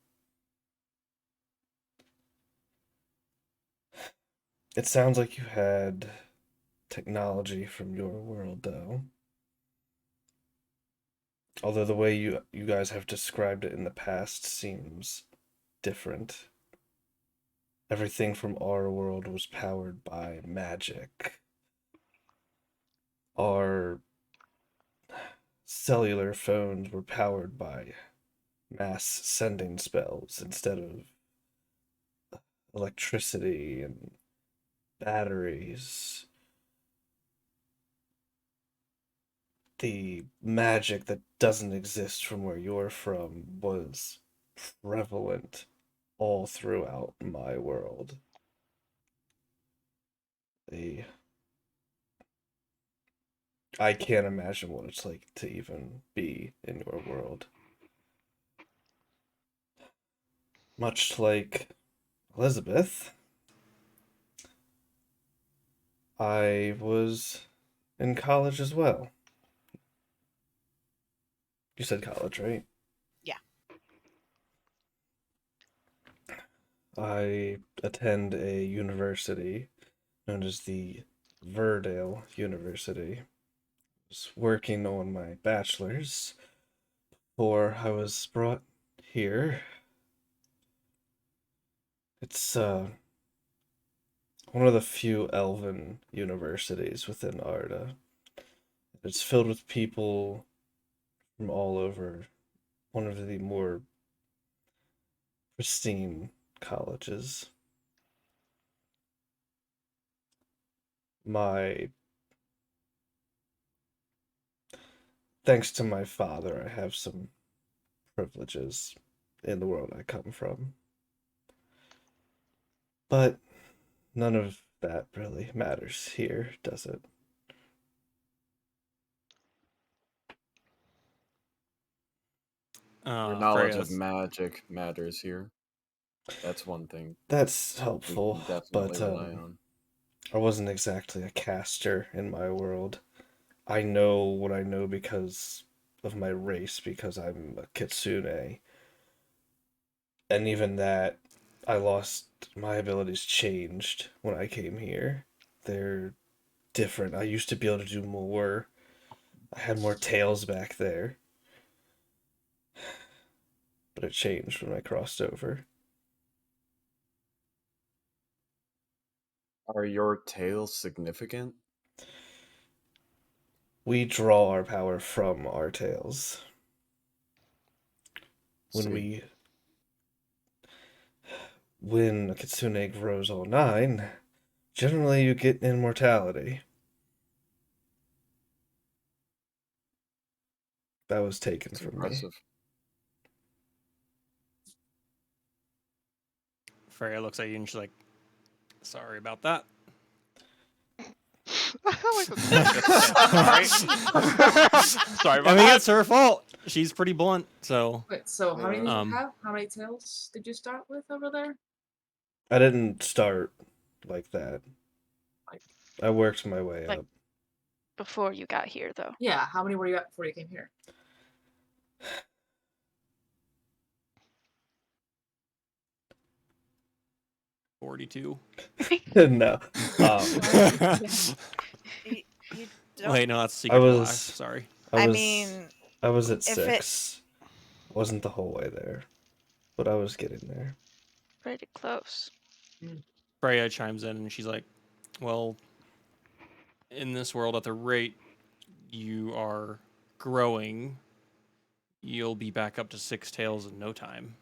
It sounds like you had technology from your world, though. Although the way you guys have described it in the past seems different. Everything from our world was powered by magic. Our cellular phones were powered by mass sending spells instead of electricity and batteries. The magic that doesn't exist from where you're from was prevalent all throughout my world. I can't imagine what it's like to even be in your world. Much like Elizabeth, I was in college as well. You said college, right? Yeah. I attend a university known as the Verdale University. I was working on my bachelor's before I was brought here. It's one of the few elven universities within Arda. It's filled with people from all over. One of the more pristine colleges. My Thanks to my father, I have some privileges in the world I come from. But none of that really matters here, does it? Your knowledge Freya, of magic matters here. That's one thing That's we helpful, can definitely but rely on. I wasn't exactly a caster in my world. I know what I know because of my race, because I'm a kitsune. And even that, my abilities changed when I came here. They're different. I used to be able to do more. I had more tails back there. But it changed when I crossed over. Are your tails significant? We draw our power from our tails. See. When a kitsune grows all 9, generally you get immortality. That was taken It's from me. impressive. Freya looks at you and she's like, "Sorry about that." Sorry. Sorry about I mean, that. it's her fault. She's pretty blunt, so. Wait, so how many did you Um, have? How many tails did you start with over there? I didn't start like that. I worked my way Like- up. Before you got here, though. Yeah, how many were you at before you came here? 42. No. You, you don't. Wait, no, that's Secret was- Life. Sorry. I I was mean, I was at if it- 6. Wasn't the whole way there, but I was getting there. Pretty close. Freya chimes in and she's like, "Well, in this world, at the rate you are growing, you'll be back up to 6 tails in no time."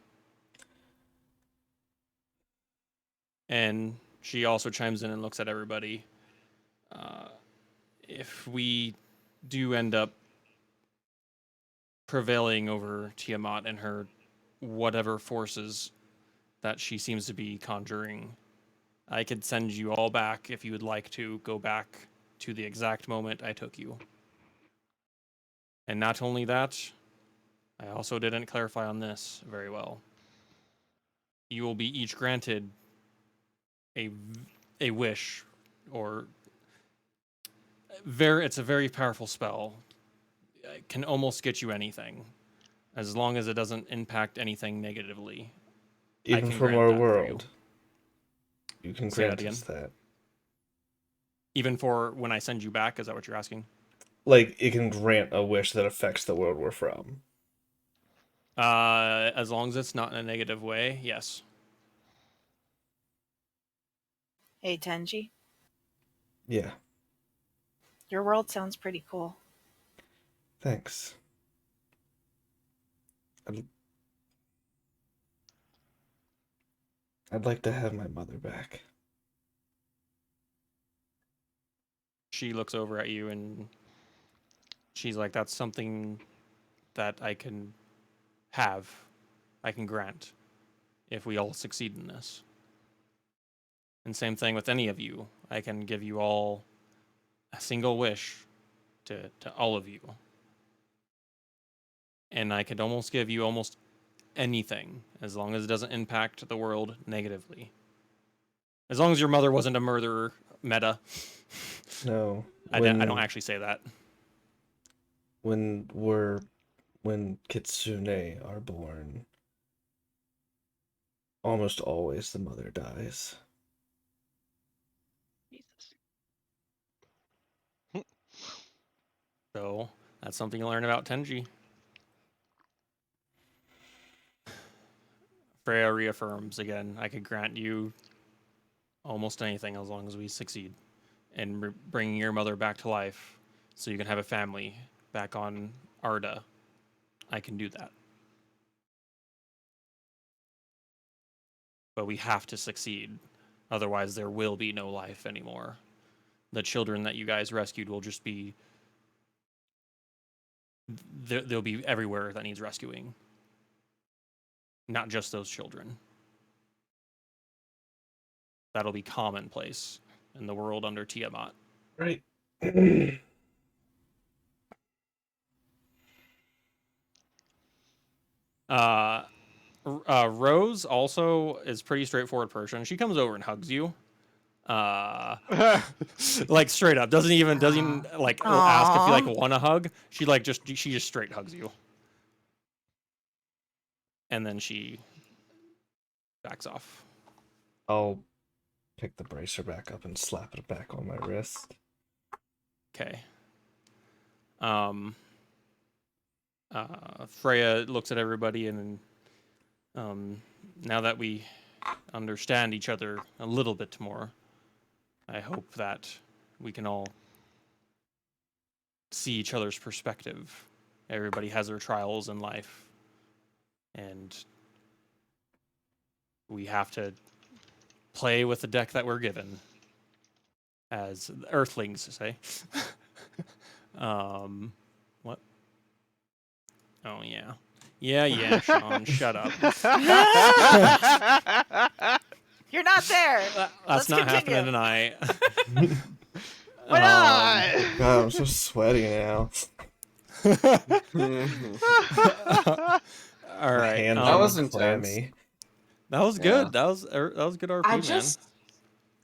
And she also chimes in and looks at everybody. If we do end up prevailing over Tiamat and her whatever forces that she seems to be conjuring, I could send you all back if you would like to go back to the exact moment I took you. And not only that, I also didn't clarify on this very well. You will be each granted a wish, or it's a very powerful spell. It can almost get you anything, as long as it doesn't impact anything negatively. Even can from grant our that for you. world. You can Say that grant us that. Even for when I send you back, is that what you're asking? Like, it can grant a wish that affects the world we're from. As long as it's not in a negative way, yes. hey Tenji, Yeah, your world sounds pretty cool. thanks. I'd like to have my mother back. She looks over at you and she's like, "That's something that I can have. I can grant if we all succeed in this. And same thing with any of you. I can give you all a single wish to all of you. And I could almost give you almost anything as long as it doesn't impact the world negatively. As long as your mother wasn't a murderer, meta. No. I don't actually say that. When kitsune are born, almost always the mother dies. Jesus. So that's something you learn about Tenji. Freya reaffirms again, I could grant you almost anything as long as we succeed in bringing your mother back to life so you can have a family back on Arda. I can do that. But we have to succeed. Otherwise, there will be no life anymore. The children that you guys rescued will just be... They'll be everywhere that needs rescuing. Not just those children. That'll be commonplace in the world under Tiamat. Right. Rose also is pretty straightforward person. She comes over and hugs you. Like straight up. Doesn't even like ask if you like want a hug. She just straight hugs you. And then she backs off. I'll pick the bracer back up and slap it back on my wrist. Okay. Freya looks at everybody and now that we understand each other a little bit more, I hope that we can all see each other's perspective. Everybody has their trials in life, and we have to play with the deck that we're given, as Earthlings say. What? Oh, yeah. Yeah, Sean, shut up. You're not there. That's Let's not continue. happening tonight. Why not? God, I'm so sweaty now. All right. Hand That was clammy. That was good. That was good RP, I man. just,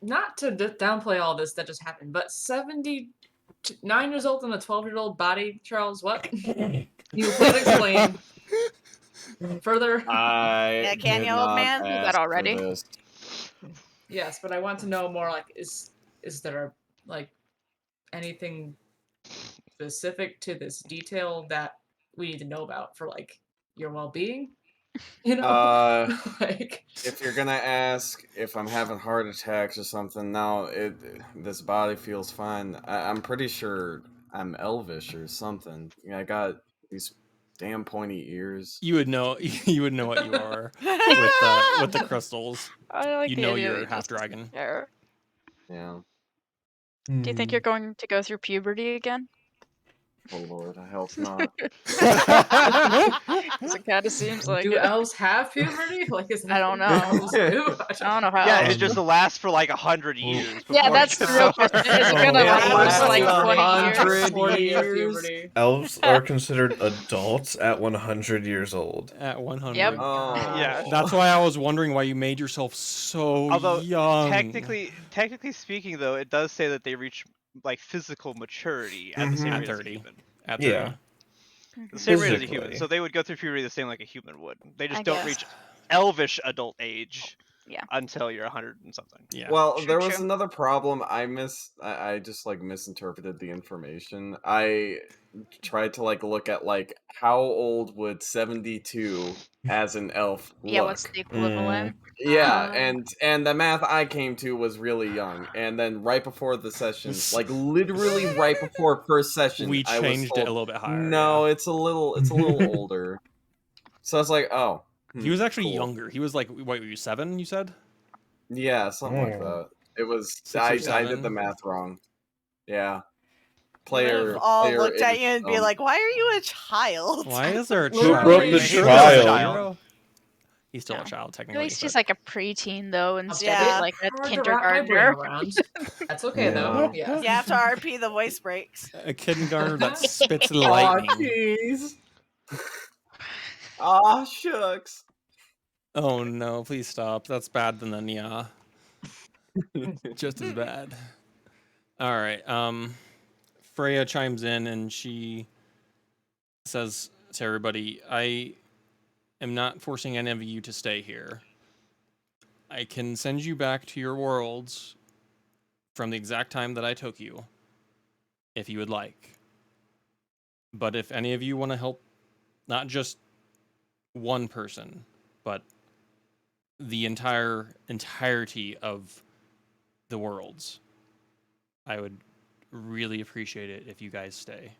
not to downplay all this that just happened, but 79 years old and a 12-year-old body, Charles, what? You please explain further? Yeah, can you, old man? Is that already? Yes, but I want to know more, like, is there, like, anything specific to this detail that we need to know about for, like, your well-being? You know? Like... If you're gonna ask if I'm having heart attacks or something, no, this body feels fine. I'm pretty sure I'm elvish or something. I got these damn pointy ears. You would know. You would know what you are with the crystals. I like You the know idea you're that half just- dragon. Yeah. Yeah. Do you think you're going to go through puberty again? Oh lord, I hope not. 'Cause it kind of seems like Do it. elves have puberty? Like, is I don't know. Elves do? I don't know how. Yeah, else. it just lasts for like 100 years. Yeah, before that's it the real gets question. over. Is it gonna Yeah, last for like 20 years? 40 years. Puberty. Elves are considered adults at 100 years old. At 100. Yep. Oh. Yeah. That's why I was wondering why you made yourself so Although young. technically speaking, though, it does say that they reach like physical maturity at the same At rate as a 30. human. At 30. Yeah. The same rate as a human. Physically. So they would go through puberty the same like a human would. They just I don't guess. reach elvish adult age. Yeah. Until you're 100 and something. Yeah. Well, True, there was true. another problem. I just like misinterpreted the information. I tried to like look at like how old would 72 as an elf look. Yeah, what's the equivalent? Yeah, Um, and the math I came to was really young. And then right before the session, like literally right before first session, We I was changed it told, a little bit higher. No, yeah. it's a little older. So I was like, oh. He was actually cool. younger. He was like, what were you, 7, you said? Yeah, something like Oh. that. It was 6 or I did 7. the math wrong. Yeah. We would Player have all player looked at is, you and be like, "Why are you a child?" Why is there a Who child? broke Are you the sure there's a child? Gyro? He's still No. a child, At technically. least he's but- like a preteen though, instead Yeah. of like a Hard to wrap my brain kindergartner. around. That's okay though. Yeah. You have to RP the voice breaks. a kindergartner that spits Aw, lightning. jeez. Aw, shucks. Oh no, please stop. That's bad than yeah. Just as bad. All right. Freya chimes in and she says to everybody, I am not forcing any of you to stay here. I can send you back to your worlds from the exact time that I took you, if you would like. But if any of you want to help, not just one person, but the entirety of the worlds, I would really appreciate it if you guys stay.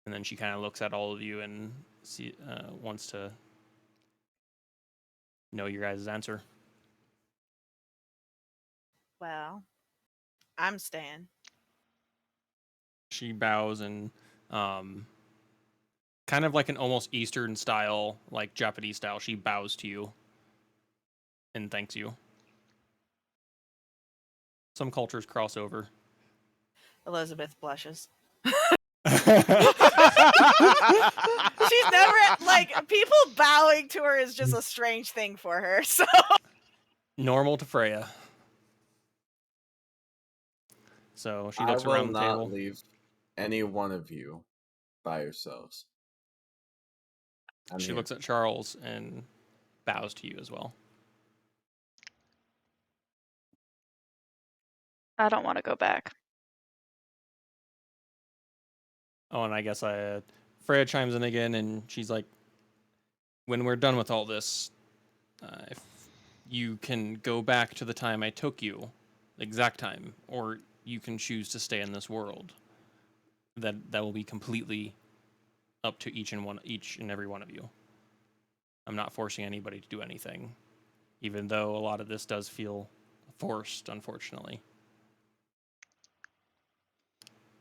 And then she kind of looks at all of you and wants to know your guys' answer. Well, I'm staying. She bows and kind of like an almost Eastern style, like Japanese style, she bows to you and thanks you. Some cultures cross over. Elizabeth blushes. She's She's never like people bowing to her is just a strange thing for her. So normal to Freya. So she looks I will around the not table. leave any one of you by yourselves. I'm She here. looks at Charles and bows to you as well. I don't want to go back. Oh, and I guess Freya chimes in again, and she's like, when we're done with all this, if you can go back to the time I took you, the exact time, or you can choose to stay in this world. That will be completely up to each and every one of you. I'm not forcing anybody to do anything, even though a lot of this does feel forced, unfortunately.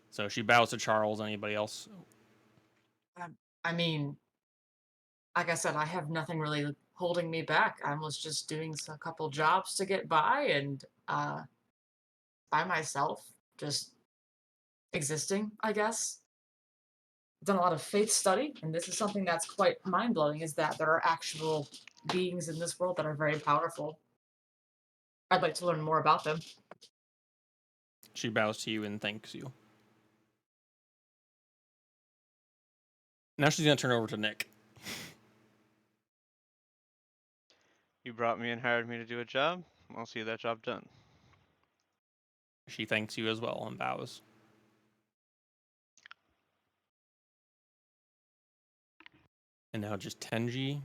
So she bows to Charles. Anybody else? I mean, like I said, I have nothing really holding me back. I was just doing a couple jobs to get by and by myself, just existing, I guess. Done a lot of faith study, and this is something that's quite mind-blowing, is that there are actual beings in this world that are very powerful. I'd like to learn more about them. She bows to you and thanks you. Now she's going to turn over to Nick. You brought me and hired me to do a job. I'll see that job done. She thanks you as well and bows. And now just Tenji.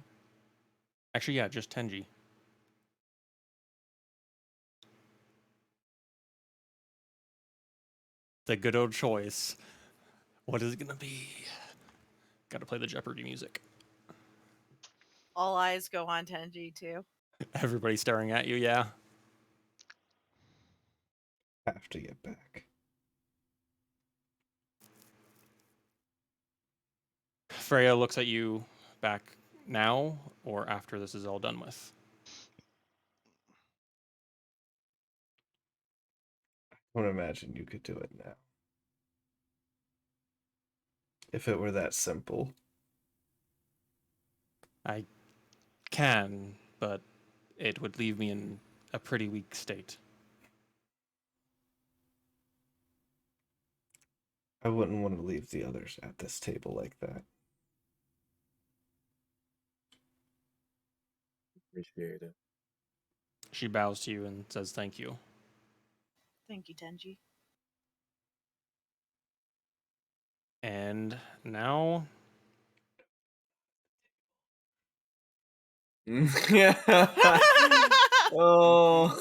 Actually, yeah, just Tenji. The good old choice. What is it going to be? Got to play the Jeopardy music. all eyes go on Tenji too. Everybody staring at you, yeah. Have to get back. Freya looks at you back now or after this is all done with. I would imagine you could do it now. If it were that simple. I can, but it would leave me in a pretty weak state. I wouldn't want to leave the others at this table like that. Appreciate it. She bows to you and says thank you. Thank you, Tenji. And now Yeah. Oh.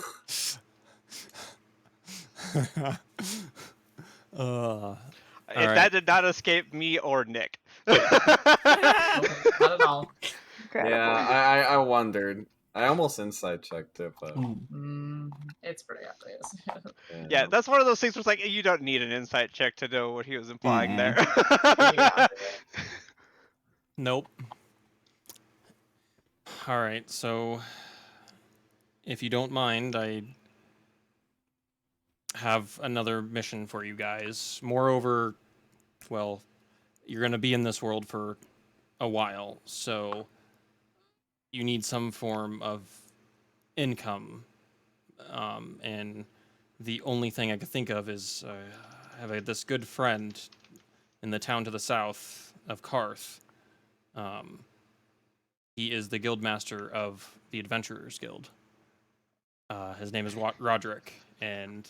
That did not escape me or Nick. Not at all. Incredible. Yeah, I wondered. I almost inside checked it, but It's pretty obvious. Yeah, that's one of those things where it's like you don't need an insight check to know what he was implying there. Yeah. nope. All right, so if you don't mind, I have another mission for you guys. Moreover, well, you're going to be in this world for a while, so you need some form of income. And the only thing I could think of is I have this good friend in the town to the south of Karth. He is the guild master of the Adventurers Guild. His name is Roderick, and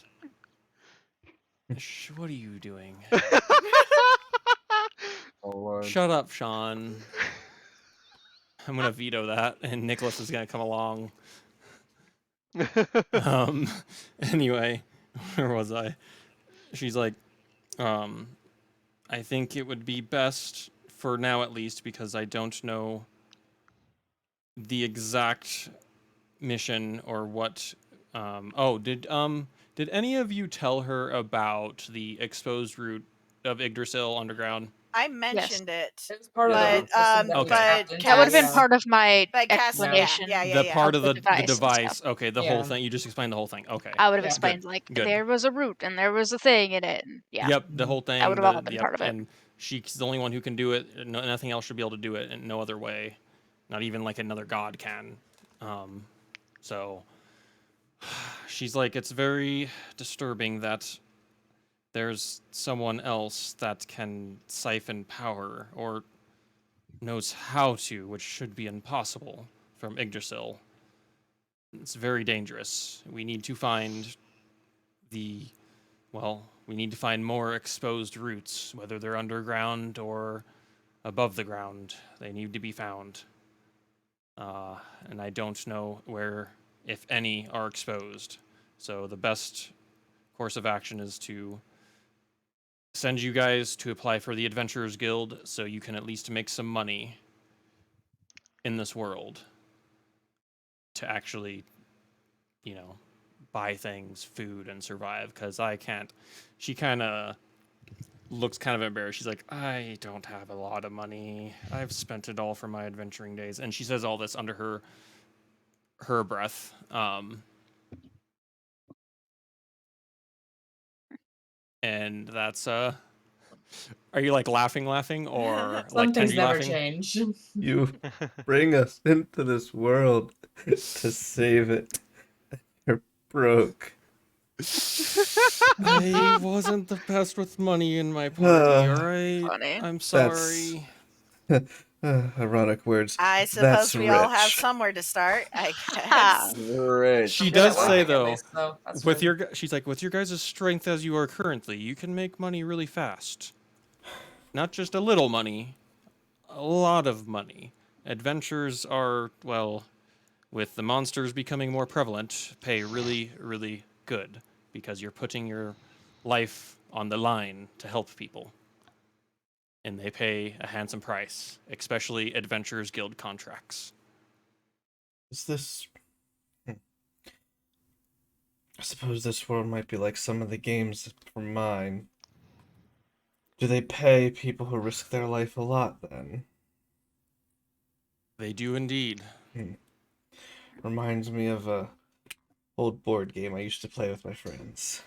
what are you doing? Oh, Lord. Shut up, Sean. I'm gonna veto that, and Nicholas is gonna come along. Anyway, where was I? She's like, I think it would be best for now at least, because I don't know the exact mission or what. Did any of you tell her about the exposed route of Yggdrasil underground? I mentioned it. It was part Yeah. of the system that we Okay. tapped into, That would have been yeah. part of my But Cass, explanation. The part of the device and device. stuff. Okay, the Yeah. whole thing. You just explained the whole thing. Okay. I would have Yeah. explained like Good. there was a route and there was a thing in it. And yeah, Yep, the whole thing. that would have all been part of it. And she's the only one who can do it. Nothing else should be able to do it in no other way. Not even like another god can. So she's like, it's very disturbing that there's someone else that can siphon power or knows how to, which should be impossible, from Yggdrasil. It's very dangerous. We need to find we need to find more exposed routes, whether they're underground or above the ground. They need to be found. And I don't know where, if any, are exposed. So the best course of action is to send you guys to apply for the Adventurers Guild so you can at least make some money in this world to actually, buy things, food, and survive, because I can't. She kind of looks kind of embarrassed. She's like, I don't have a lot of money. I've spent it all for my adventuring days. And she says all this under her breath. And that's are you like laughing or Some like things Tenji never laughing? change. You bring us into this world to save it. You're broke. I wasn't the best with money in my party, alright? Funny. I'm sorry. Ironic words. I That's suppose we all have rich. somewhere to start, I guess. Rich. She Good does at say working, at though, least, though. That's with good. she's like, with your guys' strength as you are currently, you can make money really fast. Not just a little money, a lot of money. Adventures are, well, with the monsters becoming more prevalent, pay really, really good, because you're putting your life on the line to help people. And they pay a handsome price, especially Adventurers Guild contracts. Is this... I suppose this world might be like some of the games from mine. Do they pay people who risk their life a lot, then? They do indeed. Reminds me of a old board game I used to play with my friends.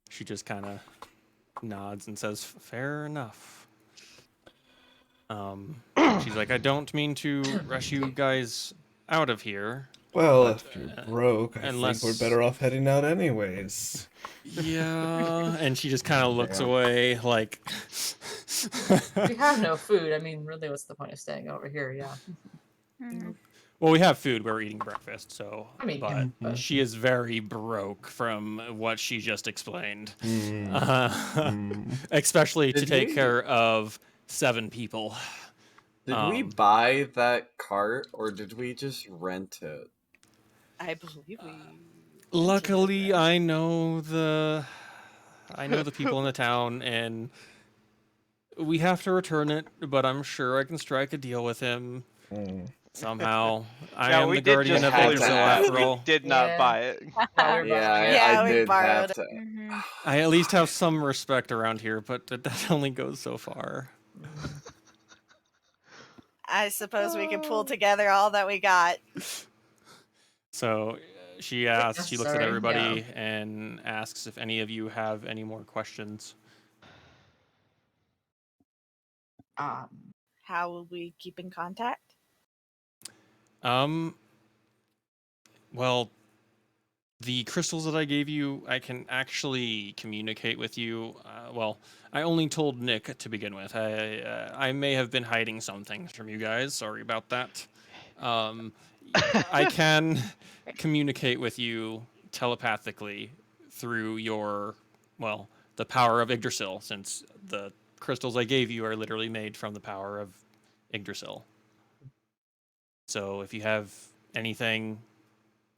She just kind of nods and says, fair enough. She's like, I don't mean to rush you guys out of here. Well, But, if you're broke, I unless- think we're better off heading out anyways. Yeah, and she just kind of looks Yeah. away, like. We have no food. I mean, really, what's the point of staying over here? Yeah. Mhm. Well, we have food. We're eating breakfast, so. I mean, but yeah, but- she is very broke from what she just explained, Mm. especially to Did take we- care of 7 people. Did we Um, buy that cart or did we just rent it? I believe we. Luckily, I know the people in the town, and we have to return it. But I'm sure I can strike a deal with him Mm. somehow. I Yeah, am we the did guardian just of had fully to Yggdrasil rent ask. that. after all. We did Yeah. not buy it. No, we're Yeah, busting it. Yeah, I we did borrowed have it. to. Mhm. I at least have some respect around here, but that only goes so far. I suppose we can pull together all that we got. So she asks, she looks at necessary, everybody and asks if any of you have any more questions. How will we keep in contact? Well, the crystals that I gave you, I can actually communicate with you. Well, I only told Nick to begin with. I may have been hiding some things from you guys. Sorry about that. I can communicate with you telepathically through your, well, the power of Yggdrasil, since the crystals I gave you are literally made from the power of Yggdrasil. So if you have anything,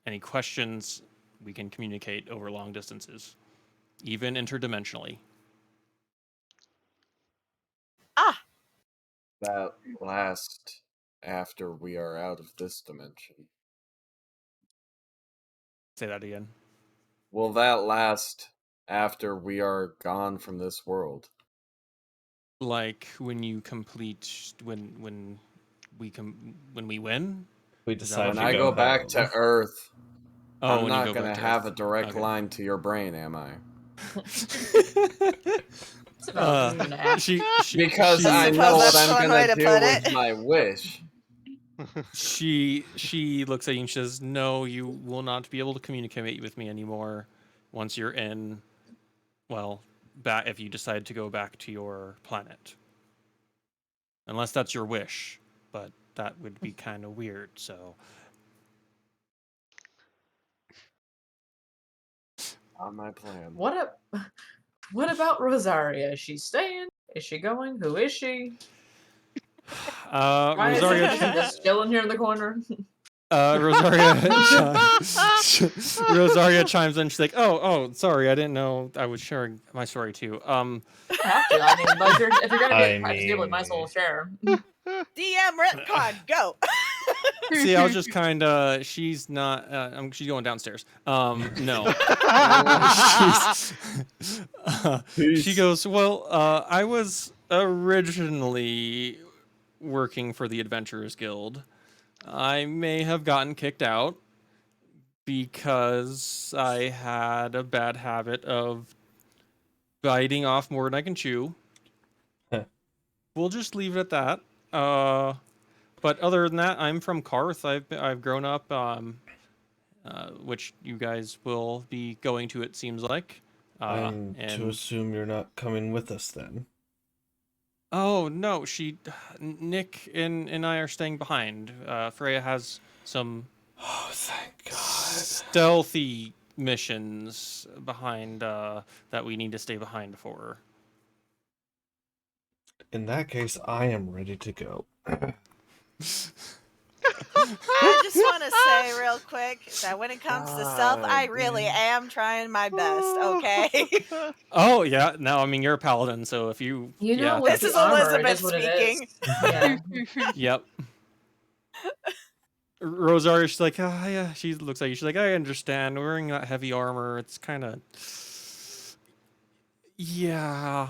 any questions, we can communicate over long distances, even interdimensionally. Ah, That last after we are out of this dimension. Say that again. Will that last after we are gone from this world? Like when you complete, when we win. We Is that decide what When to I go go back home. to Earth, Oh, I'm when you not go gonna back to have Earth. a direct Okay. line to your brain, am I? It's about thing to ask. Because I suppose know what that's I'm one way gonna to do put with it. my wish. She looks at you and she says, "No, you will not be able to communicate with me anymore once you're in. Well, back if you decide to go back to your planet, unless that's your wish, but that would be kind of weird. So, On my plan. What about Rosaria? Is she staying? Is she going? Who is she? Why is Rosaria, she just chilling here in the corner? Rosaria chimes in. She's like, "Oh, sorry, I didn't know I was sharing my story too. Have to. I mean, but if you're gonna be I at practice table, you might as well mean- share. DM retcon, go. See, I was just kind of. She's not. She's going downstairs. No. She goes. Well, I was originally working for the Adventurers Guild. I may have gotten kicked out because I had a bad habit of biting off more than I can chew. We'll just leave it at that. But other than that, I'm from Karth. I've grown up, which you guys will be going to. It seems like. I'm to And assume you're not coming with us then. oh no, Nick and I are staying behind. Freya has some Oh, thank God. stealthy missions behind that we need to stay behind for. In that case, I am ready to go. I just want to say real quick that when it comes to stealth, I really am trying my best, okay? Oh yeah, no, I mean you're a paladin, so if you You know, yeah, with This the is armor, Elizabeth it is what it is. speaking. Yeah. yep. Rosaria, she's like, ah, yeah. She looks at you. She's like, I understand. Wearing that heavy armor, it's kind of, yeah.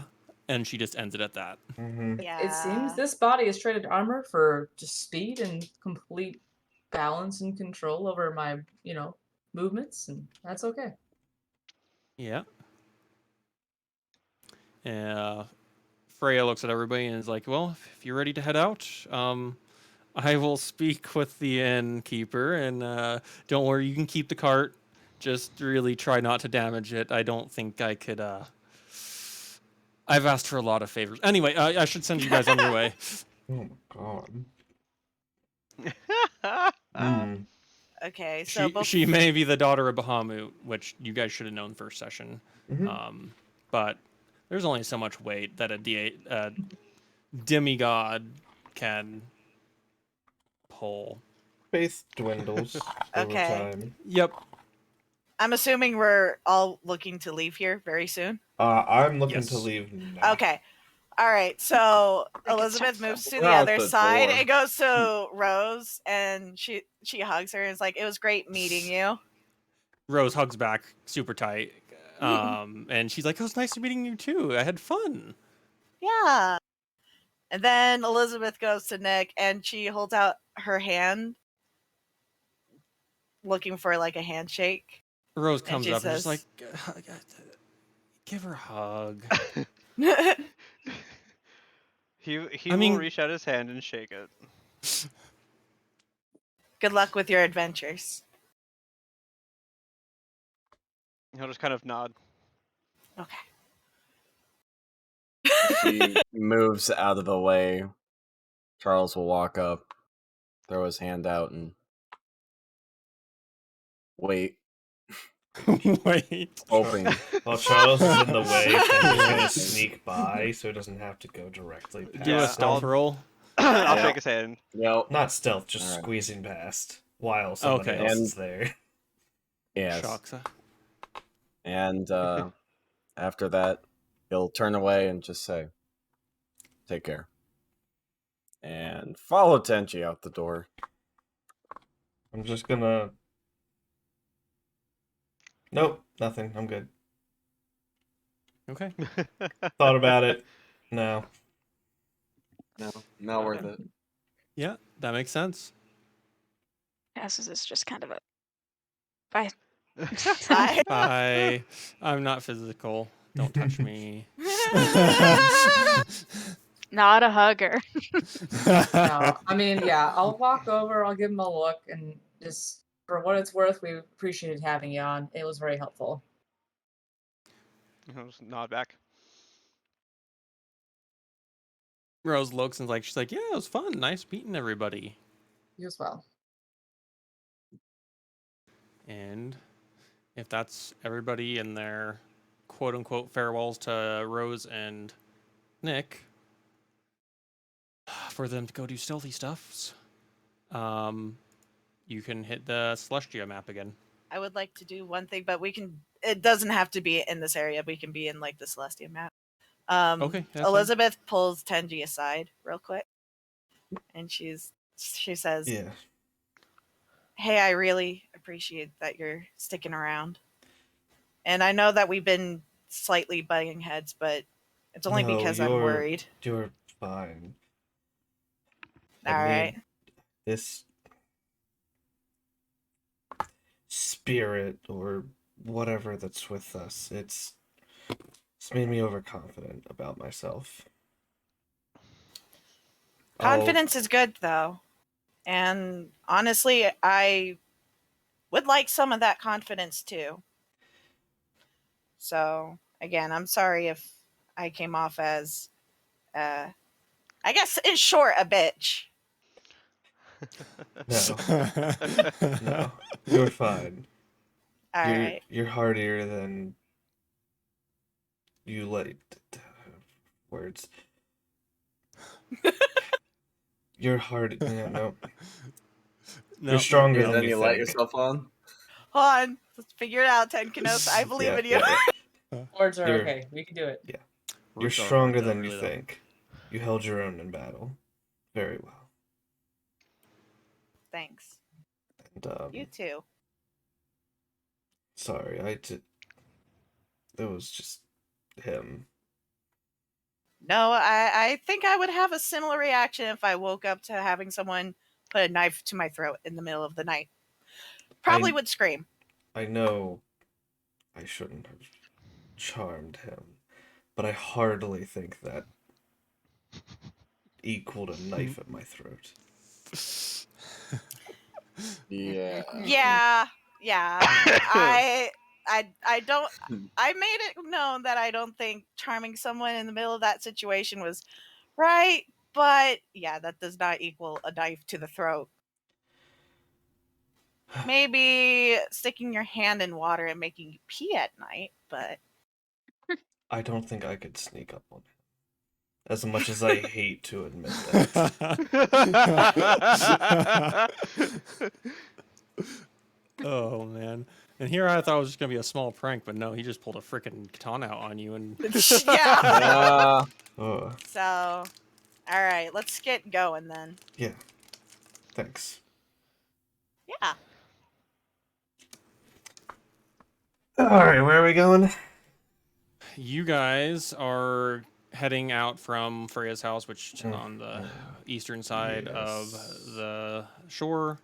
And she just ends it at that. Mm-hmm. Yeah. It seems this body is traded armor for just speed and complete balance and control over my, movements, and that's okay. Yeah. Freya looks at everybody and is like, well, if you're ready to head out, I will speak with the innkeeper, and don't worry, you can keep the cart. Just really try not to damage it. I don't think I could. I've asked for a lot of favors. Anyway, I should send you guys on your way. Oh my God. Mm. Okay, so She may be the daughter of Bahamut, which you guys should have known first session. Mhm. But there's only so much weight that a demigod can pull. Faith dwindles over Okay. time. Yep. I'm assuming we're all looking to leave here very soon. I'm looking to Yes. leave now. Okay. All right. So I can Elizabeth start moves to We're the out other the side door. and goes to Rose, and she hugs her and is like, "It was great meeting you." Rose hugs back super tight. And she's like, it was nice meeting you too. I had fun. Yeah. And then Elizabeth goes to Nick and she holds out her hand, looking for like a handshake. Rose And comes she up and just says- like, give her a hug. He I will mean- reach out his hand and shake it. Good luck with your adventures. He'll just kind of nod. Okay. He moves out of the way. Charles will walk up, throw his hand out, and wait, Wait. hoping. While Charles is in the way, Tenji's gonna sneak by so he doesn't have to go directly past. Do a Yeah, stealth him. roll. I'll Yeah. shake his hand. Yep. Not stealth, just Alright. squeezing past while somebody Okay. else And- is there. Yes. Shocks. And after that, he'll turn away and just say, "Take care," and follow Tenchi out the door. I'm just gonna. Nope, nothing. I'm good. Okay. Thought about it. No. No, not worth it. Yeah, that makes sense. Yes, this is just kind of a. Bye. Bye. Bye. I'm not physical. Don't touch me. Not a hugger. No, I mean, yeah, I'll walk over, I'll give him a look, and just for what it's worth, we appreciated having you on. It was very helpful. He'll just nod back. Rose looks and she's like, yeah, it was fun. Nice meeting everybody. You as well. And if that's everybody in their quote unquote farewells to Rose and Nick, for them to go do stealthy stuffs, you can hit the Celestia map again. I would like to do one thing, but we can. It doesn't have to be in this area. We can be in like the Celestia map. Okay, that's fine. Elizabeth pulls Tenji aside real quick, and she says, Yeah. "Hey, I really appreciate that you're sticking around, and I know that we've been slightly butting heads, but it's only No, because I'm you're- worried." You're fine. All right. This spirit or whatever that's with us, it's made me overconfident about myself. Confidence is good, though, and honestly, I would like some of that confidence too. So again, I'm sorry if I came off as, I guess in short, a bitch. No, you're fine. All you're right. you're hardier than you let words. You're hard. Yeah, no. You're stronger And than then you you let think. yourself on. Hold on. Let's figure it out, Tenkinos. I believe Yeah, in you. yeah. Words are You're- okay. We can do it. You're stronger than you think. You held your own in battle very well. Thanks. And You too. sorry, it was just him. No, I think I would have a similar reaction if I woke up to having someone put a knife to my throat in the middle of the night. Probably would scream. I know I shouldn't have charmed him, but I hardly think that equaled a knife at my throat. Yeah. Yeah. I don't. I made it known that I don't think charming someone in the middle of that situation was right, but yeah, that does not equal a knife to the throat. Maybe sticking your hand in water and making you pee at night, but I don't think I could sneak up on him. As much as I hate to admit that. Oh man! And here I thought it was just gonna be a small prank, but no, he just pulled a freaking katana out on you and. yeah. Oh, So, all right, let's get going then. yeah. Thanks. Yeah. Alright, where are we going? You guys are heading out from Freya's house, which is on the eastern side of the shore,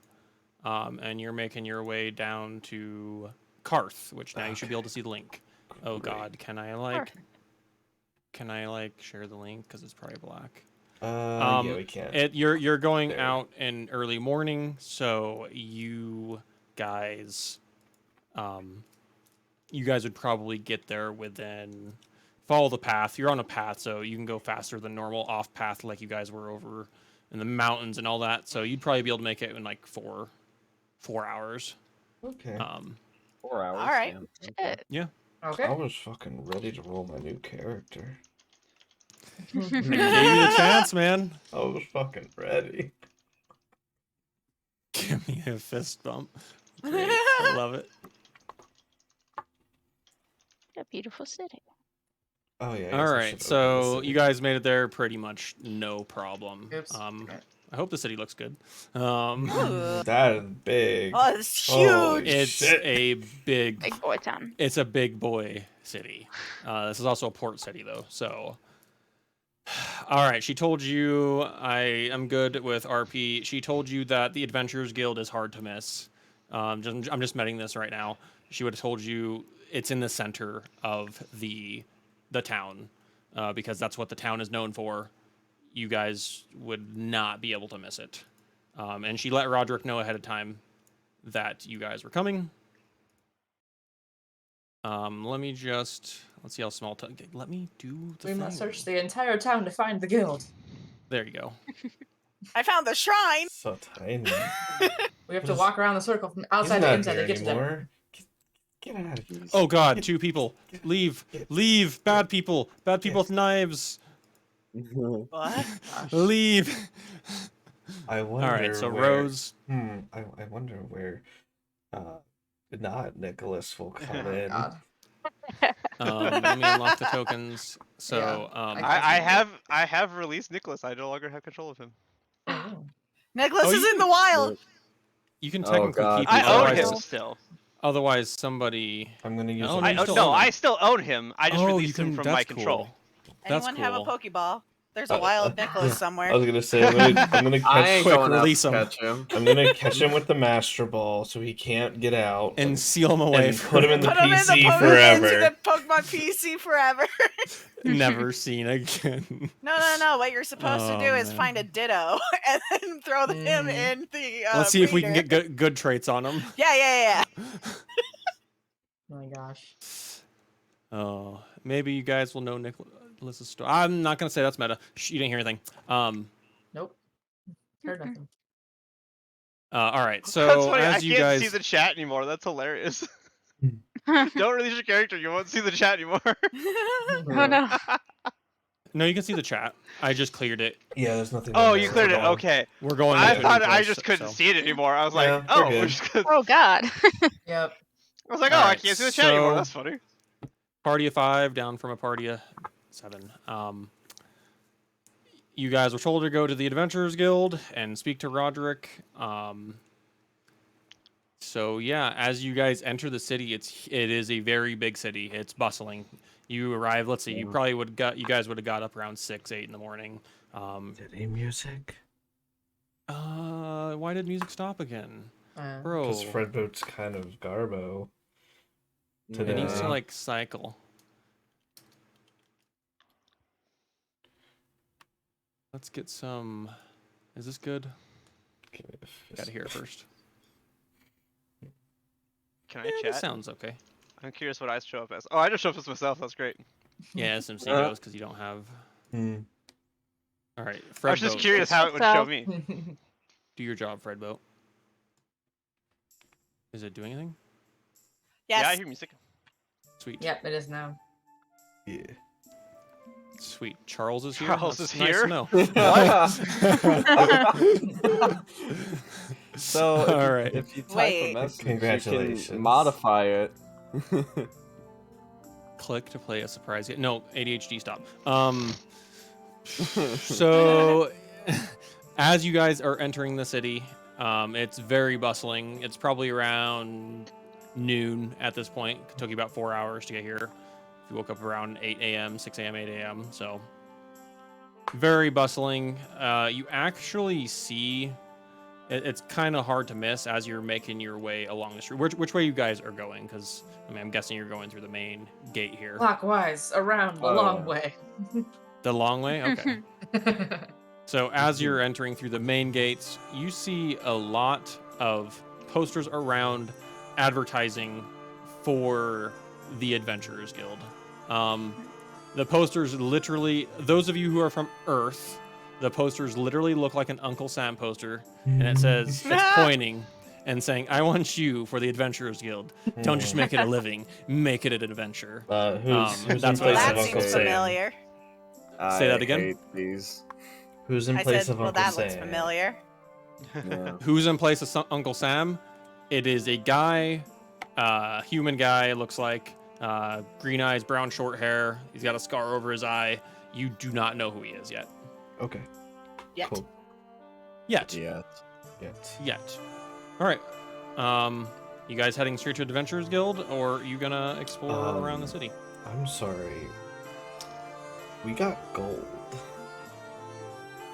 and you're making your way down to Karth, which now you should be able to see the link. Oh God, can I share the link because it's probably black? Yeah, we can. You're going There. out in early morning, so you guys would probably get there within. Follow the path. You're on a path, so you can go faster than normal off path, like you guys were over in the mountains and all that. So you'd probably be able to make it in like 4 hours. Okay. 4 hours. All right. Yeah. Yeah. Okay. I was fucking ready to roll my new character. I gave you the chance, man. I was fucking ready. Give me a fist bump. Great. I love it. A beautiful city. Oh yeah. I guess All I right, should open the so city. you guys made it there pretty much no problem. Oops. I hope the city looks good. Ooh. That is big. Oh, it's Holy huge. It's shit. a big Big boy town. It's a big boy city. This is also a port city, though. So, all right. She told you I am good with RP. She told you that the Adventurers Guild is hard to miss. I'm just meting this right now. She would have told you it's in the center of the town because that's what the town is known for. You guys would not be able to miss it. And she let Roderick know ahead of time that you guys were coming. Let's see how small. Let me do the We thing. must search the entire town to find the guild. There you go. I found the shrine. So tiny. We have to walk around the circle from outside He's to not inside here to get to them. anymore. Get out of here. Oh God, 2 people. Leave. Leave. Bad people. Bad people with knives. What? Leave. I wonder. All right. So where, Rose. I wonder where. Not Nicholas will come Oh, in. God. Let me unlock the tokens. So I have released Nicholas. I no longer have control of him. Oh. Nicholas Oh, is you in the wild. you can Oh, technically God. keep him. I own Otherwise, him still. otherwise somebody. I'm gonna use. Oh, him no, I you as- still no, own him. I still own him. I just Oh, released you him can. from That's my control. cool. That's Anyone have a cool. Pokeball? There's a wild Nicholas I somewhere. was gonna say I'm gonna I catch. ain't Quick, going out release to him. catch him. I'm gonna catch him with the Master Ball so he can't get out. And seal him away. and put him in the Put him in the PC Pokemon forever. into the Pokemon PC forever. Never seen again. No. What you're supposed to Oh, do is man. find a Ditto and then throw him in the. Let's see if we can breeder. get good traits on him. Yeah. Oh my gosh. Oh, maybe you guys will know Nicholas's story. I'm not gonna say that's meta. Shh, you didn't hear anything. Nope. Heard nothing. All right. That's So funny. I as you can't guys, see the chat anymore. That's hilarious. Don't release your character. You won't see the chat anymore. Oh no. no, you can see the chat. I just cleared it. Yeah, there's nothing. Oh, in you there. cleared it. Hold on. Okay. We're going. I into a thought new I place, just couldn't so. see it anymore. I was like, Yeah, oh, we're we're good. just gonna... Oh God. Yep. I was like, oh, I Alright, can't see the chat anymore. so- That's funny. Party of 5 down from a party of 7. You guys were told to go to the Adventurers Guild and speak to Roderick. So yeah, as you guys enter the city, it is a very big city. It's bustling. You arrive. Let's see. You probably you guys would have got up around 6, 8 in the morning. City music. Why did music stop again, Uh, bro? Because Fred Boat's kind of garbo. It needs to Yeah. like cycle. Let's get some. Is this good? Gotta hear it first. Can I Yeah, this chat? sounds okay. I'm curious what I show up as. Oh, I just show up as myself. That's great. Yeah, SMC goes because you don't have. Hmm. All right, I Fred was just Boat, curious how it would show me. do your job, Fred Boat. Is it doing anything? Yes. Yeah, I hear music. Sweet. Yep, it is now. Yeah. Sweet. Charles is here. Charles That's is nice here? to know. So All right. if you type Wait. a message, you Congratulations. can modify it. Click to play a surprise. No, ADHD stop. So as you guys are entering the city, it's very bustling. It's probably around noon at this point. It took you about 4 hours to get here. If you woke up around 8 a.m., 6 a.m., 8 a.m. So very bustling. You actually see it's kind of hard to miss as you're making your way along the street. Which way you guys are going? Because I mean, I'm guessing you're going through the main gate here. Clockwise, around the long way. The long way? Okay. So as you're entering through the main gates, you see a lot of posters around advertising for the Adventurers Guild. The posters literally, those of you who are from Earth, the posters literally look like an Uncle Sam poster, and it says, it's pointing and saying, I want you for the Adventurers Guild. Don't just make it a living, make it an adventure. Who's in that's place what that of Uncle seems Sam? familiar. Say that I again? hate these. Who's in I place said, of well, Uncle that Sam? looks familiar. Yeah. Who's in place of Uncle Sam? It is a guy, human guy, looks like, green eyes, brown short hair. He's got a scar over his eye. You do not know who he is yet. Okay. Yet. Cool. Yet. Yeah. Yet. All right. You guys heading straight to Adventurers Guild, or are you gonna explore around the city? I'm sorry. We got gold.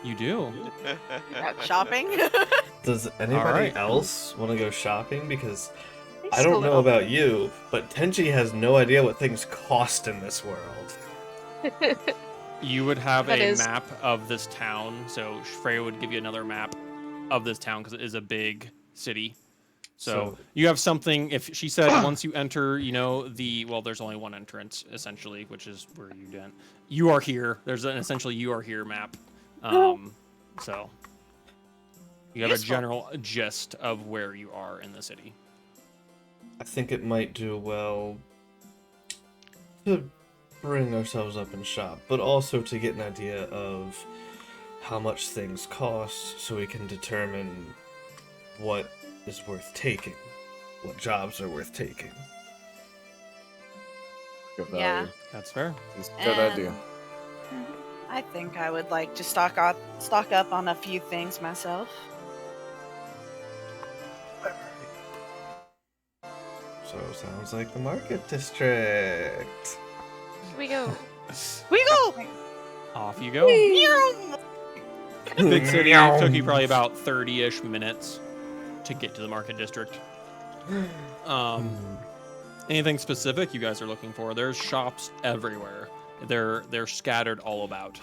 You do. Shopping? Does anybody Alright. else want to go shopping? Because I Still don't know don't. about you, but Tenchi has no idea what things cost in this world. You would have That a is- map of this town, so Freya would give you another map of this town because it is a big city. So you have something. If she said once you enter, there's only one entrance essentially, which is where you didn't. You are here. There's an essentially you are here map. So you have Useful. a general gist of where you are in the city. I think it might do well to bring ourselves up and shop, but also to get an idea of how much things cost so we can determine what is worth taking, what jobs are worth taking. Good Yeah. value. That's fair. It's a good idea. I think I would like to stock up on a few things myself. So sounds like the market district. Here we go. We go! Off you go. Big city. Took you probably about 30-ish minutes to get to the market district. Anything specific you guys are looking for? There's shops everywhere. They're scattered all about.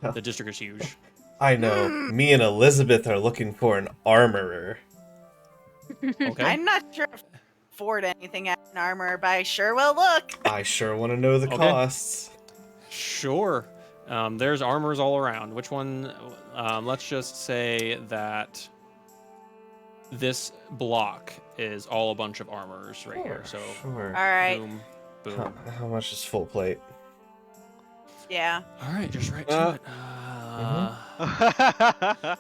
The district is huge. I know. Me and Elizabeth are looking for an armorer. Okay. I'm not sure if I can afford anything as an armor, but I sure will look. I sure want to know the Okay. costs. Sure. There's armors all around. Which one? Let's just say that this block is all a bunch of armors right here. So Sure. All right. boom, boom. How much is full plate? Yeah. All right, just right to it.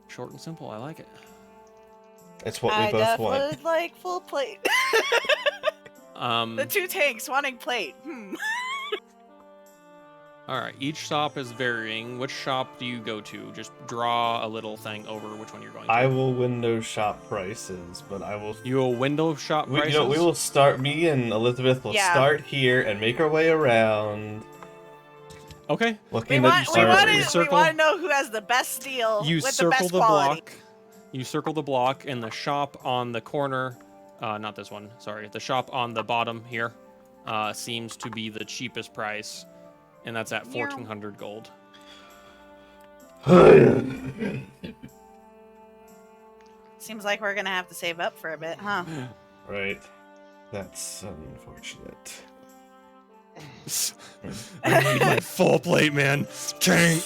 Short and simple. I like it. It's what we I both definitely want. would like full plate. The two tanks wanting plate. All right. Each shop is varying. Which shop do you go to? Just draw a little thing over which one you're going to. I will window shop prices, but I will. You will window shop prices. We will start. Me and Elizabeth will Yeah. start here and make our way around. Okay. Looking We at want to know who has the best deal You with the circle best the quality. block. You circle the block, and the shop on the corner, not this one, sorry. The shop on the bottom here seems to be the cheapest price, and that's at 1,400 gold. Seems like we're gonna have to save up for a bit, huh? Right. That's unfortunate. I need my full plate, man. Tank.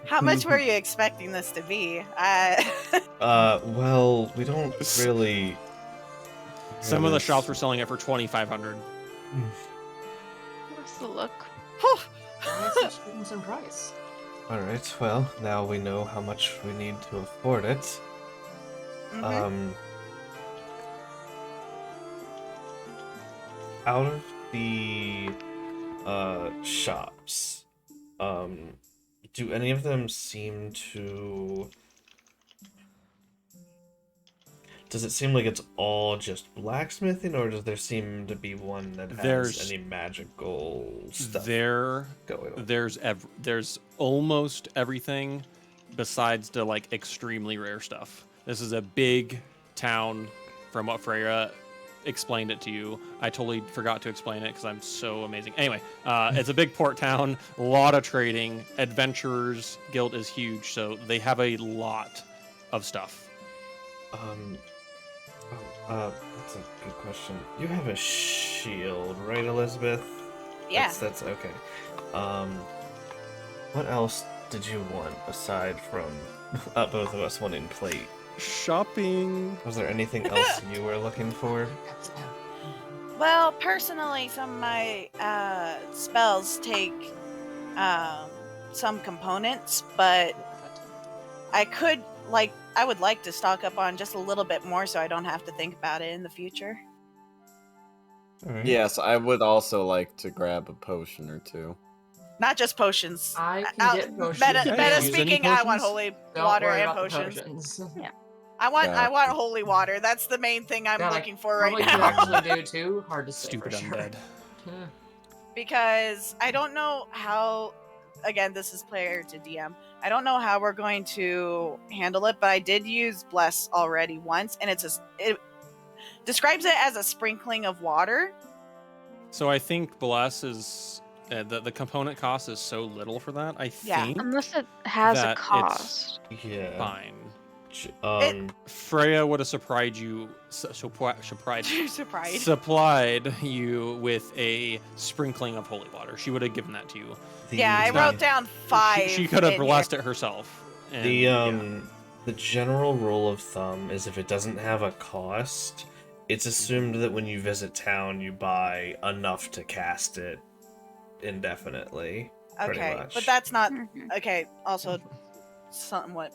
How much were you expecting this to be? Well, we don't really. Some of the shops were selling it for 2,500. What's the look? That's such difference in price. Alright, well, now we know how much we need to afford it. Mhm. Out of the shops, do any of them seem to Does it seem like it's all just blacksmithing, or does there seem to be one that has There's- any magical stuff There, going on? there's almost everything, besides the like extremely rare stuff. This is a big town, from what Freya explained it to you. I totally forgot to explain it because I'm so amazing. Anyway, it's a big port town, a lot of trading. Adventurers Guild is huge, so they have a lot of stuff. That's a good question. You have a shield, right, Elizabeth? Yeah. That's okay. What else did you want aside from both of us wanting plate? Shopping. Was there anything else you were looking for? Well, personally, some of my spells take some components, but I would like to stock up on just a little bit more so I don't have to think about it in the future. All right. Yes, I would also like to grab a potion or two. Not just potions. I can get potions. Meta You guys use any speaking, I want potions? holy Don't water worry and about the potions. Yeah. I want Gotcha. holy water. That's the main thing I'm That I looking for right probably now. do actually do too. Hard to say Stupid for sure. undead. Yeah. Because I don't know how. Again, this is player to DM. I don't know how we're going to handle it, but I did use bless already once, and it describes it as a sprinkling of water. So I think bless is the component cost is so little for that. I Yeah. think Unless it has that a it's cost. Yeah. fine. Freya would have supplied you, supplied Surprise. supplied you with a sprinkling of holy water. She would have given that to you. Yeah, I It's not- wrote down 5. She could have in here. blessed it herself. And, The general rule of thumb is if it doesn't have a cost, it's assumed that when you visit town, you buy enough to cast it indefinitely. Pretty Okay, much. but that's not Mhm. okay. Also, somewhat,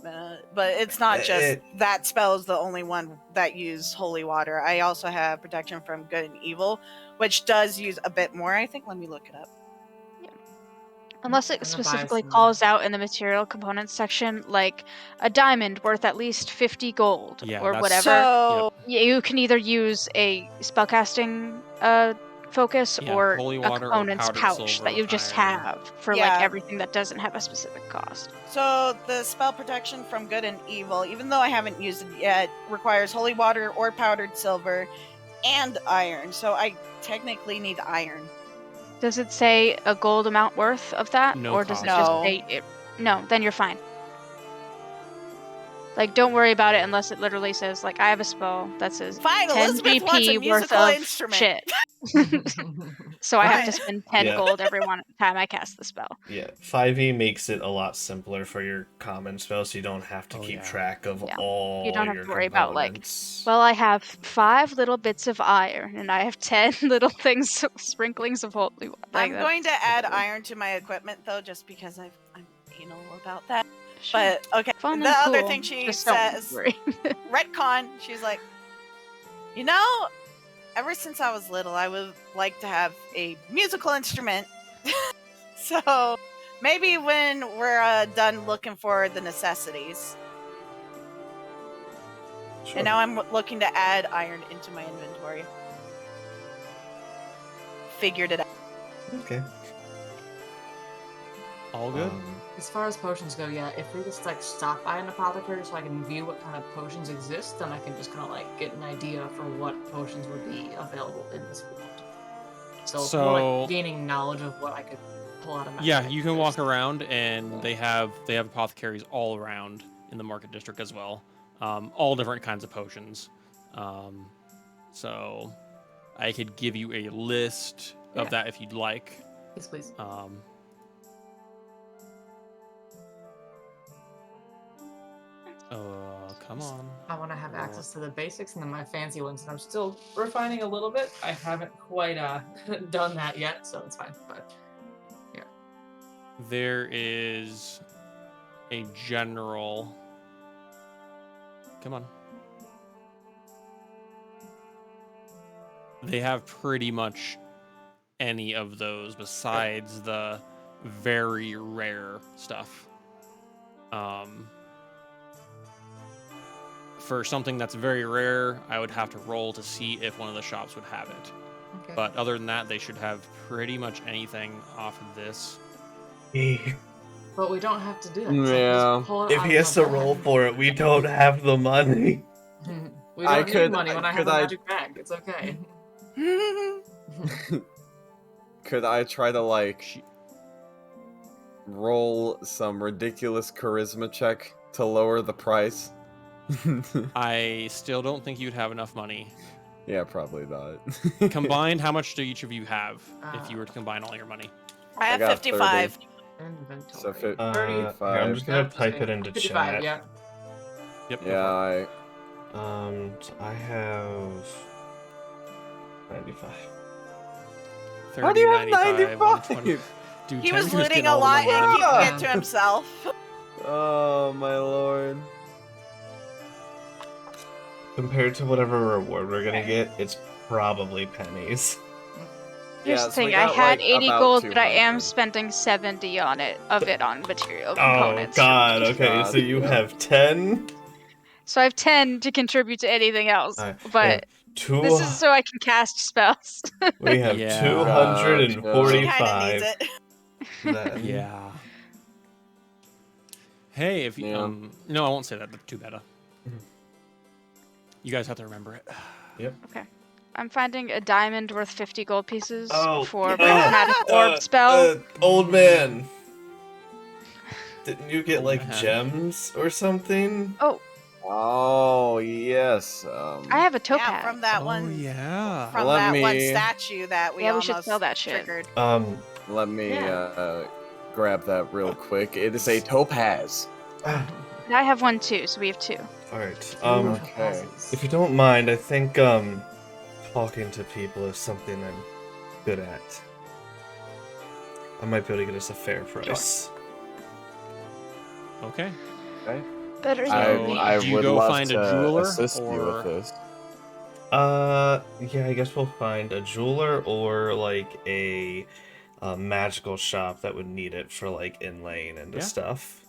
but it's not just that spell is the only one that use holy water. I also have protection from good and evil, which does use a bit more. I think. Let me look it up. Unless I'm it gonna buy specifically some- calls out in the material components section, like a diamond worth at least 50 gold Yeah, or that's- whatever. So You can either use a spellcasting focus Yeah, or holy a water or components powdered pouch silver that you with just iron. have for Yeah. like everything that doesn't have a specific cost. So the spell protection from good and evil, even though I haven't used it yet, requires holy water or powdered silver and iron. So I technically need iron. Does it say a gold amount worth of that? No or does it cost. just No. say it? No, then you're fine. Like, don't worry about it unless it literally says, like, I have a spell that says Fine, 10 Elizabeth wants a GP worth musical of instrument. shit. So I have to Fine. spend 10 Yeah. gold every time I cast the spell. Yeah, 5e makes it a lot simpler for your common spells, so you don't have to Oh, keep yeah. track of Yeah. all You don't have your to worry about, like, components. well, I have 5 little bits of iron, and I have 10 little things, sprinklings of holy water. I'm going to add iron to my equipment though, just because I'm anal about that. But okay, Fun the and other cool, thing she just don't says, worry. retcon. She's like, you know, ever since I was little, I would like to have a musical instrument. So maybe when we're done looking for the necessities. Sure. And now I'm looking to add iron into my inventory. Figured it out. Okay. All good. As far as potions go, yeah, if we just like stop by an apothecary so I can view what kind of potions exist, then I can just kind of like get an idea for what potions would be available in this world. So, more So- like gaining knowledge of what I could pull out of my Yeah, bag you can first. walk around, and they have apothecaries all around in the market district as well. All different kinds of potions. So I could give you a list of Yeah. that if you'd like. Yes, please. Come on. I want to have access to the basics and then my fancy ones, and I'm still refining a little bit. I haven't quite done that yet, so it's fine. But yeah, There is a general. Come on. They have pretty much any of those besides the very rare stuff. for something that's very rare, I would have to roll to see if one of the shops would have it. Okay. But other than that, they should have pretty much anything off of this. But we don't have to do that. 'cause I can Yeah. just pull it If out he of has my to roll bag. for it, we don't have the money. We I don't need could- money when I have could a I- magic bag. It's okay. Could I try to like roll some ridiculous charisma check to lower the price? I still don't think you'd have enough money. Yeah, probably not. Combined, how much do each of you have if you were to combine all your money? I have got 55. Inventory. So Here, I'm just gonna type it into 55, chat. yeah. Yep. go Yeah, for I I have 95. it. How do you have 30, 95, 120. 95? Dude, He was Tengu's getting looting a all the lot money. and keeping Yeah. it to himself. Oh my lord. Compared to whatever reward we're gonna get, it's probably pennies. Here's Yeah, the so we thing, I got, had like, 80 about gold, but I am 200. spending 70 on it on material Oh components. god, okay, God. so you have 10? So I have 10 to contribute to anything else, Alright, but Two, this is so I can cast spells. we have Yeah. 245. She kind of needs it. Then. Yeah. Hey, if you Yeah. no, I won't say that. That's too beta. You guys have to remember it. I'm finding a diamond worth 50 gold pieces Oh, for a prismatic orb spell. Old man. Didn't you get Old like man. gems or something? Oh yes. I have a topaz. Yeah, from that one. yeah. From Let that one me- statue that we Yeah, we almost should sell that shit. triggered. Let me Yeah. grab that real quick. It is a topaz. And I have one too, so we have 2. Alright. Okay. If you don't mind, I think talking to people is something I'm good at. I might be able to get us a fair price. Okay. Better So, than me. I do you would go love find a to jeweler, assist you or- with this. Yeah, I guess we'll find a jeweler or like a magical shop that would need it for like inlaying into Yeah. stuff.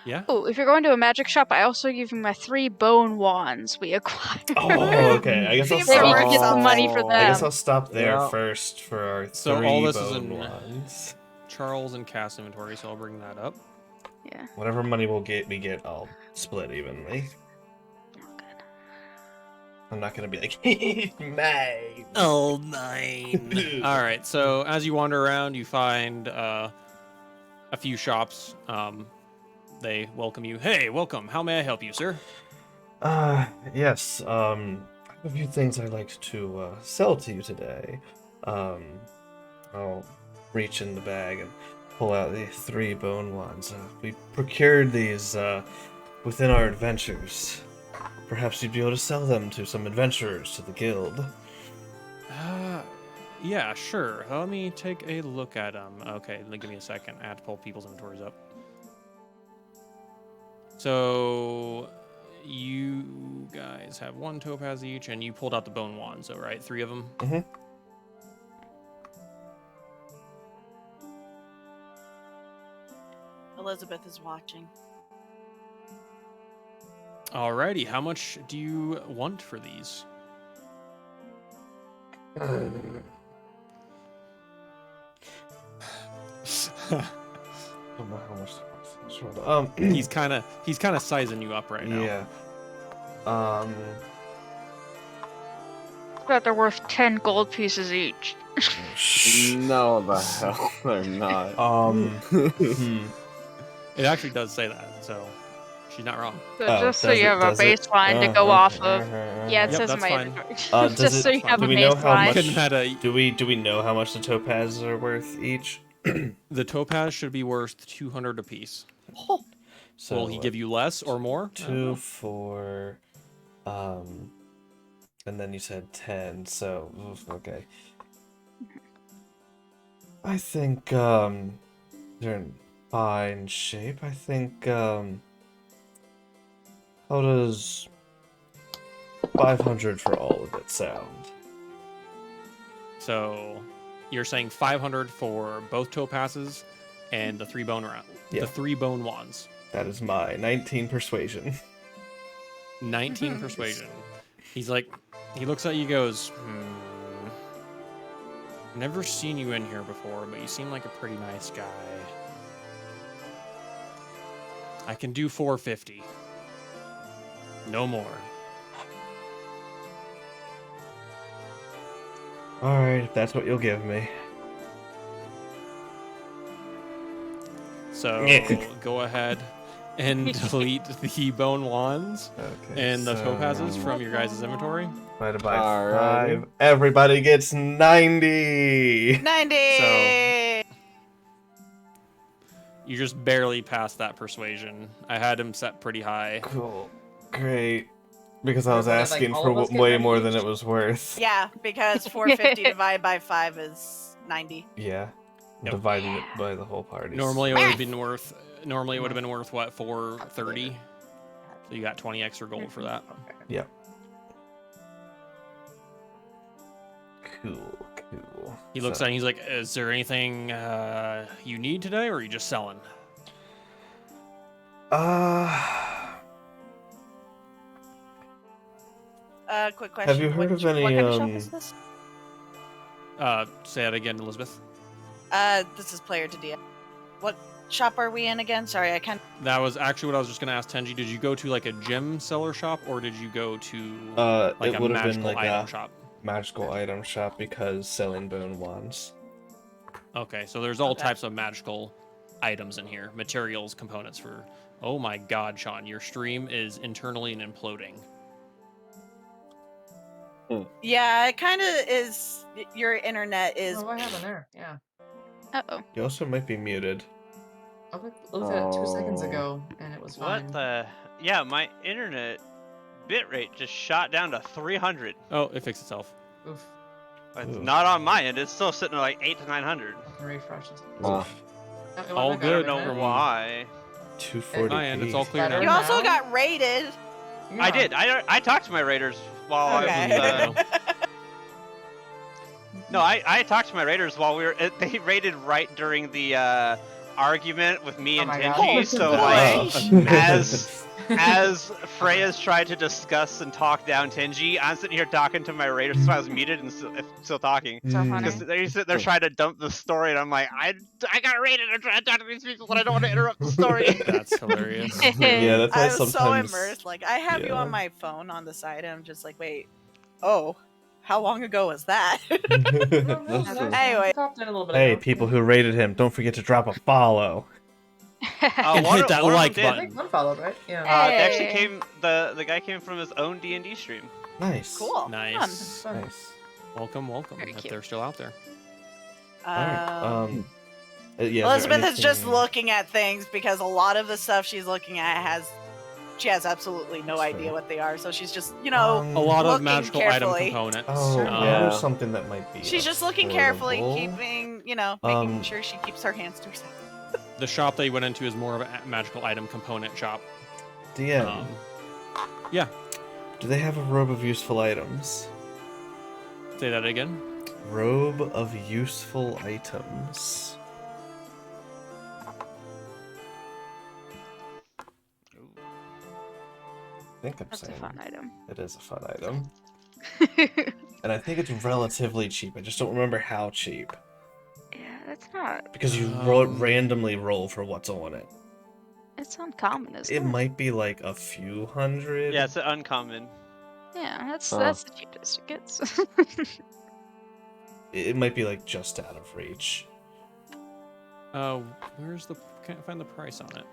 Yeah. Oh, if you're going to a magic shop, I also give you my 3 bone wands we acquired. Oh, okay. I guess I'll Seems Maybe you worth can get some money for something. I guess them. I'll stop there Yeah. first for our So 3 all this is bone in- ones. Charles and cast inventory, so I'll bring that up. Yeah. Whatever money we get, I'll split evenly. Oh, good. I'm not gonna be like, mine. Oh, mine. All right. So as you wander around, you find a few shops. They welcome you. Hey, welcome. How may I help you, sir? Yes. I have a few things I'd like to sell to you today. I'll reach in the bag and pull out the 3 bone wands. We procured these within our adventures. Perhaps you'd be able to sell them to some adventurers to the guild. Yeah, sure. Let me take a look at them. Okay, give me a second. I have to pull people's inventories up. So, you guys have 1 topaz each, and you pulled out the bone wands, though, right? 3 of them? Mm-hmm. Elizabeth is watching. Alrighty, how much do you want for these? Don't know how much. Sure. he's kind of sizing you up right now. Yeah. But they're worth 10 gold pieces each. No, the hell they're not. It actually does say that, so she's not wrong. So Oh, just so does you it- have a does it? baseline to go off of. Yeah, it Yep, says in that's my fine. inventory. Does Just it- so you have do a we know how baseline. much- Couldn't have had a- Do we know how much the topazes are worth each? The topaz should be worth 200 apiece. So Will he give you less or more? 2, 4, and then you said 10. So okay. I think they're in fine shape. I think how does 500 for all of it sound? So you're saying 500 for both topazes and the 3 bone Yeah. the 3 bone wands. That is my 19 persuasion. 19 persuasion. He's like, he looks at you, goes, never seen you in here before, but you seem like a pretty nice guy. I can do 450. No more. Alright, if that's what you'll give me. So go ahead and delete the bone wands Okay, and the topazes from your guys' inventory. divided by Alrighty. 5. Everybody gets 90! 90! You just barely passed that persuasion. I had him set pretty high. Cool. Great. Because I was Everybody, like, asking all for of us get way 90 more than each? it was worth. Yeah, because 450 divided by 5 is 90. Yeah. Yep. Divided it by the whole party. Normally it would have been worth. Normally it would have been worth what, 430. So you got 20 extra gold for that. Okay. Yep. Cool, cool. He looks at it and he's like, "Is there anything you need today, or are you just selling?" Quick question. Have you heard of any, what kind of shop is this? Say that again, Elizabeth. This is player to DM. What shop are we in again? Sorry, I can't. That was actually what I was just gonna ask Tenji. Did you go to like a gem seller shop, or did you go to like it a would have been magical like item a shop? magical item shop because selling bone wands. Okay, so there's all Okay. types of magical items in here, materials, components for. Oh my God, Sean, your stream is internally and imploding. Yeah, it kind of is. Your internet is. Oh, what happened there? Yeah. Uh-oh. You also might be muted. I looked at it 2 seconds Oh. ago, and it was fine. What the? Yeah, my internet bitrate just shot down to 300. Oh, it fixed itself. Oof. It's Ooh. not on my end. It's still sitting at like 8 to 900. I can refresh this. Huh. Oof. No, it went All back good, up, I don't know didn't it? why. 240. My end, it's all clear Better You now. also now? got raided. I Yeah. did. I talked to my raiders while Okay. I was. No, I talked to my raiders while we were. They raided right during the argument with me Oh and my God. Tenji. Oh, So boy. like, as Freya's tried to discuss and talk down Tenji, I'm sitting here talking to my raiders, so I was muted and still talking. So Mm. funny. Because they're sitting there trying to dump the story, and I'm like, I got raided. I'm trying to talk to these people, but I don't want to interrupt the story. That's hilarious. Yeah, that's why I was so sometimes. immersed. Like, I have you yeah. on my phone on the side, and I'm just like, wait. Oh, how long ago was that? That's true. Anyway. Popped in a little bit Hey, ago. people who rated him, don't forget to drop a follow. And one hit of- that one of them like did. I button. think one followed, right? Yeah. They actually Hey. came. The guy came from his own D&D stream. Nice. Cool. Nice. Fun. Nice. Welcome, welcome. Very If cute. they're still out there. Alright. Um, Yeah, is there Elizabeth is just anything- looking at things because a lot of the stuff she's looking at she has absolutely no That's idea fair. what they are. So she's just, you know, A lot of looking magical carefully. item components. Oh, Sure. yeah. Um, There's something that might be. she's just looking carefully, affordable. keeping, making Um, sure she keeps her hands to herself. The shop that you went into is more of a magical item component shop. DM. Yeah. Do they have a robe of useful items? Say that again. Robe of useful items. I think I'm That's a saying fun item. it is a fun item. And I think it's relatively cheap. I just don't remember how cheap. Yeah, that's not. Because you Um, randomly roll for what's on it. It's uncommon, isn't it? It might be like a few hundred. Yeah, it's an uncommon. Yeah, that's Huh. that's the cheapest it gets. It might be like just out of reach. Where's the? Can't find the price on it.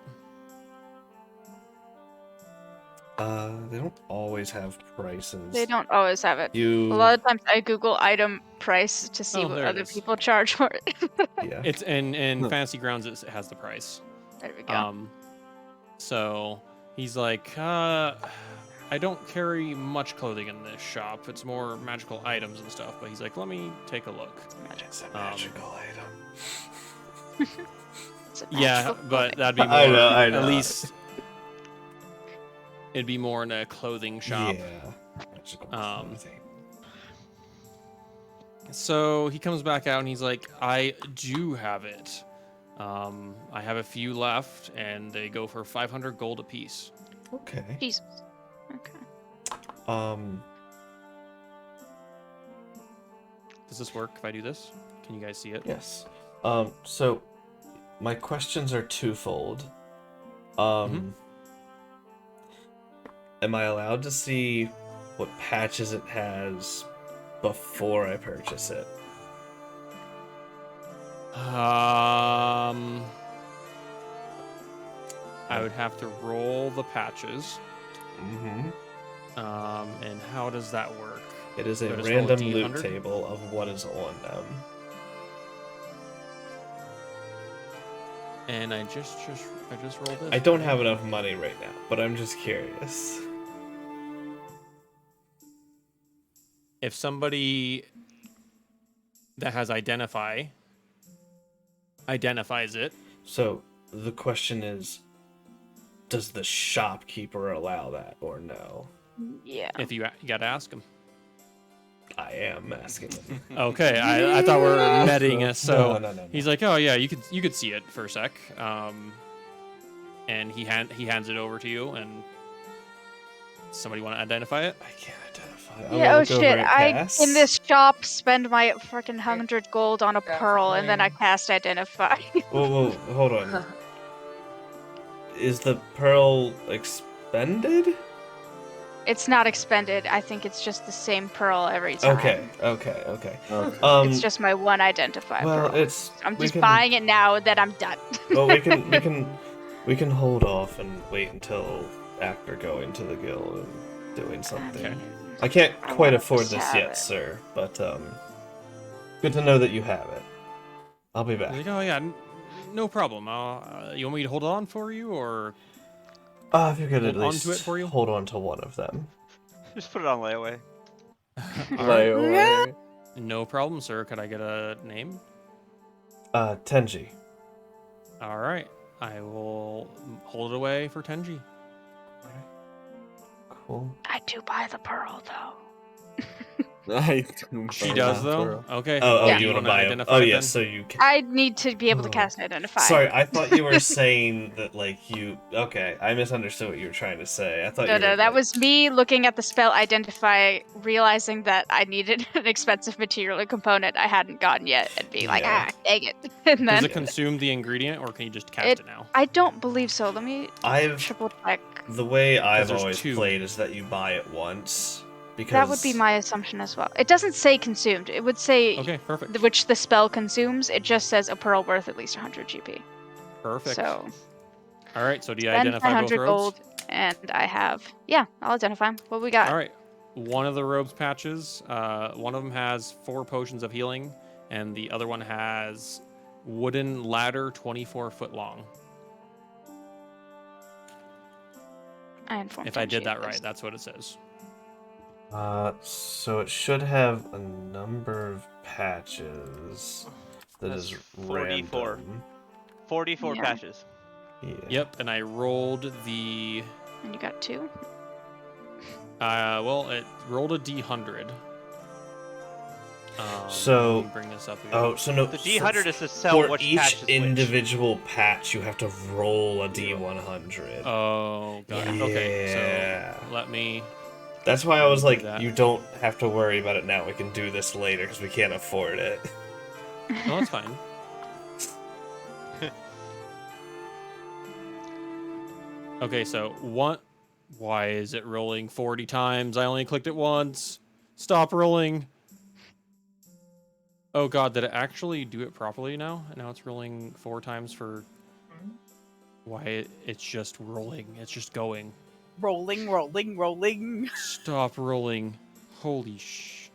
They don't always have prices. They don't always have it. You. A lot of times I Google item price to see Oh, what there it other is. people charge for it. Yeah. It's in Huh. Fantasy Grounds. It has the price. There we go. So he's like, I don't carry much clothing in this shop. It's more magical items and stuff. But he's like, let me take a look. It's a magical item. It's a Yeah, magical but clothing. that'd be more. I know. At least it'd be more in a clothing shop. Yeah. Magical Um, clothing. So he comes back out and he's like, I do have it. I have a few left, and they go for 500 gold apiece. Okay. Jesus. Okay. Does this work if I do this? Can you guys see it? Yes. So my questions are twofold. Am I allowed to see what patches it has before I purchase it? I would have to roll the patches. Mm-hmm. And how does that work? It is a So just roll a random loot D100? table of what is on them. And I just rolled this. I don't have enough money right now, but I'm just curious. If somebody that has identifies it, So the question is, does the shopkeeper allow that or no? Yeah. if you gotta ask them. I am asking him. Okay, I thought we were netting us. So No. he's like, oh yeah, you could see it for a sec. And he hands it over to you, and somebody want to identify it? I can't identify. Yeah, oh shit, I in this shop spend my freaking 100 gold on a pearl and then I cast identify. Whoa, hold on. Is the pearl expended? It's not expended, I think it's just the same pearl every time. Okay. It's just my one identify well, pearl. I'm just buying it now and then I'm done. Well, we can hold off and wait until after going to the guild and doing something. Okay. I can't I quite wanna afford just this have yet, it. sir, but good to know that you have it. I'll be He's back. like, oh yeah, no problem. You want me to hold on for you, or If you could at hold least onto it for you? hold on to one of them. Just put it on layaway. All right. Layaway. No problem, sir. Could I get a name? Tenji. All right, I will hold it away for Tenji. Cool. I do buy the pearl though. She does though. Okay. Oh, Yeah. you want to wanna buy it? identify Oh, it yeah. then? So you can. I need to be able to Oh. cast identify. Sorry, I thought you were saying that like you. Okay, I misunderstood what you were trying to say. I thought No, you were. that like- was me looking at the spell identify, realizing that I needed an expensive material component I hadn't gotten yet, and being like, Yeah. dang it. And Does then it consume the ingredient, or can you just cast it now? I don't believe so. Let me I've triple check. the way I've there's always two. played is that you buy it once because That would be my assumption as well. It doesn't say consumed. It would say Okay, perfect. which the spell consumes. It just says a pearl worth at least 100 GP. Perfect. So All right. So do you spend identify both 100 robes? gold, and I have. Yeah, I'll identify 'em. What we got? All right. One of the robes patches. One of them has 4 potions of healing, and the other one has wooden ladder 24 foot long. I informed If I did Tenji that of right, this. that's what it says. So it should have a number of patches that That's is 44. random. 44 Yeah. patches. Yeah. Yep. And I rolled the. And you got 2. Well, it rolled a D100. So- let me bring this up again. Oh, so no. The D100 is to sell for which each patch is which. individual patch, you have to roll a D100. Oh, got it. Okay, Yeah. so let me. That's why I was do like, that. you don't have to worry about it now. We can do this later because we can't afford it. No, that's fine. Okay, so what? Why is it rolling 40 times? I only clicked it once. Stop rolling. Oh god, did it actually do it properly now? And now it's rolling 4 times for. Why it's just rolling? It's just going. Rolling. Stop rolling. Holy sh.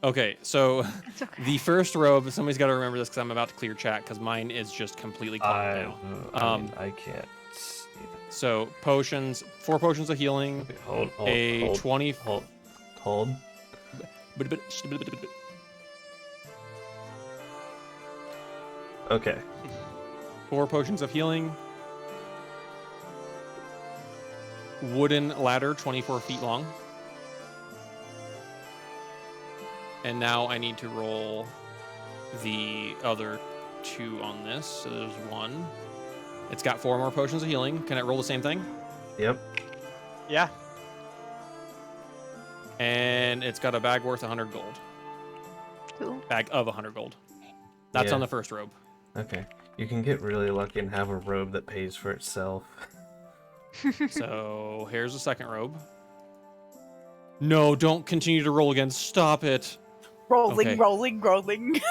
Okay, so It's okay. the first robe, somebody's got to remember this because I'm about to clear chat because mine is just completely clogged now. I can't see that. So potions, 4 potions of healing, Okay, hold, a 20. hold. Okay. 4 potions of healing. Wooden ladder, 24 feet long. And now I need to roll the other 2 on this. So there's 1. It's got 4 more potions of healing. Can I roll the same thing? Yep. Yeah. And it's got a bag worth 100 gold. Cool. Bag of 100 gold. That's Yeah. on the first robe. Okay. You can get really lucky and have a robe that pays for itself. So here's the second robe. No, don't continue to roll again. Stop it. Rolling, Okay. rolling.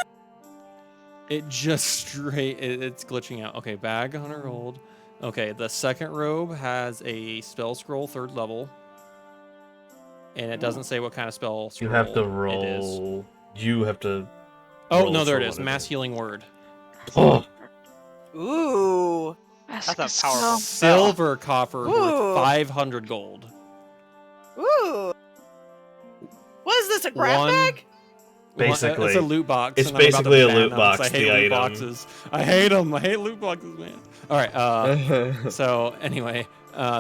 It just straight, it's glitching out. Okay, bag 100 gold. Okay, the second robe has a spell scroll 3rd level. And it doesn't say what kind of spell scroll You have to it is. roll. You have to. Oh, roll no, there for it is. what Mass healing word. Oh, Ooh. That's That's a good powerful spell. Silver coffer Ooh. worth 500 gold. Ooh. What is this, a grab One- bag? Basically. It's a loot box. It's and I'm about to basically a ban loot them 'cause box, I hate the loot item. boxes. I hate them. I hate loot boxes, man. All right. So anyway,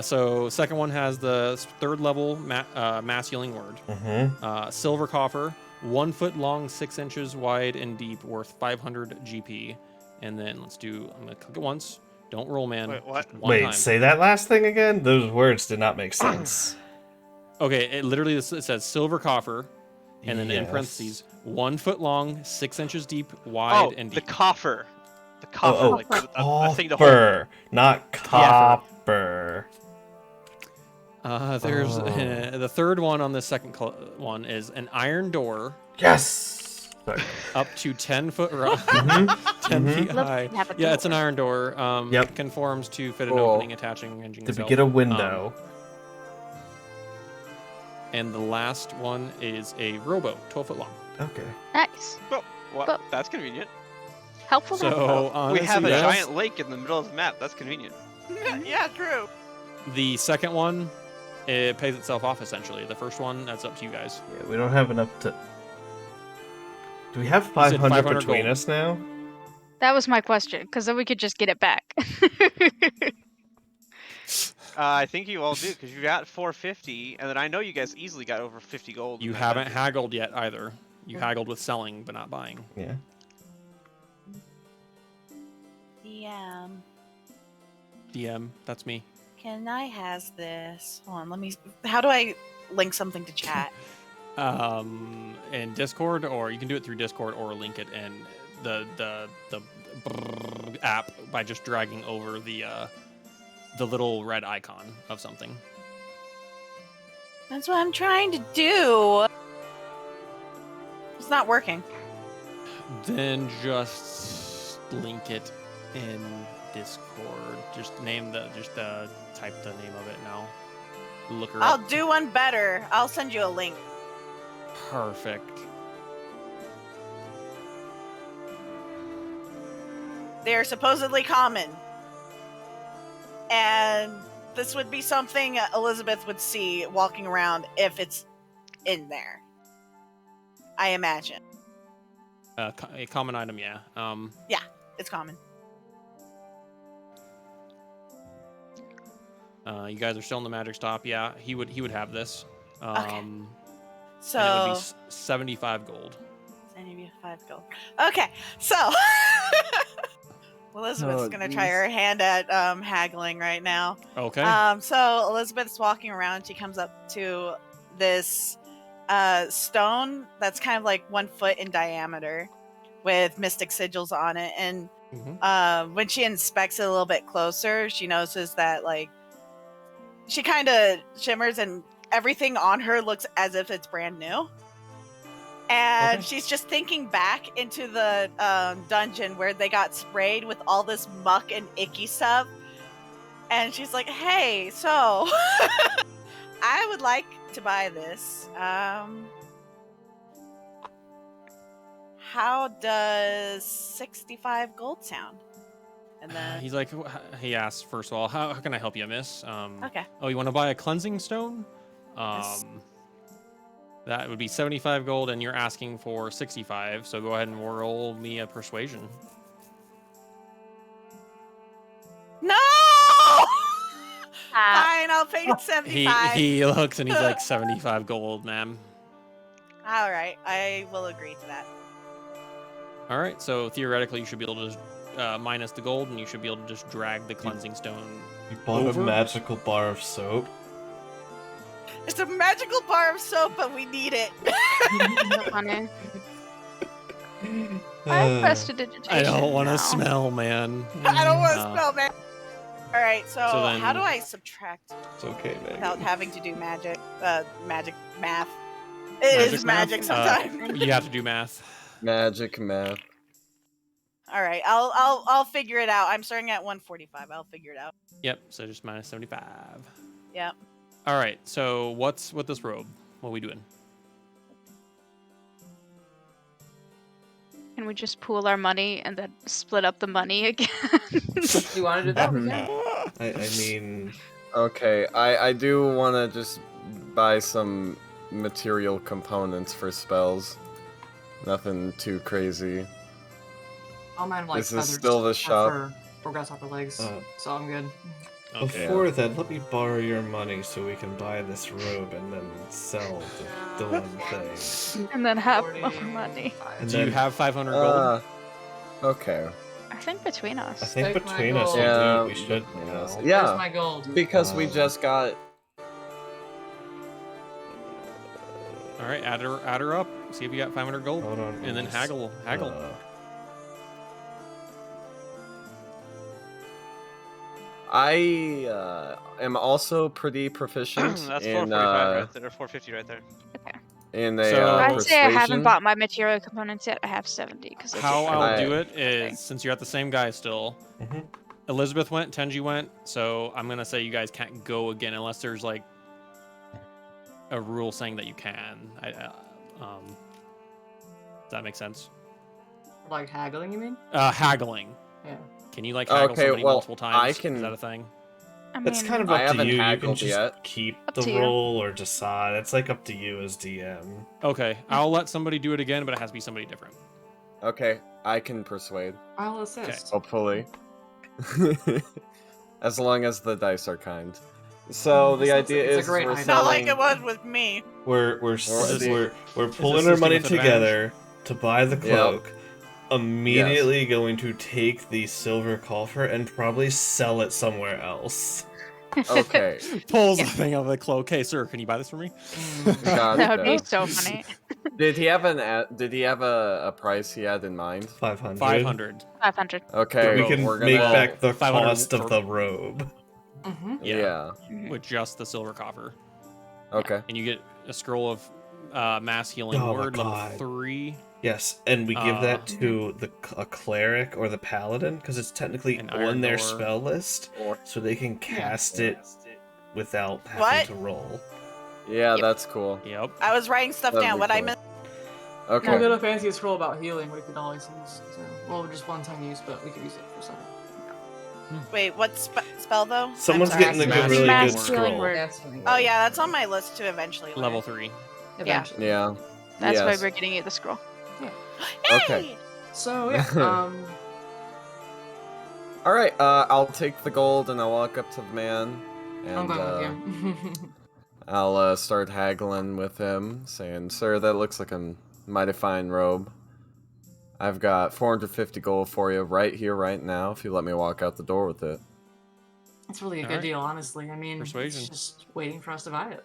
so second one has the 3rd level mass healing word. Mm-hmm. Silver coffer, 1 foot long, 6 inches wide and deep, worth 500 GP. And then I'm gonna click it once. Don't roll, man. Wait, what? Just one Wait, time. say that last thing again? Those words did not make sense. Okay, it says silver coffer, and then in Yes. parentheses, 1 foot long, 6 inches deep, wide and the deep. coffer. The coffer, Oh, like a thing to hold. copper, not copper. There's Oh. the third one on the second one is an iron door Yes. Sorry. up to 10 foot 10 Mhm. feet Love high. to have a Yeah, it's an door. iron door. Yep. Conforms to fit an Cool. opening attaching engine. Did we itself. get a window? And the last one is a rowboat, 12 foot long. Okay. Nice. Well, But- that's convenient. Helpful to have So both. honestly, We have a guys, giant lake in the middle of the map. That's convenient. Yeah, true. the second one, it pays itself off essentially. The first one, that's up to you guys. Yeah, we don't have enough to. Do we have said 500 500 between gold. us now? That was my question, because then we could just get it back. I think you all do, because you got 450, and then I know you guys easily got over 50 gold. in You that haven't dungeon. haggled yet either. You haggled with selling, but not buying. Yeah. DM, that's me. Can I has this? Hold on, let me. How do I link something to chat? In Discord, or you can do it through Discord, or link it in the app by just dragging over the little red icon of something. That's what I'm trying to do. It's not working. Then just link it in Discord. Just type the name of it now. Look her I'll up. do one better. I'll send you a link. Perfect. They're supposedly common. And this would be something Elizabeth would see walking around if it's in there. I imagine. A common item, yeah. It's common. You guys are still in the magic stop. Yeah, he would have this. Okay. And it So would be 75 gold. 75 gold. Okay, so Elizabeth's Oh, gonna try her hand at haggling right now. Okay. So Elizabeth's walking around. She comes up to this stone that's kind of like 1 foot in diameter, with mystic sigils on it. And when she inspects it a little bit closer, she notices that like she kind of shimmers, and everything on her looks as if it's brand new. And Okay. she's just thinking back into the dungeon where they got sprayed with all this muck and icky stuff. And she's like, hey, so I would like to buy this. How does 65 gold sound? And then, He's like, he asks first of all, how can I help you, miss? okay. Oh, you want to buy a cleansing stone? Yes. That would be 75 gold, and you're asking for 65. So go ahead and roll me a persuasion. No! Fine, I'll pay you 75. He looks and he's like 75 gold, ma'am. All right, I will agree to that. All right, so theoretically you should be able to just minus the gold, and you should be able to just drag the cleansing stone. You bought Over? a magical bar of soap. It's a magical bar of soap, but we need it. So funny. I have prestidigitation. I don't want now. to smell, man. I don't want to Uh, smell, man. All right, so, then- how do I subtract It's okay, Megan. without having to do magic? Magic math. It is magic math? sometimes. You have to do math. Magic math. All right, I'll figure it out. I'm starting at 145. I'll figure it out. Yep. So just minus 75. Yep. All right. So what's with this robe? What are we doing? Can we just pool our money and then split up the money again? You want to do that? We can. I mean, Okay, I do want to just buy some material components for spells. Nothing too crazy. I'll mind like This is feathers still the shop. for grasshopper legs, so I'm good. Okay. before then, let me borrow your money so we can buy this robe and then sell the one thing. and then have 40, more money. And Do you then- have 500 gold? Okay. I think between us. I think Take my between us, gold. we Yeah, do. We should. between now. us. Where's Yeah, my gold? because we Uh, just got. All right. Add her up. See if you got 500 gold, Hold on. and then let's- haggle. I am also pretty proficient That's in 445 right there, or 450 right there. in a So- I'd say I haven't persuasion. bought my material components yet. I have 70 because How I'll I- do it is, since you're at the same guy still, Mhm. Elizabeth went, Tenji went, so I'm gonna say you guys can't go again unless there's like a rule saying that you can. Does that make sense? Like haggling, you mean? Haggling. Yeah. Can you like haggle Okay, somebody well, multiple times? I Is can- that a thing? I mean, It's kind of I up to haven't you. You can haggled just yet. keep Up the to you. roll or decide. It's like up to you as DM. Okay, I'll let somebody do it again, but it has to be somebody different. Okay, I can persuade. I'll assist. Hopefully. As long as the dice are kind. So the idea It's a is great we're idea. Not like selling. it was with me. We're the- pulling our money assisting with advantage? together to buy the cloak. Immediately going to take the silver coffer and probably sell it somewhere else. Okay, Pulls the thing out of the cloak. Hey, sir, can you buy this for me? got that would be it. so funny. Did he have a price he had in mind? 500. 500. 500. Okay, We can we're make gonna. back the 500 cost of for- the robe. Mm-hmm. Yeah. With just the silver coffer. Okay. And you get a scroll of mass healing Oh my word, level God. 3. Yes, and we give that Uh, to a cleric or the paladin because it's technically An on iron their door. spell list, Or- so they can cast it without having What? to roll. Yeah, Yep. that's cool. Yep. I was writing stuff That'd down. be What I cool. meant. I Okay. did a fancy scroll about healing we could always use. So, well, just one time use, but we could use it for something. Wait, what spell though? I'm Someone's sorry. getting the Mass really healing good word. healing scroll. word. Oh yeah, that's on my list to eventually. learn. Level 3. Eventually. Yeah. That's why Yes. we're getting you the scroll. Okay. Hey! So yeah. All right. I'll take the gold and I'll walk up to the man, and I'm going with you. I'll start haggling with him, saying, "Sir, that looks like a mighty fine robe. I've got 450 gold for you right here, right now. If you let me walk out the door with it." It's really a good Alright. deal, honestly. I mean, Persuasion. it's just waiting for us to buy it.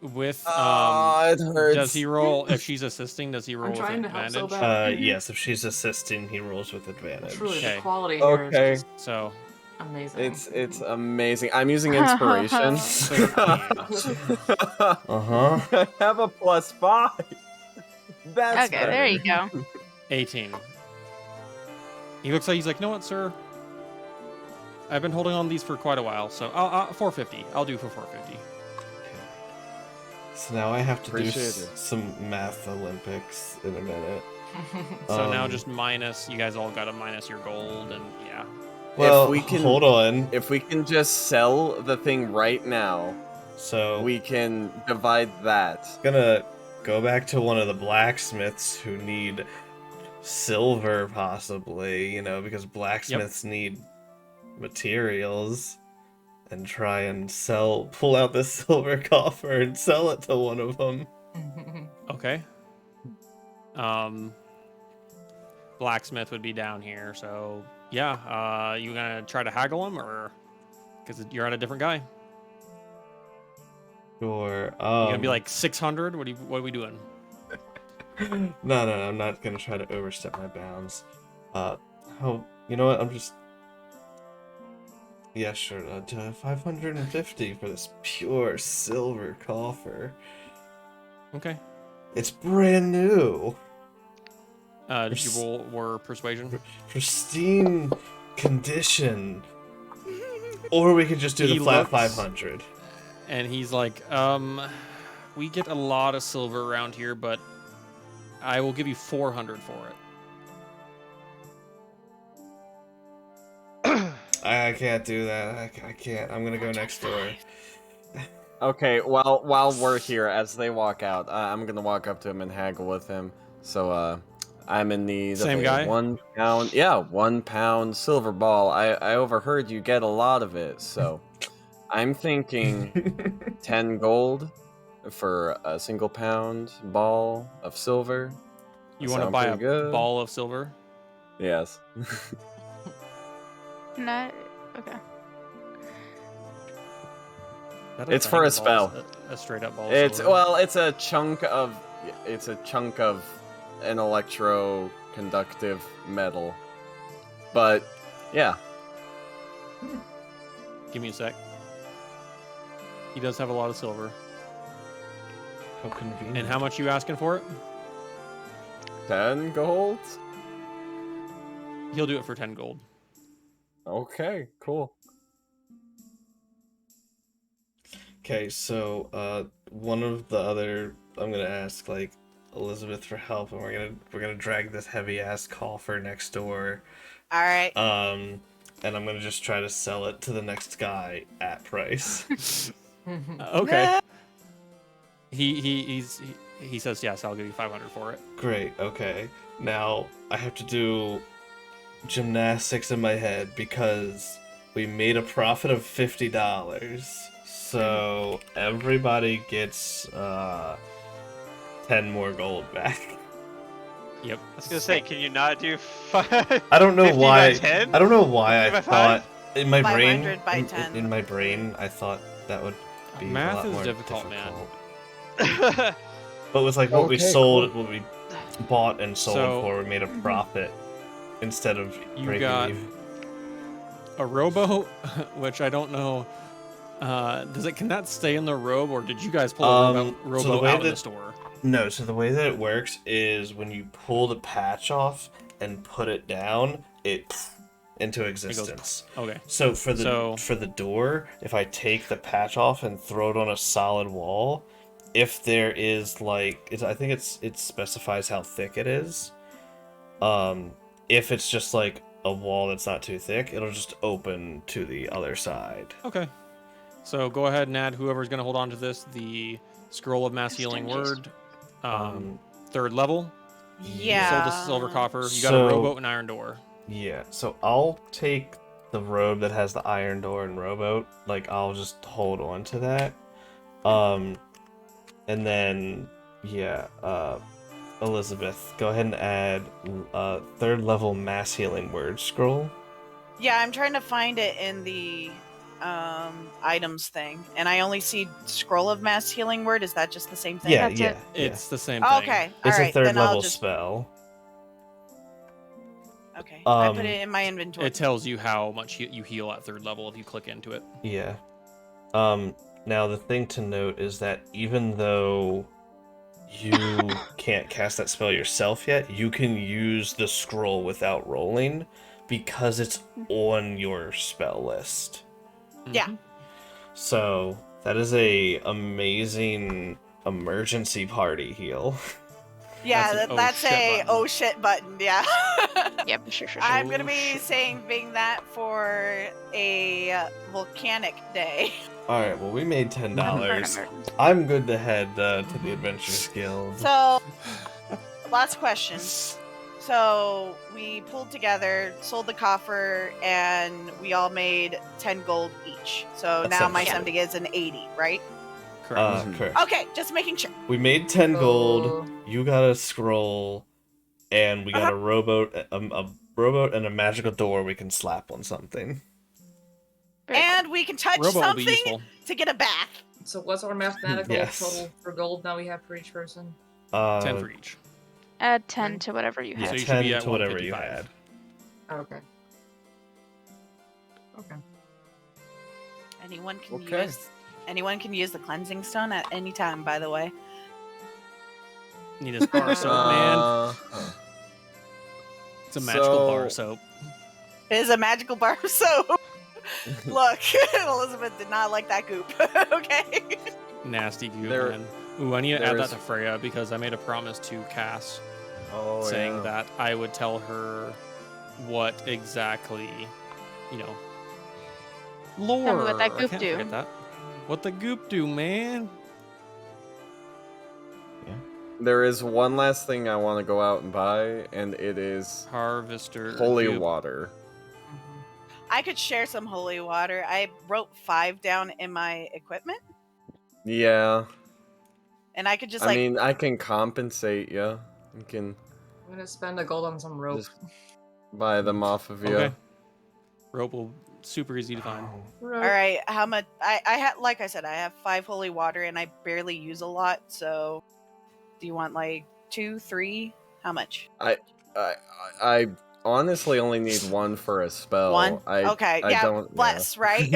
With, it hurts. does he roll, if she's assisting, does he roll I'm with trying to help advantage? so bad. Yes, if she's assisting, he rolls with advantage. Truly, Okay. the quality here is Okay. just So, amazing. It's amazing. I'm using inspiration. Uh-huh. I have a +5. That's Okay, there you go. 18. He looks like he's like, you know what, sir? I've been holding on to these for quite a while, so 450. I'll do for 450. So now I have to do Appreciate it. some math Olympics in a minute. So now Um, just minus, you guys all got to minus your gold, and yeah. Well, we can- hold on. If we can just sell the thing right now, So we can divide that. gonna go back to one of the blacksmiths who need silver, possibly, because blacksmiths need materials, and try and pull out this silver coffer and sell it to one of them. Okay. Blacksmith would be down here, so yeah. You gonna try to haggle him, or because you're on a different guy? Sure. You gonna be like 600? What are we doing? No, I'm not gonna try to overstep my bounds. You know what? Yeah, sure. 550 for this pure silver coffer. Okay. It's brand new. Did you roll war persuasion? Pristine condition. Or we could just do the He flat looks- 500. And he's like, we get a lot of silver around here, but I will give you 400 for it. I can't do that. I can't. I'm gonna go next door. Okay, while we're here, as they walk out, I'm gonna walk up to him and haggle with him. So, I'm in need Same of a guy? 1 pound, 1 pound silver ball. I overheard you get a lot of it, so I'm thinking 10 gold for a single pound ball of silver. You That want to sound buy a pretty good. ball of silver? Yes. No. Okay. Is that It's thing, for a ball- spell. A straight up ball. Of It's silver? it's a chunk of an electroconductive metal. But yeah, Give me a sec. He does have a lot of silver. How convenient. And how much you asking for it? 10 gold? He'll do it for 10 gold. Okay, cool. Okay, so one of the other I'm gonna ask like Elizabeth for help, and we're gonna drag this heavy ass coffer next door. All right. And I'm gonna just try to sell it to the next guy at price. Okay. He says yes. I'll give you 500 for it. Great. Okay. Now I have to do gymnastics in my head because we made a profit of $50. So everybody gets 10 more gold back. Yep. I was gonna say, can you not do 5? I don't know 50 by why. 10? I don't know why 50 by I thought in my brain. 500 by 10. In my brain, I thought that would be Math a lot is more difficult, man. But with like what we Okay, sold, cool. what we bought and sold So- for, we made a profit instead of You breaking got- even. A rowboat, which I don't know. Can that stay in the robe, or did you guys pull a So the rowboat way out in that- the store? No, so the way that it works is when you pull the patch off and put it down, it into existence. Okay. So for the door, if I take the patch off and throw it on a solid wall, if there is I think it specifies how thick it is. If it's just like a wall that's not too thick, it'll just open to the other side. Okay. So go ahead and add whoever's going to hold on to this the scroll of mass healing word, third level. Yeah. Sold the silver coffer. You got So- a rowboat and iron door. Yeah, so I'll take the robe that has the iron door and rowboat. Like, I'll just hold on to that. And then, yeah, Elizabeth, go ahead and add third level mass healing word scroll. Yeah, I'm trying to find it in the items thing, and I only see scroll of mass healing word. Is that just the same thing? Yeah, That's yeah, it. yeah. It's the same Oh, thing. okay. It's All a right, third then level I'll just spell. okay. I put Um, it in my inventory. It tells you how much you heal at third level if you click into it. Yeah. Now the thing to note is that even though you can't cast that spell yourself yet, you can use the scroll without rolling because it's on your spell list. Yeah. Mhm. So that is a amazing emergency party heal. Yeah, That's an that's oh shit a button. oh shit button. Yeah. Yep. Sure. I'm Oh, gonna be shit. saving that for a volcanic day. All right, well we made For an $10. emergency. I'm good to head to the Adventurers Guild. So, last question. So we pulled together, sold the coffer, and we all made 10 gold each. So now my Essentially. something is an 80, right? Correct. Correct. Okay, just making sure. We made 10 gold. Oh. You got a scroll, and we got a rowboat, a rowboat, and a magical door we can slap on something. Very cool. And we can touch Rowboat will be something useful. to get a bath. So what's our mathematical Yes. total for gold now we have for each person? 10 for each. Add 10 to whatever you Yeah, have. So you should 10 be at to whatever you 155. had. Oh, okay. Okay. Anyone can use the cleansing stone at any time, by the way. Need this bar soap, man. Huh. It's a magical bar So- soap. It is a magical bar of soap. Look, Elizabeth did not like that goop. Okay. Nasty goop, There- man. Ooh, I need to there add that is- to Freya because I made a promise to Cass Oh, saying yeah. that I would tell her what exactly, lore. Tell me what that I goop can't do. forget that. What the goop do, man? There is one last thing I want to go out and buy, and it is Harvester. holy goop. water. I could share some holy water. I wrote 5 down in my equipment, Yeah. and I could just I mean, I can compensate you. I can I'm gonna spend a gold on some rope. just buy them off of you. Okay. Rope will super easy to find. all right. How much? I had, like I said, I have 5 holy water, and I barely use a lot. So, do you want like 2, 3? How much? I honestly only need 1 for a spell. 1. Okay. I Yeah. don't. Bless, right?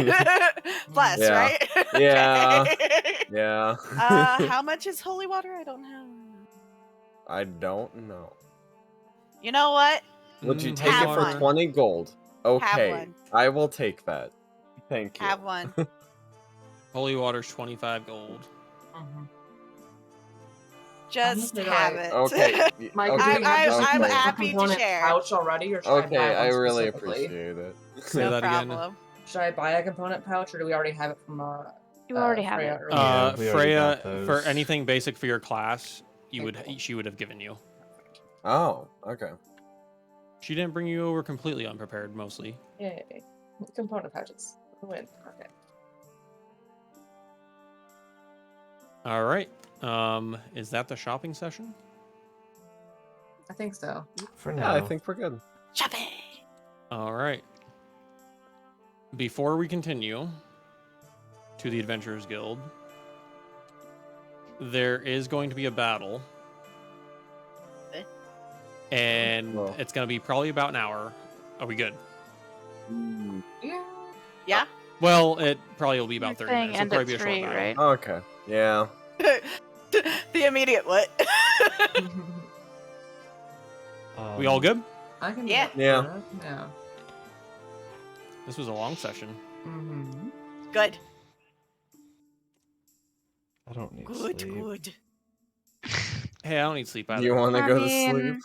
Bless, Yeah. right? Yeah. Okay. Yeah. How much is holy water? I don't know. I don't know. You know what? Would you Mm, take Have it for one. 20 gold? Okay. one. I will take that. Thank you. Have one. Holy water's 25 gold. Mhm. Just gonna have go- it. Okay. Mike, okay. do you have this I'm in a happy to component share. pouch already, or should I Okay, buy I one really specifically? appreciate it. Say No that again. problem. Should I buy a component pouch, or do we already have it from You already have Freya it. earlier? Yeah, we already Freya, got those. for anything basic for your class, Okay. she would have given you. Oh, okay. She didn't bring you over completely unprepared, mostly. Yay. Component pouches. Win. Okay. All right. Is that the shopping session? I think so. For Yeah, now. I think we're good. Shopping. All right. Before we continue to the Adventurers Guild, there is going to be a battle. Okay. And Well. it's going to be probably about an hour. Are we good? Yeah. Yeah. Well, it probably will be about 30 Saying minutes. It'll end probably at be a 3, short battle. right? Okay. Yeah. The immediate what? We all good? I can. Yeah. Yeah. Yeah. This was a long session. Mm-hmm. Good. I don't need Good. sleep. Good. Hey, I don't need sleep either. Do you want to I go to mean, sleep?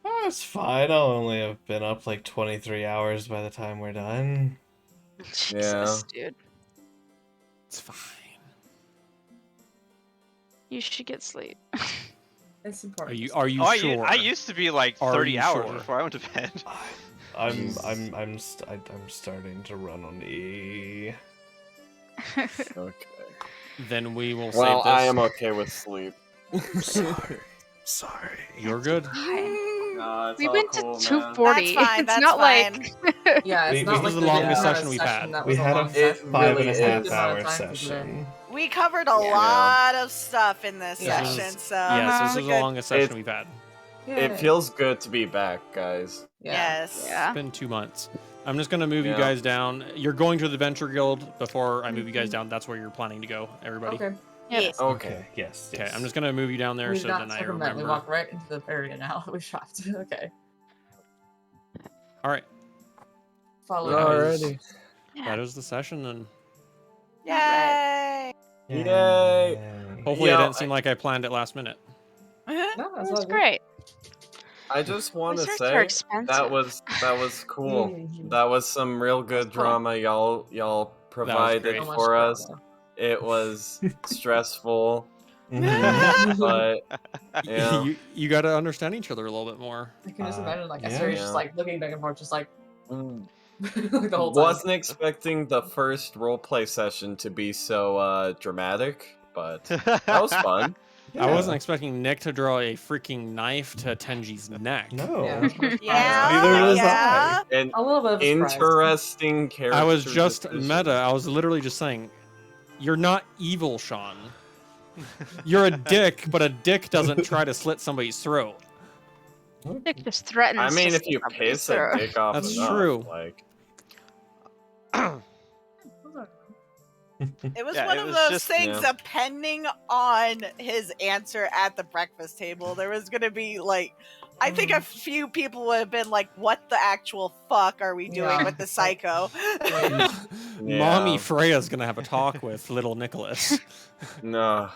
Oh, it's fine. I'll only have been up like 23 hours by the time we're done. Jesus, dude. It's fine. You should get sleep. It's Are important. you Oh, sure? I used to be like Are 30 you hours sure? before I went to bed. I'm starting to run on E. Okay. Then we will Well, save this. I am okay with sleep. Sorry. You're good. We went to 240. That's fine, It's that's not fine. like Yeah, it's We- not this like is the we longest didn't have a session we've had. that We was a had long a session. 5.5 Good amount hour of time to do it. session. We covered a Yeah. lot of stuff in this Yeah. session, so Yes, this this is is a the good. longest session It- we've had. It feels good to be back, guys. Yeah. Yes. yeah. It's been 2 months. I'm just gonna move you Yeah. guys down. You're going to the Adventure Guild before I move you guys down. That's where you're planning to go, everybody. Okay. Yes. Okay. Yes. Okay, I'm just gonna move you down there We so not then I circumvent. We remember. walk right into the area now. We shopped. Okay. All right, Follow. Alrighty. that is the session, and Yay! Yay! hopefully Yeah, it didn't seem like I planned it last minute. No, that's all That's good. great. I just want to Desserts are say expensive. that was cool. Mhm. That was some real good That's cool. drama y'all provided great. So much for us. drama. It was stressful, Mhm. but yeah. you got to understand each other a little bit more. I can just Uh, imagine like yeah. Esther is Yeah. just like looking back and forth, just like Mm. like the whole time. Wasn't expecting the first roleplay session to be so dramatic, but that was fun. I Yeah. wasn't expecting Nick to draw a freaking knife to Tenji's neck. No. Yeah. Yeah. Neither was yeah. And A little bit of a surprise. interesting character. I was just decision. meta. I was literally just saying, You're not evil, Sean. You're a dick, but a dick doesn't try to slit somebody's throat. Dick just threatens. I mean, to if you stab piss his a throat. dick off That's enough, true. like It was Yeah, one it of was those just- things, yeah. depending on his answer at the breakfast table, there was going to be, like, I think a few people would have been like, what the actual fuck are we doing Yeah. with the psycho? Mommy Yeah. Freya's gonna have a talk with little Nicholas. No.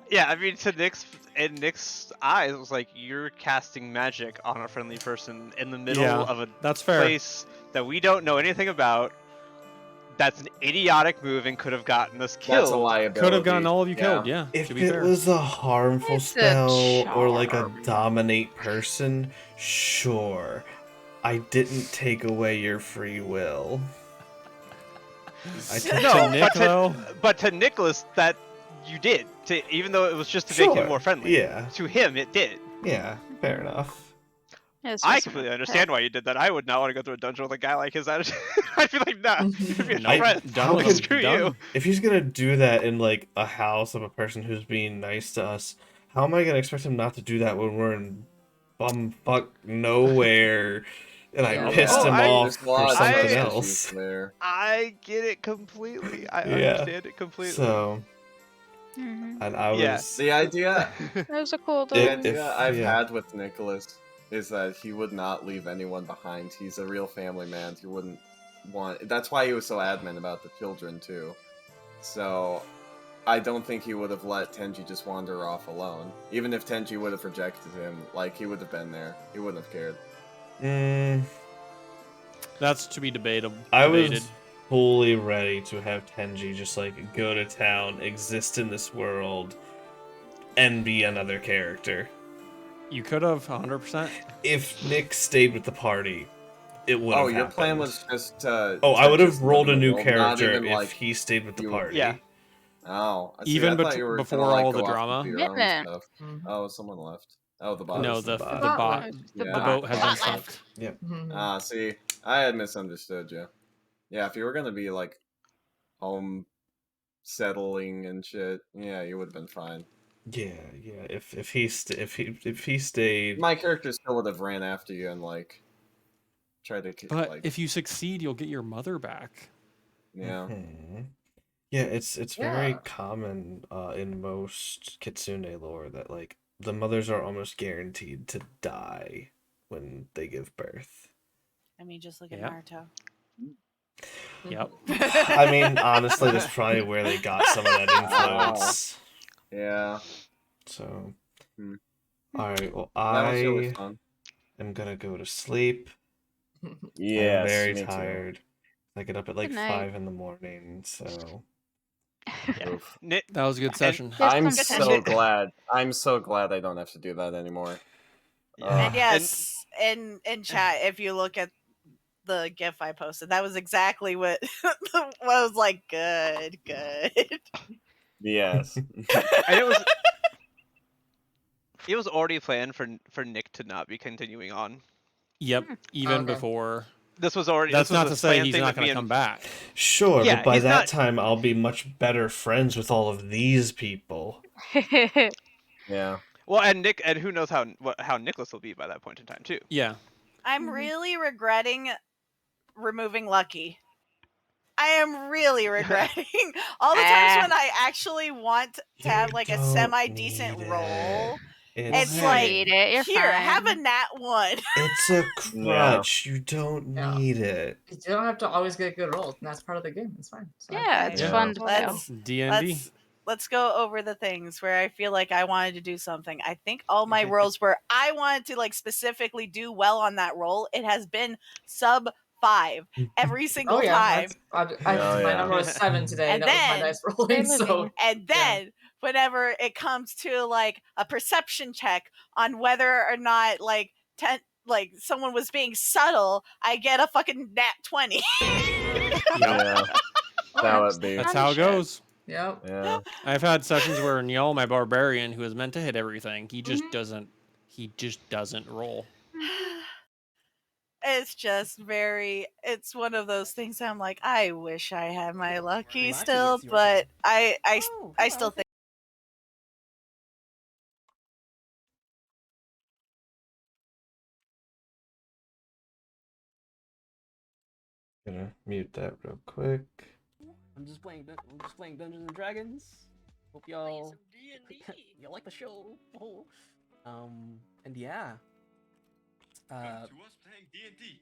Yeah, I mean, in Nick's eyes, it was like you're casting magic on a friendly person in the middle Yeah, of a that's fair. place that we don't know anything about. That's an idiotic move and could have gotten us killed. That's a liability. Could have gotten all of you killed, yeah. If to be it fair. was a harmful It's a spell or like a charm. dominate person, sure. I didn't take away your free will. I took No, Nick, though? but to Nicholas, that you did. Even though it was just to make him Sure, more friendly. yeah. To him, it did. Yeah, fair enough. Yeah, it's I just- completely understand why you did that. I would not want to go through a dungeon with a guy like his attitude. I'd be like, nah, you'd be a Nope. friend. Done How with could- him. Screw Done. you. If he's gonna do that in like a house of a person who's being nice to us, how am I gonna expect him not to do that when we're in bumfuck nowhere and I Yeah. pissed Oh, him I- off There's a for lot of something issues else? there. I get it completely. I Yeah. understand it completely. So, Mhm. and I Yeah. was The idea That was a cool The If- dog. idea I've yeah. had with Nicholas is that he would not leave anyone behind. He's a real family man. He wouldn't want. That's why he was so adamant about the children too. So I don't think he would have let Tenji just wander off alone. Even if Tenji would have rejected him, like he would have been there. He wouldn't have cared. That's to be debated. I was fully ready to have Tenji just like go to town, exist in this world, and be another character. You could have 100%. If Nick stayed with the party, it would have Oh, your plan happened. was just Oh, I to would have just rolled a live in the new world, not character even, if like, he stayed with the you- party. Yeah. Oh, I see. Even I thought you were before gonna, like, all go the off drama? and do your own Commitment. stuff. Mhm. Oh, someone left. Oh, the bot. No, was the the the bot. bot. The Yeah. The boat has been sunk. Mhm. Ah, see, I had misunderstood you. Yeah, if you were gonna be like home settling and shit, yeah, you would have been fine. Yeah. If he stayed, My character still would have ran after you and like tried to But like if you succeed, you'll get your mother back. yeah. Mhm. Yeah, it's very Yeah. common in most kitsune lore that like the mothers are almost guaranteed to die when they give birth. I mean, just look at Yeah. Naruto. Yep. I mean, honestly, that's probably where they got some of that influence. Yeah, So, Hmm. all right. Well, that was really I fun. am gonna go to sleep. Yes, I'm very me too. tired. I get up at like Good night. 5 in the morning, so Oof. Nick, That was a good session. Yes, I'm some so potential. glad. I'm so glad I don't have to do that anymore. Yeah. And yes, in chat, if you look at the GIF I posted, that was exactly what what I was like. Good. Yes. and it was already planned for Nick to not be continuing on. Yep. Even Okay. before. This was already. That's this was not a to say planned he's thing not that going me to and- come back. sure, Yeah, but by he's that not- time I'll be much better friends with all of these people. Yeah. Well, and Nick, and who knows how Nicholas will be by that point in time too. Yeah. I'm Mhm. really regretting removing Lucky. I am really regretting all the times when I actually want to have You like a don't semi-decent need roll. it. It's hey. like, Read it, you're here, have a fine. nat 1. It's a crutch. You don't Yeah. need it. You don't have to always get good rolls, and that's part of the game. It's fine. So Yeah, it's Yeah. fun to fail. D&D. Let's go over the things where I feel like I wanted to do something. I think all my rolls where I wanted to like specifically do well on that roll, it has been sub 5 every single Oh yeah, time. my yeah. number was 7 today. And that was then- my dice rolling. They're So living. And then whenever it comes to like a perception check on whether or not like someone was being subtle, I get a fucking nat 20. Yeah. That would be. That's how it goes. yep. Yeah. I've had sessions where Niall, my barbarian, who is meant to hit everything, he just Mhm. doesn't. He just doesn't roll. it's just very. It's one of those things. I'm like, I wish I had my lucky Lucky, still, it's your but turn. I Oh, still think. Gonna mute that real quick. I'm just playing Dungeons and Dragons. Hope y'all y'all like the show. Oh. And yeah. Welcome to us playing D&D.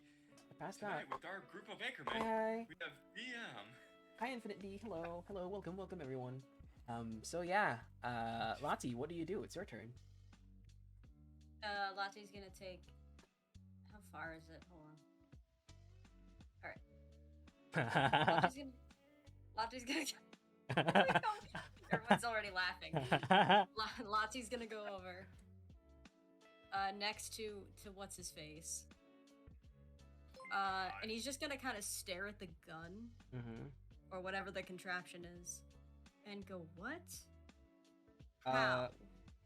I passed Tonight out. with our group of anchormen, Hi. we have DM. Hi, Infinite D. Hello. Hello. Welcome, everyone. So yeah. Lati, what do you do? It's your turn. Lati's gonna take. How far is it? Hold on. Alright. Lati's gonna. Everyone's already laughing. Lati's gonna go over. Next to what's his face. And he's just gonna kind of stare at the gun, or whatever the contraption is, and go, "What? How?"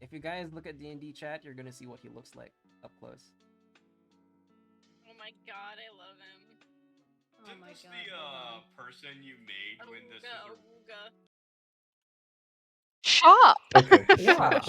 If you guys look at D&D chat, you're gonna see what he looks like up close. Oh my god, I love him. Isn't this the person you made when this was a... Shop. Okay. Yeah, shut